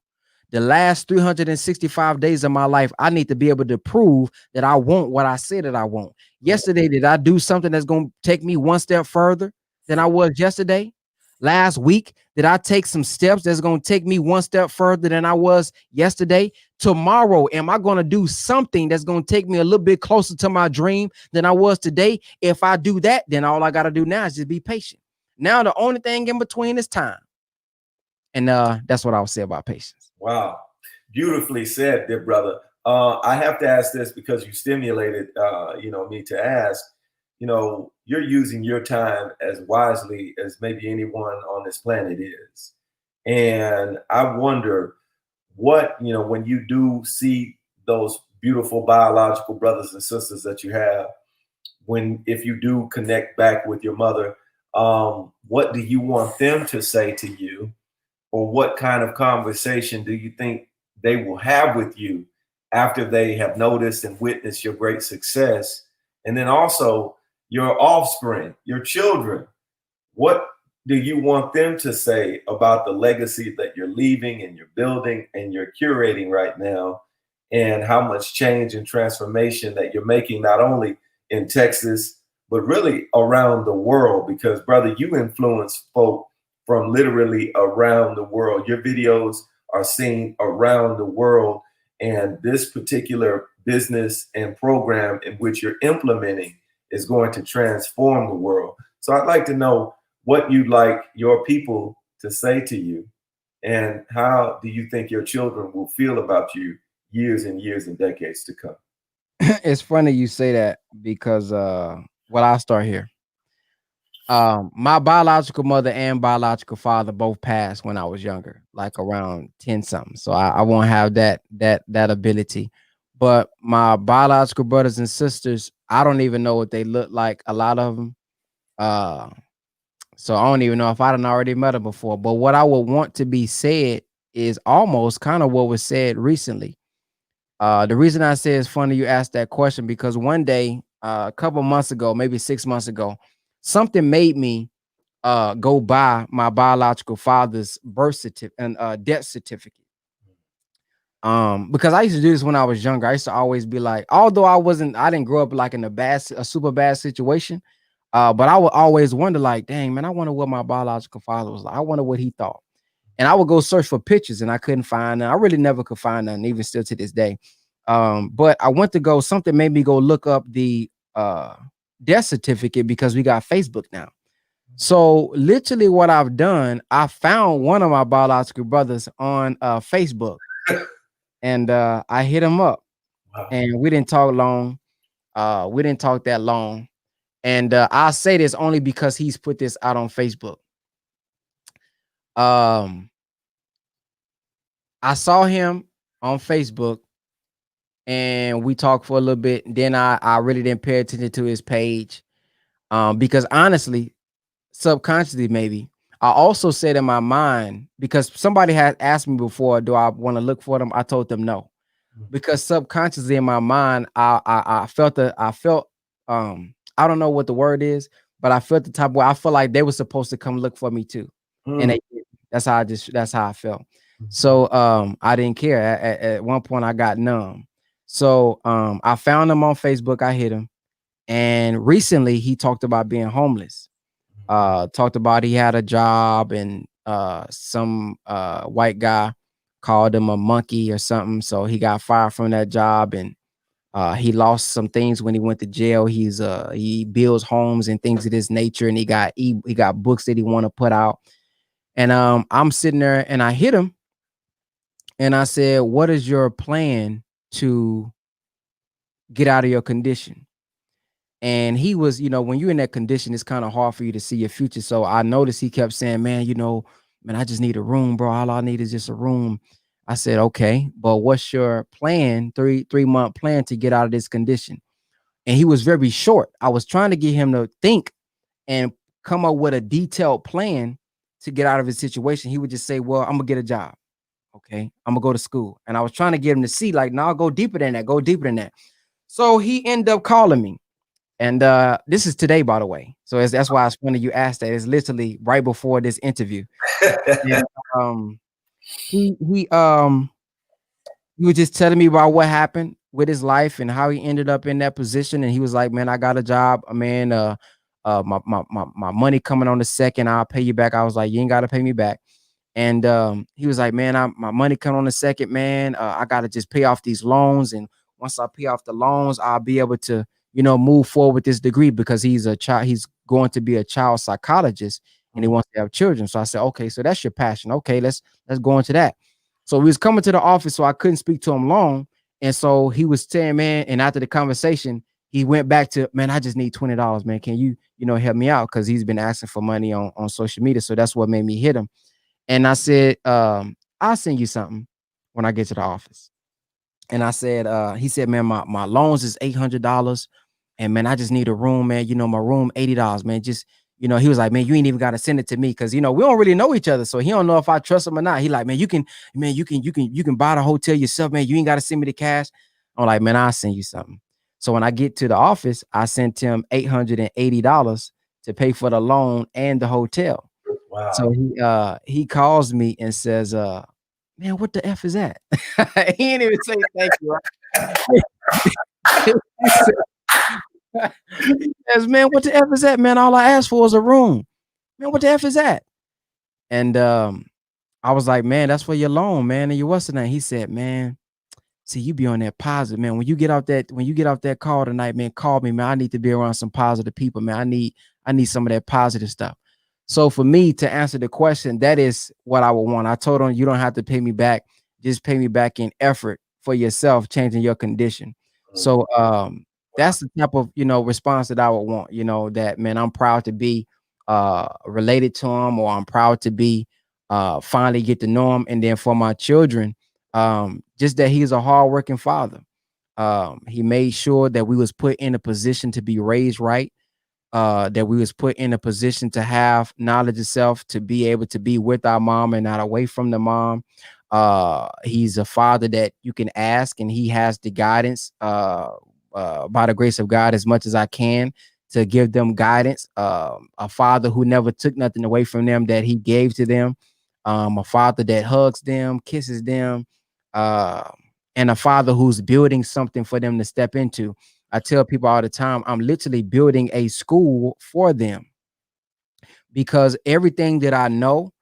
The last 365 days of my life, I need to be able to prove that I want what I said that I want. Yesterday, did I do something that's going to take me one step further than I was yesterday? Last week, did I take some steps that's going to take me one step further than I was yesterday? Tomorrow, am I going to do something that's going to take me a little bit closer to my dream than I was today? If I do that, then all I got to do now is just be patient. Now, the only thing in between is time. And that's what I would say about patience. Wow. Beautifully said, dear brother. I have to ask this because you stimulated, me to ask, you're using your time as wisely as maybe anyone on this planet is. And I wonder what, when you do see those beautiful biological brothers and sisters that you have, if you do connect back with your mother, what do you want them to say to you? Or what kind of conversation do you think they will have with you after they have noticed and witnessed your great success? And then also your offspring, your children, what do you want them to say about the legacy that you're leaving and you're building and you're curating right now, and how much change and transformation that you're making, not only in Texas, but really around the world? Because, brother, you influence folk from literally around the world. Your videos are seen around the world, and this particular business and program in which you're implementing is going to transform the world. So I'd like to know what you'd like your people to say to you, and how do you think your children will feel about you years and years and decades to come? It's funny you say that because, I'll start here. My biological mother and biological father both passed when I was younger, like around 10 something. So I won't have that ability. But my biological brothers and sisters, I don't even know what they look like, a lot of them. Uh, so I don't even know if I done already met them before. But what I would want to be said is almost kind of what was said recently. The reason I say it's funny you asked that question because one day, a couple months ago, maybe 6 months ago, something made me go buy my biological father's birth certificate and death certificate. Because I used to do this when I was younger. I used to always be like, although I didn't grow up like in a super bad situation. But I would always wonder, like, dang man, I wonder what my biological father was like. I wonder what he thought. And I would go search for pictures and I couldn't find none. I really never could find none, even still to this day. But I went to go, something made me go look up the death certificate because we got Facebook now. So literally what I've done, I found one of my biological brothers on Facebook and I hit him up. Wow. And we didn't talk long. We didn't talk that long. And I'll say this only because he's put this out on Facebook. I saw him on Facebook and we talked for a little bit. Then I really didn't pay attention to his page. Because honestly, subconsciously maybe, I also said in my mind, because somebody had asked me before, do I want to look for them? I told them no. Because subconsciously in my mind, I felt I don't know what the word is, but I felt the type where I felt like they were supposed to come look for me too. And they didn't. That's how I felt. So I didn't care. At one point I got numb. So I found him on Facebook, I hit him. And recently he talked about being homeless. Talked about he had a job and some white guy called him a monkey or something. So he got fired from that job and he lost some things when he went to jail. He builds homes and things of this nature, and he got books that he want to put out. And I'm sitting there and I hit him and I said, "What is your plan to get out of your condition?" And he was, when you're in that condition, it's kind of hard for you to see your future. So I noticed he kept saying, man, man, I just need a room, bro. All I need is just a room. I said, okay, but what's your plan, three-month plan to get out of this condition? And he was very short. I was trying to get him to think and come up with a detailed plan to get out of his situation. He would just say, well, I'm gonna get a job. Okay, I'm gonna go to school. And I was trying to get him to see, like, no, go deeper than that, go deeper than that. So he ended up calling me. And this is today, by the way. So that's why it's funny you asked that. It's literally right before this interview. And, he was just telling me about what happened with his life and how he ended up in that position. And he was like, man, I got a job, man. My money coming on the second, I'll pay you back. I was like, you ain't gotta pay me back. And he was like, man, my money coming on the second, man. I gotta just pay off these loans. And once I pay off the loans, I'll be able to, move forward with this degree because he's going to be a child psychologist and he wants to have children. So I said, okay, so that's your passion. Okay, let's go into that. So he was coming to the office, so I couldn't speak to him long. And so he was saying, man, and after the conversation, he went back to, man, I just need $20, man. Can you, help me out? Because he's been asking for money on social media. So that's what made me hit him. And I said, I'll send you something when I get to the office. And I said, he said, man, my loans is $800. And man, I just need a room, man. My room, $80, man. Just, he was like, man, you ain't even got to send it to me. Cause we don't really know each other. So he don't know if I trust him or not. He like, man, you can buy the hotel yourself, man. You ain't got to send me the cash. I'm like, man, I'll send you something. So when I get to the office, I sent him $880 to pay for the loan and the hotel. Wow. So he calls me and says, man, what the F is that? He didn't even say thank you. He says, man, what the F is that, man? All I asked for was a room. Man, what the F is that? And I was like, man, that's for your loan, man. And your what's the name? He said, man, see, you be on that positive, man. When you get off that call tonight, man, call me, man. I need to be around some positive people, man. I need some of that positive stuff. So for me to answer the question, that is what I would want. I told him, you don't have to pay me back. Just pay me back in effort for yourself, changing your condition. So that's the type of, response that I would want, that, man, I'm proud to be related to him, or I'm proud to be finally get to know him. And then for my children, just that he's a hardworking father. He made sure that we was put in a position to be raised right, that we was put in a position to have knowledge of self, to be able to be with our mom and not away from the mom. He's a father that you can ask, and he has the guidance by the grace of God as much as I can to give them guidance. A father who never took nothing away from them that he gave to them. A father that hugs them, kisses them, uh, and a father who's building something for them to step into. I tell people all the time, I'm literally building a school for them, because everything that I know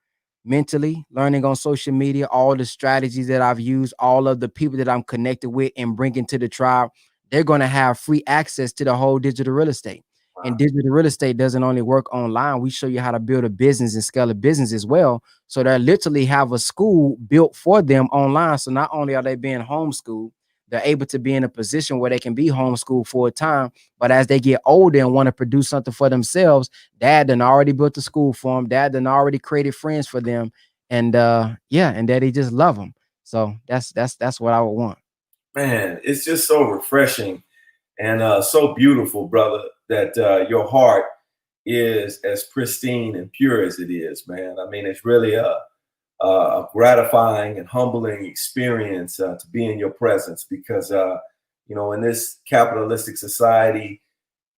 mentally, learning on social media, all the strategies that I've used, all of the people that I'm connected with and bringing to the tribe, they're going to have free access to the whole digital real estate. And digital real estate doesn't only work online. We show you how to build a business and scale a business as well. So they literally have a school built for them online. So not only are they being homeschooled, they're able to be in a position where they can be homeschooled full time. But as they get older and want to produce something for themselves, dad done already built the school for them. Dad done already created friends for them. And yeah, and daddy just love them. So that's what I would want. Man, it's just so refreshing and so beautiful, brother, that your heart is as pristine and pure as it is, man. I mean, it's really a gratifying and humbling experience to be in your presence, because, in this capitalistic society,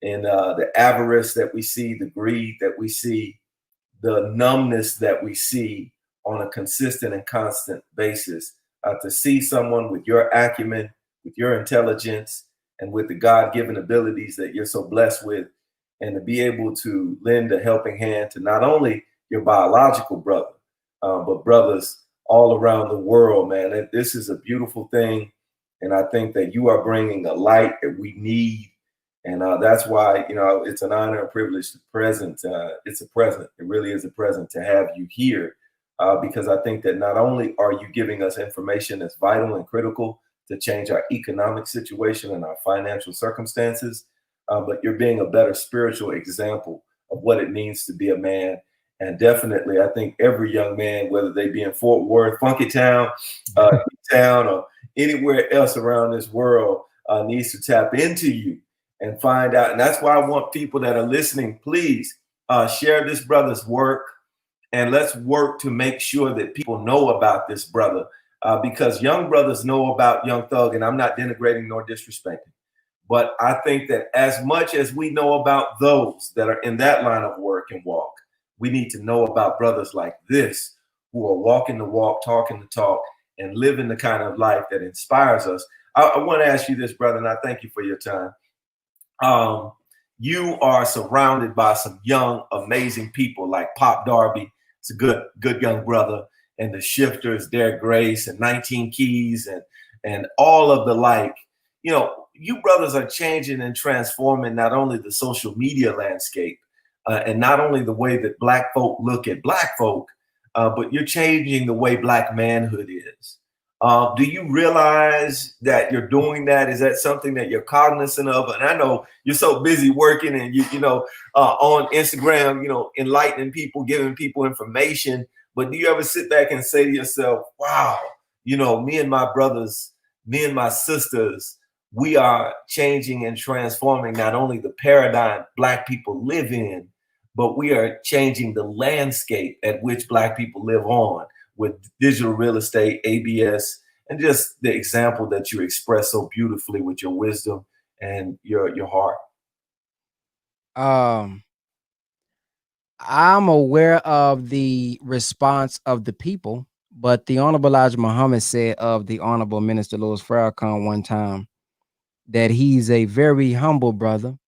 in the avarice that we see, the greed that we see, the numbness that we see on a consistent and constant basis, to see someone with your acumen, with your intelligence, and with the God-given abilities that you're so blessed with, and to be able to lend a helping hand to not only your biological brother, but brothers all around the world, man. This is a beautiful thing. And I think that you are bringing a light that we need. And that's why, it's an honor and privilege to present. It's a present. It really is a present to have you here, because I think that not only are you giving us information that's vital and critical to change our economic situation and our financial circumstances, but you're being a better spiritual example of what it means to be a man. And definitely, I think every young man, whether they be in Fort Worth, Funky Town, Town, or anywhere else around this world, needs to tap into you and find out. And that's why I want people that are listening, please share this brother's work, and let's work to make sure that people know about this brother, because young brothers know about Young Thug, and I'm not denigrating nor disrespecting. But I think that as much as we know about those that are in that line of work and walk, we need to know about brothers like this, who are walking the walk, talking the talk, and living the kind of life that inspires us. I want to ask you this, brother, and I thank you for your time. You are surrounded by some young, amazing people like Pop Darby. It's a good young brother. And the Shifters, Derek Grace, and 19 Keys, and all of the like. You brothers are changing and transforming not only the social media landscape, and not only the way that Black folk look at Black folk, but you're changing the way Black manhood is. Do you realize that you're doing that? Is that something that you're cognizant of? And I know you're so busy working, and on Instagram, enlightening people, giving people information. But do you ever sit back and say to yourself, wow, me and my brothers, me and my sisters, we are changing and transforming not only the paradigm Black people live in, but we are changing the landscape at which Black people live on with digital real estate, ABS, and just the example that you express so beautifully with your wisdom and your heart. I'm aware of the response of the people, but the Honorable Elijah Muhammad said of the Honorable Minister Louis Farrakhan one time that he's a very humble brother,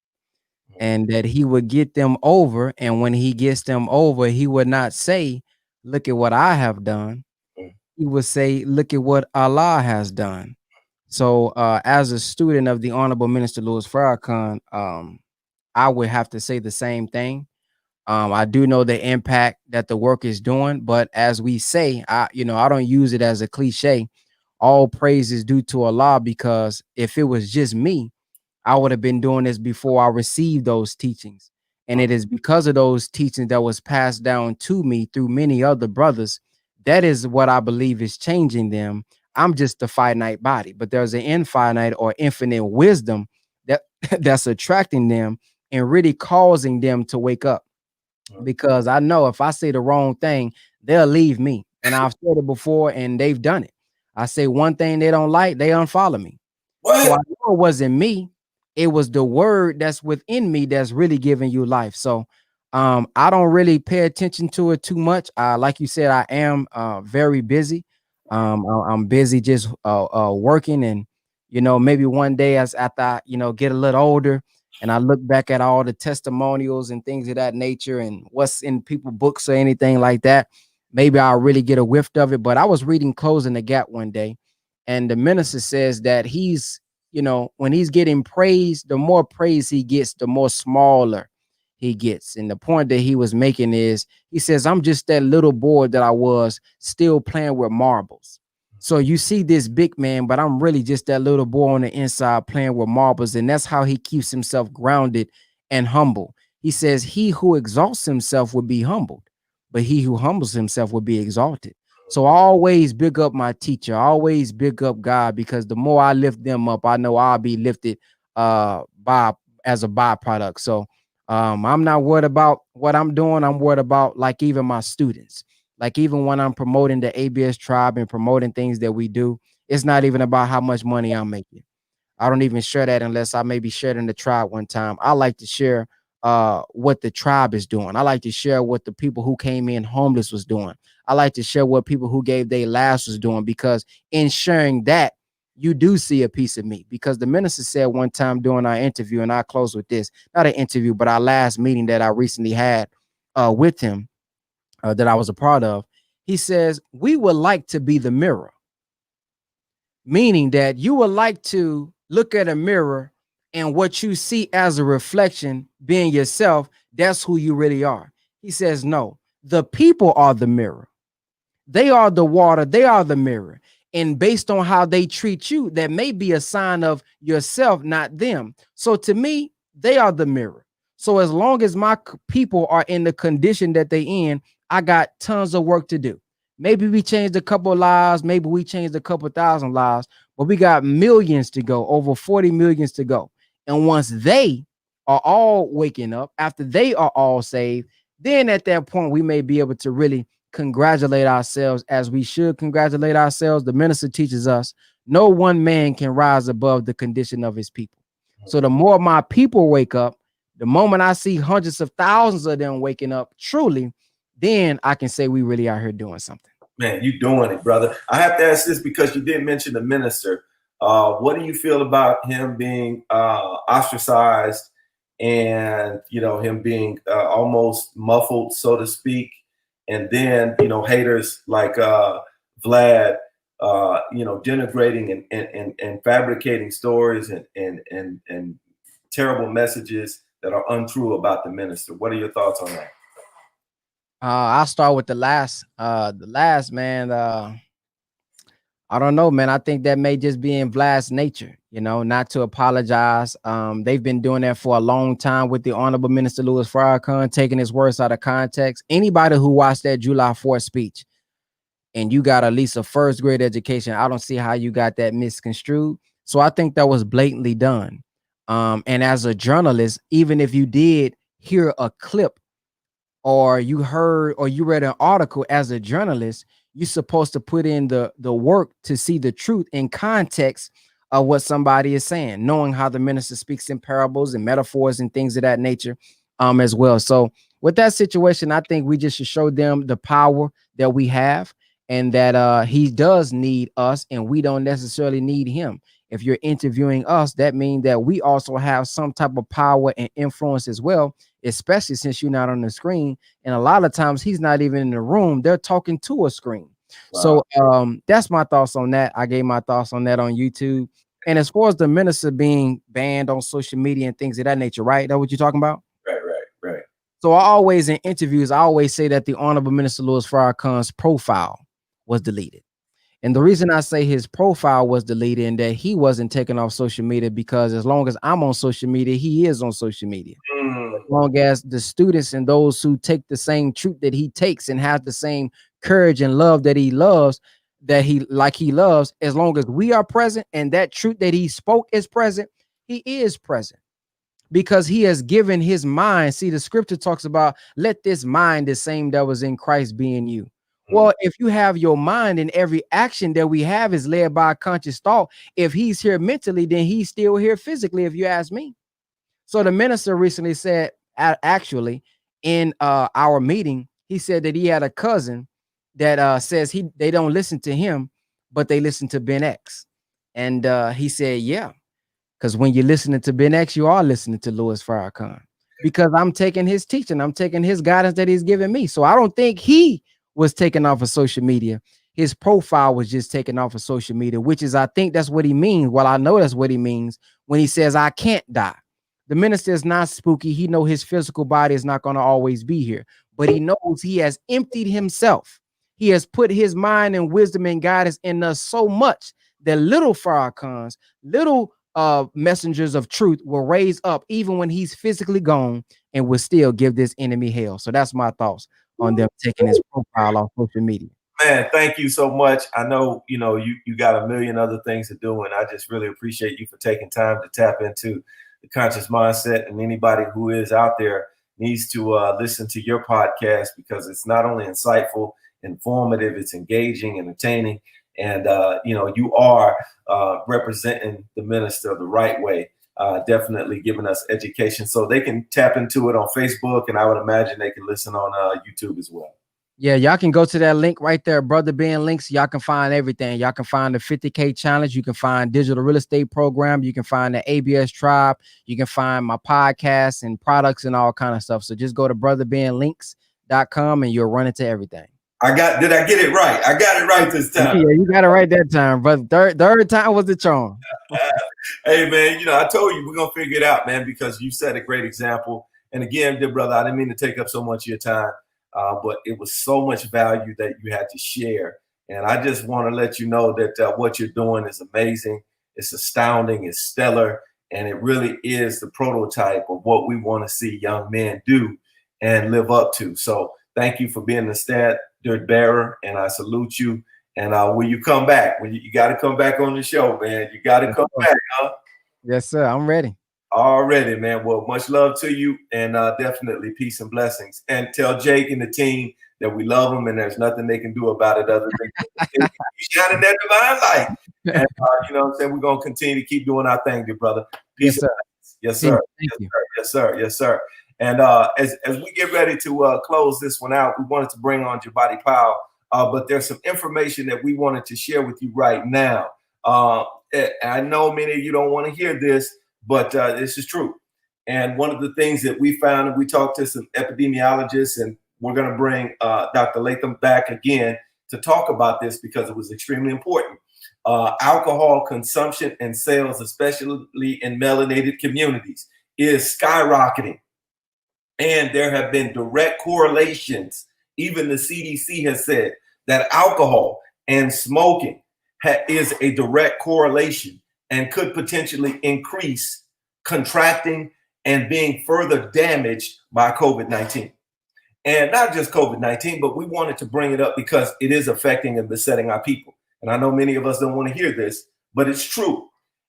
and that he would get them over. And when he gets them over, he would not say, look at what I have done. He would say, look at what Allah has done. So as a student of the Honorable Minister Louis Farrakhan, I would have to say the same thing. I do know the impact that the work is doing, but as we say, I don't use it as a cliche. All praise is due to Allah, because if it was just me, I would have been doing this before I received those teachings. And it is because of those teachings that was passed down to me through many other brothers. That is what I believe is changing them. I'm just a finite body, but there's an infinite or infinite wisdom that that's attracting them and really causing them to wake up. Because I know if I say the wrong thing, they'll leave me. And I've said it before and they've done it. I say one thing they don't like, they unfollow me. So I know it wasn't me. It was the word that's within me that's really giving you life. So I don't really pay attention to it too much. Like you said, I am very busy. I'm busy just working, and maybe one day as after I get a little older and I look back at all the testimonials and things of that nature and what's in people books or anything like that, maybe I'll really get a whiff of it. But I was reading Closing the Gap one day, and the minister says that he's, when he's getting praise, the more praise he gets, the more smaller he gets. And the point that he was making is, he says, I'm just that little boy that I was, still playing with marbles. So you see this big man, but I'm really just that little boy on the inside playing with marbles. And that's how he keeps himself grounded and humble. He says, he who exalts himself will be humbled, but he who humbles himself will be exalted. So I always big up my teacher. I always big up God, because the more I lift them up, I know I'll be lifted by as a byproduct. So I'm not worried about what I'm doing. I'm worried about, like, even my students. Like, even when I'm promoting the ABS tribe and promoting things that we do, it's not even about how much money I'm making. I don't even share that unless I maybe shared in the tribe one time. I like to share what the tribe is doing. I like to share what the people who came in homeless was doing. I like to share what people who gave their last was doing, because in sharing that, you do see a piece of me. Because the minister said one time during our interview, and I close with this, not an interview, but our last meeting that I recently had with him, that I was a part of, he says, we would like to be the mirror, meaning that you would like to look at a mirror and what you see as a reflection being yourself, that's who you really are. He says, no, the people are the mirror. They are the water. They are the mirror. And based on how they treat you, that may be a sign of yourself, not them. So to me, they are the mirror. So as long as my people are in the condition that they in, I got tons of work to do. Maybe we changed a couple of lives. Maybe we changed a couple thousand lives, but we got millions to go, over 40 millions to go. And once they are all waking up, after they are all saved, then at that point, we may be able to really congratulate ourselves as we should congratulate ourselves. The minister teaches us no one man can rise above the condition of his people. So the more my people wake up, the moment I see hundreds of thousands of them waking up truly, then I can say we really are here doing something. Man, you doing it, brother. I have to ask this because you did mention the minister. What do you feel about him being ostracized and, him being almost muffled, so to speak? And then, haters like Vlad, denigrating and fabricating stories and terrible messages that are untrue about the minister. What are your thoughts on that? I'll start with the last man. I don't know, man. I think that may just be in Vlad's nature, not to apologize. They've been doing that for a long time with the Honorable Minister Louis Farrakhan, taking his words out of context. Anybody who watched that July 4th speech and you got at least a first grade education, I don't see how you got that misconstrued. So I think that was blatantly done. And as a journalist, even if you did hear a clip or you heard or you read an article, as a journalist, you're supposed to put in the work to see the truth in context of what somebody is saying, knowing how the minister speaks in parables and metaphors and things of that nature as well. So with that situation, I think we just should show them the power that we have, and that he does need us and we don't necessarily need him. If you're interviewing us, that means that we also have some type of power and influence as well, especially since you're not on the screen. And a lot of times he's not even in the room. They're talking to a screen. Wow. So that's my thoughts on that. I gave my thoughts on that on YouTube. And as far as the minister being banned on social media and things of that nature, right? That's what you're talking about? Right. So I always, in interviews, I always say that the Honorable Minister Louis Farrakhan's profile was deleted. And the reason I say his profile was deleted and that he wasn't taken off social media, because as long as I'm on social media, he is on social media. As long as the students and those who take the same truth that he takes and have the same courage and love that he loves, as long as we are present and that truth that he spoke is present, he is present. Because he has given his mind. See, the scripture talks about, let this mind, the same that was in Christ, be in you. Well, if you have your mind and every action that we have is led by a conscious thought, if he's here mentally, then he's still here physically, if you ask me. So the minister recently said, actually, in our meeting, he said that he had a cousin that says they don't listen to him, but they listen to Ben X. And he said, yeah. Because when you're listening to Ben X, you are listening to Louis Farrakhan. Because I'm taking his teaching, I'm taking his guidance that he's giving me. So I don't think he was taken off of social media. His profile was just taken off of social media, which is, I think that's what he means. Well, I know that's what he means when he says, I can't die. The minister is not spooky. He knows his physical body is not going to always be here, but he knows he has emptied himself. He has put his mind and wisdom and guidance in us so much that little Farrakhans, little messengers of truth will raise up even when he's physically gone and will still give this enemy hell. So that's my thoughts on them taking his profile off social media. Man, thank you so much. I know, you got a million other things to do, and I just really appreciate you for taking time to tap into the conscious mindset. And anybody who is out there needs to listen to your podcast, because it's not only insightful, informative, it's engaging, entertaining. And, you are representing the minister the right way, definitely giving us education. So they can tap into it on Facebook, and I would imagine they can listen on YouTube as well. Yeah, y'all can go to that link right there, Brother Ben Links. Y'all can find everything. Y'all can find the 50K challenge. You can find digital real estate program. You can find the ABS tribe. You can find my podcasts and products and all kind of stuff. So just go to brotherbenlinks.com and you'll run into everything. Did I get it right? I got it right this time. Yeah, you got it right that time, but third time was the charm. Hey, man, I told you we're going to figure it out, man, because you set a great example. And again, dear brother, I didn't mean to take up so much of your time, but it was so much value that you had to share. And I just want to let you know that what you're doing is amazing. It's astounding. It's stellar. And it really is the prototype of what we want to see young men do and live up to. So thank you for being the standard bearer, and I salute you. And when you come back, you got to come back on the show, man. You got to come back, huh? Yes, sir. I'm ready. Already, man. Well, much love to you, and definitely peace and blessings. And tell Jake and the team that we love them, and there's nothing they can do about it other than shining that divine light. And you know what I'm saying? We're gonna continue to keep doing our thing, dear brother. Peace. Yes, sir. Yes, sir. Yes, sir. Yes, sir. And as we get ready to close this one out, we wanted to bring on Jabari Powell, but there's some information that we wanted to share with you right now. I know many of you don't want to hear this, but this is true. And one of the things that we found, and we talked to some epidemiologists, and we're going to bring Dr. Latham back again to talk about this because it was extremely important. Alcohol consumption and sales, especially in melanated communities, is skyrocketing. And there have been direct correlations. Even the CDC has said that alcohol and smoking is a direct correlation and could potentially increase contracting and being further damaged by COVID-19. And not just COVID-19, but we wanted to bring it up because it is affecting and besetting our people. And I know many of us don't want to hear this, but it's true.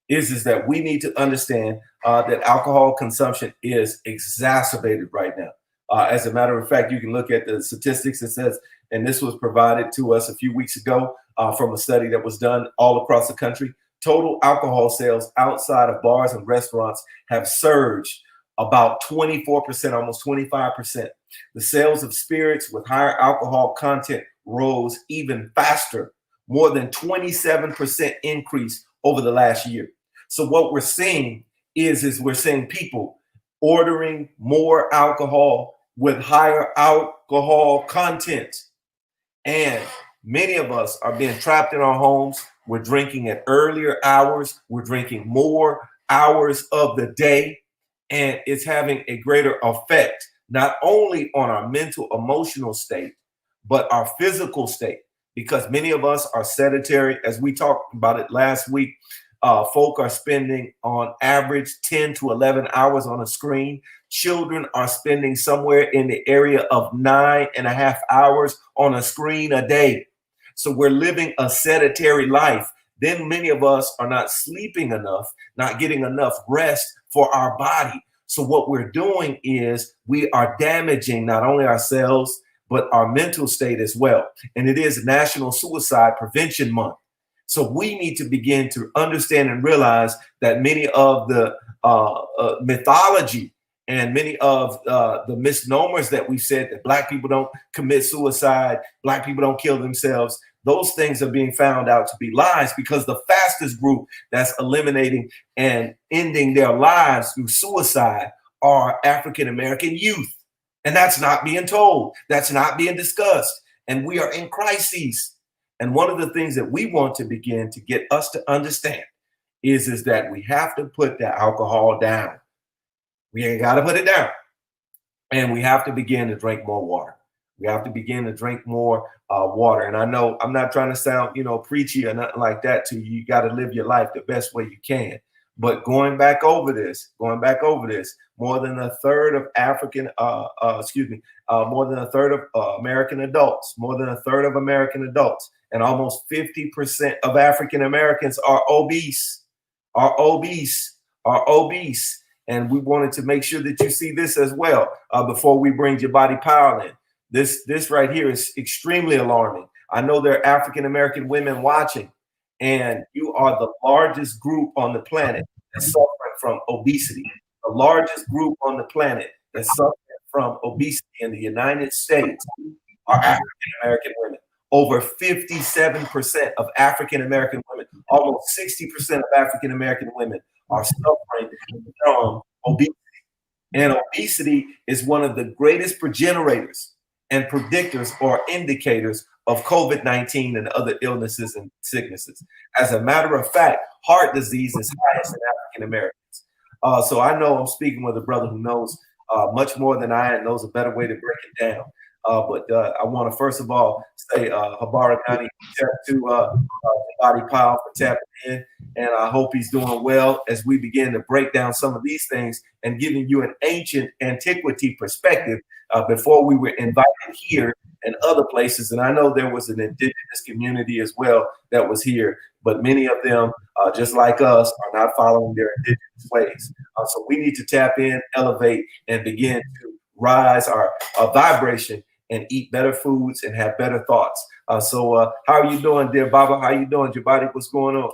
Is that we need to understand that alcohol consumption is exacerbated right now. As a matter of fact, you can look at the statistics. It says, and this was provided to us a few weeks ago from a study that was done all across the country. Total alcohol sales outside of bars and restaurants have surged about 24%, almost 25%. The sales of spirits with higher alcohol content rose even faster, more than 27% increase over the last year. So what we're seeing is we're seeing people ordering more alcohol with higher alcohol content. And many of us are being trapped in our homes. We're drinking at earlier hours. We're drinking more hours of the day. And it's having a greater effect, not only on our mental, emotional state, but our physical state. because many of us are sedentary. As we talked about it last week, folk are spending on average 10 to 11 hours on a screen. Children are spending somewhere in the area of 9.5 hours on a screen a day. So we're living a sedentary life. Then many of us are not sleeping enough, not getting enough rest for our body. So what we're doing is we are damaging not only ourselves, but our mental state as well. And it is National Suicide Prevention Month. So we need to begin to understand and realize that many of the mythology and many of the misnomers that we said, that Black people don't commit suicide, Black people don't kill themselves, those things are being found out to be lies, because the fastest group that's eliminating and ending their lives through suicide are African American youth. And that's not being told. That's not being discussed. And we are in crises. And one of the things that we want to begin to get us to understand is that we have to put the alcohol down. We ain't got to put it down. And we have to begin to drink more water. We have to begin to drink more water. And I know I'm not trying to sound, preachy or nothing like that to you. You got to live your life the best way you can. But going back over this, more than a third of American adults, and almost 50% of African Americans are obese. And we wanted to make sure that you see this as well before we bring your body power in. This right here is extremely alarming. I know there are African American women watching, and you are the largest group on the planet that's suffering from obesity. The largest group on the planet that's suffering from obesity in the United States are African American women. Over 57% of African American women, almost 60% of African American women are suffering from obesity. And obesity is one of the greatest progenitors and predictors or indicators of COVID-19 and other illnesses and sicknesses. As a matter of fact, heart disease is highest in African Americans. So I know I'm speaking with a brother who knows much more than I and knows a better way to break it down. But I want to first of all say Habara Ghani to Body Power for tapping in, and I hope he's doing well as we begin to break down some of these things and giving you an ancient antiquity perspective before we were invited here and other places. And I know there was an indigenous community as well that was here, but many of them, just like us, are not following their indigenous ways. So we need to tap in, elevate, and begin to rise our vibration and eat better foods and have better thoughts. So how are you doing, dear Baba? How you doing, Jabari? What's going on?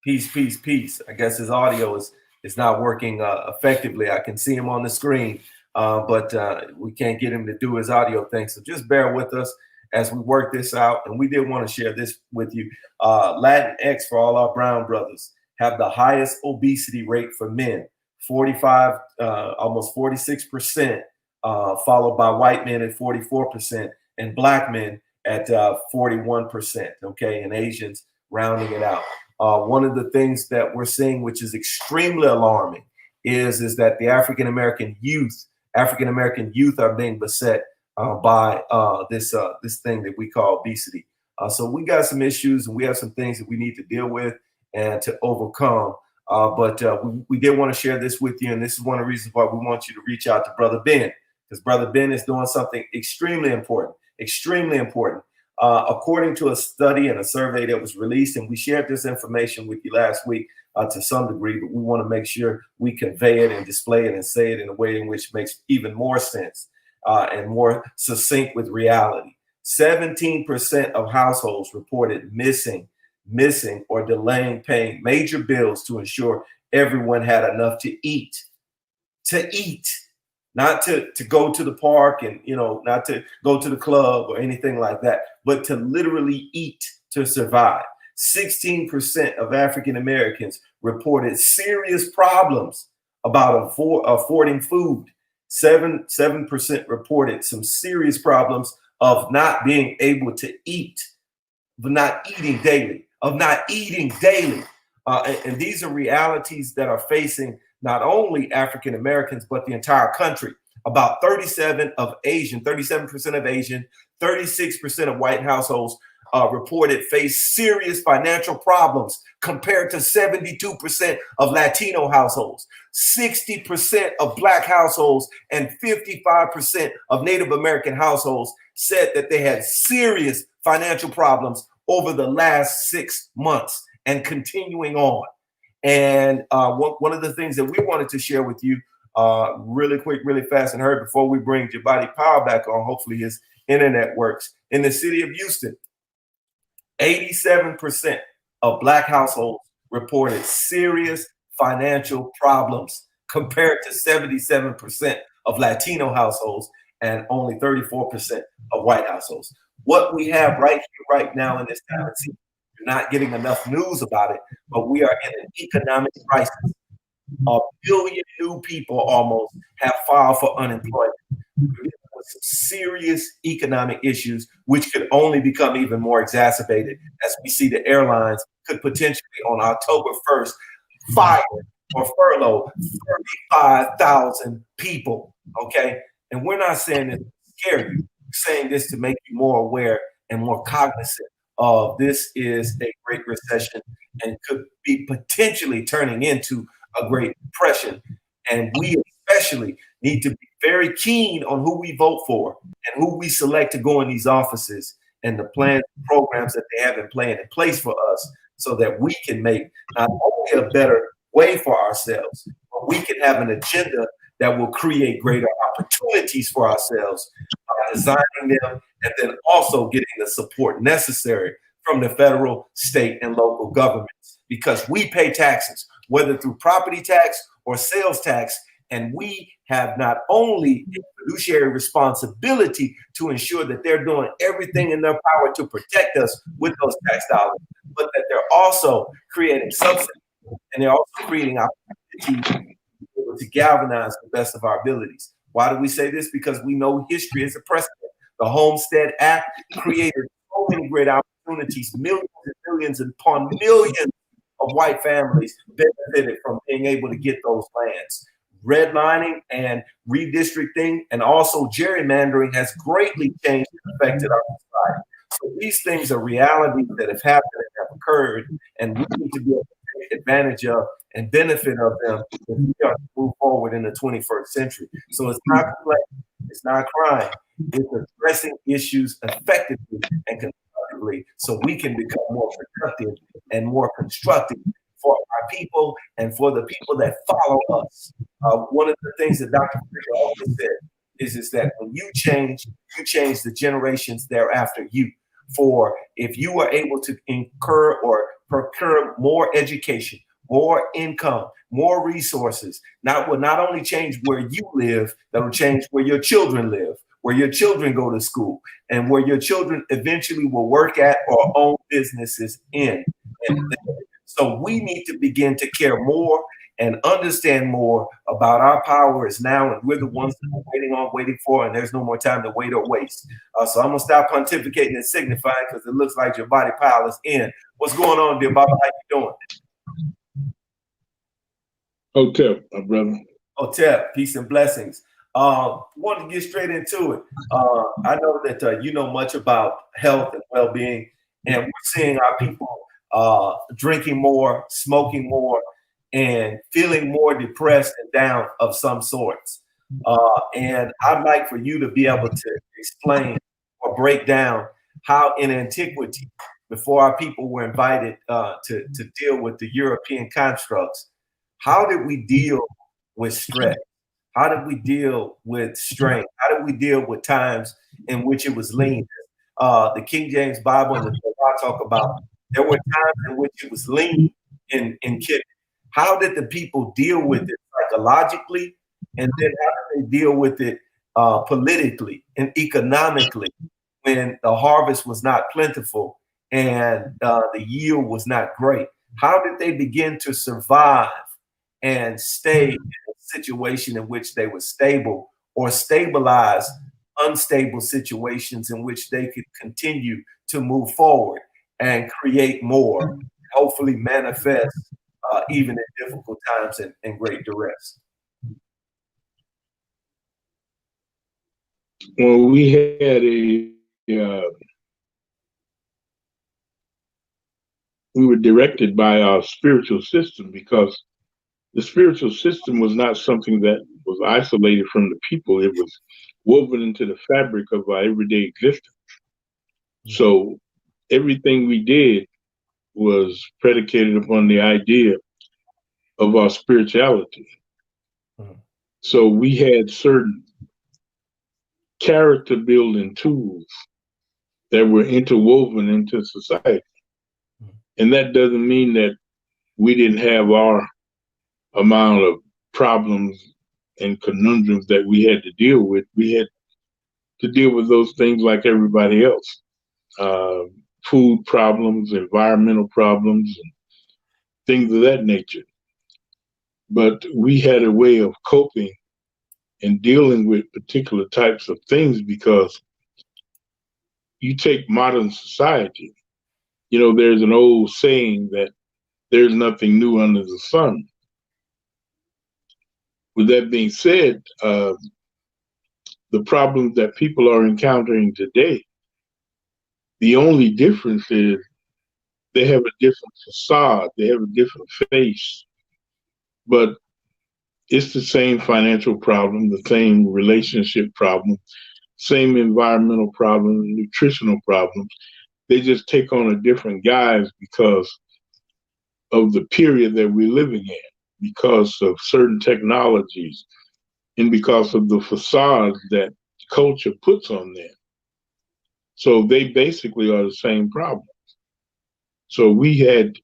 Peace, peace, peace. I guess his audio is not working effectively. I can see him on the screen, but we can't get him to do his audio thing. So just bear with us as we work this out. And we did want to share this with you. Latinx, for all our brown brothers, have the highest obesity rate for men, 45, almost 46%, followed by white men at 44%, and black men at 41%, okay, and Asians rounding it out. One of the things that we're seeing, which is extremely alarming, is that the African American youth are being beset by this thing that we call obesity. So we got some issues and we have some things that we need to deal with and to overcome. But we did want to share this with you, and this is one of the reasons why we want you to reach out to Brother Ben, because Brother Ben is doing something extremely important, according to a study and a survey that was released, and we shared this information with you last week to some degree, but we want to make sure we convey it and display it and say it in a way in which makes even more sense and more succinct with reality. 17% of households reported missing or delaying paying major bills to ensure everyone had enough to eat, not to go to the park and, not to go to the club or anything like that, but to literally eat to survive. 16% of African Americans reported serious problems about affording food. 7% reported some serious problems of not being able to eat, but not eating daily. And these are realities that are facing not only African Americans, but the entire country. about 37% of Asian, 36% of white households reported face serious financial problems compared to 72% of Latino households, 60% of Black households, and 55% of Native American households said that they had serious financial problems over the last 6 months and continuing on. And one of the things that we wanted to share with you really quick, really fast and hurry before we bring Jabari Powell back on, hopefully his internet works. In the city of Houston, 87% of Black households reported serious financial problems compared to 77% of Latino households and only 34% of white households. What we have right here, right now in this time, you're not getting enough news about it, but we are in an economic crisis. 1 billion new people almost have filed for unemployment. Some serious economic issues, which could only become even more exacerbated as we see the airlines could potentially on October 1st fire or furlough 35,000 people. Okay. And we're not saying this to scare you, we're saying this to make you more aware and more cognizant of this is a great recession and could be potentially turning into a great depression. And we especially need to be very keen on who we vote for and who we select to go in these offices and the plans and programs that they have in place for us so that we can make not only a better way for ourselves, but we can have an agenda that will create greater opportunities for ourselves, designing them, and then also getting the support necessary from the federal, state, and local governments, because we pay taxes, whether through property tax or sales tax, and we have not only a fiduciary responsibility to ensure that they're doing everything in their power to protect us with those tax dollars, but that they're also creating subsidies and they're also creating opportunities to galvanize the best of our abilities. Why do we say this? Because we know history is a precedent. The Homestead Act created so many great opportunities, millions and millions upon millions of white families benefited from being able to get those lands. Redlining and redistricting and also gerrymandering has greatly changed and affected our society. So these things are realities that have happened and have occurred, and we need to be able to take advantage of and benefit of them if we are to move forward in the 21st century. So it's not complaining, it's not crying, it's addressing issues effectively and constructively so we can become more productive and more constructive for our people and for the people that follow us. One of the things that Dr. Fisher always said is that when you change the generations thereafter you. For if you are able to incur or procure more education, more income, more resources, will not only change where you live, that will change where your children live, where your children go to school, and where your children eventually will work at or own businesses in. And so we need to begin to care more and understand more about our power is now, and we're the ones that we're waiting for, and there's no more time to wait or waste. So I'm gonna stop pontificating and signifying because it looks like Jabari Powell is in. What's going on, dear Baba? How you doing? Hotep, my brother. Hotep, peace and blessings. Want to get straight into it. I know that you know much about health and well-being, and we're seeing our people drinking more, smoking more, and feeling more depressed and down of some sorts. And I'd like for you to be able to explain or break down how in antiquity, before our people were invited to deal with the European constructs, how did we deal with stress? How did we deal with strain? How did we deal with times in which it was lean? The King James Bible and the Torah talk about there were times in which it was lean in Kemetic. How did the people deal with it psychologically? And then how did they deal with it politically and economically when the harvest was not plentiful and the yield was not great? How did they begin to survive and stay in a situation in which they were stable or stabilize unstable situations in which they could continue to move forward and create more, hopefully manifest even in difficult times and great duress? Well, we had we were directed by our spiritual system, because the spiritual system was not something that was isolated from the people. It was woven into the fabric of our everyday existence. So everything we did was predicated upon the idea of our spirituality. So we had certain character building tools that were interwoven into society. And that doesn't mean that we didn't have our amount of problems and conundrums that we had to deal with. We had to deal with those things like everybody else. Food problems, environmental problems, and things of that nature. But we had a way of coping and dealing with particular types of things, because you take modern society, there's an old saying that there's nothing new under the sun. With that being said, the problems that people are encountering today, the only difference is they have a different facade, they have a different face, but it's the same financial problem, the same relationship problem, same environmental problem, nutritional problems. They just take on a different guise because of the period that we're living in, because of certain technologies, and because of the facades that culture puts on them. So they basically are the same problem. So we had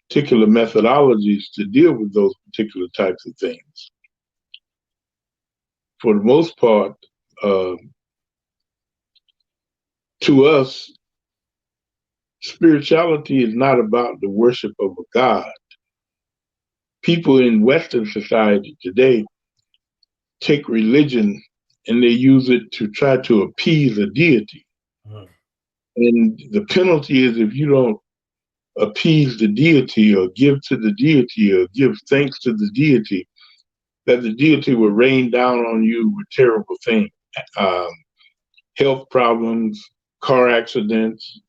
particular methodologies to deal with those particular types of things. For the most part, to us, spirituality is not about the worship of a god. People in Western society today take religion and they use it to try to appease a deity. And the penalty is, if you don't appease the deity or give to the deity or give thanks to the deity, that the deity will rain down on you with terrible things, health problems, car accidents,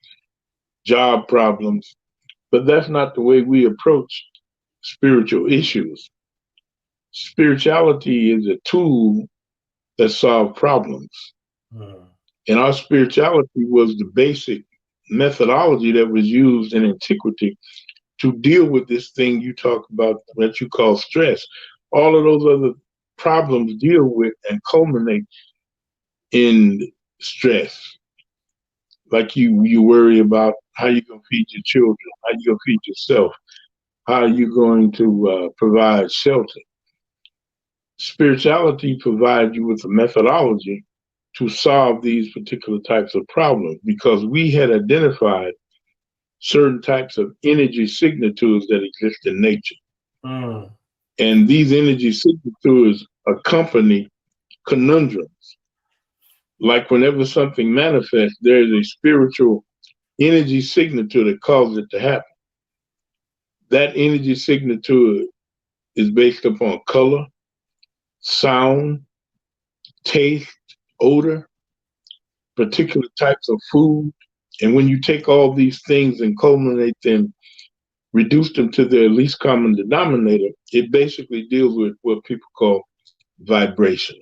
job problems. But that's not the way we approach spiritual issues. Spirituality is a tool that solves problems. And our spirituality was the basic methodology that was used in antiquity to deal with this thing you talk about that you call stress. All of those other problems deal with and culminate in stress. Like you worry about how you're going to feed your children, how you're going to feed yourself, how you're going to provide shelter. Spirituality provides you with a methodology to solve these particular types of problems, because we had identified certain types of energy signatures that exist in nature. And these energy signatures accompany conundrums. Like whenever something manifests, there's a spiritual energy signature that causes it to happen. That energy signature is based upon color, sound, taste, odor, particular types of food. And when you take all these things and culminate them, reduce them to their least common denominator, it basically deals with what people call vibration.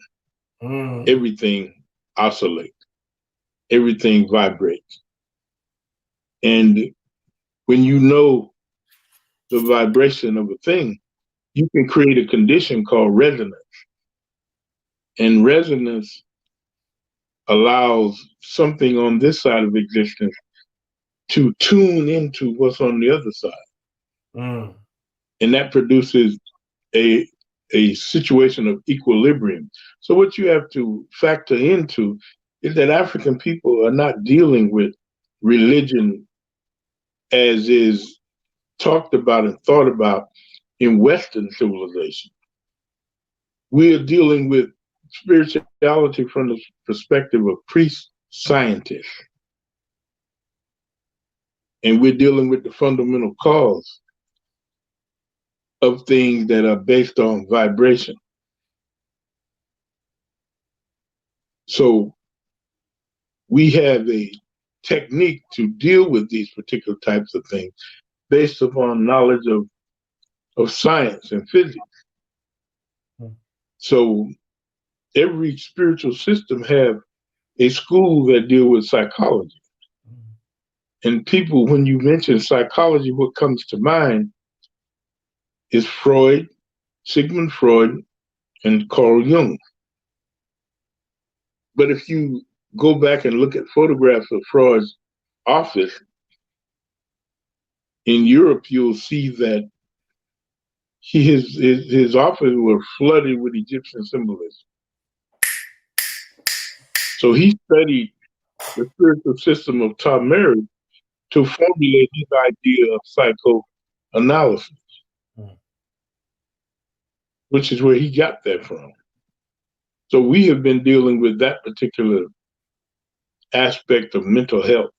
Everything oscillates. Everything vibrates. And when you know the vibration of a thing, you can create a condition called resonance. And resonance allows something on this side of existence to tune into what's on the other side. And that produces a situation of equilibrium. So what you have to factor into is that African people are not dealing with religion as is talked about and thought about in Western civilization. We are dealing with spirituality from the perspective of priest scientists. And we're dealing with the fundamental cause of things that are based on vibration. So we have a technique to deal with these particular types of things based upon knowledge of science and physics. So every spiritual system have a school that deal with psychology. And people, when you mention psychology, what comes to mind is Freud, Sigmund Freud, and Carl Jung. But if you go back and look at photographs of Freud's office in Europe, you'll see that his office were flooded with Egyptian symbolism. So he studied the spiritual system of Tamari to formulate his idea of psychoanalysis, which is where he got that from. So we have been dealing with that particular aspect of mental health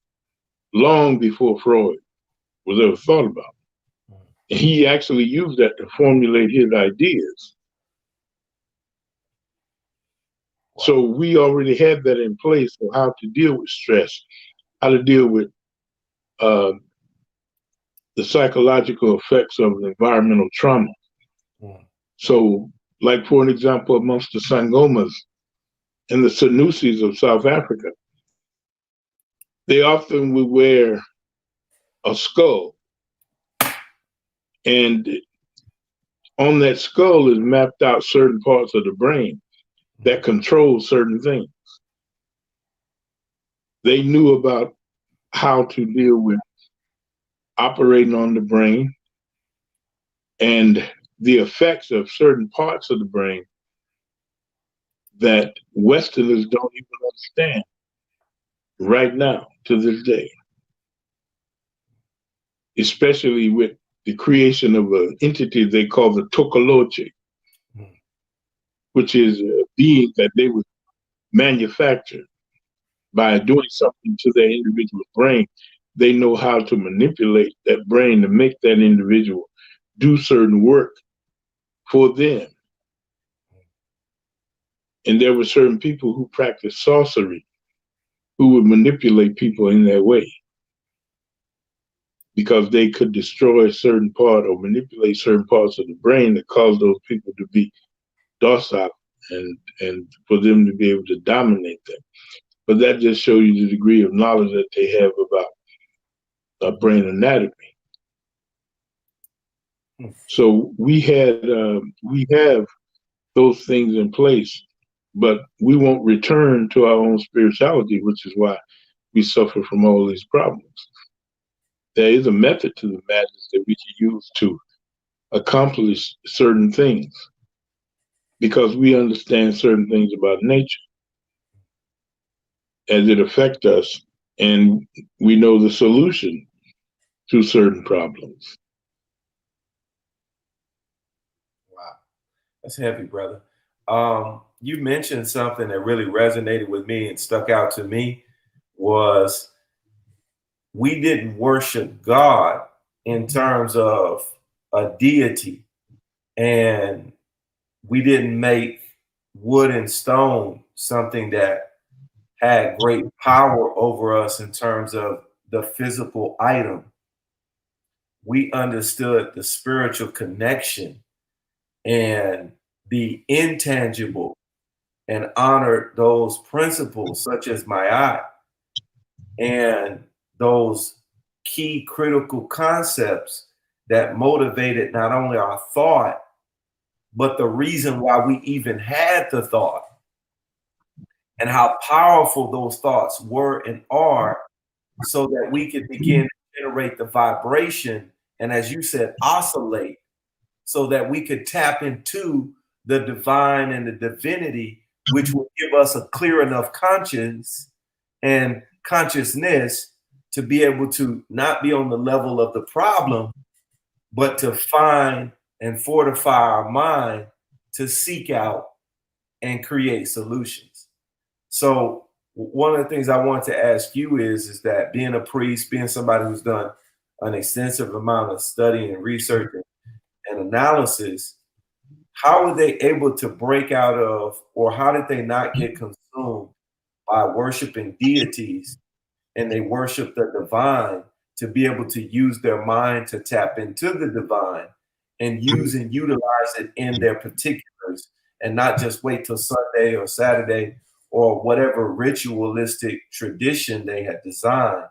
long before Freud was ever thought about. And he actually used that to formulate his ideas. So we already had that in place of how to deal with stress, how to deal with the psychological effects of environmental trauma. So, like for an example, amongst the Sangomas and the Sanusis of South Africa, they often would wear a skull, and on that skull is mapped out certain parts of the brain that control certain things. They knew about how to deal with operating on the brain and the effects of certain parts of the brain that Westerners don't even understand right now to this day, especially with the creation of an entity they call the Tokoloche, which is a being that they would manufacture by doing something to their individual brain. They know how to manipulate that brain to make that individual do certain work for them. And there were certain people who practiced sorcery who would manipulate people in that way because they could destroy a certain part or manipulate certain parts of the brain that cause those people to be docile and for them to be able to dominate them. But that just shows you the degree of knowledge that they have about brain anatomy. So we have those things in place, but we won't return to our own spirituality, which is why we suffer from all these problems. There is a method to the madness that we can use to accomplish certain things because we understand certain things about nature as it affects us, and we know the solution to certain problems. Wow, that's heavy, brother. You mentioned something that really resonated with me and stuck out to me was we didn't worship God in terms of a deity, and we didn't make wood and stone something that had great power over us in terms of the physical item. We understood the spiritual connection and the intangible and honored those principles such as Ma'at and those key critical concepts that motivated not only our thought, but the reason why we even had the thought and how powerful those thoughts were and are so that we could begin to generate the vibration and, as you said, oscillate so that we could tap into the divine and the divinity, which will give us a clear enough conscience and consciousness to be able to not be on the level of the problem, but to find and fortify our mind to seek out and create solutions. So one of the things I want to ask you is that being a priest, being somebody who's done an extensive amount of study and research and analysis, how were they able to break out of, or how did they not get consumed by worshiping deities, and they worship the divine to be able to use their mind to tap into the divine and use and utilize it in their particulars, and not just wait till Sunday or Saturday or whatever ritualistic tradition they had designed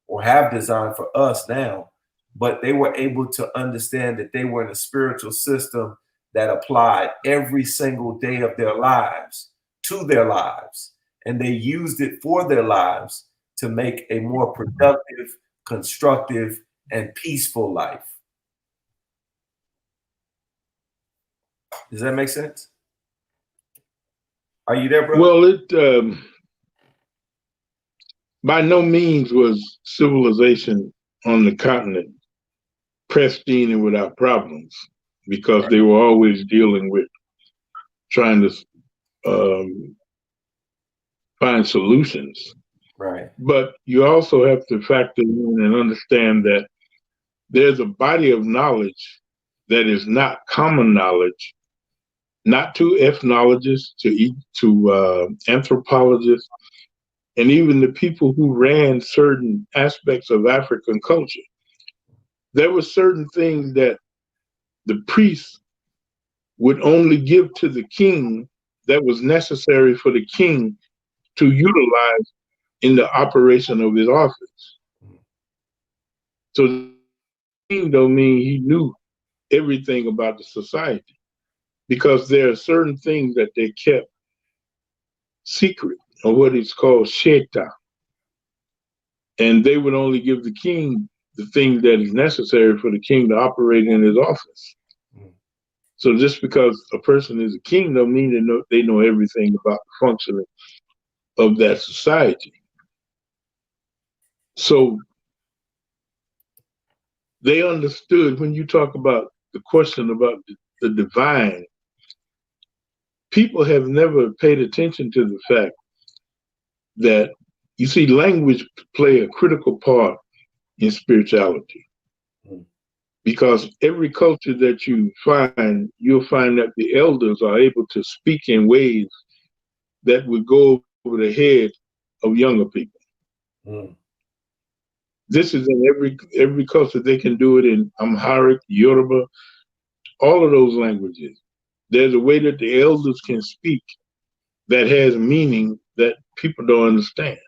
or have designed for us now. But they were able to understand that they were in a spiritual system that applied every single day of their lives to their lives. And they used it for their lives to make a more productive, constructive, and peaceful life. Does that make sense? Are you there, bro? Well, it by no means was civilization on the continent pristine and without problems, because they were always dealing with trying to find solutions. Right. But you also have to factor in and understand that there's a body of knowledge that is not common knowledge, not to ethnologists, to anthropologists, and even the people who ran certain aspects of African culture. There were certain things that the priests would only give to the king that was necessary for the king to utilize in the operation of his office. So the king don't mean he knew everything about the society, because there are certain things that they kept secret, or what is called sheta. And they would only give the king the thing that is necessary for the king to operate in his office. So just because a person is a king don't mean they know everything about the functioning of that society. So they understood, when you talk about the question about the divine, people have never paid attention to the fact that, you see, language play a critical part in spirituality. Because every culture that you find, you'll find that the elders are able to speak in ways that would go over the head of younger people. This is in every culture. They can do it in Amharic, Yoruba, all of those languages. There's a way that the elders can speak that has meaning that people don't understand.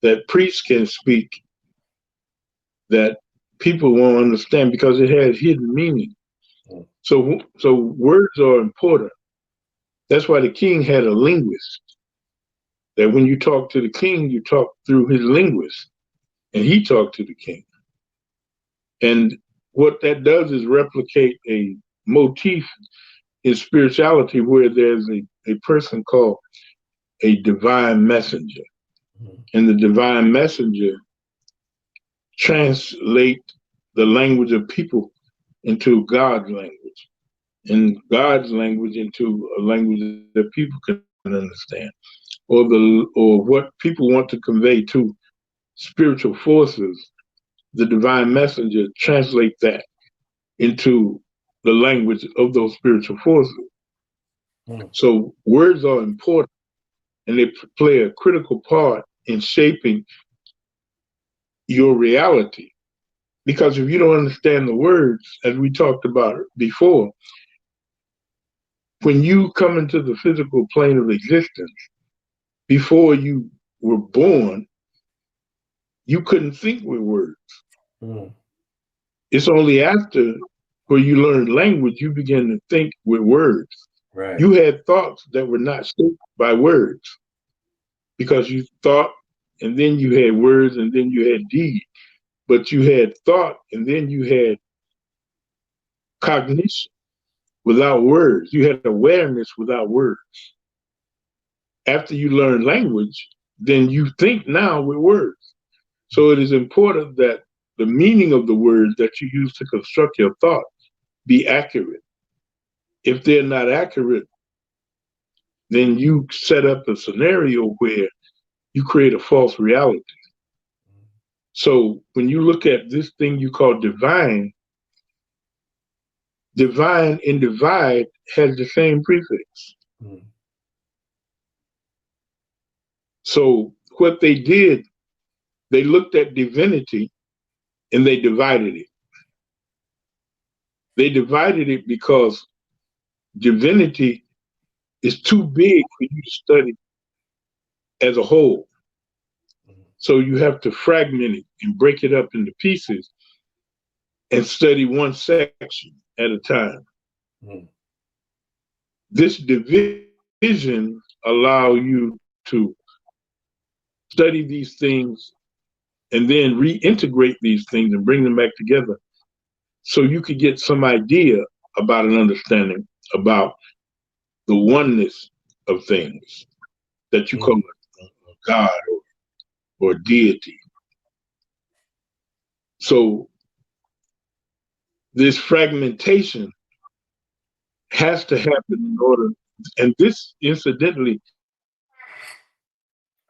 That priests can speak that people won't understand because it has hidden meaning. So words are important. That's why the king had a linguist. That when you talk to the king, you talk through his linguist, and he talked to the king. And what that does is replicate a motif in spirituality where there's a person called a divine messenger. And the divine messenger translate the language of people into God's language, and God's language into a language that people can understand, or what people want to convey to spiritual forces. The divine messenger translate that into the language of those spiritual forces. So words are important, and they play a critical part in shaping your reality. Because if you don't understand the words, as we talked about before, when you come into the physical plane of existence, before you were born, you couldn't think with words. It's only after, where you learn language, you begin to think with words. Right. You had thoughts that were not shaped by words, because you thought, and then you had words, and then you had deed. But you had thought, and then you had cognition without words. You had awareness without words. After you learn language, then you think now with words. So it is important that the meaning of the words that you use to construct your thought be accurate. If they're not accurate, then you set up a scenario where you create a false reality. So when you look at this thing you call divine, divine and divide has the same prefix. So what they did, they looked at divinity and they divided it. They divided it because divinity is too big for you to study as a whole. So you have to fragment it and break it up into pieces and study one section at a time. Mm. This division allow you to study these things and then reintegrate these things and bring them back together so you could get some idea about an understanding about the oneness of things that you call God or deity. So this fragmentation has to happen in order, and this incidentally.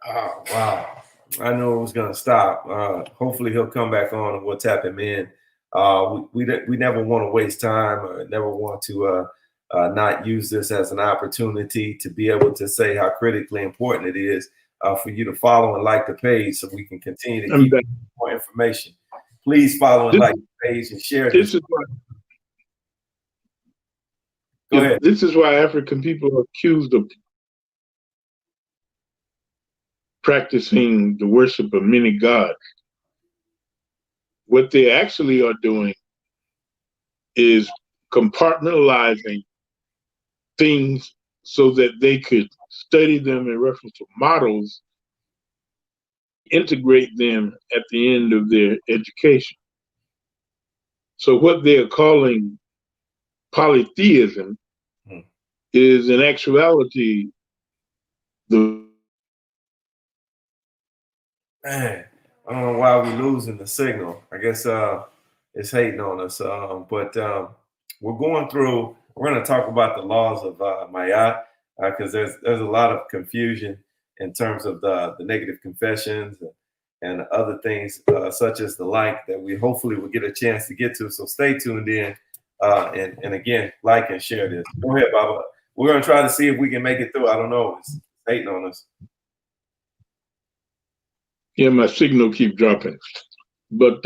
Oh, wow. I knew it was going to stop. Hopefully he'll come back on and we'll tap him in. We never want to waste time or never want to not use this as an opportunity to be able to say how critically important it is for you to follow and like the page so we can continue to keep more information. Please follow and like the page and share this. Go ahead. This is why African people are accused of practicing the worship of many gods. What they actually are doing is compartmentalizing things so that they could study them in reference to models, integrate them at the end of their education. So what they're calling polytheism is in actuality the. Man, I don't know why we're losing the signal. I guess it's hating on us. But we're going through. We're going to talk about the laws of Mayat because there's a lot of confusion in terms of the negative confessions and other things such as the like that we hopefully will get a chance to get to. So stay tuned in and again like and share this. Go ahead, Baba. We're going to try to see if we can make it through. I don't know. It's hating on us. Yeah, my signal keep dropping. But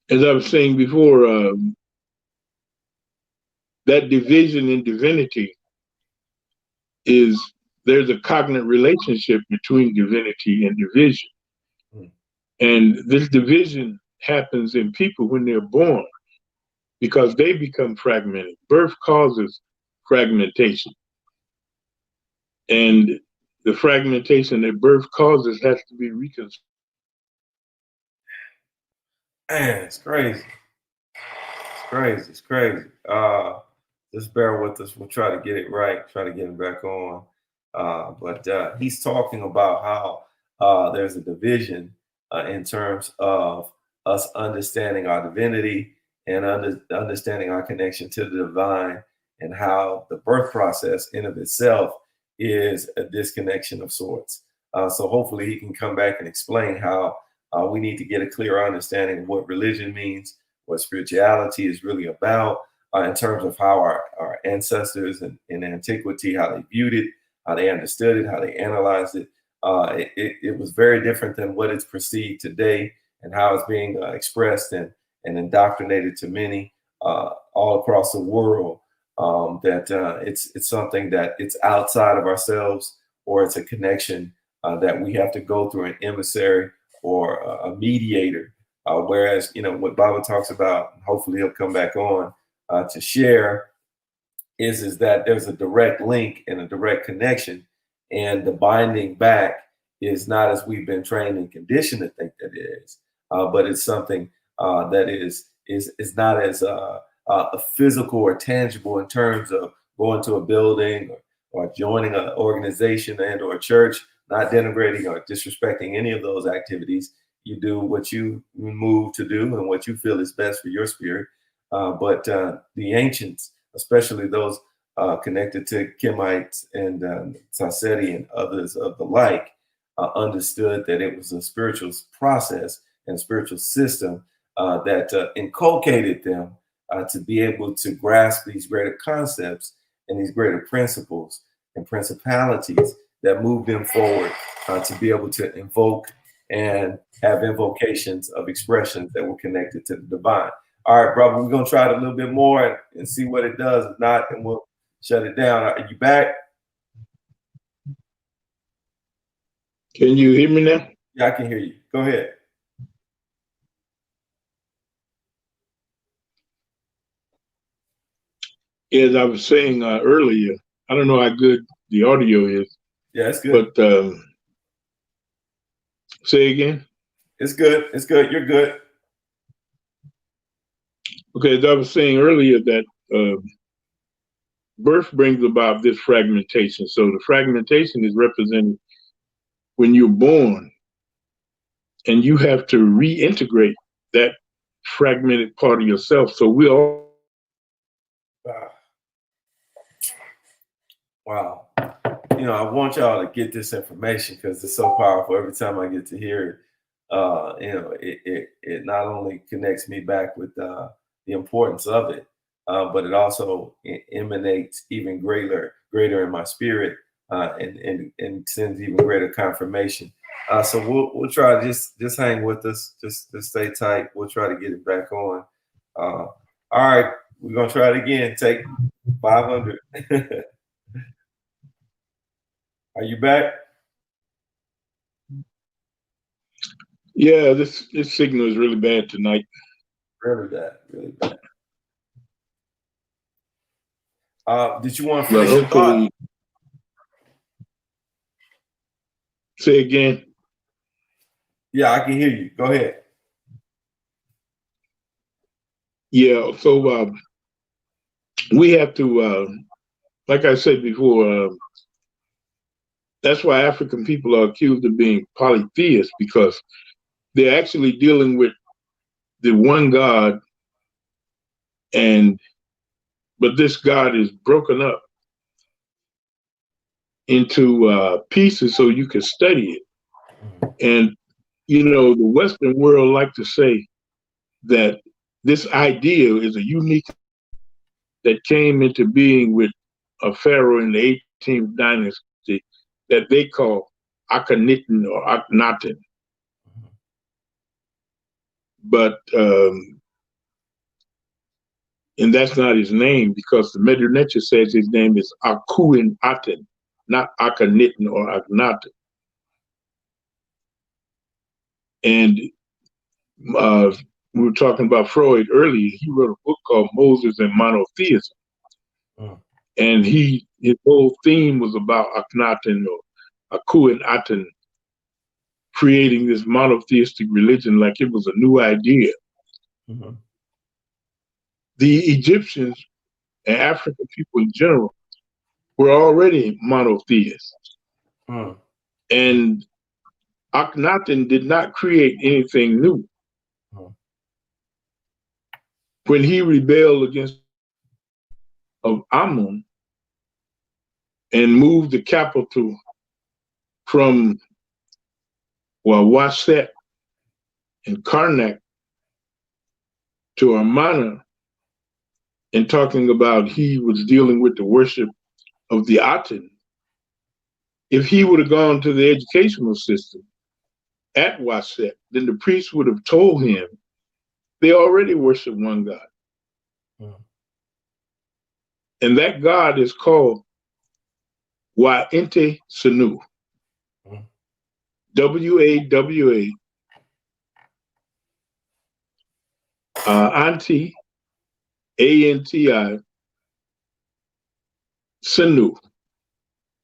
as I was saying before, that division in divinity is there's a cognate relationship between divinity and division. And this division happens in people when they're born because they become fragmented. Birth causes fragmentation. And the fragmentation that birth causes has to be reconstructed. Man, it's crazy. It's crazy. It's crazy. Just bear with us. We'll try to get it right, try to get him back on. But he's talking about how there's a division in terms of us understanding our divinity and understanding our connection to the divine, and how the birth process in of itself is a disconnection of sorts. So hopefully he can come back and explain how we need to get a clear understanding of what religion means, what spirituality is really about, in terms of how our ancestors in antiquity, how they viewed it, how they understood it, how they analyzed it. It was very different than what it's perceived today and how it's being expressed and indoctrinated to many all across the world. That it's something that it's outside of ourselves, or it's a connection that we have to go through an emissary or a mediator. Whereas, what Baba talks about, hopefully he'll come back on to share, is that there's a direct link and a direct connection, and the binding back is not as we've been trained and conditioned to think that it is, but it's something that is not as physical or tangible in terms of going to a building or joining an organization and or a church, not denigrating or disrespecting any of those activities. You do what you move to do and what you feel is best for your spirit. But the ancients, especially those connected to Kemites and Saseti and others of the like, understood that it was a spiritual process and spiritual system that inculcated them to be able to grasp these greater concepts and these greater principles and principalities that move them forward to be able to invoke and have invocations of expressions that were connected to the divine. All right, brother, we're going to try it a little bit more and see what it does. If not, then we'll shut it down. Are you back? Can you hear me now? Yeah, I can hear you. Go ahead. As I was saying earlier, I don't know how good the audio is. Yeah, it's good. But say again. It's good. It's good. You're good. Okay, as I was saying earlier, that birth brings about this fragmentation. So the fragmentation is represented when you're born, and you have to reintegrate that fragmented part of yourself. So we all. Wow. You know, I want y'all to get this information because it's so powerful. Every time I get to hear it, you know, it not only connects me back with the importance of it, but it also emanates even greater in my spirit, and sends even greater confirmation. So we'll try to just hang with us, just stay tight. We'll try to get it back on. All right, we're gonna try it again. Take 500. Are you back? Yeah, this signal is really bad tonight. Really bad, really bad. Did you want to finish your thought? Say again. Yeah, I can hear you. Go ahead. Yeah, so we have to, like I said before, that's why African people are accused of being polytheists, because they're actually dealing with the one God, but this God is broken up into pieces so you can study it. And you know, the Western world like to say that this idea is a unique that came into being with a pharaoh in the 18th dynasty that they call Akhenaten or Akhenaten. But and that's not his name, because the Medu Neter says his name is Akuen Aten, not Akhenaten or Akhenaten. And we were talking about Freud earlier. He wrote a book called Moses and Monotheism. And his whole theme was about Akhenaten or Akuen Aten creating this monotheistic religion like it was a new idea. The Egyptians and African people in general were already monotheists. And Akhenaten did not create anything new. When he rebelled against of Amun and moved the capital from Waset and Karnak to Amana, and talking about he was dealing with the worship of the Aten. If he would have gone to the educational system at Waset, then the priest would have told him they already worship one God. And that God is called Wa'ente Sanu. W-A-W-A Anti A-N-T-I Sanu.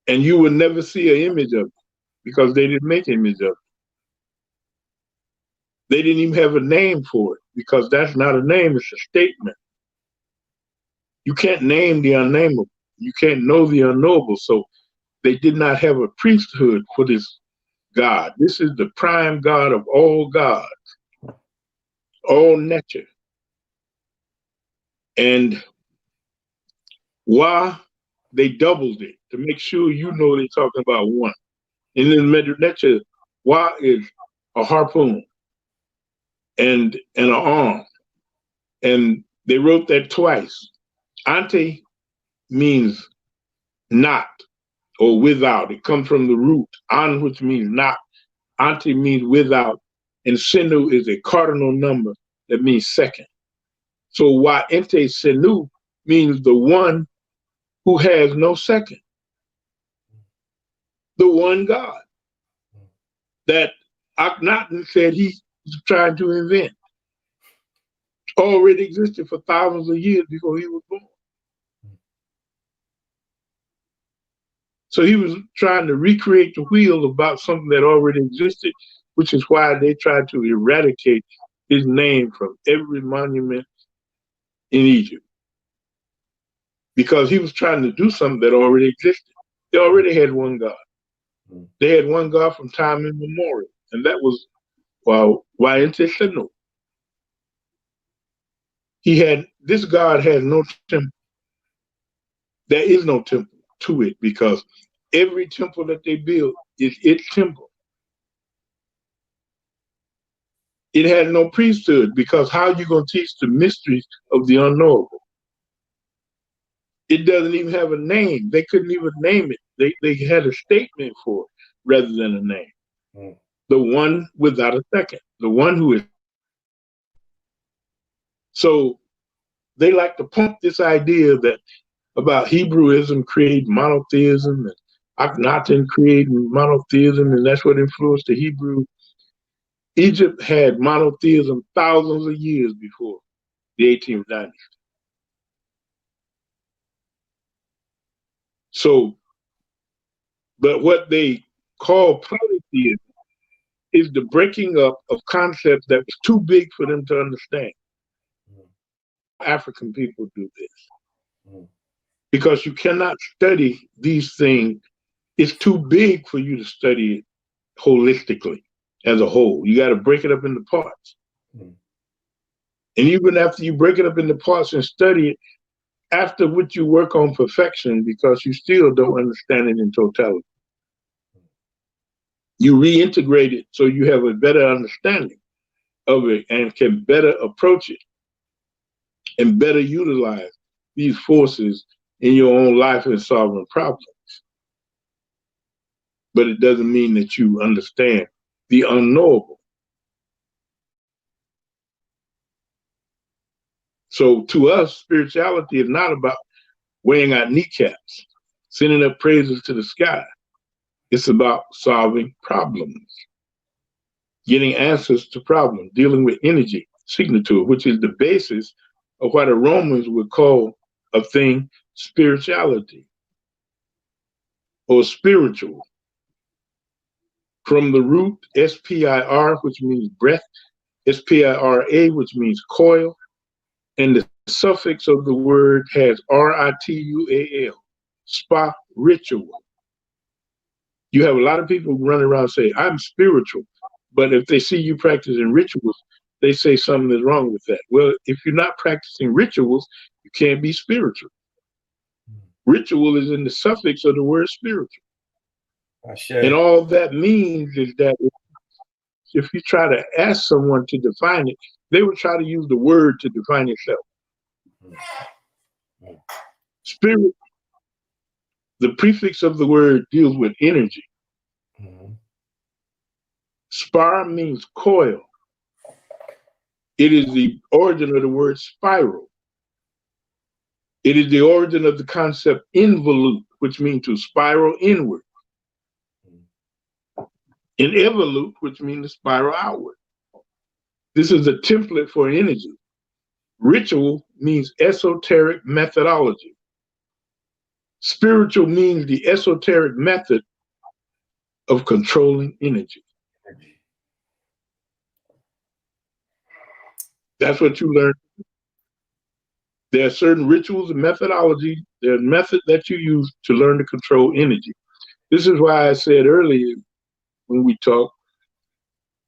And you will never see an image of it because they didn't make an image of it. They didn't even have a name for it because that's not a name, it's a statement. You can't name the unnameable. You can't know the unknowable. So they did not have a priesthood for this God. This is the prime God of all gods, all nature. And why they doubled it to make sure you know they're talking about one. And in Medu Neter, why is a harpoon and an arm. And they wrote that twice. Ante means not. or without. It comes from the root an, which means not. Ante means without, and senu is a cardinal number that means second. So wa ente senu means the one who has no second, the one God that Akhenaten said he's trying to invent, already existed for thousands of years before he was born. So he was trying to recreate the wheel about something that already existed, which is why they tried to eradicate his name from every monument in Egypt. Because he was trying to do something that already existed. They already had one God. They had one God from time immemorial. And that was Wayente. This God has no temple. There is no temple to it because every temple that they build is its temple. It had no priesthood because how are you going to teach the mysteries of the unknowable? It doesn't even have a name. They couldn't even name it. They had a statement for it rather than a name. The one without a second, the one who is. So they like to pump this idea that about Hebrewism create monotheism and Akhenaten creating monotheism, and that's what influenced the Hebrew. Egypt had monotheism thousands of years before the 18th dynasty. So, but what they call polytheism is the breaking up of concepts that was too big for them to understand. African people do this because you cannot study these things. It's too big for you to study it holistically as a whole. You got to break it up into parts. And even after you break it up into parts and study it, after which you work on perfection because you still don't understand it in totality. You reintegrate it so you have a better understanding of it and can better approach it and better utilize these forces in your own life and solving problems. But it doesn't mean that you understand the unknowable. So to us, spirituality is not about weighing out kneecaps, sending up praises to the sky. It's about solving problems, getting answers to problems, dealing with energy, signature, which is the basis of what the Romans would call a thing spirituality or spiritual. From the root S-P-I-R, which means breath, S-P-I-R-A, which means coil, and the suffix of the word has R-I-T-U-A-L, spa ritual. You have a lot of people running around say, I'm spiritual, but if they see you practicing rituals, they say something is wrong with that. Well, if you're not practicing rituals, you can't be spiritual. Ritual is in the suffix of the word spiritual. And all that means is that if you try to ask someone to define it, they would try to use the word to define itself. Spirit, the prefix of the word deals with energy. Spar means coil. It is the origin of the word spiral. It is the origin of the concept involute, which means to spiral inward. And evolute, which means to spiral outward. This is a template for energy. Ritual means esoteric methodology. Spiritual means the esoteric method of controlling energy. That's what you learn. There are certain rituals and methodology. There are methods that you use to learn to control energy. This is why I said earlier when we talked,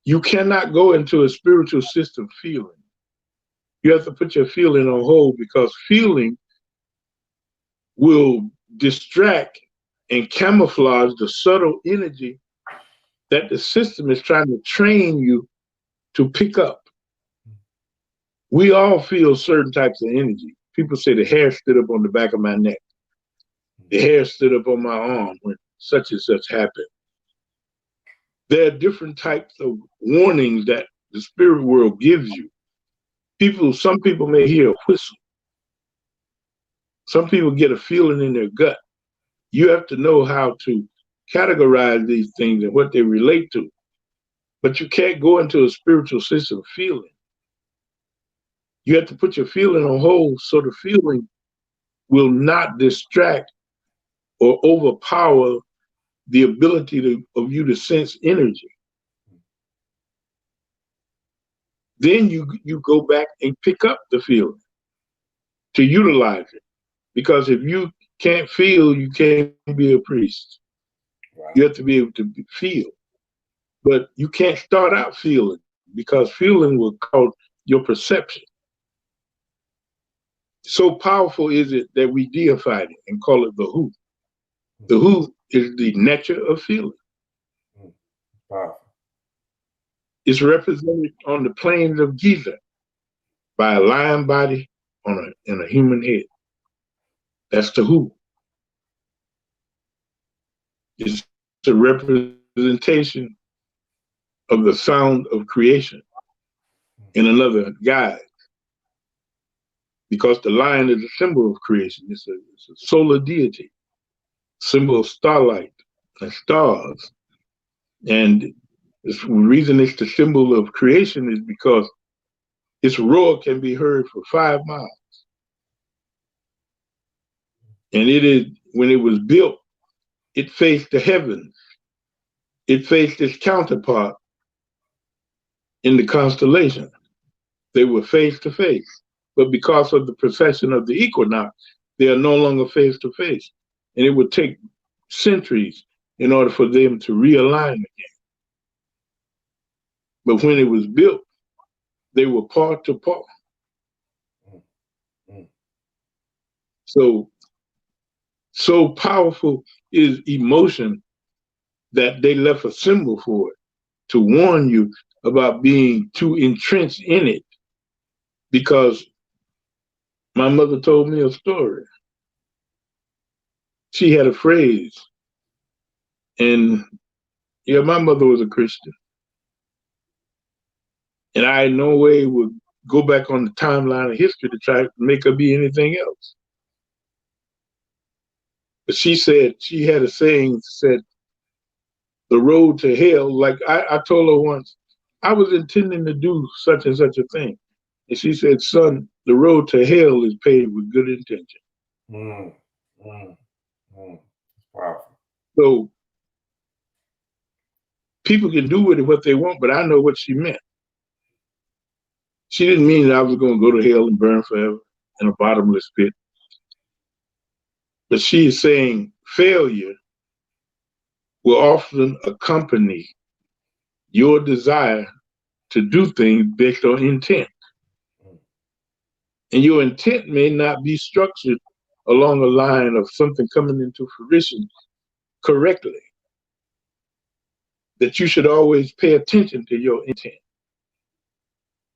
you cannot go into a spiritual system feeling. You have to put your feeling on hold because feeling will distract and camouflage the subtle energy that the system is trying to train you to pick up. We all feel certain types of energy. People say the hair stood up on the back of my neck. the hair stood up on my arm when such and such happened. There are different types of warnings that the spirit world gives you. Some people may hear a whistle. Some people get a feeling in their gut. You have to know how to categorize these things and what they relate to. But you can't go into a spiritual system feeling. You have to put your feeling on hold so the feeling will not distract or overpower the ability of you to sense energy. Then you go back and pick up the feeling to utilize it. Because if you can't feel, you can't be a priest. Wow. You have to be able to feel. But you can't start out feeling, because feeling will cause your perception. So powerful is it that we deified it and call it the who. The who is the nature of feeling. Powerful. It's represented on the plains of Giza by a lion body in a human head. That's the who. It's a representation of the sound of creation in another guise. Because the lion is a symbol of creation. It's a solar deity, symbol of starlight and stars. And the reason it's the symbol of creation is because its roar can be heard for 5 miles. And when it was built, it faced the heavens. It faced its counterpart in the constellation. They were face to face. But because of the precession of the equinox, they are no longer face to face. And it would take centuries in order for them to realign again. But when it was built, they were part to part. So powerful is emotion that they left a symbol for it to warn you about being too entrenched in it. Because my mother told me a story. She had a phrase, and my mother was a Christian. And I in no way would go back on the timeline of history to try to make her be anything else. But she said, she had a saying, said, the road to hell, like I told her once, I was intending to do such and such a thing. And she said, son, the road to hell is paved with good intention. Wow. So people can do with it what they want, but I know what she meant. She didn't mean that I was going to go to hell and burn forever in a bottomless pit. But she is saying failure will often accompany your desire to do things based on intent. And your intent may not be structured along a line of something coming into fruition correctly. That you should always pay attention to your intent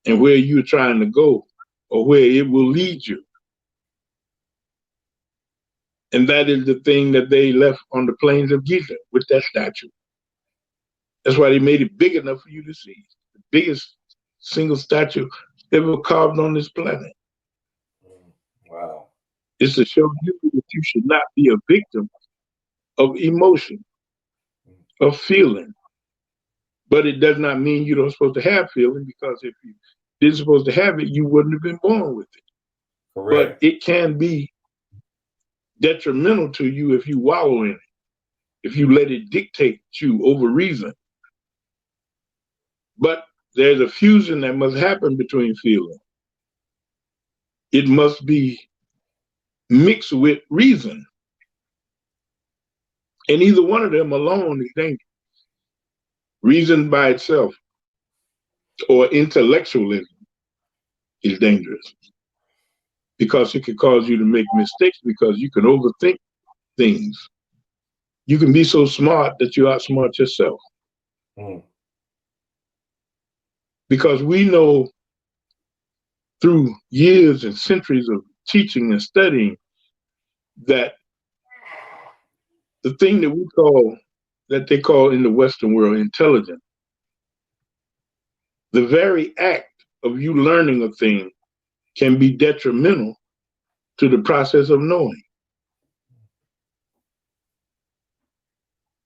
and where you're trying to go or where it will lead you. And that is the thing that they left on the plains of Giza with that statue. That's why they made it big enough for you to see. The biggest single statue ever carved on this planet. Wow. It's to show you that you should not be a victim of emotion, of feeling. But it does not mean you don't supposed to have feeling, because if you didn't supposed to have it, you wouldn't have been born with it. Correct. But it can be detrimental to you if you wallow in it, if you let it dictate you over reason. But there's a fusion that must happen between feeling. It must be mixed with reason. And either one of them alone is dangerous. Reason by itself or intellectualism is dangerous, because it can cause you to make mistakes, because you can overthink things. You can be so smart that you outsmart yourself. Because we know through years and centuries of teaching and studying that the thing that they call in the Western world intelligence, the very act of you learning a thing can be detrimental to the process of knowing.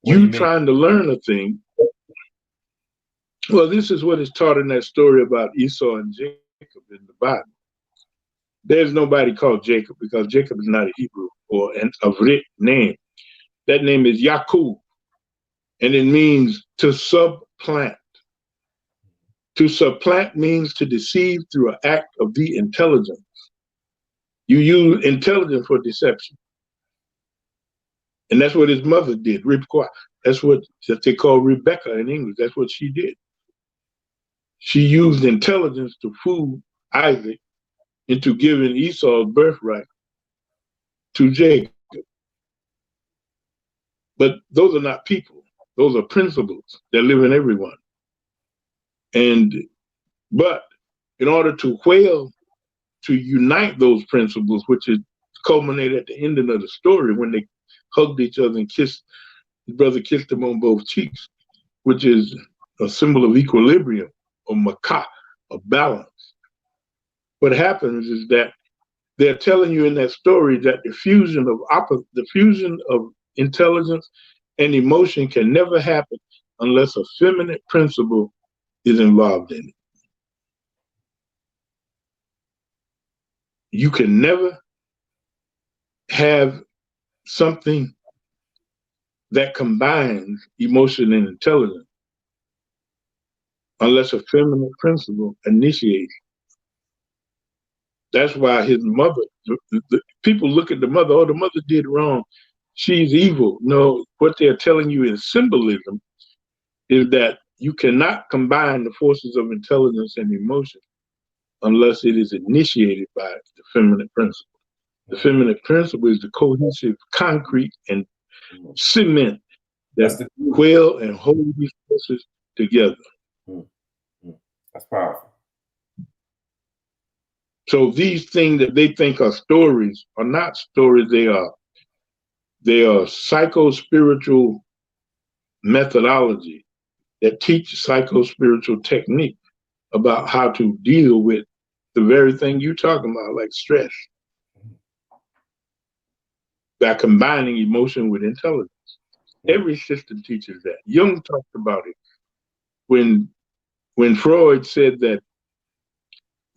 You trying to learn a thing. Well, this is what is taught in that story about Esau and Jacob in the Bible. There's nobody called Jacob because Jacob is not a Hebrew or an Avrit name. That name is Yaakov, and it means to supplant. To supplant means to deceive through an act of the intelligence. You use intelligence for deception. And that's what his mother did, Ribka. That's what they call Rebecca in English. That's what she did. She used intelligence to fool Isaac into giving Esau's birthright to Jacob. But those are not people. Those are principles that live in everyone. But in order to unite those principles, which is culminated at the ending of the story when they hugged each other and kissed, his brother kissed him on both cheeks, which is a symbol of equilibrium, or makah, of balance. What happens is that they're telling you in that story that the fusion of intelligence and emotion can never happen unless a feminine principle is involved in it. You can never have something that combines emotion and intelligence unless a feminine principle initiates. That's why his mother, people look at the mother, oh, the mother did wrong. She's evil. No, what they're telling you in symbolism is that you cannot combine the forces of intelligence and emotion unless it is initiated by the feminine principle. The feminine principle is the cohesive concrete and cement that quell and hold these forces together. That's powerful. So these things that they think are stories are not stories. They are psycho-spiritual methodology that teach psycho-spiritual technique about how to deal with the very thing you're talking about, like stress, by combining emotion with intelligence. Every system teaches that. Jung talked about it when Freud said that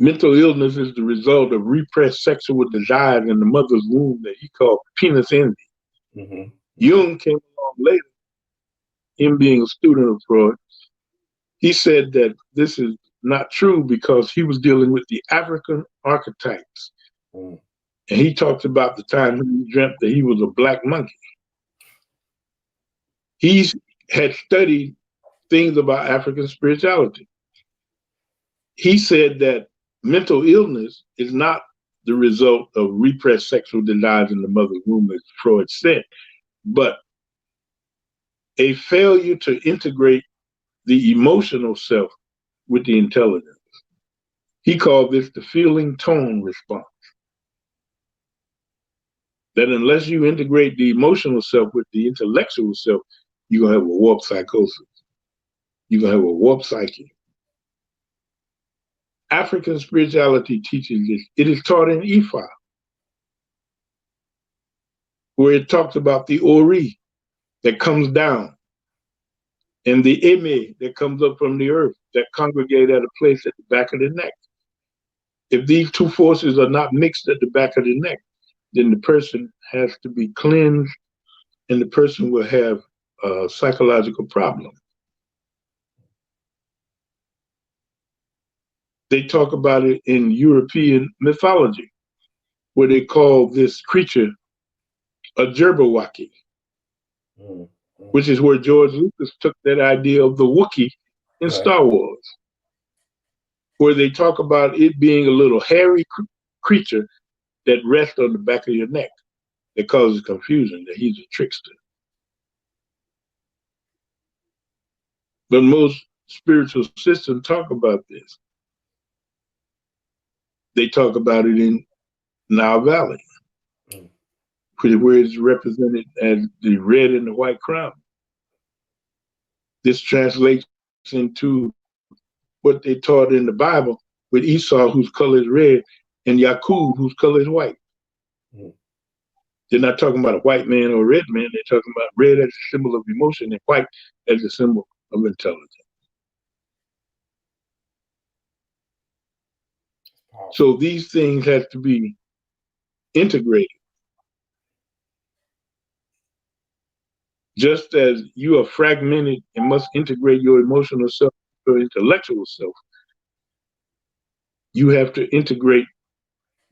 mental illness is the result of repressed sexual desires in the mother's womb that he called penis envy. Jung came along later, him being a student of Freud. He said that this is not true because he was dealing with the African archetypes. And he talks about the time he dreamt that he was a black monkey. He had studied things about African spirituality. He said that mental illness is not the result of repressed sexual desires in the mother's womb, as Freud said, but a failure to integrate the emotional self with the intelligence. He called this the feeling tone response. That unless you integrate the emotional self with the intellectual self, you're going to have a warped psychosis. You're going to have a warped psyche. African spirituality teaches this. It is taught in Ifa, where it talks about the Ori that comes down and the Eme that comes up from the earth that congregate at a place at the back of the neck. If these two forces are not mixed at the back of the neck, then the person has to be cleansed and the person will have a psychological problem. They talk about it in European mythology, where they call this creature a Jabberwocky, which is where George Lucas took that idea of the Wookiee in Star Wars, where they talk about it being a little hairy creature that rests on the back of your neck that causes confusion, that he's a trickster. But most spiritual systems talk about this. They talk about it in Nile Valley, where it's represented as the red and the white crown. This translates into what they taught in the Bible with Esau, whose color is red, and Yaqub, whose color is white. They're not talking about a white man or a red man. They're talking about red as a symbol of emotion and white as a symbol of intelligence. So these things have to be integrated. Just as you are fragmented and must integrate your emotional self, your intellectual self, you have to integrate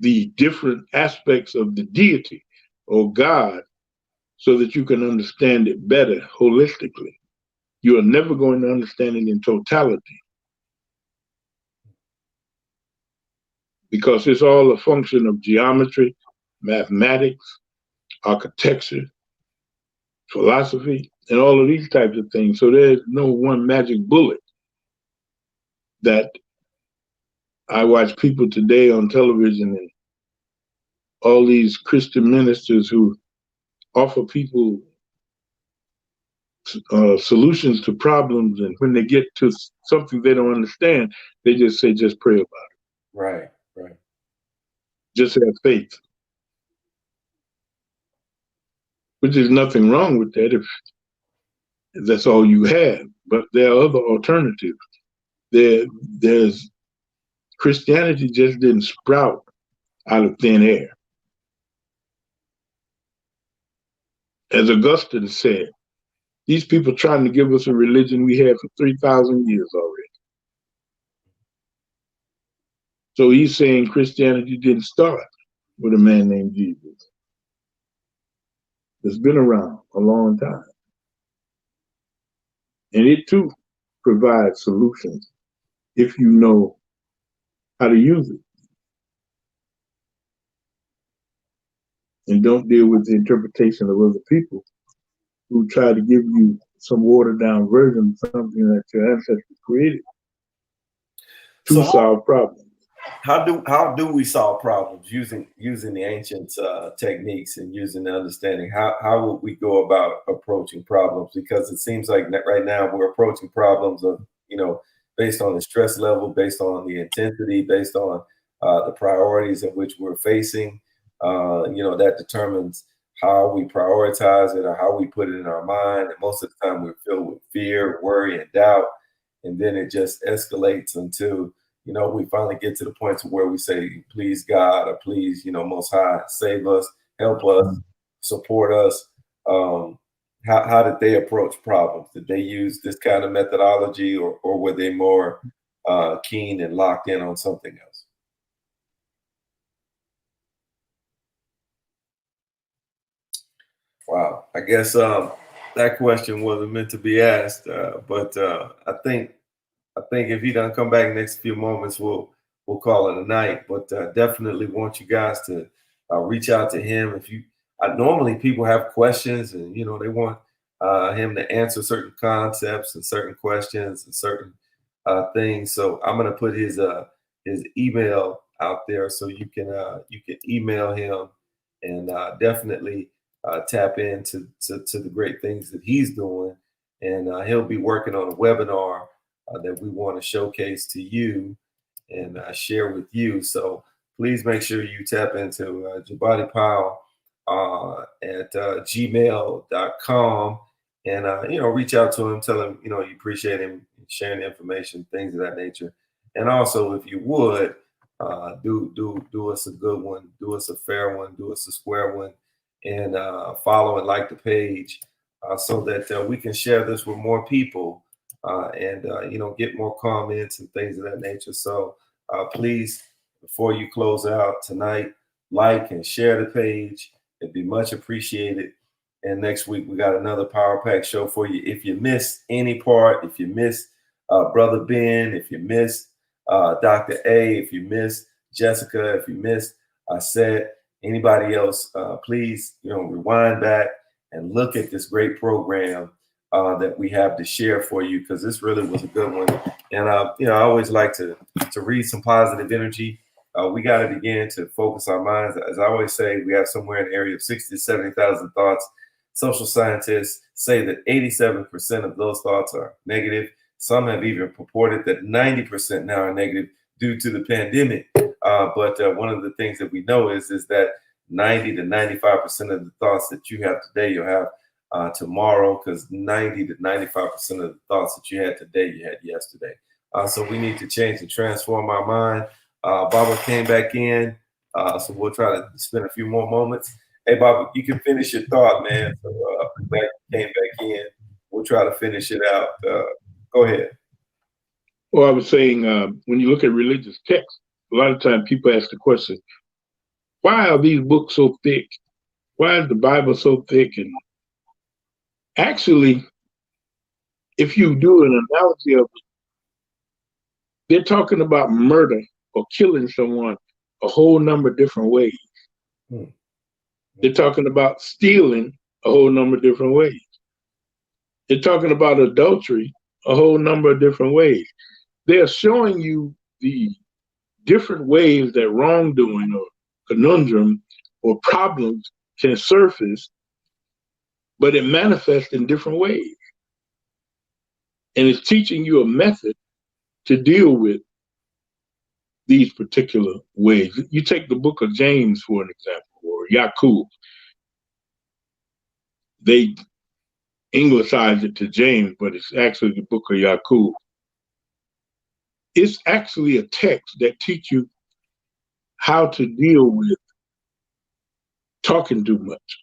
the different aspects of the deity or God so that you can understand it better holistically. You are never going to understand it in totality because it's all a function of geometry, mathematics, architecture, philosophy, and all of these types of things. So there's no one magic bullet that I watch people today on television and all these Christian ministers who offer people solutions to problems, and when they get to something they don't understand, they just say, just pray about it. Right, right. Just have faith. Which is nothing wrong with that if that's all you have. But there are other alternatives. There's Christianity just didn't sprout out of thin air. As Augustine said, these people trying to give us a religion we had for 3,000 years already. So he's saying Christianity didn't start with a man named Jesus. It's been around a long time. And it too provides solutions if you know how to use it. And don't deal with the interpretation of other people who try to give you some watered down version of something that your ancestors created to solve problems. How do we solve problems using the ancient techniques and using the understanding? How would we go about approaching problems? Because it seems like right now we're approaching problems of, based on the stress level, based on the intensity, based on the priorities in which we're facing. That determines how we prioritize it or how we put it in our mind. And most of the time we're filled with fear, worry, and doubt. And then it just escalates until we finally get to the point to where we say, please God, or please, Most High, save us, help us, support us. How did they approach problems? Did they use this kind of methodology, or were they more keen and locked in on something else? Wow, I guess that question wasn't meant to be asked, but I think if he doesn't come back next few moments, we'll call it a night. But definitely want you guys to reach out to him. If you normally people have questions and they want him to answer certain concepts and certain questions and certain things. So I'm gonna put his email out there so you can email him and definitely tap into the great things that he's doing. And he'll be working on a webinar that we want to showcase to you and share with you. So please make sure you tap into Jabari Powell at gmail.com and reach out to him, tell him you appreciate him sharing the information, things of that nature. And also, if you would do us a good one, do us a fair one, do us a square one, and follow and like the page so that we can share this with more people. And get more comments and things of that nature. So please, before you close out tonight, like and share the page. It'd be much appreciated. And next week we got another Power Pack show for you. If you missed any part, if you missed Brother Ben, if you missed Dr. A, if you missed Jessica, if you missed Seth, anybody else, please rewind back and look at this great program that we have to share for you, because this really was a good one. And I always like to read some positive energy we got to begin to focus our minds. As I always say, we have somewhere in the area of 60 to 70,000 thoughts. Social scientists say that 87% of those thoughts are negative. Some have even purported that 90% now are negative due to the pandemic. But one of the things that we know is that 90 to 95% of the thoughts that you have today, you'll have tomorrow, because 90 to 95% of the thoughts that you had today, you had yesterday. So we need to change and transform our mind. Baba came back in, so we'll try to spend a few more moments. Hey, Baba, you can finish your thought, man. So I'm glad you came back in. We'll try to finish it out. Go ahead. Well, I was saying, when you look at religious texts, a lot of times people ask the question, why are these books so thick? Why is the Bible so thick? And actually, if you do an analogy of it, they're talking about murder or killing someone a whole number of different ways. They're talking about stealing a whole number of different ways. They're talking about adultery a whole number of different ways. They're showing you the different ways that wrongdoing or conundrum or problems can surface, but it manifests in different ways. And it's teaching you a method to deal with these particular ways. You take the book of James, for an example, or Yaqub. They anglicized it to James, but it's actually the book of Yaqub. It's actually a text that teaches you how to deal with talking too much.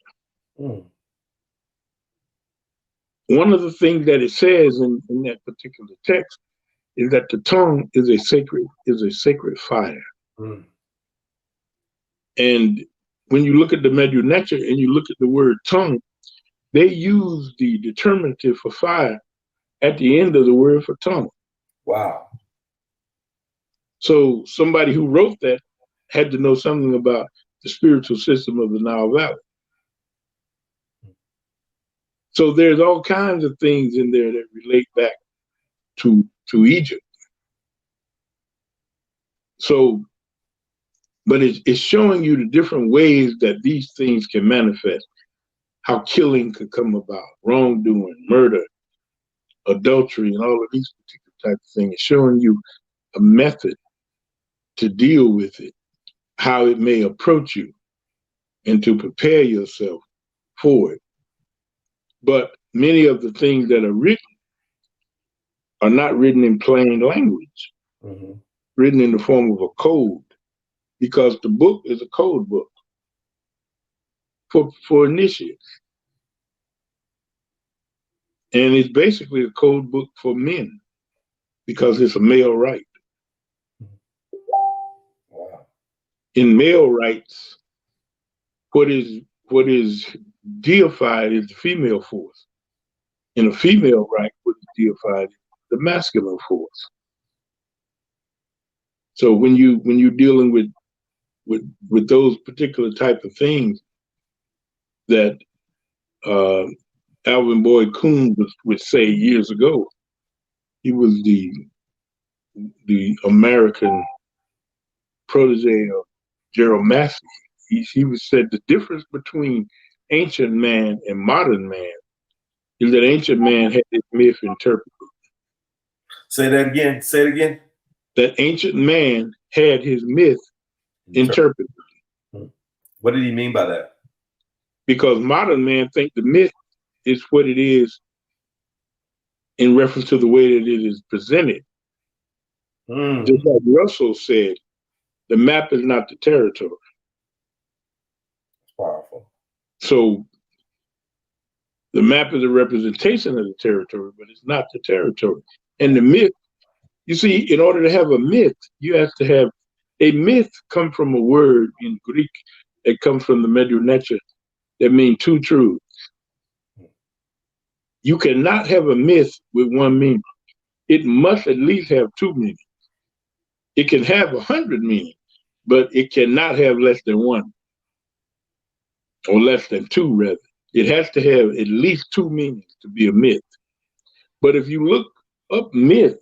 One of the things that it says in that particular text is that the tongue is a sacred fire. And when you look at the Medu Neter and you look at the word tongue, they use the determinative for fire at the end of the word for tongue. Wow. So somebody who wrote that had to know something about the spiritual system of the Nile Valley. So there's all kinds of things in there that relate back to Egypt. So, but it's showing you the different ways that these things can manifest, how killing could come about, wrongdoing, murder, adultery, and all of these particular types of things. It's showing you a method to deal with it, how it may approach you, and to prepare yourself for it. But many of the things that are written are not written in plain language, written in the form of a code, because the book is a code book for initiates. And it's basically a code book for men, because it's a male right. Wow. In male rights, what is deified is the female force. In a female right, what is deified is the masculine force. So when you're dealing with those particular type of things that Alvin Boyd Kuhn would say years ago, he was the American protege of Gerald Massey. He was said the difference between ancient man and modern man is that ancient man had his myth interpreted. Say that again. Say it again. That ancient man had his myth interpreted. What did he mean by that? Because modern man think the myth is what it is in reference to the way that it is presented. Just like Russell said, the map is not the territory. Powerful. So the map is a representation of the territory, but it's not the territory. And the myth, you see, in order to have a myth, you have to have a myth come from a word in Greek that comes from the Medu Neter that means two truths. You cannot have a myth with one meaning. It must at least have two meanings. It can have 100 meanings, but it cannot have less than one, or less than two, rather. It has to have at least two meanings to be a myth. But if you look up myth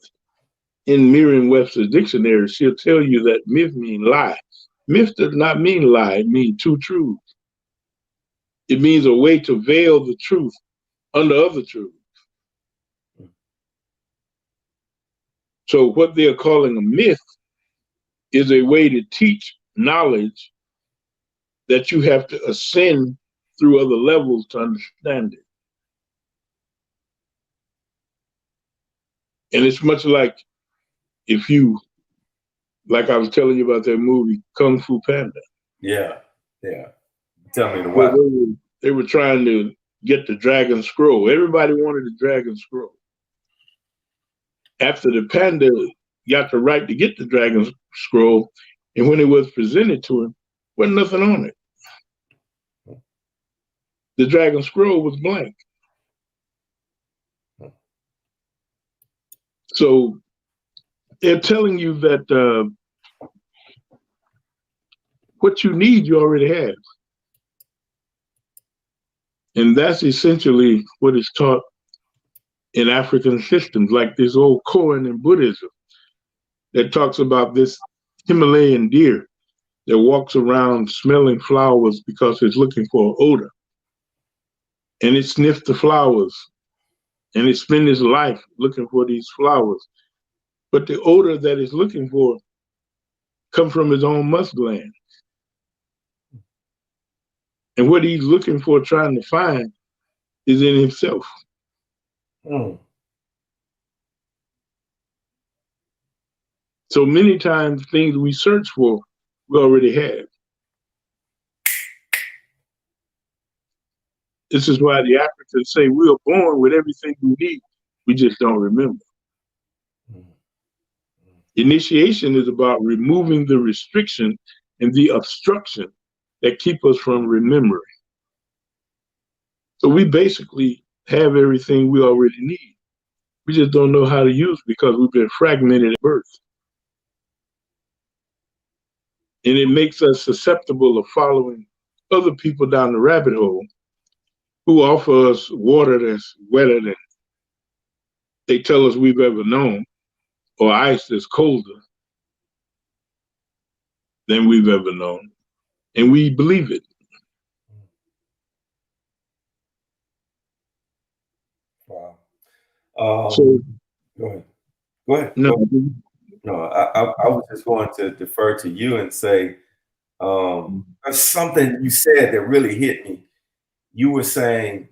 in Merriam-Webster's dictionary, she'll tell you that myth means lie. Myth does not mean lie, it means two truths. It means a way to veil the truth under other truths. So what they're calling a myth is a way to teach knowledge that you have to ascend through other levels to understand it. And it's much like if you, like I was telling you about that movie, Kung Fu Panda. Yeah, yeah. Tell me the Well, what. they were trying to get the dragon scroll. Everybody wanted the dragon scroll. After the panda got the right to get the dragon scroll, and when it was presented to him, wasn't nothing on it. The dragon scroll was blank. So they're telling you that what you need, you already have. And that's essentially what is taught in African systems, like this old koan in Buddhism that talks about this Himalayan deer that walks around smelling flowers because it's looking for odor. And it sniffs the flowers and it spends its life looking for these flowers. But the odor that it's looking for comes from his own musk gland. And what he's looking for, trying to find, is in himself. So many times things we search for, we already have. This is why the Africans say we are born with everything we need. We just don't remember. Initiation is about removing the restriction and the obstruction that keep us from remembering. So we basically have everything we already need. We just don't know how to use it because we've been fragmented at birth. And it makes us susceptible of following other people down the rabbit hole who offer us water that's wetter than they tell us we've ever known, or ice that's colder than we've ever known. And we believe it. Wow. So go ahead. Go ahead. No, I was just going to defer to you and say there's something you said that really hit me. You were saying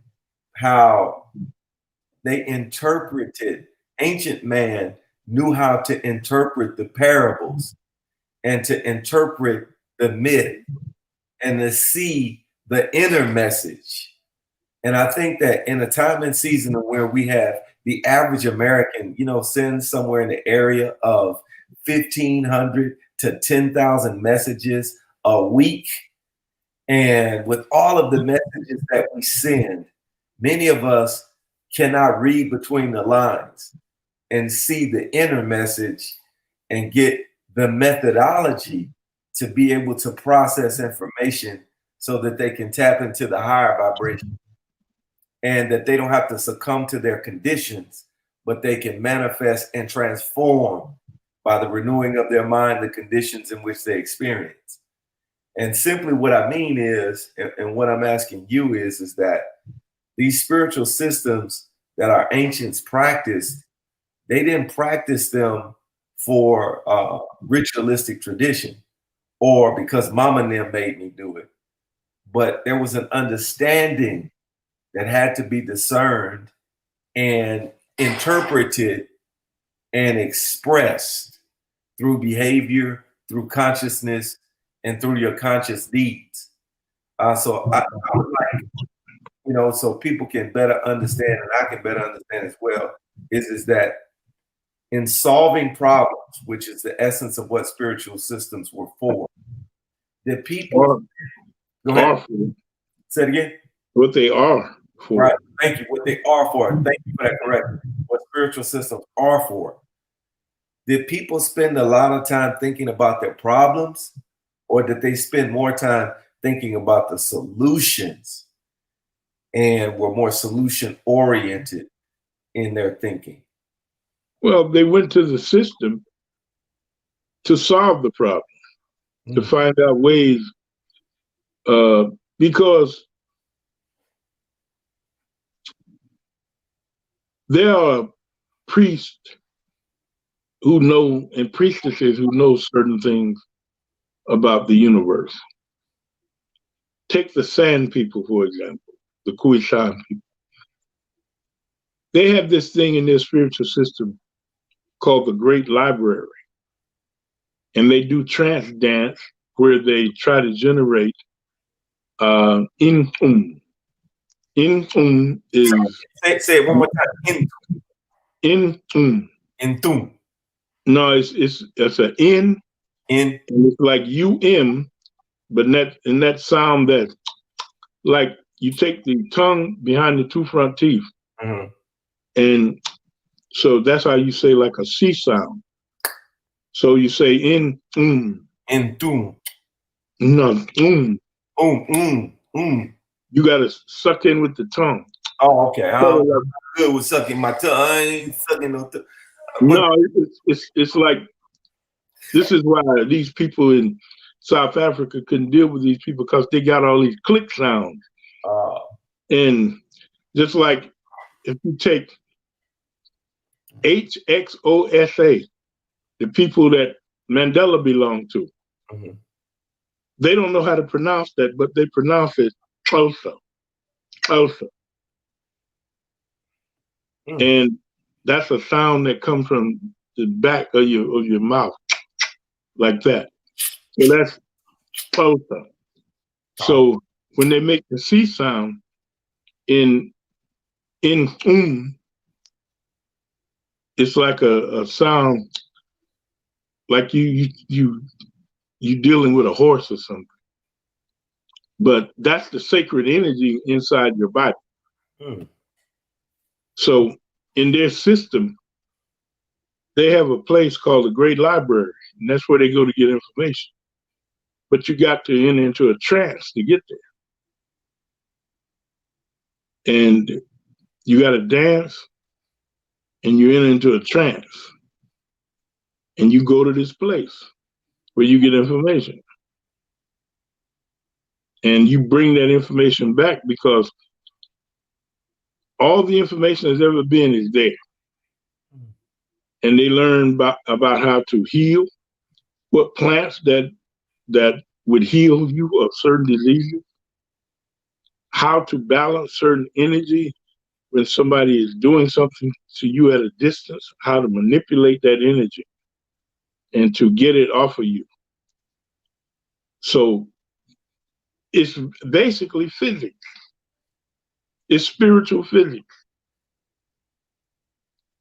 how they interpreted, ancient man knew how to interpret the parables and to interpret the myth and to see the inner message. And I think that in a time and season where we have the average American, sends somewhere in the area of 1,500 to 10,000 messages a week. And with all of the messages that we send, many of us cannot read between the lines and see the inner message and get the methodology to be able to process information so that they can tap into the higher vibration and that they don't have to succumb to their conditions, but they can manifest and transform by the renewing of their mind, the conditions in which they experience. And simply what I mean is, and what I'm asking you is that these spiritual systems that our ancients practiced, they didn't practice them for ritualistic tradition or because mama and them made me do it. But there was an understanding that had to be discerned and interpreted and expressed through behavior, through consciousness, and through your conscious deeds. So I would like, so people can better understand, and I can better understand as well, is that in solving problems, which is the essence of what spiritual systems were for, the people. Go ahead. Say it again. What they are for. Right. Thank you. What they are for. Thank you for that correction. What spiritual systems are for. Did people spend a lot of time thinking about their problems, or did they spend more time thinking about the solutions and were more solution oriented in their thinking? Well, they went to the system to solve the problem, to find out ways, because there are priests who know and priestesses who know certain things about the universe. Take the Sand people, for example, the Kuishan people. They have this thing in their spiritual system called the Great Library. And they do trance dance where they try to generate in-tune. In-tune is... Say it one more time. In-tune. In-tune. No, it's an N. In. And it's like U-M, but in that sound that, like you take the tongue behind the two front teeth. Mm-hmm. And so that's how you say like a C sound. So you say in-tune. In-tune. No, You got to suck in with the tongue. Oh, okay. I'm good with sucking my tongue. I ain't sucking no tongue. No, it's like, this is why these people in South Africa couldn't deal with these people, because they got all these click sounds. And just like if you take HXOSA, the people that Mandela belonged to, they don't know how to pronounce that, but they pronounce it closer. And that's a sound that comes from the back of your mouth, like that. So that's closer. So when they make the C sound in it's like a sound like you dealing with a horse or something. But that's the sacred energy inside your body. So in their system, they have a place called the Great Library, and that's where they go to get information. But you got to enter into a trance to get there. And you got to dance, and you enter into a trance. And you go to this place where you get information. And you bring that information back, because all the information that's ever been is there. And they learn about how to heal, what plants that would heal you of certain diseases, how to balance certain energy when somebody is doing something to you at a distance, how to manipulate that energy and to get it off of you. So it's basically physics. It's spiritual physics.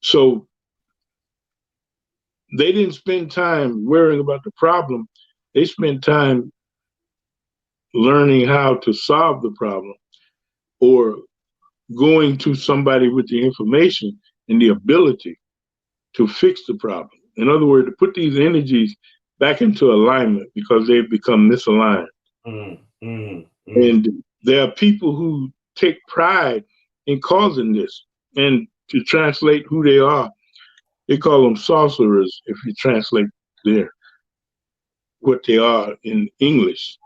So they didn't spend time worrying about the problem. They spent time learning how to solve the problem, or going to somebody with the information and the ability to fix the problem. In other words, to put these energies back into alignment, because they've become misaligned. And there are people who take pride in causing this. And to translate who they are, they call them sorcerers, if you translate what they are in English.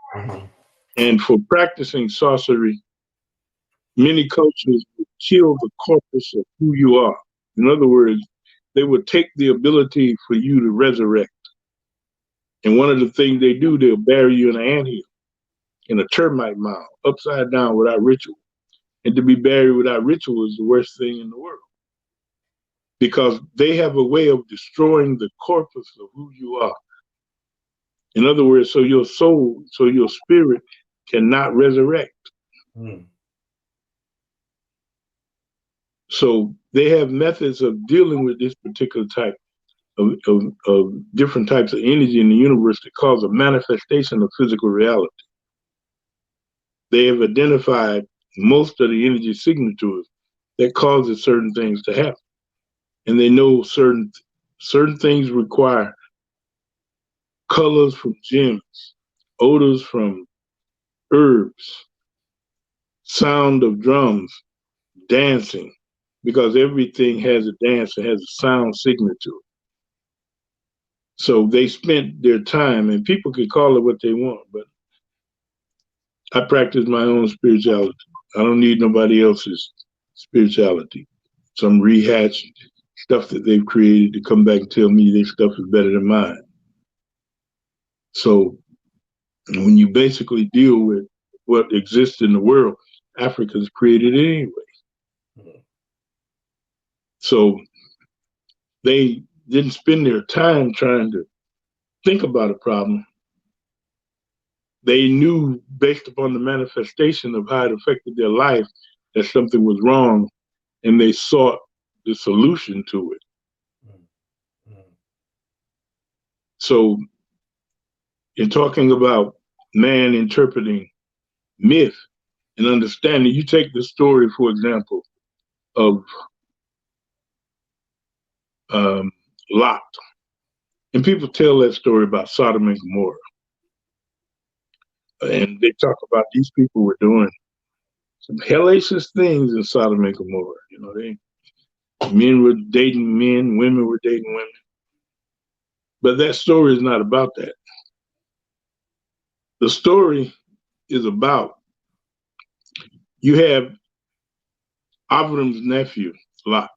And for practicing sorcery, many cultures would kill the corpus of who you are. In other words, they would take the ability for you to resurrect. And one of the things they do, they'll bury you in an anthill, in a termite mound, upside down, without ritual. And to be buried without ritual is the worst thing in the world, because they have a way of destroying the corpus of who you are. In other words, so your soul, so your spirit cannot resurrect. So they have methods of dealing with this particular type of different types of energy in the universe that cause a manifestation of physical reality. They have identified most of the energy signatures that causes certain things to happen. And they know certain things require colors from gems, odors from herbs, sound of drums, dancing, because everything has a dance that has a sound signal to it. So they spent their time, and people can call it what they want, but I practice my own spirituality. I don't need nobody else's spirituality. Some rehashed stuff that they've created to come back and tell me their stuff is better than mine. So when you basically deal with what exists in the world, Africa's created it anyway. So they didn't spend their time trying to think about a problem. They knew based upon the manifestation of how it affected their life that something was wrong, and they sought the solution to it. So in talking about man interpreting myth and understanding, you take the story, for example, of Lot. And people tell that story about Sodom and Gomorrah. And they talk about these people were doing some hellacious things in Sodom and Gomorrah. You know, men were dating men, women were dating women. But that story is not about that. The story is about, you have Avram's nephew, Lot.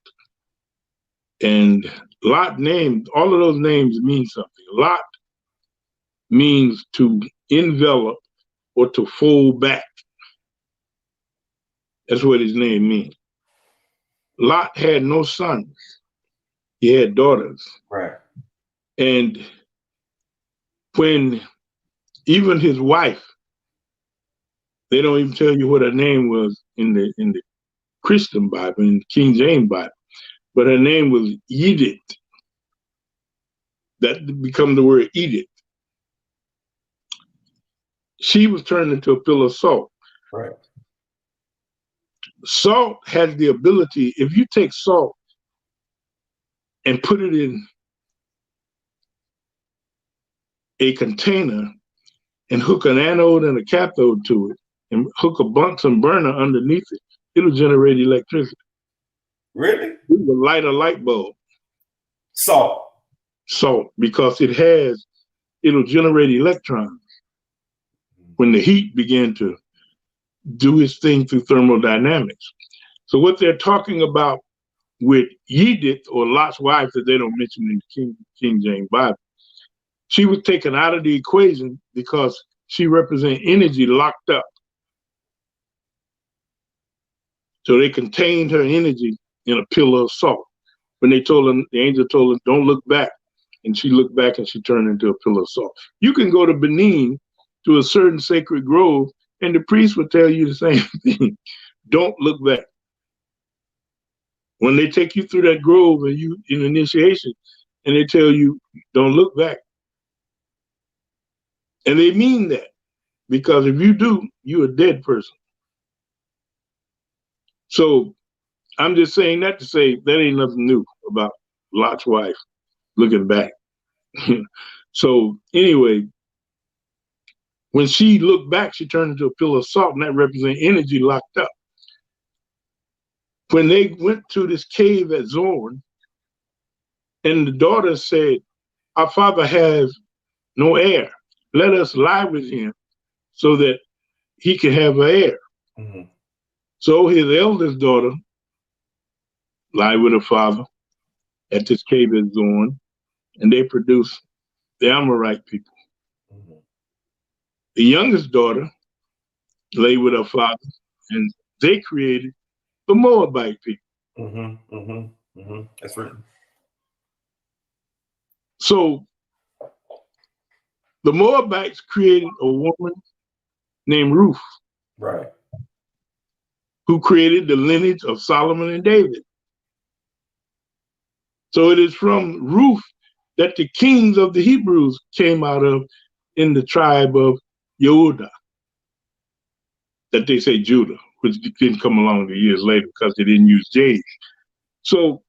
And Lot named, all of those names mean something. Lot means to envelop or to fold back. That's what his name means. Lot had no sons. He had daughters. Right. And when even his wife, they don't even tell you what her name was in the Christian Bible, in the King James Bible, but her name was Edith. That become the word Edith. She was turned into a pillar of salt. Right. Salt has the ability, if you take salt and put it in a container and hook an anode and a cathode to it and hook a Bunsen burner underneath it, it'll generate electricity. Really? It will light a light bulb. Salt. Salt, because it'll generate electrons when the heat began to do its thing through thermodynamics. So what they're talking about with Edith, or Lot's wife, that they don't mention in the King James Bible, she was taken out of the equation because she represents energy locked up. So they contained her energy in a pillar of salt. When they told her, the angel told her, don't look back. And she looked back and she turned into a pillar of salt. You can go to Benin to a certain sacred grove and the priest will tell you the same thing. Don't look back. When they take you through that grove and you in initiation and they tell you, don't look back. And they mean that, because if you do, you're a dead person. So I'm just saying that to say that ain't nothing new about Lot's wife looking back. So anyway, when she looked back, she turned into a pillar of salt, and that represents energy locked up. When they went to this cave at Zorn, and the daughter said, our father has no heir. Let us lie with him so that he can have an heir. Mm-hmm. So his eldest daughter lied with her father at this cave at Zorn, and they produced the Amorite people. Mm-hmm. The youngest daughter lay with her father, and they created the Moabite people. Mm-hmm, mm-hmm, mm-hmm. That's right. So the Moabites created a woman named Ruth, right, who created the lineage of Solomon and David. So it is from Ruth that the kings of the Hebrews came out of in the tribe of Yehuda, that they say Judah, which didn't come along the years later because they didn't use J's. So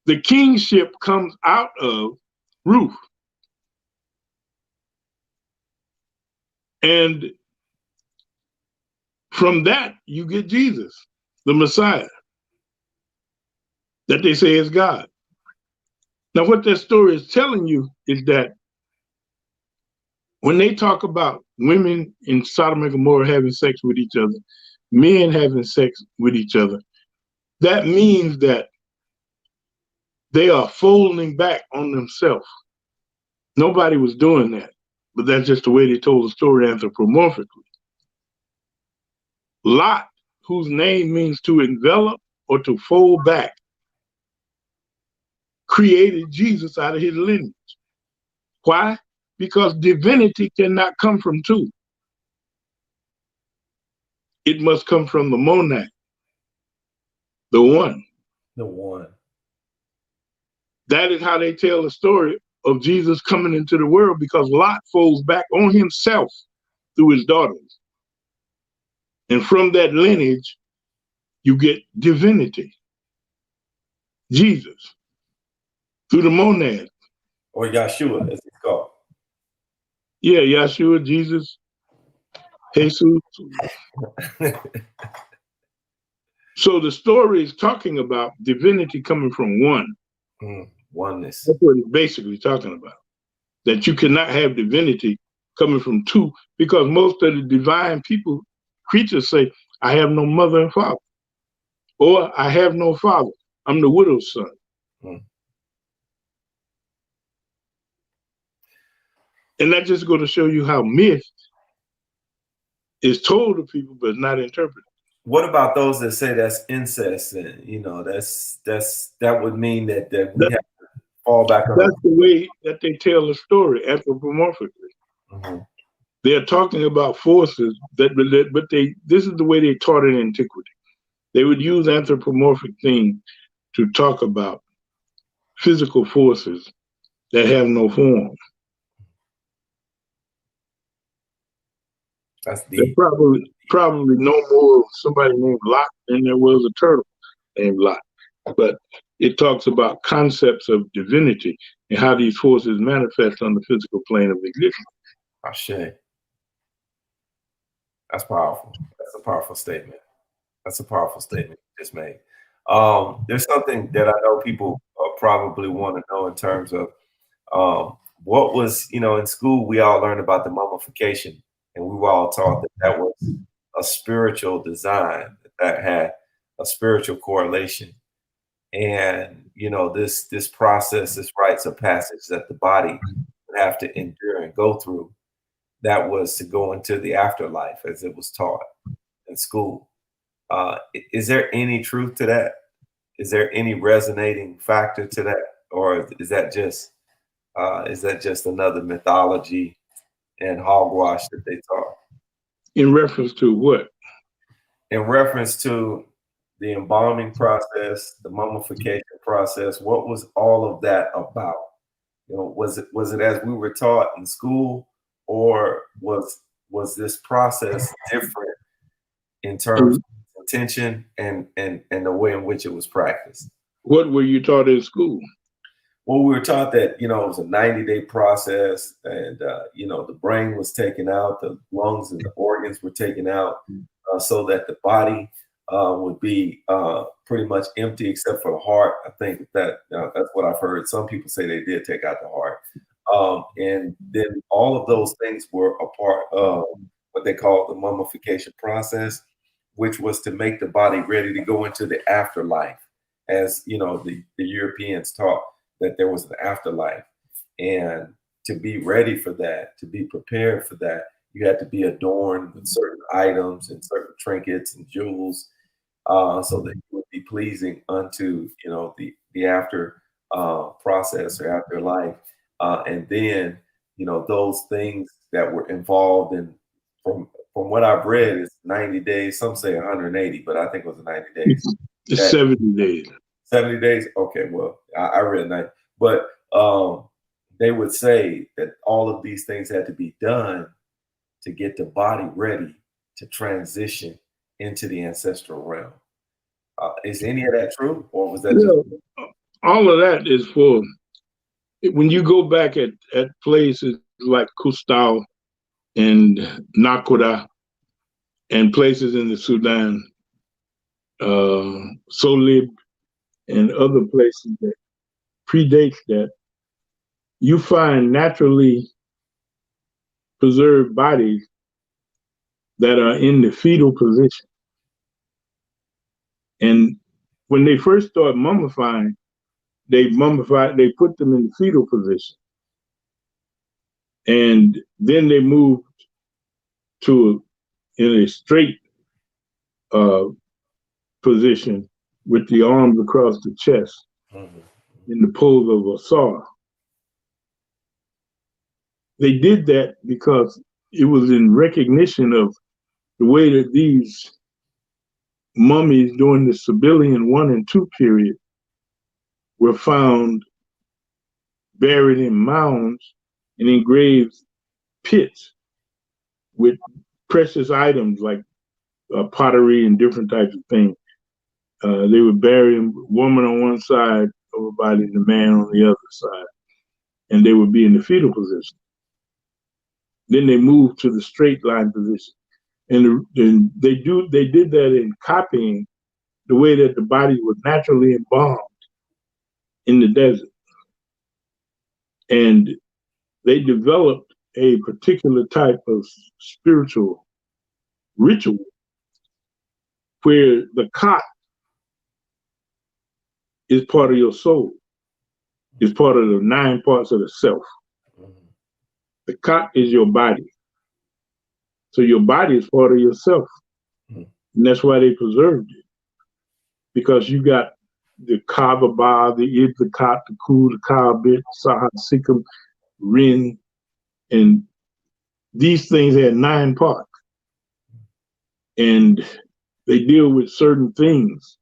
the kingship comes out of Ruth. And from that, you get Jesus, the Messiah. that they say is God. Now, what that story is telling you is that when they talk about women in Sodom and Gomorrah having sex with each other, men having sex with each other, that means that they are folding back on themselves. Nobody was doing that, but that's just the way they told the story anthropomorphically. Lot, whose name means to envelop or to fold back, created Jesus out of his lineage. Why? Because divinity cannot come from two. It must come from the monad, the one. The one. That is how they tell the story of Jesus coming into the world, because Lot folds back on himself through his daughters. And from that lineage, you get divinity, Jesus, through the monad. Or Yahshua, as it's called. Yeah, Yahshua, Jesus, Jesus. So the story is talking about divinity coming from one. Oneness. That's what it's basically talking about. That you cannot have divinity coming from two, because most of the divine creatures say, I have no mother and father. Or I have no father. I'm the widow's son. And that just goes to show you how myth is told to people but not interpreted. What about those that say that's incest? And that would mean that we have to fall back on. That's the way that they tell the story anthropomorphically. They're talking about forces but this is the way they taught in antiquity. They would use anthropomorphic things to talk about physical forces that have no form. That's deep. Probably no more somebody named Lot than there was a turtle named Lot. But it talks about concepts of divinity and how these forces manifest on the physical plane of existence. Ashe. That's powerful. That's a powerful statement. That's a powerful statement you just made. There's something that I know people probably want to know in terms of what was, in school, we all learned about the mummification, and we were all taught that was a spiritual design, that had a spiritual correlation. And, this process, this rites of passage that the body would have to endure and go through, that was to go into the afterlife as it was taught in school. Is there any truth to that? Is there any resonating factor to that? Or is that just another mythology and hogwash that they taught? In reference to what? In reference to the embalming process, the mummification process. What was all of that about? Was it as we were taught in school, or was this process different in terms of intention and the way in which it was practiced? What were you taught in school? Well, we were taught that, it was a 90-day process, and, the brain was taken out, the lungs and the organs were taken out, so that the body would be pretty much empty except for the heart. I think that's what I've heard. Some people say they did take out the heart. And then all of those things were a part of what they call the mummification process, which was to make the body ready to go into the afterlife. As the Europeans taught that there was an afterlife, and to be ready for that, to be prepared for that, you had to be adorned with certain items and certain trinkets and jewels, so that you would be pleasing unto the after process or afterlife, and then those things that were involved in, from what I've read, is 90 days. Some say 180, but I think it was 90 days. It's 70 days. 70 days. Okay, well, I read 90, but they would say that all of these things had to be done to get the body ready to transition into the ancestral realm. Is any of that true, or was that just... All of that is for when you go back at places like Kustau and Nakoda and places in the Sudan, Solib and other places that predates that, you find naturally preserved bodies that are in the fetal position. And when they first start mummifying, they put them in the fetal position. And then they moved to in a straight position with the arms across the chest in the pose of a saw. They did that because it was in recognition of the way that these mummies during the Sibyllian 1 and 2 period were found buried in mounds and engraved pits with precious items like pottery and different types of things. They would bury a woman on one side of a body and the man on the other side, and they would be in the fetal position. Then they moved to the straight line position, and they did that in copying the way that the body was naturally embalmed in the desert, and they developed a particular type of spiritual ritual where the cot is part of your soul, is part of the 9 parts of the self. The cot is your body. So your body is part of yourself. And that's why they preserved it. Because you got the Kava Ba, the Ib, the Kot, the Ku, the Kabit, Sahat, Sikkim, Rin, and these things had 9 parts. And they deal with certain things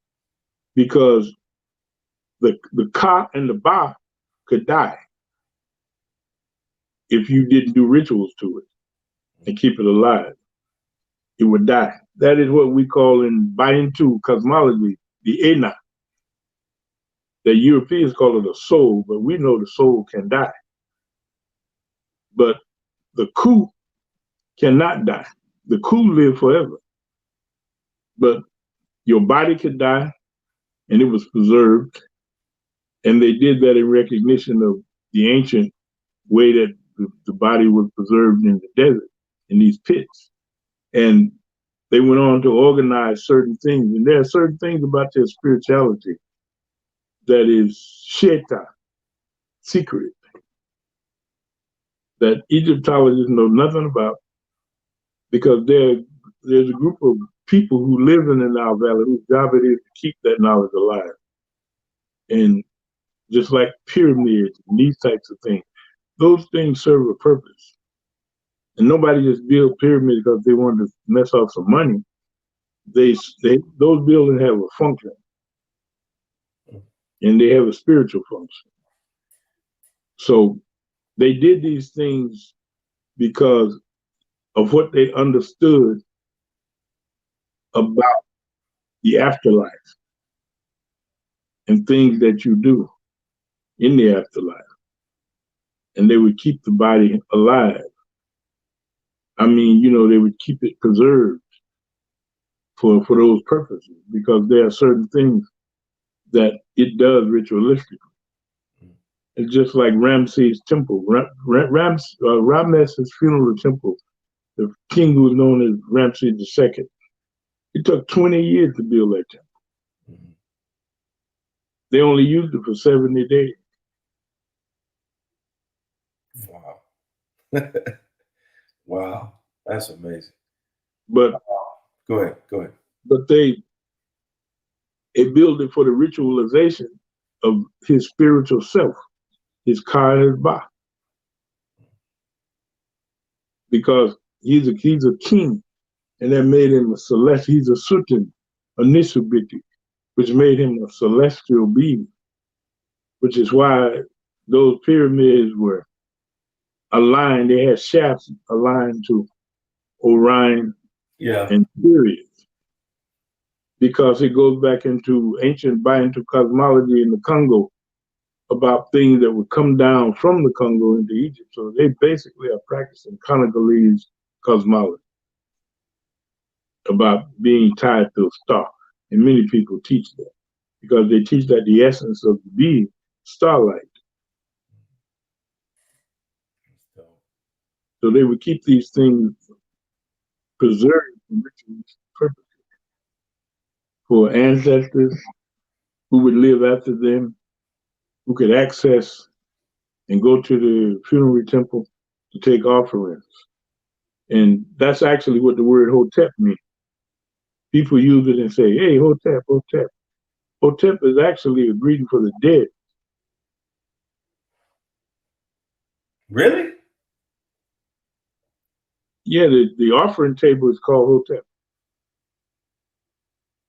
because the Ka and the Ba could die if you didn't do rituals to it and keep it alive. It would die. That is what we call in Bantu cosmology, the Ena. The Europeans call it a soul, but we know the soul can die. But the Ku cannot die. The Ku live forever. But your body could die, and it was preserved. And they did that in recognition of the ancient way that the body was preserved in the desert, in these pits. And they went on to organize certain things. And there are certain things about their spirituality that is sheta, secret, that Egyptologists know nothing about, because there's a group of people who live in the Nile Valley whose job it is to keep that knowledge alive. And just like pyramids and these types of things, those things serve a purpose. And nobody just built pyramids because they wanted to mess off some money. Those buildings have a function, and they have a spiritual function. So they did these things because of what they understood about the afterlife and things that you do in the afterlife. And they would keep the body alive. I mean, they would keep it preserved for those purposes, because there are certain things that it does ritualistically. It's just like Ramses' temple. Ramses' funeral temple, the king who was known as Ramses II. It took 20 years to build that temple. They only used it for 70 days. Wow. Wow. That's amazing. But go ahead. But they built it for the ritualization of his spiritual self, his Ka and his Ba. Because he's a king, and that made him a celestial. He's a Sutan, a Nisubiti, which made him a celestial being, which is why those pyramids were aligned. They had shafts aligned to Orion and Sirius, because it goes back into ancient Bantu cosmology in the Congo about things that would come down from the Congo into Egypt. So they basically are practicing Congolese cosmology about being tied to a star. And many people teach that. because they teach that the essence of the being, starlight. So they would keep these things preserved for ritual purposes for ancestors who would live after them, who could access and go to the funerary temple to take offerings. And that's actually what the word Hotep means. People use it and say, hey, Hotep, Hotep. Hotep is actually a greeting for the dead. Really? Yeah, the offering table is called Hotep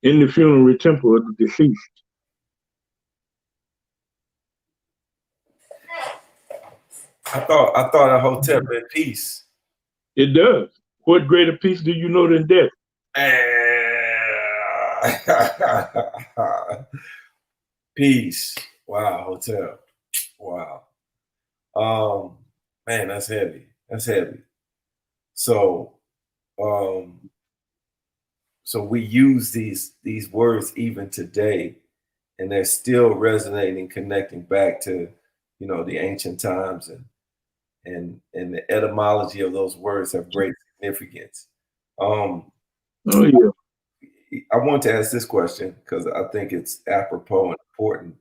in the funerary temple of the deceased. I thought a Hotep meant peace. It does. What greater peace do you know than death? Peace. Wow, Hotep. Wow. Man, that's heavy. That's heavy. So, so we use these words even today, and they're still resonating, connecting back to, the ancient times, and the etymology of those words have great significance. Oh yeah. I want to ask this question because I think it's apropos and important.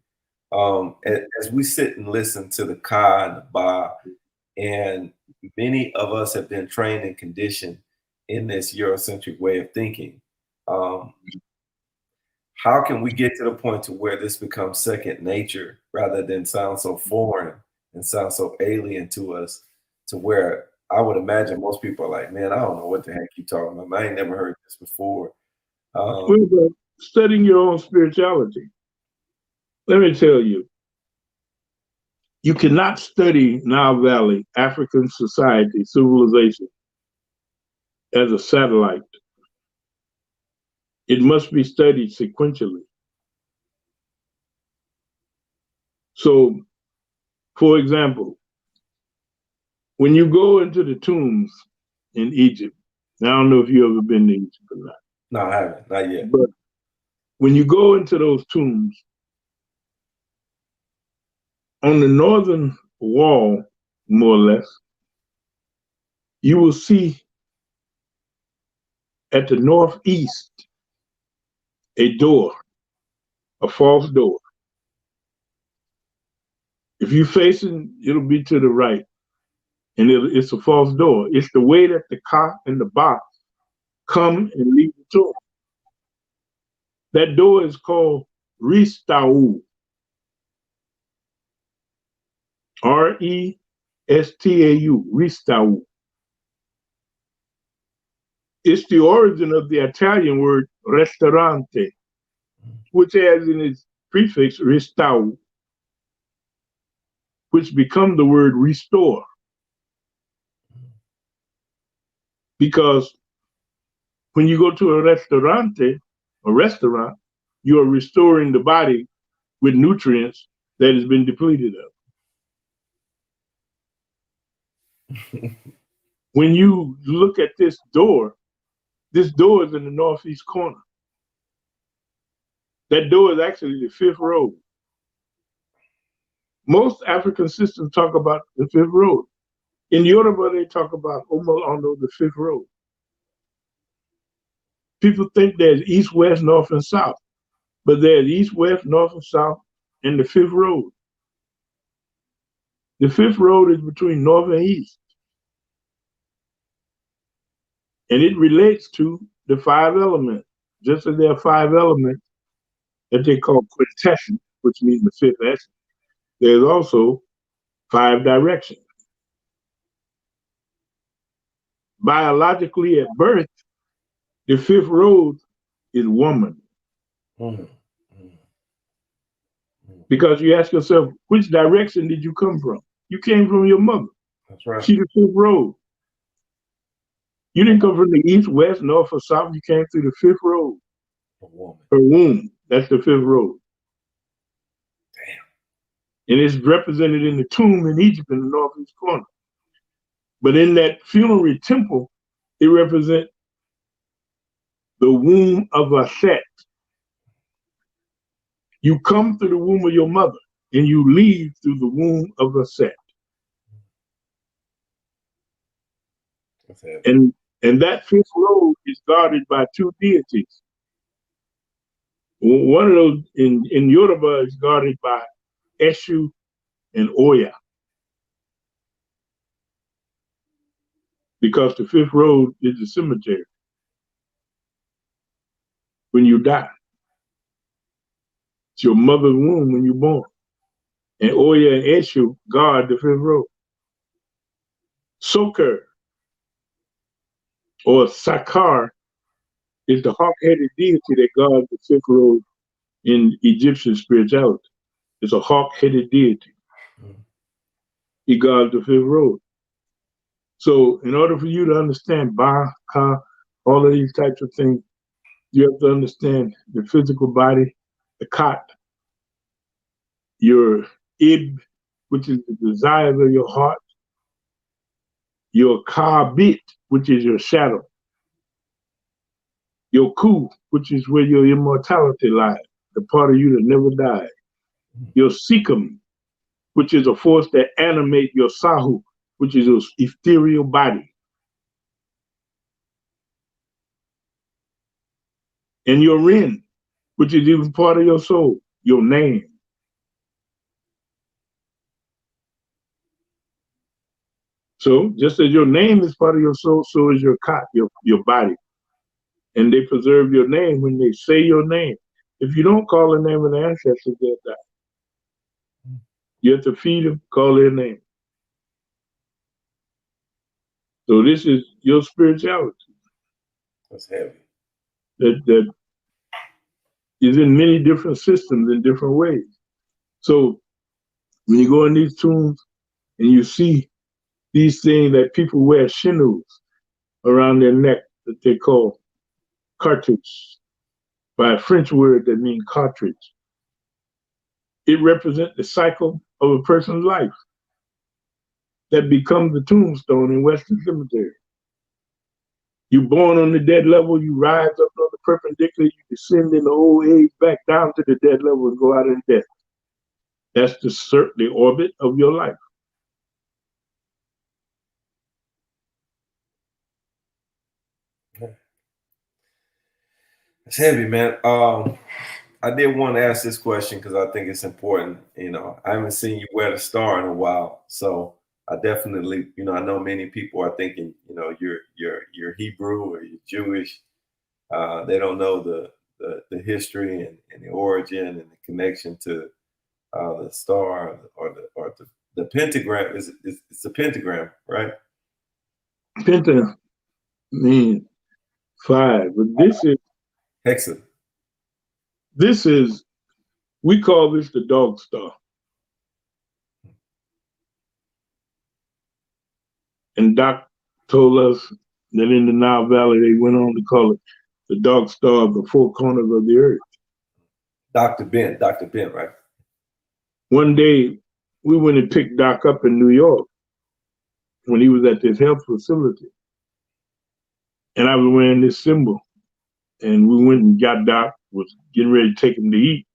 As we sit and listen to the Ka and the Ba, and many of us have been trained and conditioned in this Eurocentric way of thinking. How can we get to the point to where this becomes second nature rather than sound so foreign and sound so alien to us, to where I would imagine most people are like, man, I don't know what the heck you're talking about. I ain't never heard this before. Well, studying your own spirituality. Let me tell you, you cannot study Nile Valley, African society, civilization as a satellite. It must be studied sequentially. So, for example, when you go into the tombs in Egypt, I don't know if you've ever been to Egypt or not. No, I haven't, not yet. But when you go into those tombs, on the northern wall, more or less, you will see at the northeast a door, a false door. If you're facing, it'll be to the right, and it's a false door. It's the way that the Ka and the Ba come and leave the tomb. That door is called Ristau. Restau, Ristau. It's the origin of the Italian word ristorante, which has in its prefix ristau, which becomes the word restore. Because when you go to a restaurant, you are restoring the body with nutrients that has been depleted of. When you look at this door is in the northeast corner. That door is actually the fifth road. Most African systems talk about the fifth road. In Yoruba, they talk about the fifth road. People think there's east, west, north, and south, but there's east, west, north, and south, and the fifth road. The fifth road is between north and east. And it relates to the five elements, just as there are five elements that they call quintessence, which means the fifth essence. There's also five directions. Biologically, at birth, the fifth road is woman. Because you ask yourself, which direction did you come from? You came from your mother. That's right. She's the fifth road. You didn't come from the east, west, north, or south. You came through the fifth road. Her womb. That's the fifth road. Damn. And it's represented in the tomb in Egypt in the northeast corner. But in that funerary temple, it represents the womb of Aset. You come through the womb of your mother and you leave through the womb of a set. And that fifth road is guarded by two deities. One of those in Yoruba is guarded by Eshu and Oya. Because the fifth road is the cemetery. When you die, it's your mother's womb when you're born. And Oya and Eshu guard the fifth road. Soker or Sakar is the hawk-headed deity that guards the fifth road in Egyptian spirituality. It's a hawk-headed deity. He guards the fifth road. So in order for you to understand Ba, Ka, all of these types of things, you have to understand the physical body, the Kat, your Ib, which is the desires of your heart, your Ka-bit, which is your shadow, your Ku, which is where your immortality lies, the part of you that never died, your Sikkim, which is a force that animates your Sahu, which is your ethereal body, and your Rin, which is even part of your soul, your name. So just as your name is part of your soul, so is your Kat, your body. And they preserve your name when they say your name. If you don't call the name of the ancestors, they'll die. You have to feed them, call their name. So this is your spirituality. That's heavy. That is in many different systems in different ways. So when you go in these tombs and you see these things that people wear shinus around their neck that they call cartouche, by a French word that means cartridge. It represents the cycle of a person's life that becomes the tombstone in Western Cemetery. You're born on the dead level, you rise up on the perpendicular, you descend in the old age back down to the dead level and go out in death. That's the orbit of your life. It's heavy, man. I did want to ask this question because I think it's important. You know, I haven't seen you wear the star in a while, so I definitely, you know, I know many people are thinking, you know, you're Hebrew or you're Jewish. They don't know the history and the origin and the connection to the star or the pentagram. It's a pentagram, right? Penta means 5, but this is Hexa. We call this the dog star. And Doc told us that in the Nile Valley, they went on to call it the dog star of the four corners of the earth. Dr. Ben, right? One day, we went and picked Doc up in New York when he was at this health facility. And I was wearing this symbol. And we went and got Doc, was getting ready to take him to eat.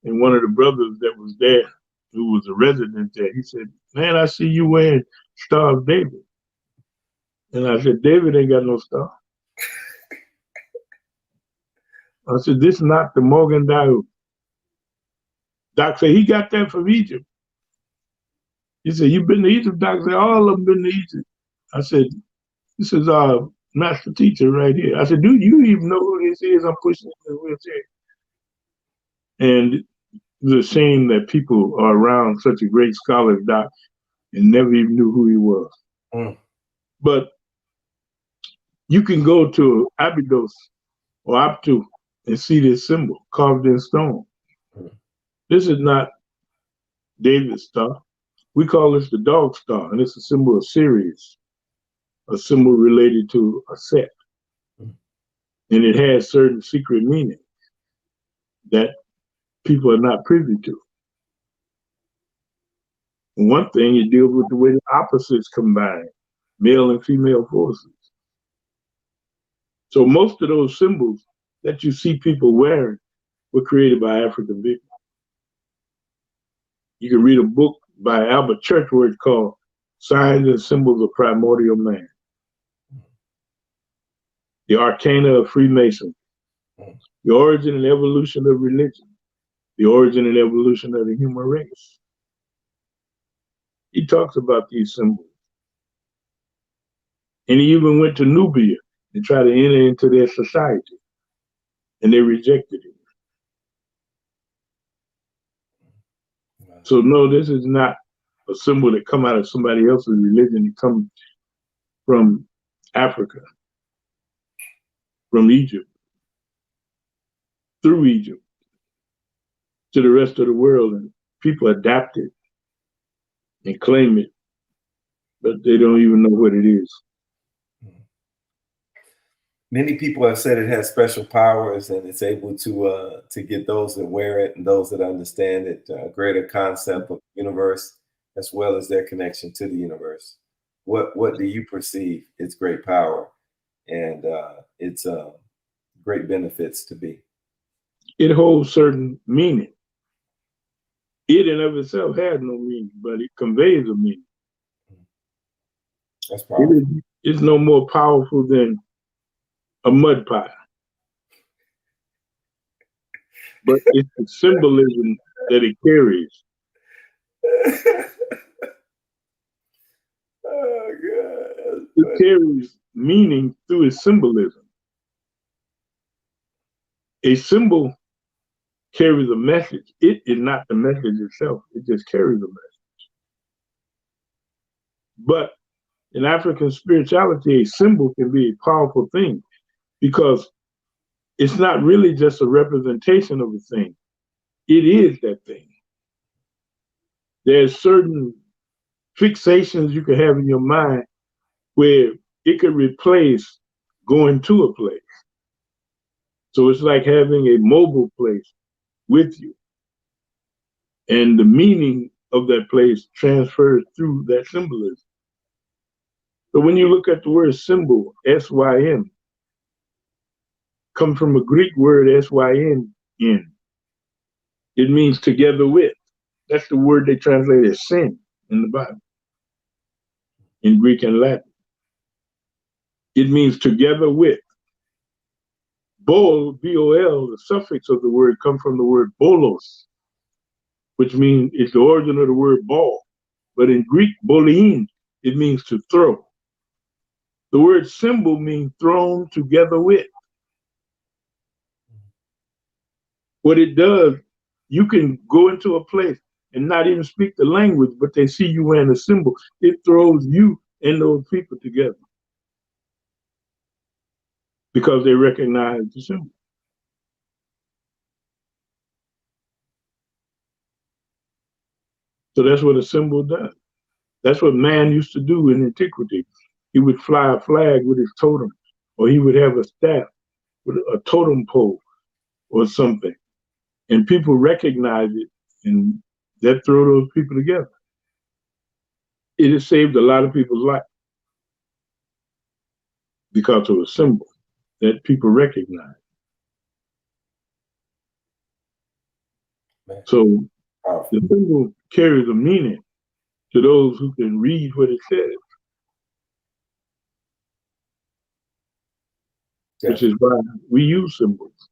And one of the brothers that was there, who was a resident there, he said, "Man, I see you wearing Star of David." And I said, "David ain't got no star." I said, "This is not the Morgan Dahu." Doc said, "He got that from Egypt." He said, "You been to Egypt?" Doc said, "All of them been to Egypt." I said, "This is our master teacher right here." I said, "Do you even know who this is? I'm pushing in the wheelchair." And it's a shame that people are around such a great scholar as Doc and never even knew who he was. But you can go to Abydos or Abtu and see this symbol carved in stone. This is not David's star. We call this the dog star, and it's a symbol of Sirius, a symbol related to a set. And it has certain secret meaning that people are not privy to. And one thing, it deals with the way the opposites combine, male and female forces. So most of those symbols that you see people wearing were created by African people. You can read a book by Albert Churchward called Signs and Symbols of Primordial Man. The Arcana of Freemasonry, the origin and evolution of religion, the origin and evolution of the human race. He talks about these symbols. And he even went to Nubia and tried to enter into their society, and they rejected him. So no, this is not a symbol that come out of somebody else's religion. It comes from Africa, from Egypt, through Egypt, to the rest of the world, and people adapt it and claim it, but they don't even know what it is. Many people have said it has special powers and it's able to get those that wear it and those that understand it a greater concept of the universe as well as their connection to the universe. What do you perceive its great power and its great benefits to be? It holds certain meaning. It in of itself has no meaning, but it conveys a meaning. That's powerful. It's no more powerful than a mud pie. But it's the symbolism that it carries. Oh, God. It carries meaning through its symbolism. A symbol carries a message. It is not the message itself. It just carries a message. But in African spirituality, a symbol can be a powerful thing because it's not really just a representation of a thing. It is that thing. There's certain fixations you can have in your mind where it could replace going to a place. So it's like having a mobile place with you. And the meaning of that place transfers through that symbolism. So when you look at the word symbol, S-Y-M, comes from a Greek word, S-Y-N-N. It means together with. That's the word they translate as sin in the Bible, in Greek and Latin. It means together with. Bol, B-O-L, the suffix of the word comes from the word bolos, which means it's the origin of the word ball. But in Greek, bolein, it means to throw. The word symbol means thrown together with. What it does, you can go into a place and not even speak the language, but they see you wearing a symbol. It throws you and those people together because they recognize the symbol. So that's what a symbol does. That's what man used to do in antiquity. He would fly a flag with his totem, or he would have a staff with a totem pole or something. And people recognize it, and that throw those people together. It has saved a lot of people's life because of a symbol that people recognize. Man. So the symbol carries a meaning to those who can read what it says. Yeah. Which is why we use symbols.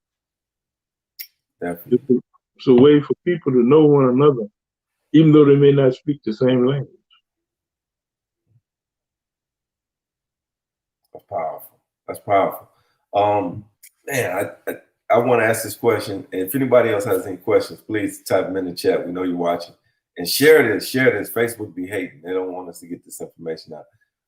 Definitely. It's a way for people to know one another, even though they may not speak the same language. That's powerful. That's powerful. Man, I want to ask this question. If anybody else has any questions, please type them in the chat. We know you're watching. And share this. Facebook be hating. They don't want us to get this information out.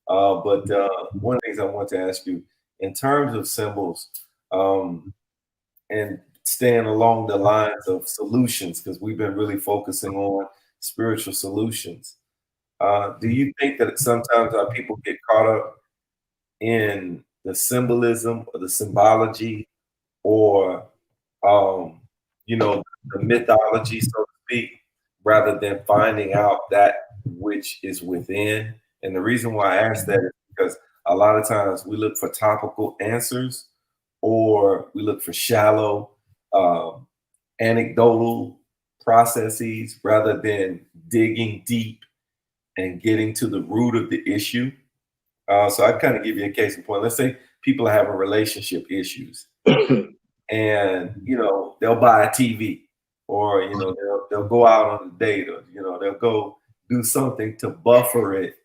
But one of the things I want to ask you, in terms of symbols, and staying along the lines of solutions, because we've been really focusing on spiritual solutions. Do you think that sometimes our people get caught up in the symbolism or the symbology or, the mythology, so to speak, rather than finding out that which is within? And the reason why I ask that is because a lot of times we look for topical answers or we look for shallow anecdotal processes rather than digging deep and getting to the root of the issue. So I kind of give you a case in point. Let's say people are having relationship issues, and they'll buy a TV, or they'll go out on a date, or they'll go do something to buffer it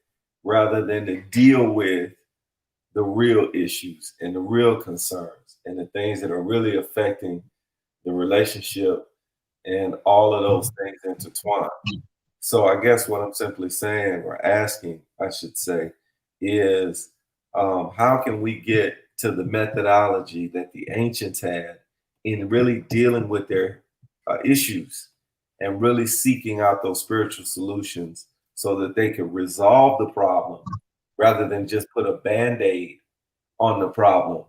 rather than to deal with the real issues and the real concerns and the things that are really affecting the relationship, and all of those things intertwine. So I guess what I'm simply saying, or asking, I should say, is how can we get to the methodology that the ancients had in really dealing with their issues and really seeking out those spiritual solutions so that they can resolve the problem rather than just put a Band-Aid on the problem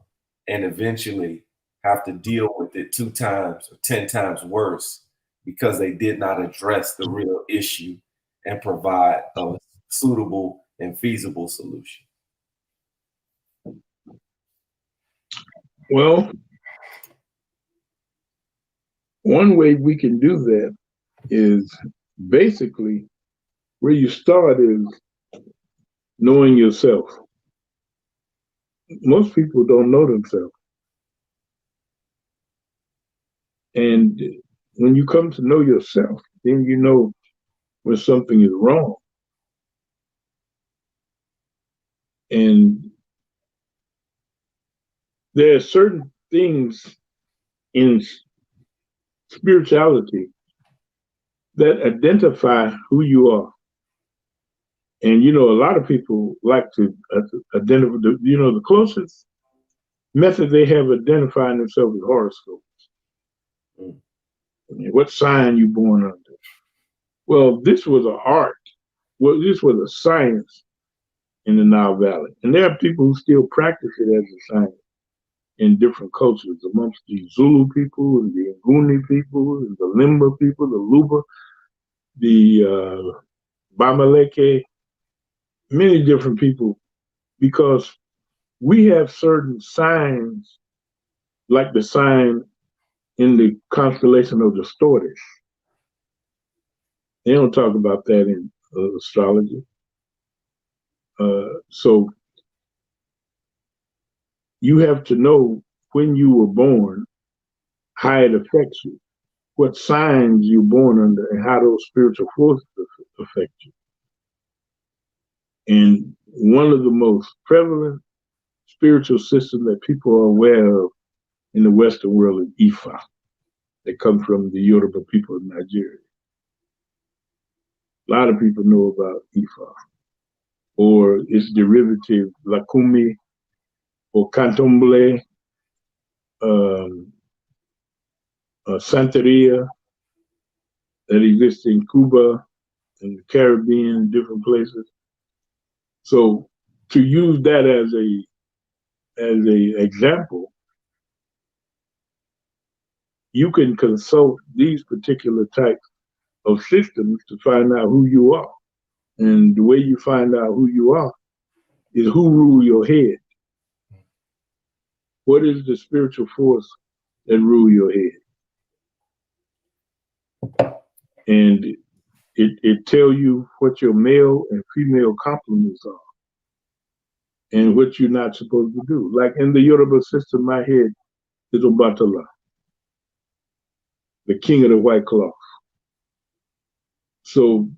and eventually have to deal with it 2 times or 10 times worse because they did not address the real issue and provide a suitable and feasible solution. Well, one way we can do that is basically where you start is knowing yourself. Most people don't know themselves. And when you come to know yourself, then you know when something is wrong. And there are certain things in spirituality that identify who you are. And, a lot of people like to identify, the closest method they have identifying themselves is horoscopes. What sign you born under? Well, this was an art. Well, this was a science in the Nile Valley. And there are people who still practice it as a science in different cultures, amongst the Zulu people and the Nguni people and the Limba people, the Luba, the Bamaleke, many different people, because we have certain signs, like the sign in the constellation of the Stortis. They don't talk about that in astrology. So you have to know when you were born, how it affects you, what signs you're born under, and how those spiritual forces affect you. And one of the most prevalent spiritual systems that people are aware of in the Western world is Ifa. They come from the Yoruba people of Nigeria. A lot of people know about Ifa, or its derivative, Lakumi, or Candomblé, Santeria, that exists in Cuba and the Caribbean and different places. So to use that as a example, you can consult these particular types of systems to find out who you are. And the way you find out who you are is who rule your head. What is the spiritual force that rule your head? And it tell you what your male and female complements are and what you're not supposed to do. Like in the Yoruba system, my head is Obatala, the king of the white cloth. So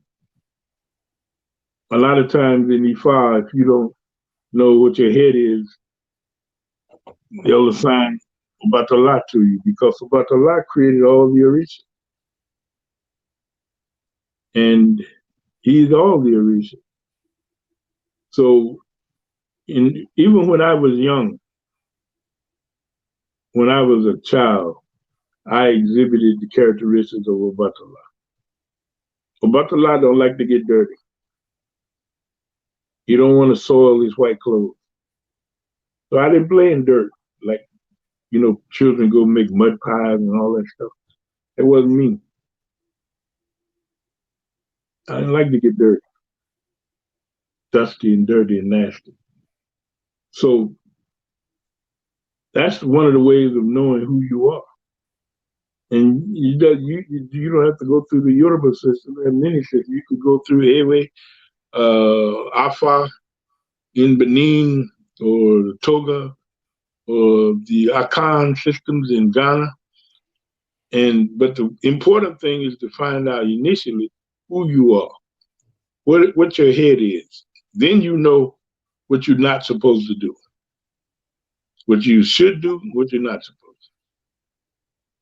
a lot of times in Ifa, if you don't know what your head is, they'll assign Obatala to you, because Obatala created all the Orisha. And he's all the Orisha. So even when I was young, when I was a child, I exhibited the characteristics of Obatala. Obatala don't like to get dirty. He don't want to soil his white clothes. So I didn't play in dirt, like, children go make mud pies and all that stuff. It wasn't me. I didn't like to get dirty, dusty and dirty and nasty. So that's one of the ways of knowing who you are. And you don't have to go through the Yoruba system and many systems. You could go through Ewe, Afa in Benin, or Toga, or the Akan systems in Ghana. But the important thing is to find out initially who you are, what your head is. Then you know what you're not supposed to do, what you should do, what you're not supposed to.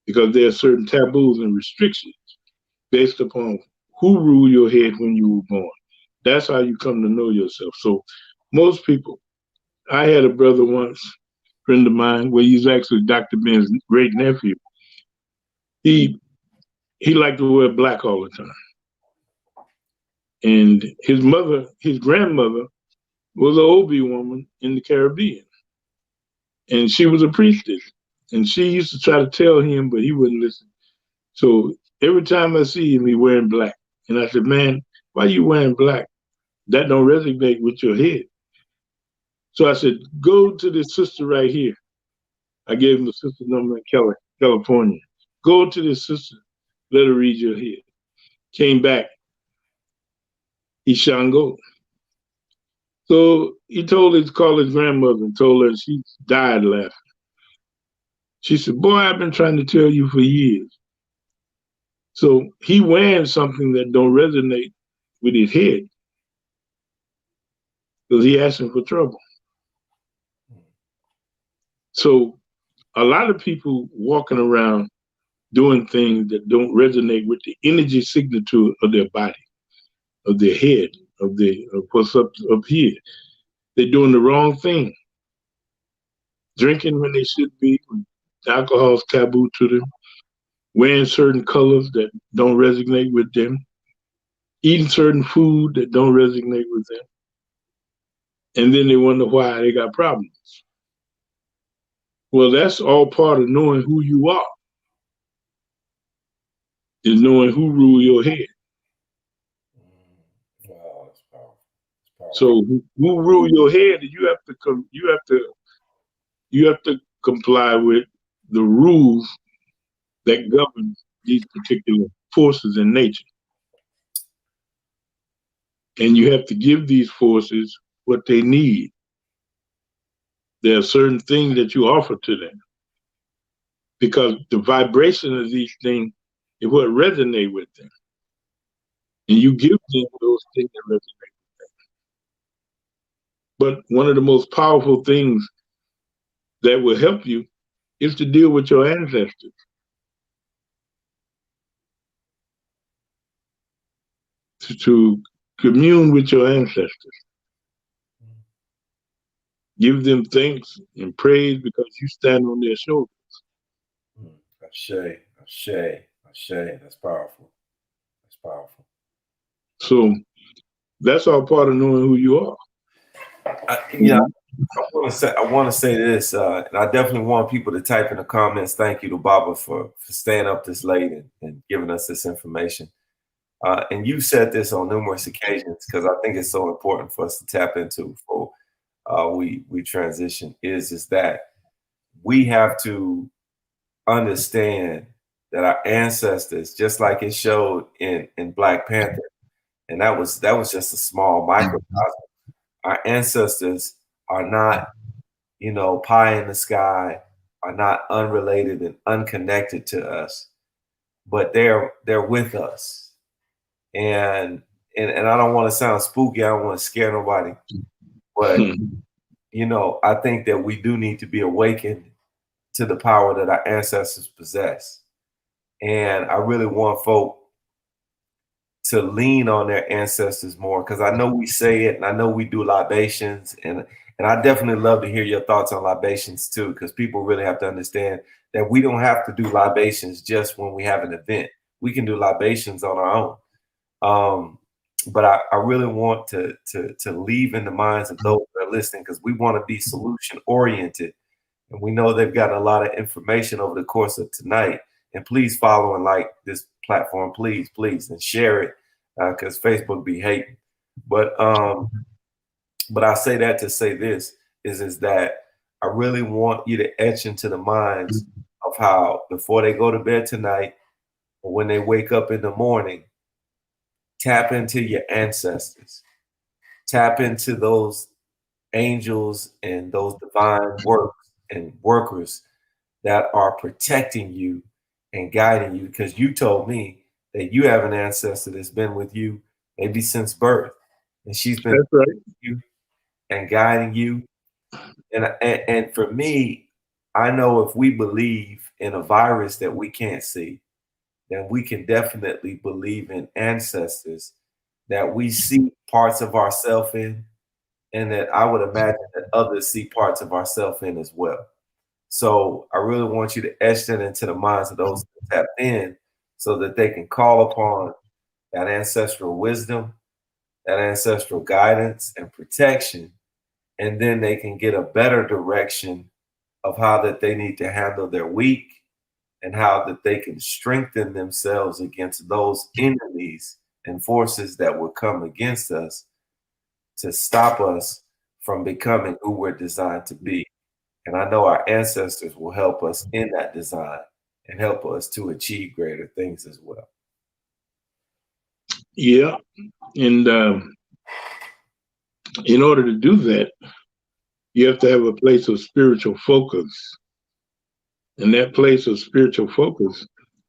Because there are certain taboos and restrictions based upon who ruled your head when you were born. That's how you come to know yourself. So most people, I had a brother once, friend of mine, where he's actually Dr. Ben's great nephew. He liked to wear black all the time. And his grandmother was an Obi woman in the Caribbean. And she was a priestess. And she used to try to tell him, but he wouldn't listen. So every time I see him, he wearing black. And I said, man, why are you wearing black? That don't resonate with your head. So I said, go to this sister right here. I gave him the sister number in California. Go to this sister. Let her read your head. Came back. He Shango. So he called his grandmother and told her, and she died laughing. She said, boy, I've been trying to tell you for years. So he wearing something that don't resonate with his head because he asking for trouble. So a lot of people walking around doing things that don't resonate with the energy signature of their body, of their head, of what's up here. They're doing the wrong thing. Drinking when they should be, alcohol's taboo to them, wearing certain colors that don't resonate with them, eating certain food that don't resonate with them. And then they wonder why they got problems. Well, that's all part of knowing who you are, is knowing who rule your head. Wow, that's powerful. That's powerful. So who rule your head? You have to comply with the rules that govern these particular forces in nature. And you have to give these forces what they need. There are certain things that you offer to them because the vibration of these things is what resonate with them. And you give them those things that resonate with them. But one of the most powerful things that will help you is to deal with your ancestors. To commune with your ancestors. Give them thanks and praise because you stand on their shoulders. Ashe, ashe, ashe. That's powerful. That's powerful. So that's all part of knowing who you are. I want to say this, and I definitely want people to type in the comments. Thank you to Baba for staying up this late and giving us this information. And you said this on numerous occasions because I think it's so important for us to tap into before we transition. Is that we have to understand that our ancestors, just like it showed in Black Panther, and that was just a small microcosm. Our ancestors are not, pie in the sky, are not unrelated and unconnected to us, but they're with us. And I don't want to sound spooky. I don't want to scare nobody, but I think that we do need to be awakened to the power that our ancestors possess. And I really want folk to lean on their ancestors more, because I know we say it and I know we do libations, and I definitely love to hear your thoughts on libations too, because people really have to understand that we don't have to do libations just when we have an event. We can do libations on our own. But I really want to leave in the minds of those that are listening, because we want to be solution oriented. And we know they've got a lot of information over the course of tonight. And please follow and like this platform, please, and share it, because Facebook be hating. But I say that to say this is that I really want you to etch into the minds of how before they go to bed tonight or when they wake up in the morning, tap into your ancestors, tap into those angels and those divine works and workers that are protecting you and guiding you, because you told me that you have an ancestor that's been with you maybe since birth, and she's been That's right. with you and guiding you. And for me, I know if we believe in a virus that we can't see, then we can definitely believe in ancestors that we see parts of ourselves in, and that I would imagine that others see parts of ourselves in as well. So I really want you to etch that into the minds of those that tap in so that they can call upon that ancestral wisdom, that ancestral guidance and protection, and then they can get a better direction of how that they need to handle their week and how that they can strengthen themselves against those enemies and forces that will come against us to stop us from becoming who we're designed to be. And I know our ancestors will help us in that design and help us to achieve greater things as well. Yeah. And in order to do that, you have to have a place of spiritual focus. And that place of spiritual focus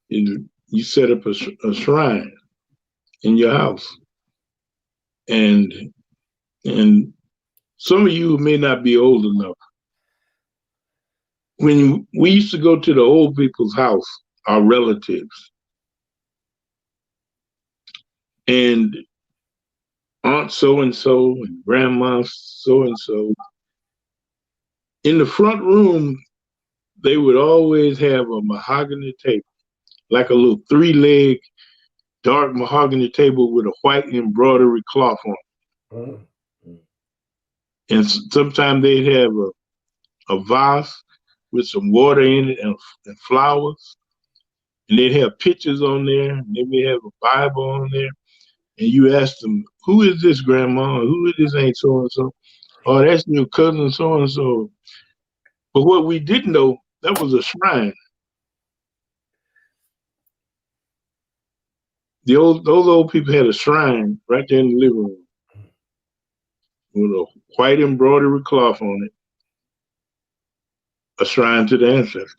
is you set up a shrine in your house. And some of you may not be old enough. When we used to go to the old people's house, our relatives, and Aunt so-and-so and Grandma so-and-so, in the front room, they would always have a mahogany table, like a little 3-leg dark mahogany table with a white embroidery cloth on it. Mm-hmm. And sometimes they'd have a vase with some water in it and flowers. And they'd have pictures on there. And they may have a Bible on there. And you ask them, who is this grandma? Who is this ain't so-and-so? Oh, that's your cousin so-and-so. But what we didn't know, that was a shrine. Those old people had a shrine right there in the living room with a white embroidery cloth on it, a shrine to the ancestors.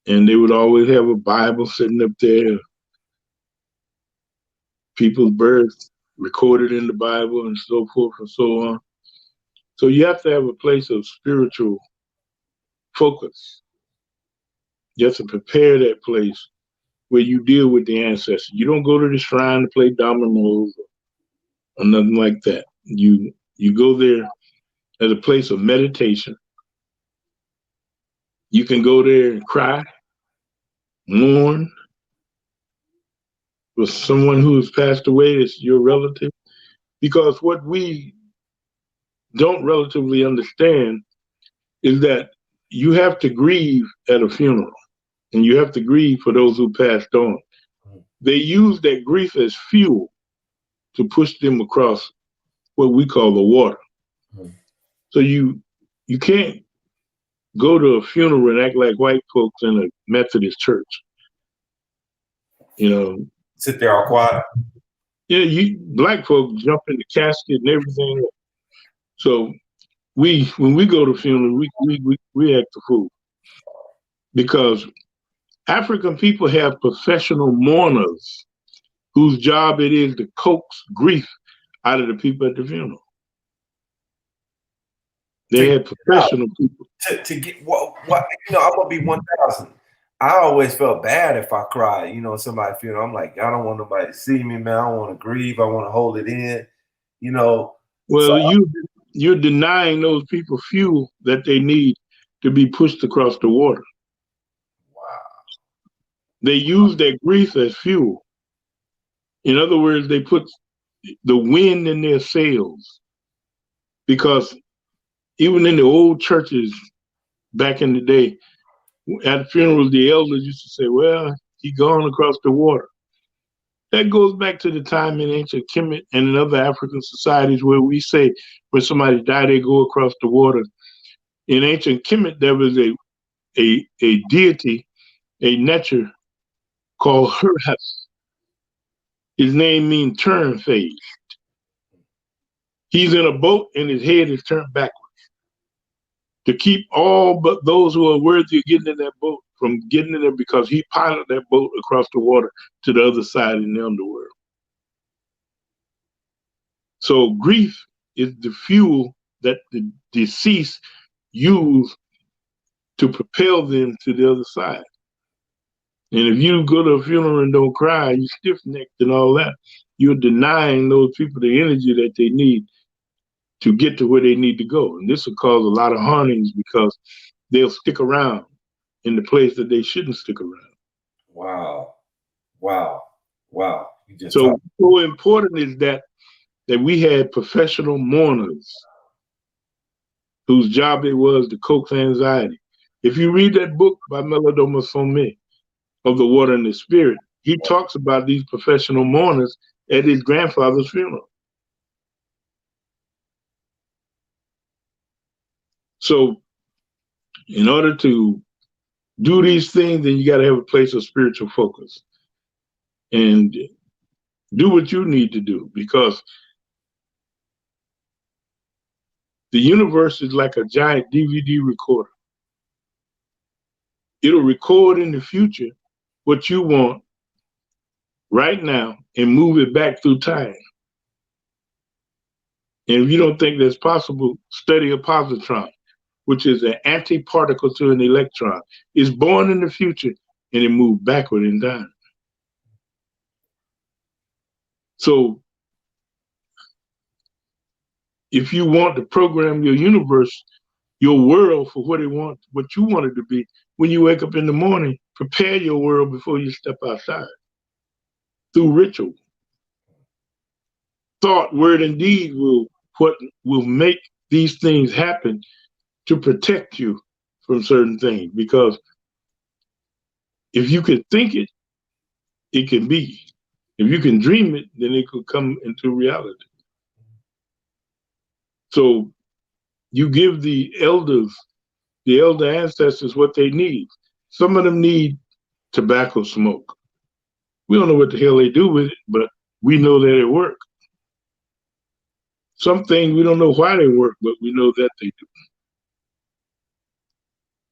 And they would always have a Bible sitting up there, people's births recorded in the Bible and so forth and so on. So you have to have a place of spiritual focus. You have to prepare that place where you deal with the ancestors. You don't go to the shrine to play dominoes or nothing like that. You go there as a place of meditation. You can go there and cry, mourn with someone who has passed away that's your relative. Because what we don't relatively understand is that you have to grieve at a funeral, and you have to grieve for those who passed on. They use that grief as fuel to push them across what we call the water. So you can't go to a funeral and act like white folks in a Methodist church. You know, sit there all quiet. Yeah, black folks jump in the casket and everything. So when we go to funerals, we act the fool, because African people have professional mourners whose job it is to coax grief out of the people at the funeral. They had professional people. To get what I'm gonna be 1,000. I always felt bad if I cried, somebody funeral. I'm like, I don't want nobody to see me, man. I want to grieve. I want to hold it in, Well, so you're denying those people fuel that they need to be pushed across the water. Wow. They use that grief as fuel. In other words, they put the wind in their sails, because even in the old churches back in the day, at funerals, the elders used to say, well, he gone across the water. That goes back to the time in ancient Kemetic and in other African societies where we say when somebody died, they go across the water In ancient Kemet, there was a deity, a nature called Herhas. His name means turn phase. He's in a boat and his head is turned backwards to keep all but those who are worthy of getting in that boat from getting in there, because he piloted that boat across the water to the other side in the underworld. So grief is the fuel that the deceased use to propel them to the other side. And if you go to a funeral and don't cry, you stiff-necked and all that, you're denying those people the energy that they need to get to where they need to go. And this will cause a lot of hauntings because they'll stick around in the place that they shouldn't stick around. Wow. Wow. Wow. So important is that we had professional mourners whose job it was to coax anxiety. If you read that book by Melodoma Somé, of the Water and the Spirit, he talks about these professional mourners at his grandfather's funeral. So in order to do these things, then you got to have a place of spiritual focus and do what you need to do, because the universe is like a giant DVD recorder. It'll record in the future what you want right now and move it back through time. And if you don't think that's possible, study a positron, which is an antiparticle to an electron. It's born in the future and it moved backward in time. So if you want to program your universe, your world for what you want it to be, when you wake up in the morning, prepare your world before you step outside through ritual. Thought, word, and deed will make these things happen to protect you from certain things. Because if you can think it, it can be. If you can dream it, then it could come into reality. So you give the elder ancestors what they need. Some of them need tobacco smoke. We don't know what the hell they do with it, but we know that it works. Some things we don't know why they work, but we know that they do.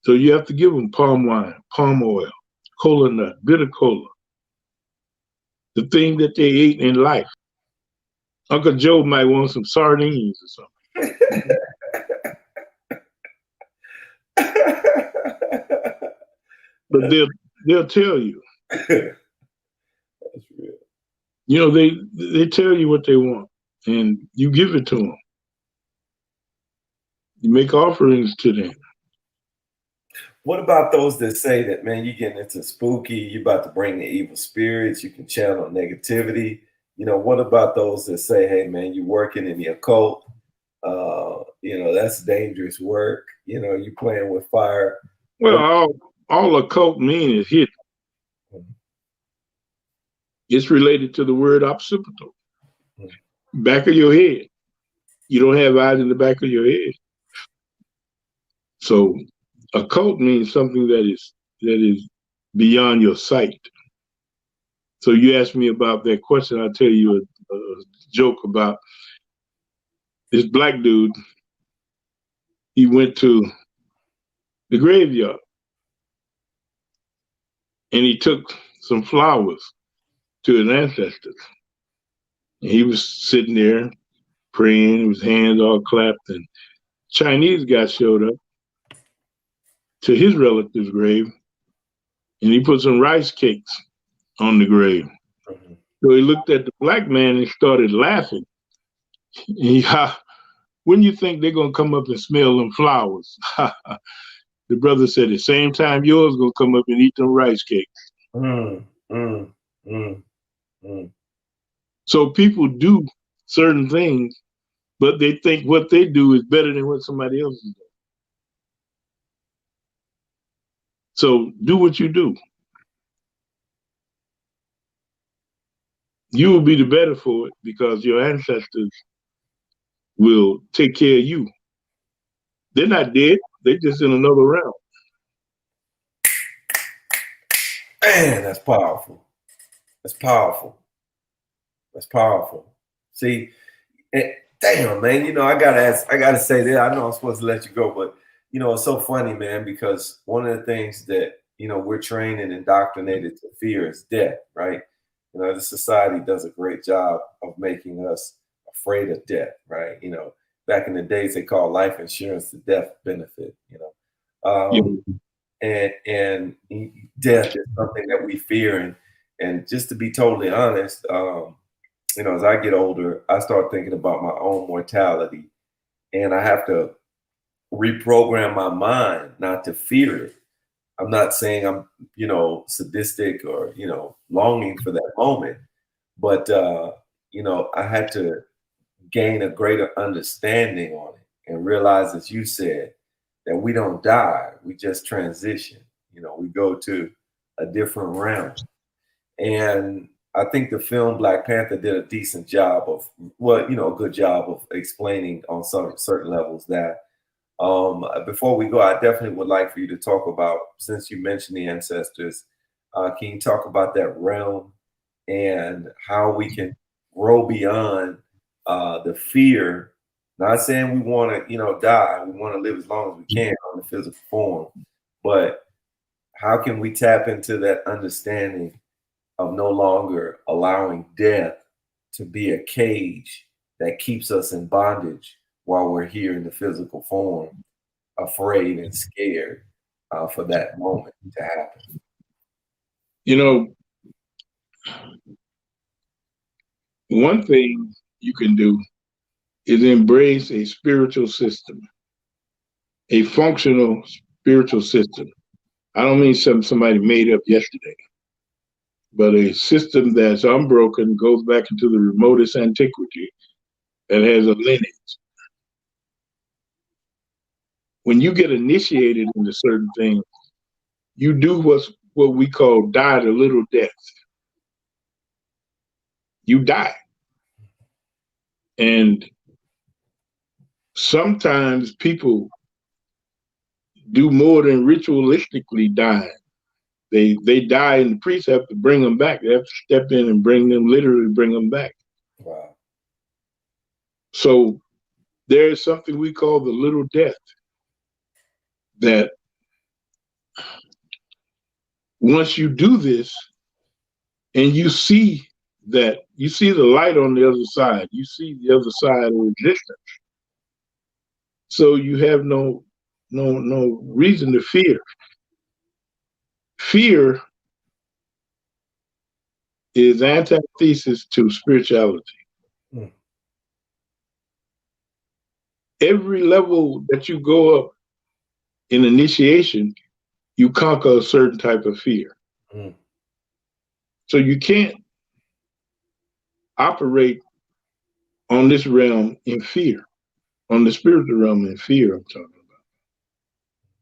So you have to give them palm wine, palm oil, cola nut, bitter cola, the thing that they ate in life. Uncle Joe might want some sardines or something. But they'll tell you. That's real. You know, they tell you what they want, and you give it to them. You make offerings to them. What about those that say that, man, you're getting into spooky, you're about to bring the evil spirits, you can channel negativity? You know, what about those that say, hey, man, you're working in the occult? That's dangerous work. You know, you're playing with fire. Well, all occult mean is hidden. It's related to the word occipital, back of your head. You don't have eyes in the back of your head. So occult means something that is beyond your sight. So you asked me about that question. I'll tell you a joke about this black dude. He went to the graveyard and he took some flowers to his ancestors. And he was sitting there praying, his hands all clapped, and Chinese guy showed up to his relative's grave and he put some rice cakes on the grave. Mm-hmm. So he looked at the black man and started laughing. When you think they're gonna come up and smell them flowers? The brother said, the same time yours gonna come up and eat them rice cakes. So people do certain things, but they think what they do is better than what somebody else is doing. So do what you do. You will be the better for it because your ancestors will take care of you. They're not dead. They just in another realm. Man, that's powerful. That's powerful. That's powerful. See, damn, man. You know, I gotta say that. I know I'm supposed to let you go, but you know, it's so funny, man, because one of the things that we're trained and indoctrinated to fear is death, right? You know, the society does a great job of making us afraid of death, right? You know, back in the days they called life insurance the death benefit. And death is something that we fear, and just to be totally honest, as I get older, I start thinking about my own mortality, and I have to reprogram my mind not to fear it. I'm not saying I'm, sadistic or, longing for that moment, but, I had to gain a greater understanding on it and realize, as you said, that we don't die, we just transition. We go to a different realm. And I think the film Black Panther did a decent job of, a good job of explaining on some certain levels that. Before we go, I definitely would like for you to talk about, since you mentioned the ancestors, can you talk about that realm and how we can grow beyond the fear? Not saying we want to, die. We want to live as long as we can on the physical form, but how can we tap into that understanding of no longer allowing death to be a cage that keeps us in bondage while we're here in the physical form, afraid and scared for that moment to happen? One thing you can do is embrace a spiritual system, a functional spiritual system. I don't mean something somebody made up yesterday, but a system that's unbroken, goes back into the remotest antiquity, and has a lineage. When you get initiated into certain things, you do what we call die the little death. You die. And sometimes people do more than ritualistically dying. They die, and the priests have to bring them back. They have to step in and literally bring them back. Wow. So there's something we call the little death, that once you do this and you see the light on the other side, you see the other side of existence. So you have no reason to fear. Fear is antithesis to spirituality. Mm. Every level that you go up in initiation, you conquer a certain type of fear. Mm. So you can't operate on this realm in fear, on the spiritual realm in fear, I'm talking about.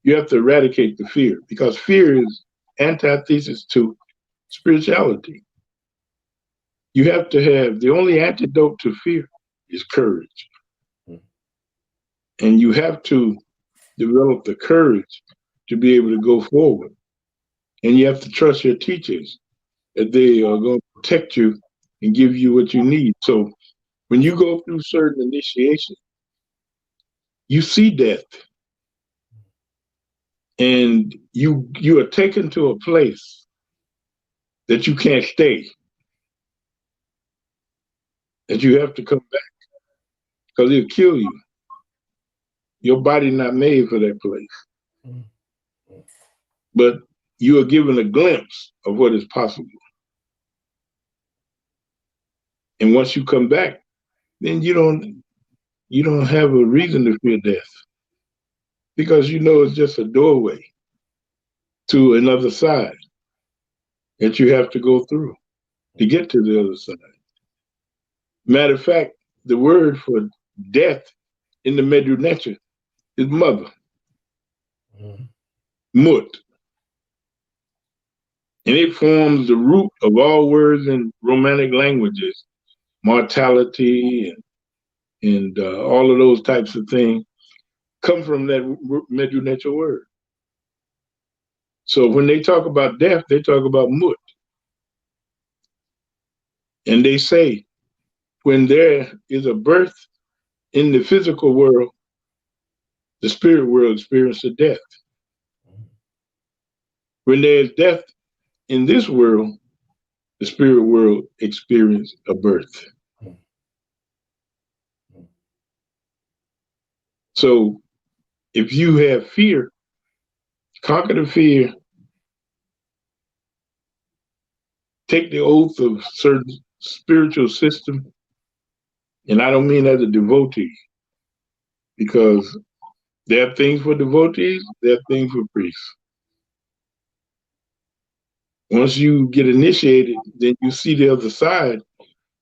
You have to eradicate the fear, because fear is antithesis to spirituality. You have to have, the only antidote to fear is courage. Mm. And you have to develop the courage to be able to go forward. And you have to trust your teachers that they are going to protect you and give you what you need. So when you go through certain initiations, you see death, and you are taken to a place that you can't stay, that you have to come back, because it'll kill you. Your body not made for that place. Mm. But you are given a glimpse of what is possible. And once you come back, then you don't have a reason to fear death, because you know it's just a doorway to another side that you have to go through to get to the other side. Matter of fact, the word for death in the Medu Neter is mother, Mut. And it forms the root of all words in Romantic languages, mortality and all of those types of things. come from that Medu Neter word. So when they talk about death, they talk about mut. And they say when there is a birth in the physical world, the spirit world experiences death. When there is death in this world, the spirit world experiences a birth. So if you have fear, conquer the fear, take the oath of certain spiritual system, and I don't mean as a devotee, because there are things for devotees, there are things for priests. Once you get initiated, then you see the other side,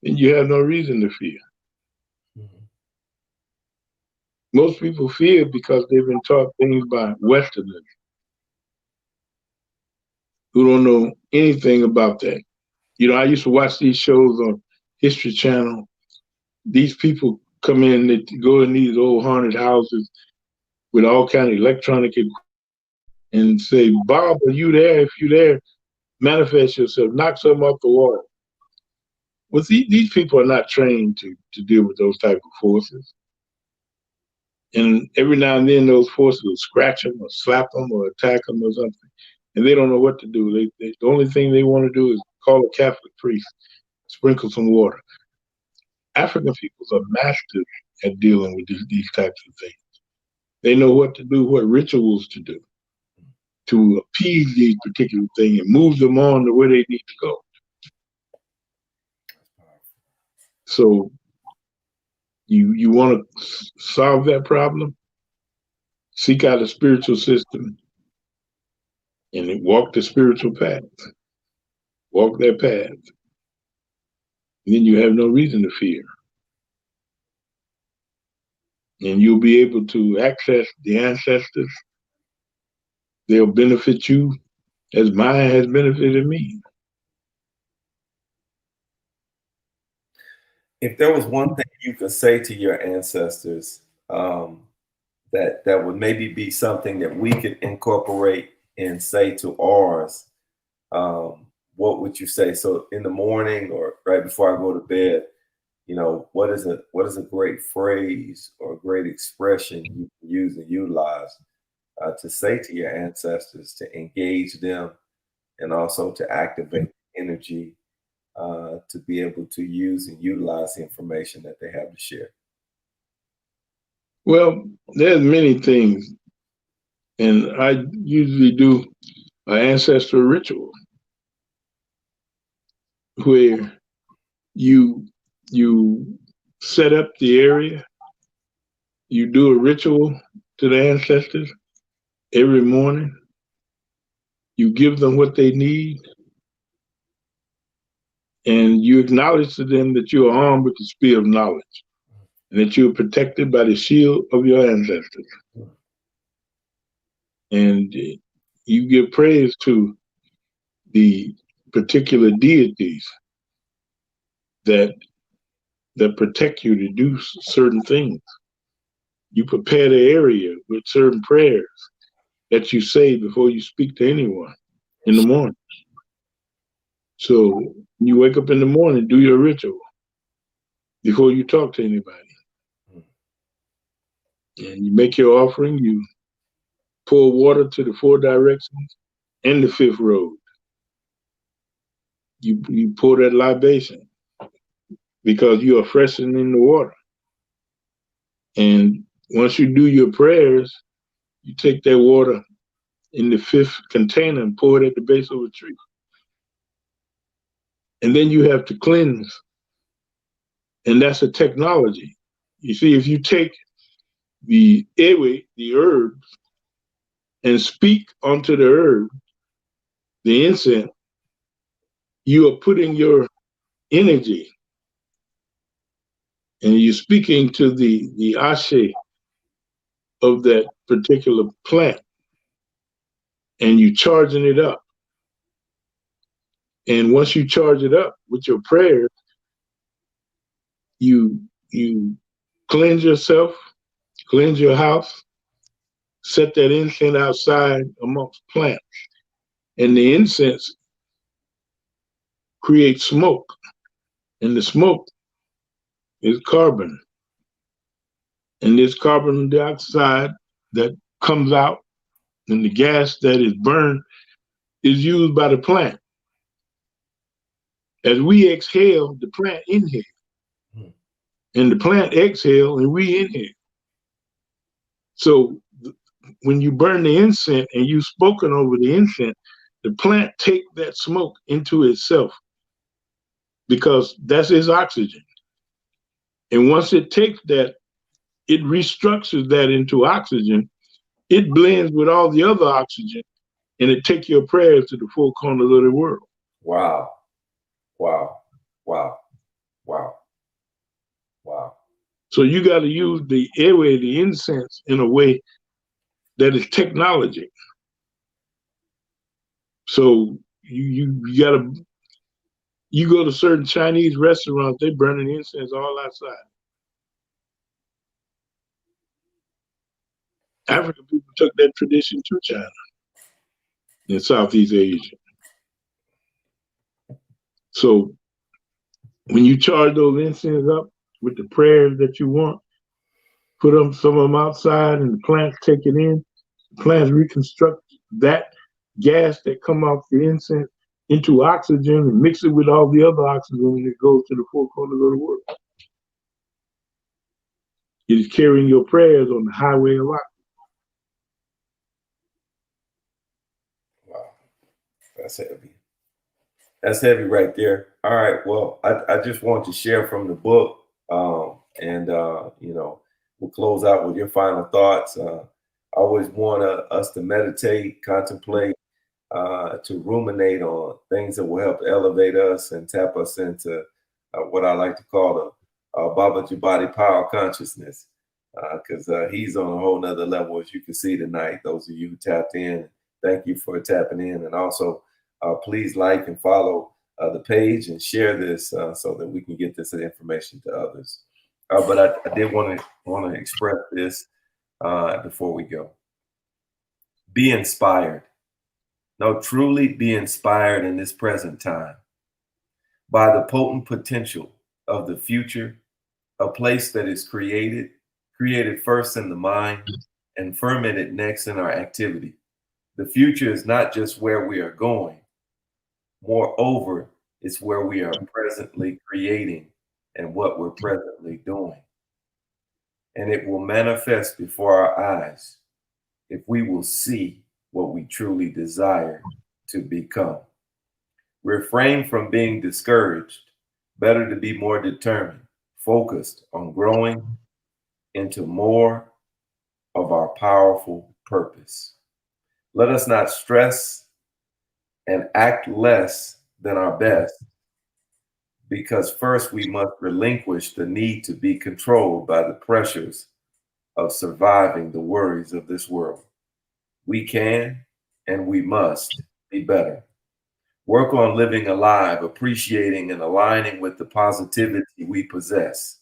and you have no reason to fear. Most people fear because they've been taught things by Westerners who don't know anything about that. You know, I used to watch these shows on History Channel. These people come in, they go in these old haunted houses with all kind of electronic equipment and say, Bob, are you there? If you're there, manifest yourself, knock something off the wall. Well, these people are not trained to deal with those type of forces. And every now and then those forces will scratch them or slap them or attack them or something. And they don't know what to do. The only thing they want to do is call a Catholic priest, sprinkle some water. African peoples are masters at dealing with these types of things. They know what to do, what rituals to do, to appease these particular things and move them on to where they need to go. So you want to solve that problem? Seek out a spiritual system and walk the spiritual path. Walk that path. And then you have no reason to fear. And you'll be able to access the ancestors. They'll benefit you as mine has benefited me. If there was one thing you could say to your ancestors that would maybe be something that we could incorporate and say to ours, what would you say? So in the morning or right before I go to bed, you know, what is a great phrase or a great expression you can use and utilize to say to your ancestors to engage them and also to activate energy to be able to use and utilize the information that they have to share? Well, there's many things, and I usually do an ancestral ritual where you set up the area, you do a ritual to the ancestors every morning, you give them what they need, and you acknowledge to them that you are armed with the spear of knowledge and that you are protected by the shield of your ancestors. And you give praise to the particular deities that protect you to do certain things. You prepare the area with certain prayers that you say before you speak to anyone in the morning. So when you wake up in the morning, do your ritual before you talk to anybody. And you make your offering, you pour water to the 4 directions and the 5th road. You pour that libation because you are freshening the water. And once you do your prayers, you take that water in the 5th container and pour it at the base of a tree. And then you have to cleanse. And that's a technology. You see, if you take the ewe, the herbs, and speak onto the herb, the incense, you are putting your energy and you're speaking to the ashe of that particular plant, and you're charging it up. And once you charge it up with your prayer, you cleanse yourself, cleanse your house, set that incense outside amongst plants. And the incense creates smoke. And the smoke is carbon. And this carbon dioxide that comes out and the gas that is burned is used by the plant. As we exhale, the plant inhales. And the plant exhale and we inhale. So when you burn the incense and you've spoken over the incense, the plant take that smoke into itself because that's its oxygen. And once it takes that, it restructures that into oxygen. It blends with all the other oxygen and it takes your prayers to the four corners of the world. Wow. Wow. Wow. Wow. Wow. So you got to use the airway, the incense, in a way that is technology. So you gotta, you go to certain Chinese restaurants, they burning incense all outside. African people took that tradition to China and Southeast Asia. So when you charge those incense up with the prayers that you want, put them, some of them outside, and the plants take it in. The plants reconstruct that gas that come off the incense into oxygen and mix it with all the other oxygen, and it goes to the four corners of the world. It is carrying your prayers on the highway of life. Wow. That's heavy. That's heavy right there. All right. Well, I just want to share from the book, and you know, we'll close out with your final thoughts. I always want us to meditate, contemplate, to ruminate on things that will help elevate us and tap us into what I like to call the Baba Jabari power consciousness, because he's on a whole nother level, as you can see tonight. Those of you who tapped in, thank you for tapping in, and also please like and follow the page and share this so that we can get this information to others. But I did want to express this before we go. Be inspired. No, truly be inspired in this present time by the potent potential of the future, a place that is created first in the mind and fermented next in our activity. The future is not just where we are going. Moreover, it's where we are presently creating and what we're presently doing. And it will manifest before our eyes if we will see what we truly desire to become. Refrain from being discouraged. Better to be more determined, focused on growing into more of our powerful purpose. Let us not stress and act less than our best, because first we must relinquish the need to be controlled by the pressures of surviving the worries of this world. We can and we must be better. Work on living alive, appreciating and aligning with the positivity we possess.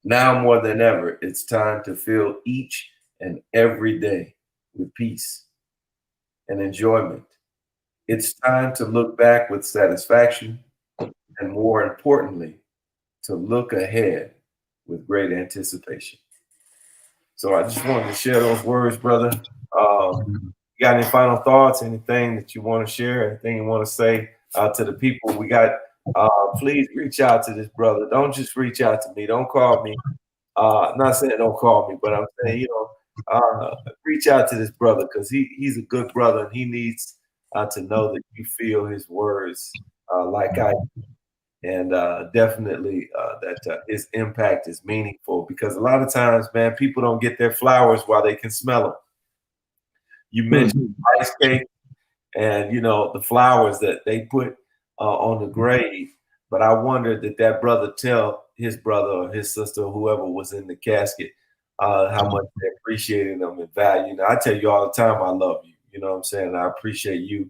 Now more than ever, it's time to fill each and every day with peace and enjoyment. It's time to look back with satisfaction, and more importantly, to look ahead with great anticipation. So I just wanted to share those words, brother. You got any final thoughts, anything that you want to share, anything you want to say to the people? We got, please reach out to this brother. Don't just reach out to me. Don't call me. I'm not saying don't call me, but I'm saying, you know, reach out to this brother, because he's a good brother, and he needs to know that you feel his words like I do. And definitely that his impact is meaningful, because a lot of times, man, people don't get their flowers while they can smell them. You mentioned ice cake and, you know, the flowers that they put on the grave. But I wondered that brother tell his brother or his sister or whoever was in the casket how much they appreciated them and value. Now, I tell you all the time, I love you. You know what I'm saying? I appreciate you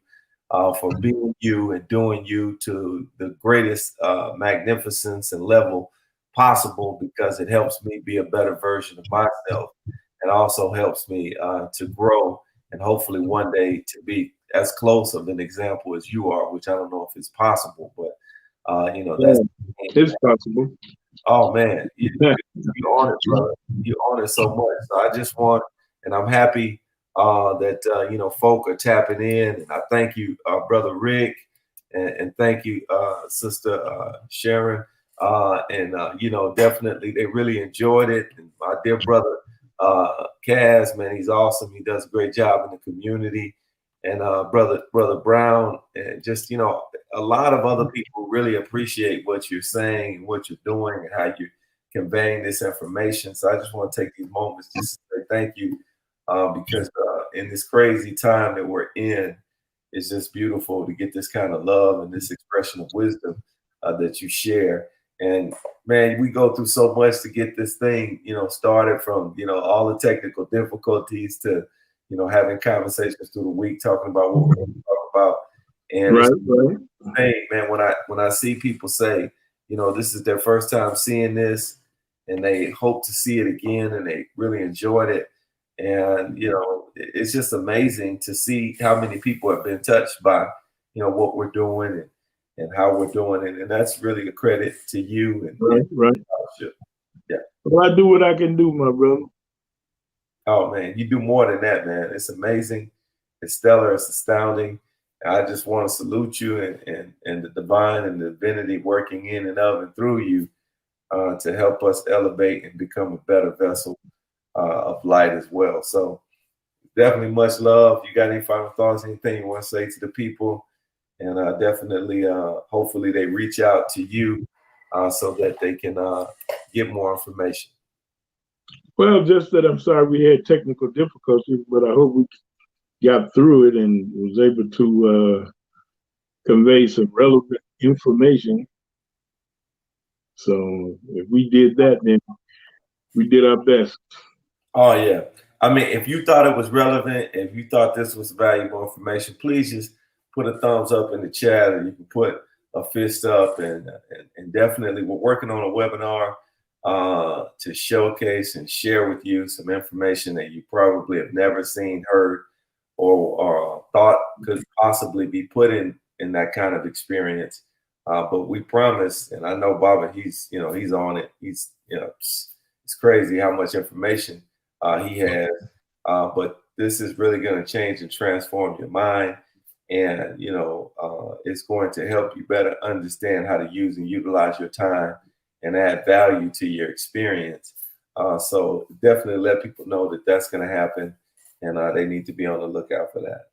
for being you and doing you to the greatest magnificence and level possible, because it helps me be a better version of myself. and also helps me to grow and hopefully one day to be as close of an example as you are, which I don't know if it's possible, but that's it's possible. Oh man, you're on it, brother. You're on it so much. So I just want, and I'm happy that folk are tapping in, and I thank you, brother Rick, and thank you, sister Sharon, and definitely they really enjoyed it. And my dear brother Kaz, man, he's awesome. He does a great job in the community, and brother Brown, and just a lot of other people really appreciate what you're saying and what you're doing and how you're conveying this information. So I just want to take these moments just to say thank you, because in this crazy time that we're in, it's just beautiful to get this kind of love and this expression of wisdom that you share. And man, we go through so much to get this thing, started, from all the technical difficulties to having conversations through the week, talking about what we're going to talk about. And right. Hey man, when I see people say, this is their first time seeing this, and they hope to see it again, and they really enjoyed it, and it's just amazing to see how many people have been touched by what we're doing and how we're doing it, and that's really a credit to you and right. Yeah. Well, I do what I can do, my brother. Oh man, you do more than that, man. It's amazing. It's stellar. It's astounding. I just want to salute you and the divine and the divinity working in and of and through you to help us elevate and become a better vessel of light as well. So definitely much love. You got any final thoughts, anything you want to say to the people? And definitely, hopefully they reach out to you so that they can get more information. Well, just that I'm sorry we had technical difficulties, but I hope we got through it and was able to convey some relevant information. So if we did that, then we did our best. Oh yeah. I mean, if you thought it was relevant, if you thought this was valuable information, please just put a thumbs up in the chat, or you can put a fist up, and definitely we're working on a webinar to showcase and share with you some information that you probably have never seen, heard, or thought could possibly be put in that kind of experience. But we promise, and I know Baba, he's on it. He's it's crazy how much information he has. But this is really going to change and transform your mind, and it's going to help you better understand how to use and utilize your time and add value to your experience. So definitely let people know that that's going to happen, and they need to be on the lookout for that.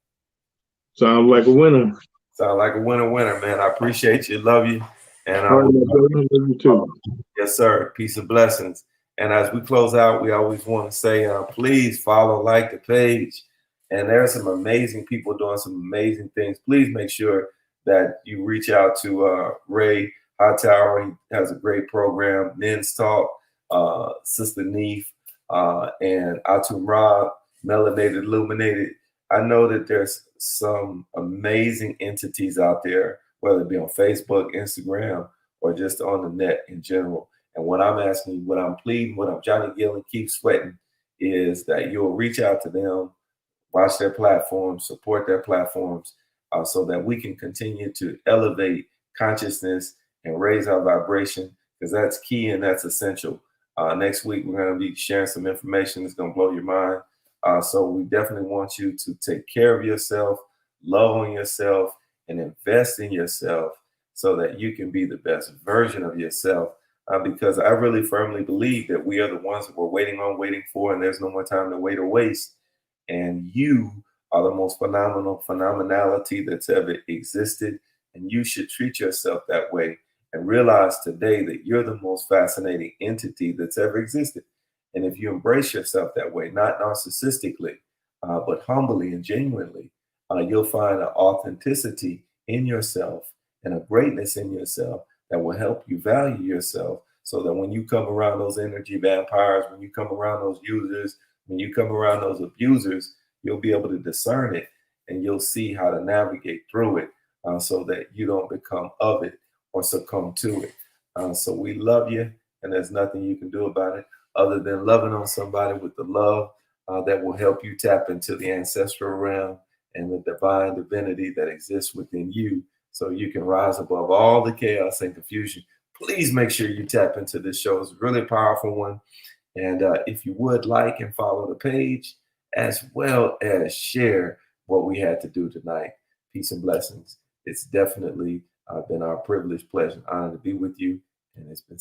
Sounds like a winner. Sound like a winner, man. I appreciate you. Love you. And I love you too. Yes, sir. Peace and blessings. And as we close out, we always want to say, please follow, like the page. And there are some amazing people doing some amazing things. Please make sure that you reach out to Ray Hightower. He has a great program, Men's Talk, Sister Neef, and Atum Rob, Melanated Illuminated. I know that there's some amazing entities out there, whether it be on Facebook, Instagram, or just on the net in general. And what I'm asking, what I'm pleading, what I'm Johnny Gill and Keep Sweating is that you'll reach out to them, watch their platforms, support their platforms, so that we can continue to elevate consciousness and raise our vibration, because that's key and that's essential. Next week, we're going to be sharing some information that's going to blow your mind. So we definitely want you to take care of yourself, love on yourself, and invest in yourself so that you can be the best version of yourself. Because I really firmly believe that we are the ones that we're waiting for, and there's no more time to wait or waste. And you are the most phenomenal phenomenality that's ever existed. And you should treat yourself that way and realize today that you're the most fascinating entity that's ever existed. And if you embrace yourself that way, not narcissistically, but humbly and genuinely, you'll find an authenticity in yourself and a greatness in yourself that will help you value yourself, so that when you come around those energy vampires, when you come around those users, when you come around those abusers, you'll be able to discern it, and you'll see how to navigate through it, so that you don't become of it or succumb to it. So we love you, and there's nothing you can do about it other than loving on somebody with the love that will help you tap into the ancestral realm and the divine divinity that exists within you, so you can rise above all the chaos and confusion. Please make sure you tap into this show. It's a really powerful one. And if you would like and follow the page, as well as share what we had to do tonight. Peace and blessings. It's definitely been our privilege, pleasure, honor to be with you. And it's been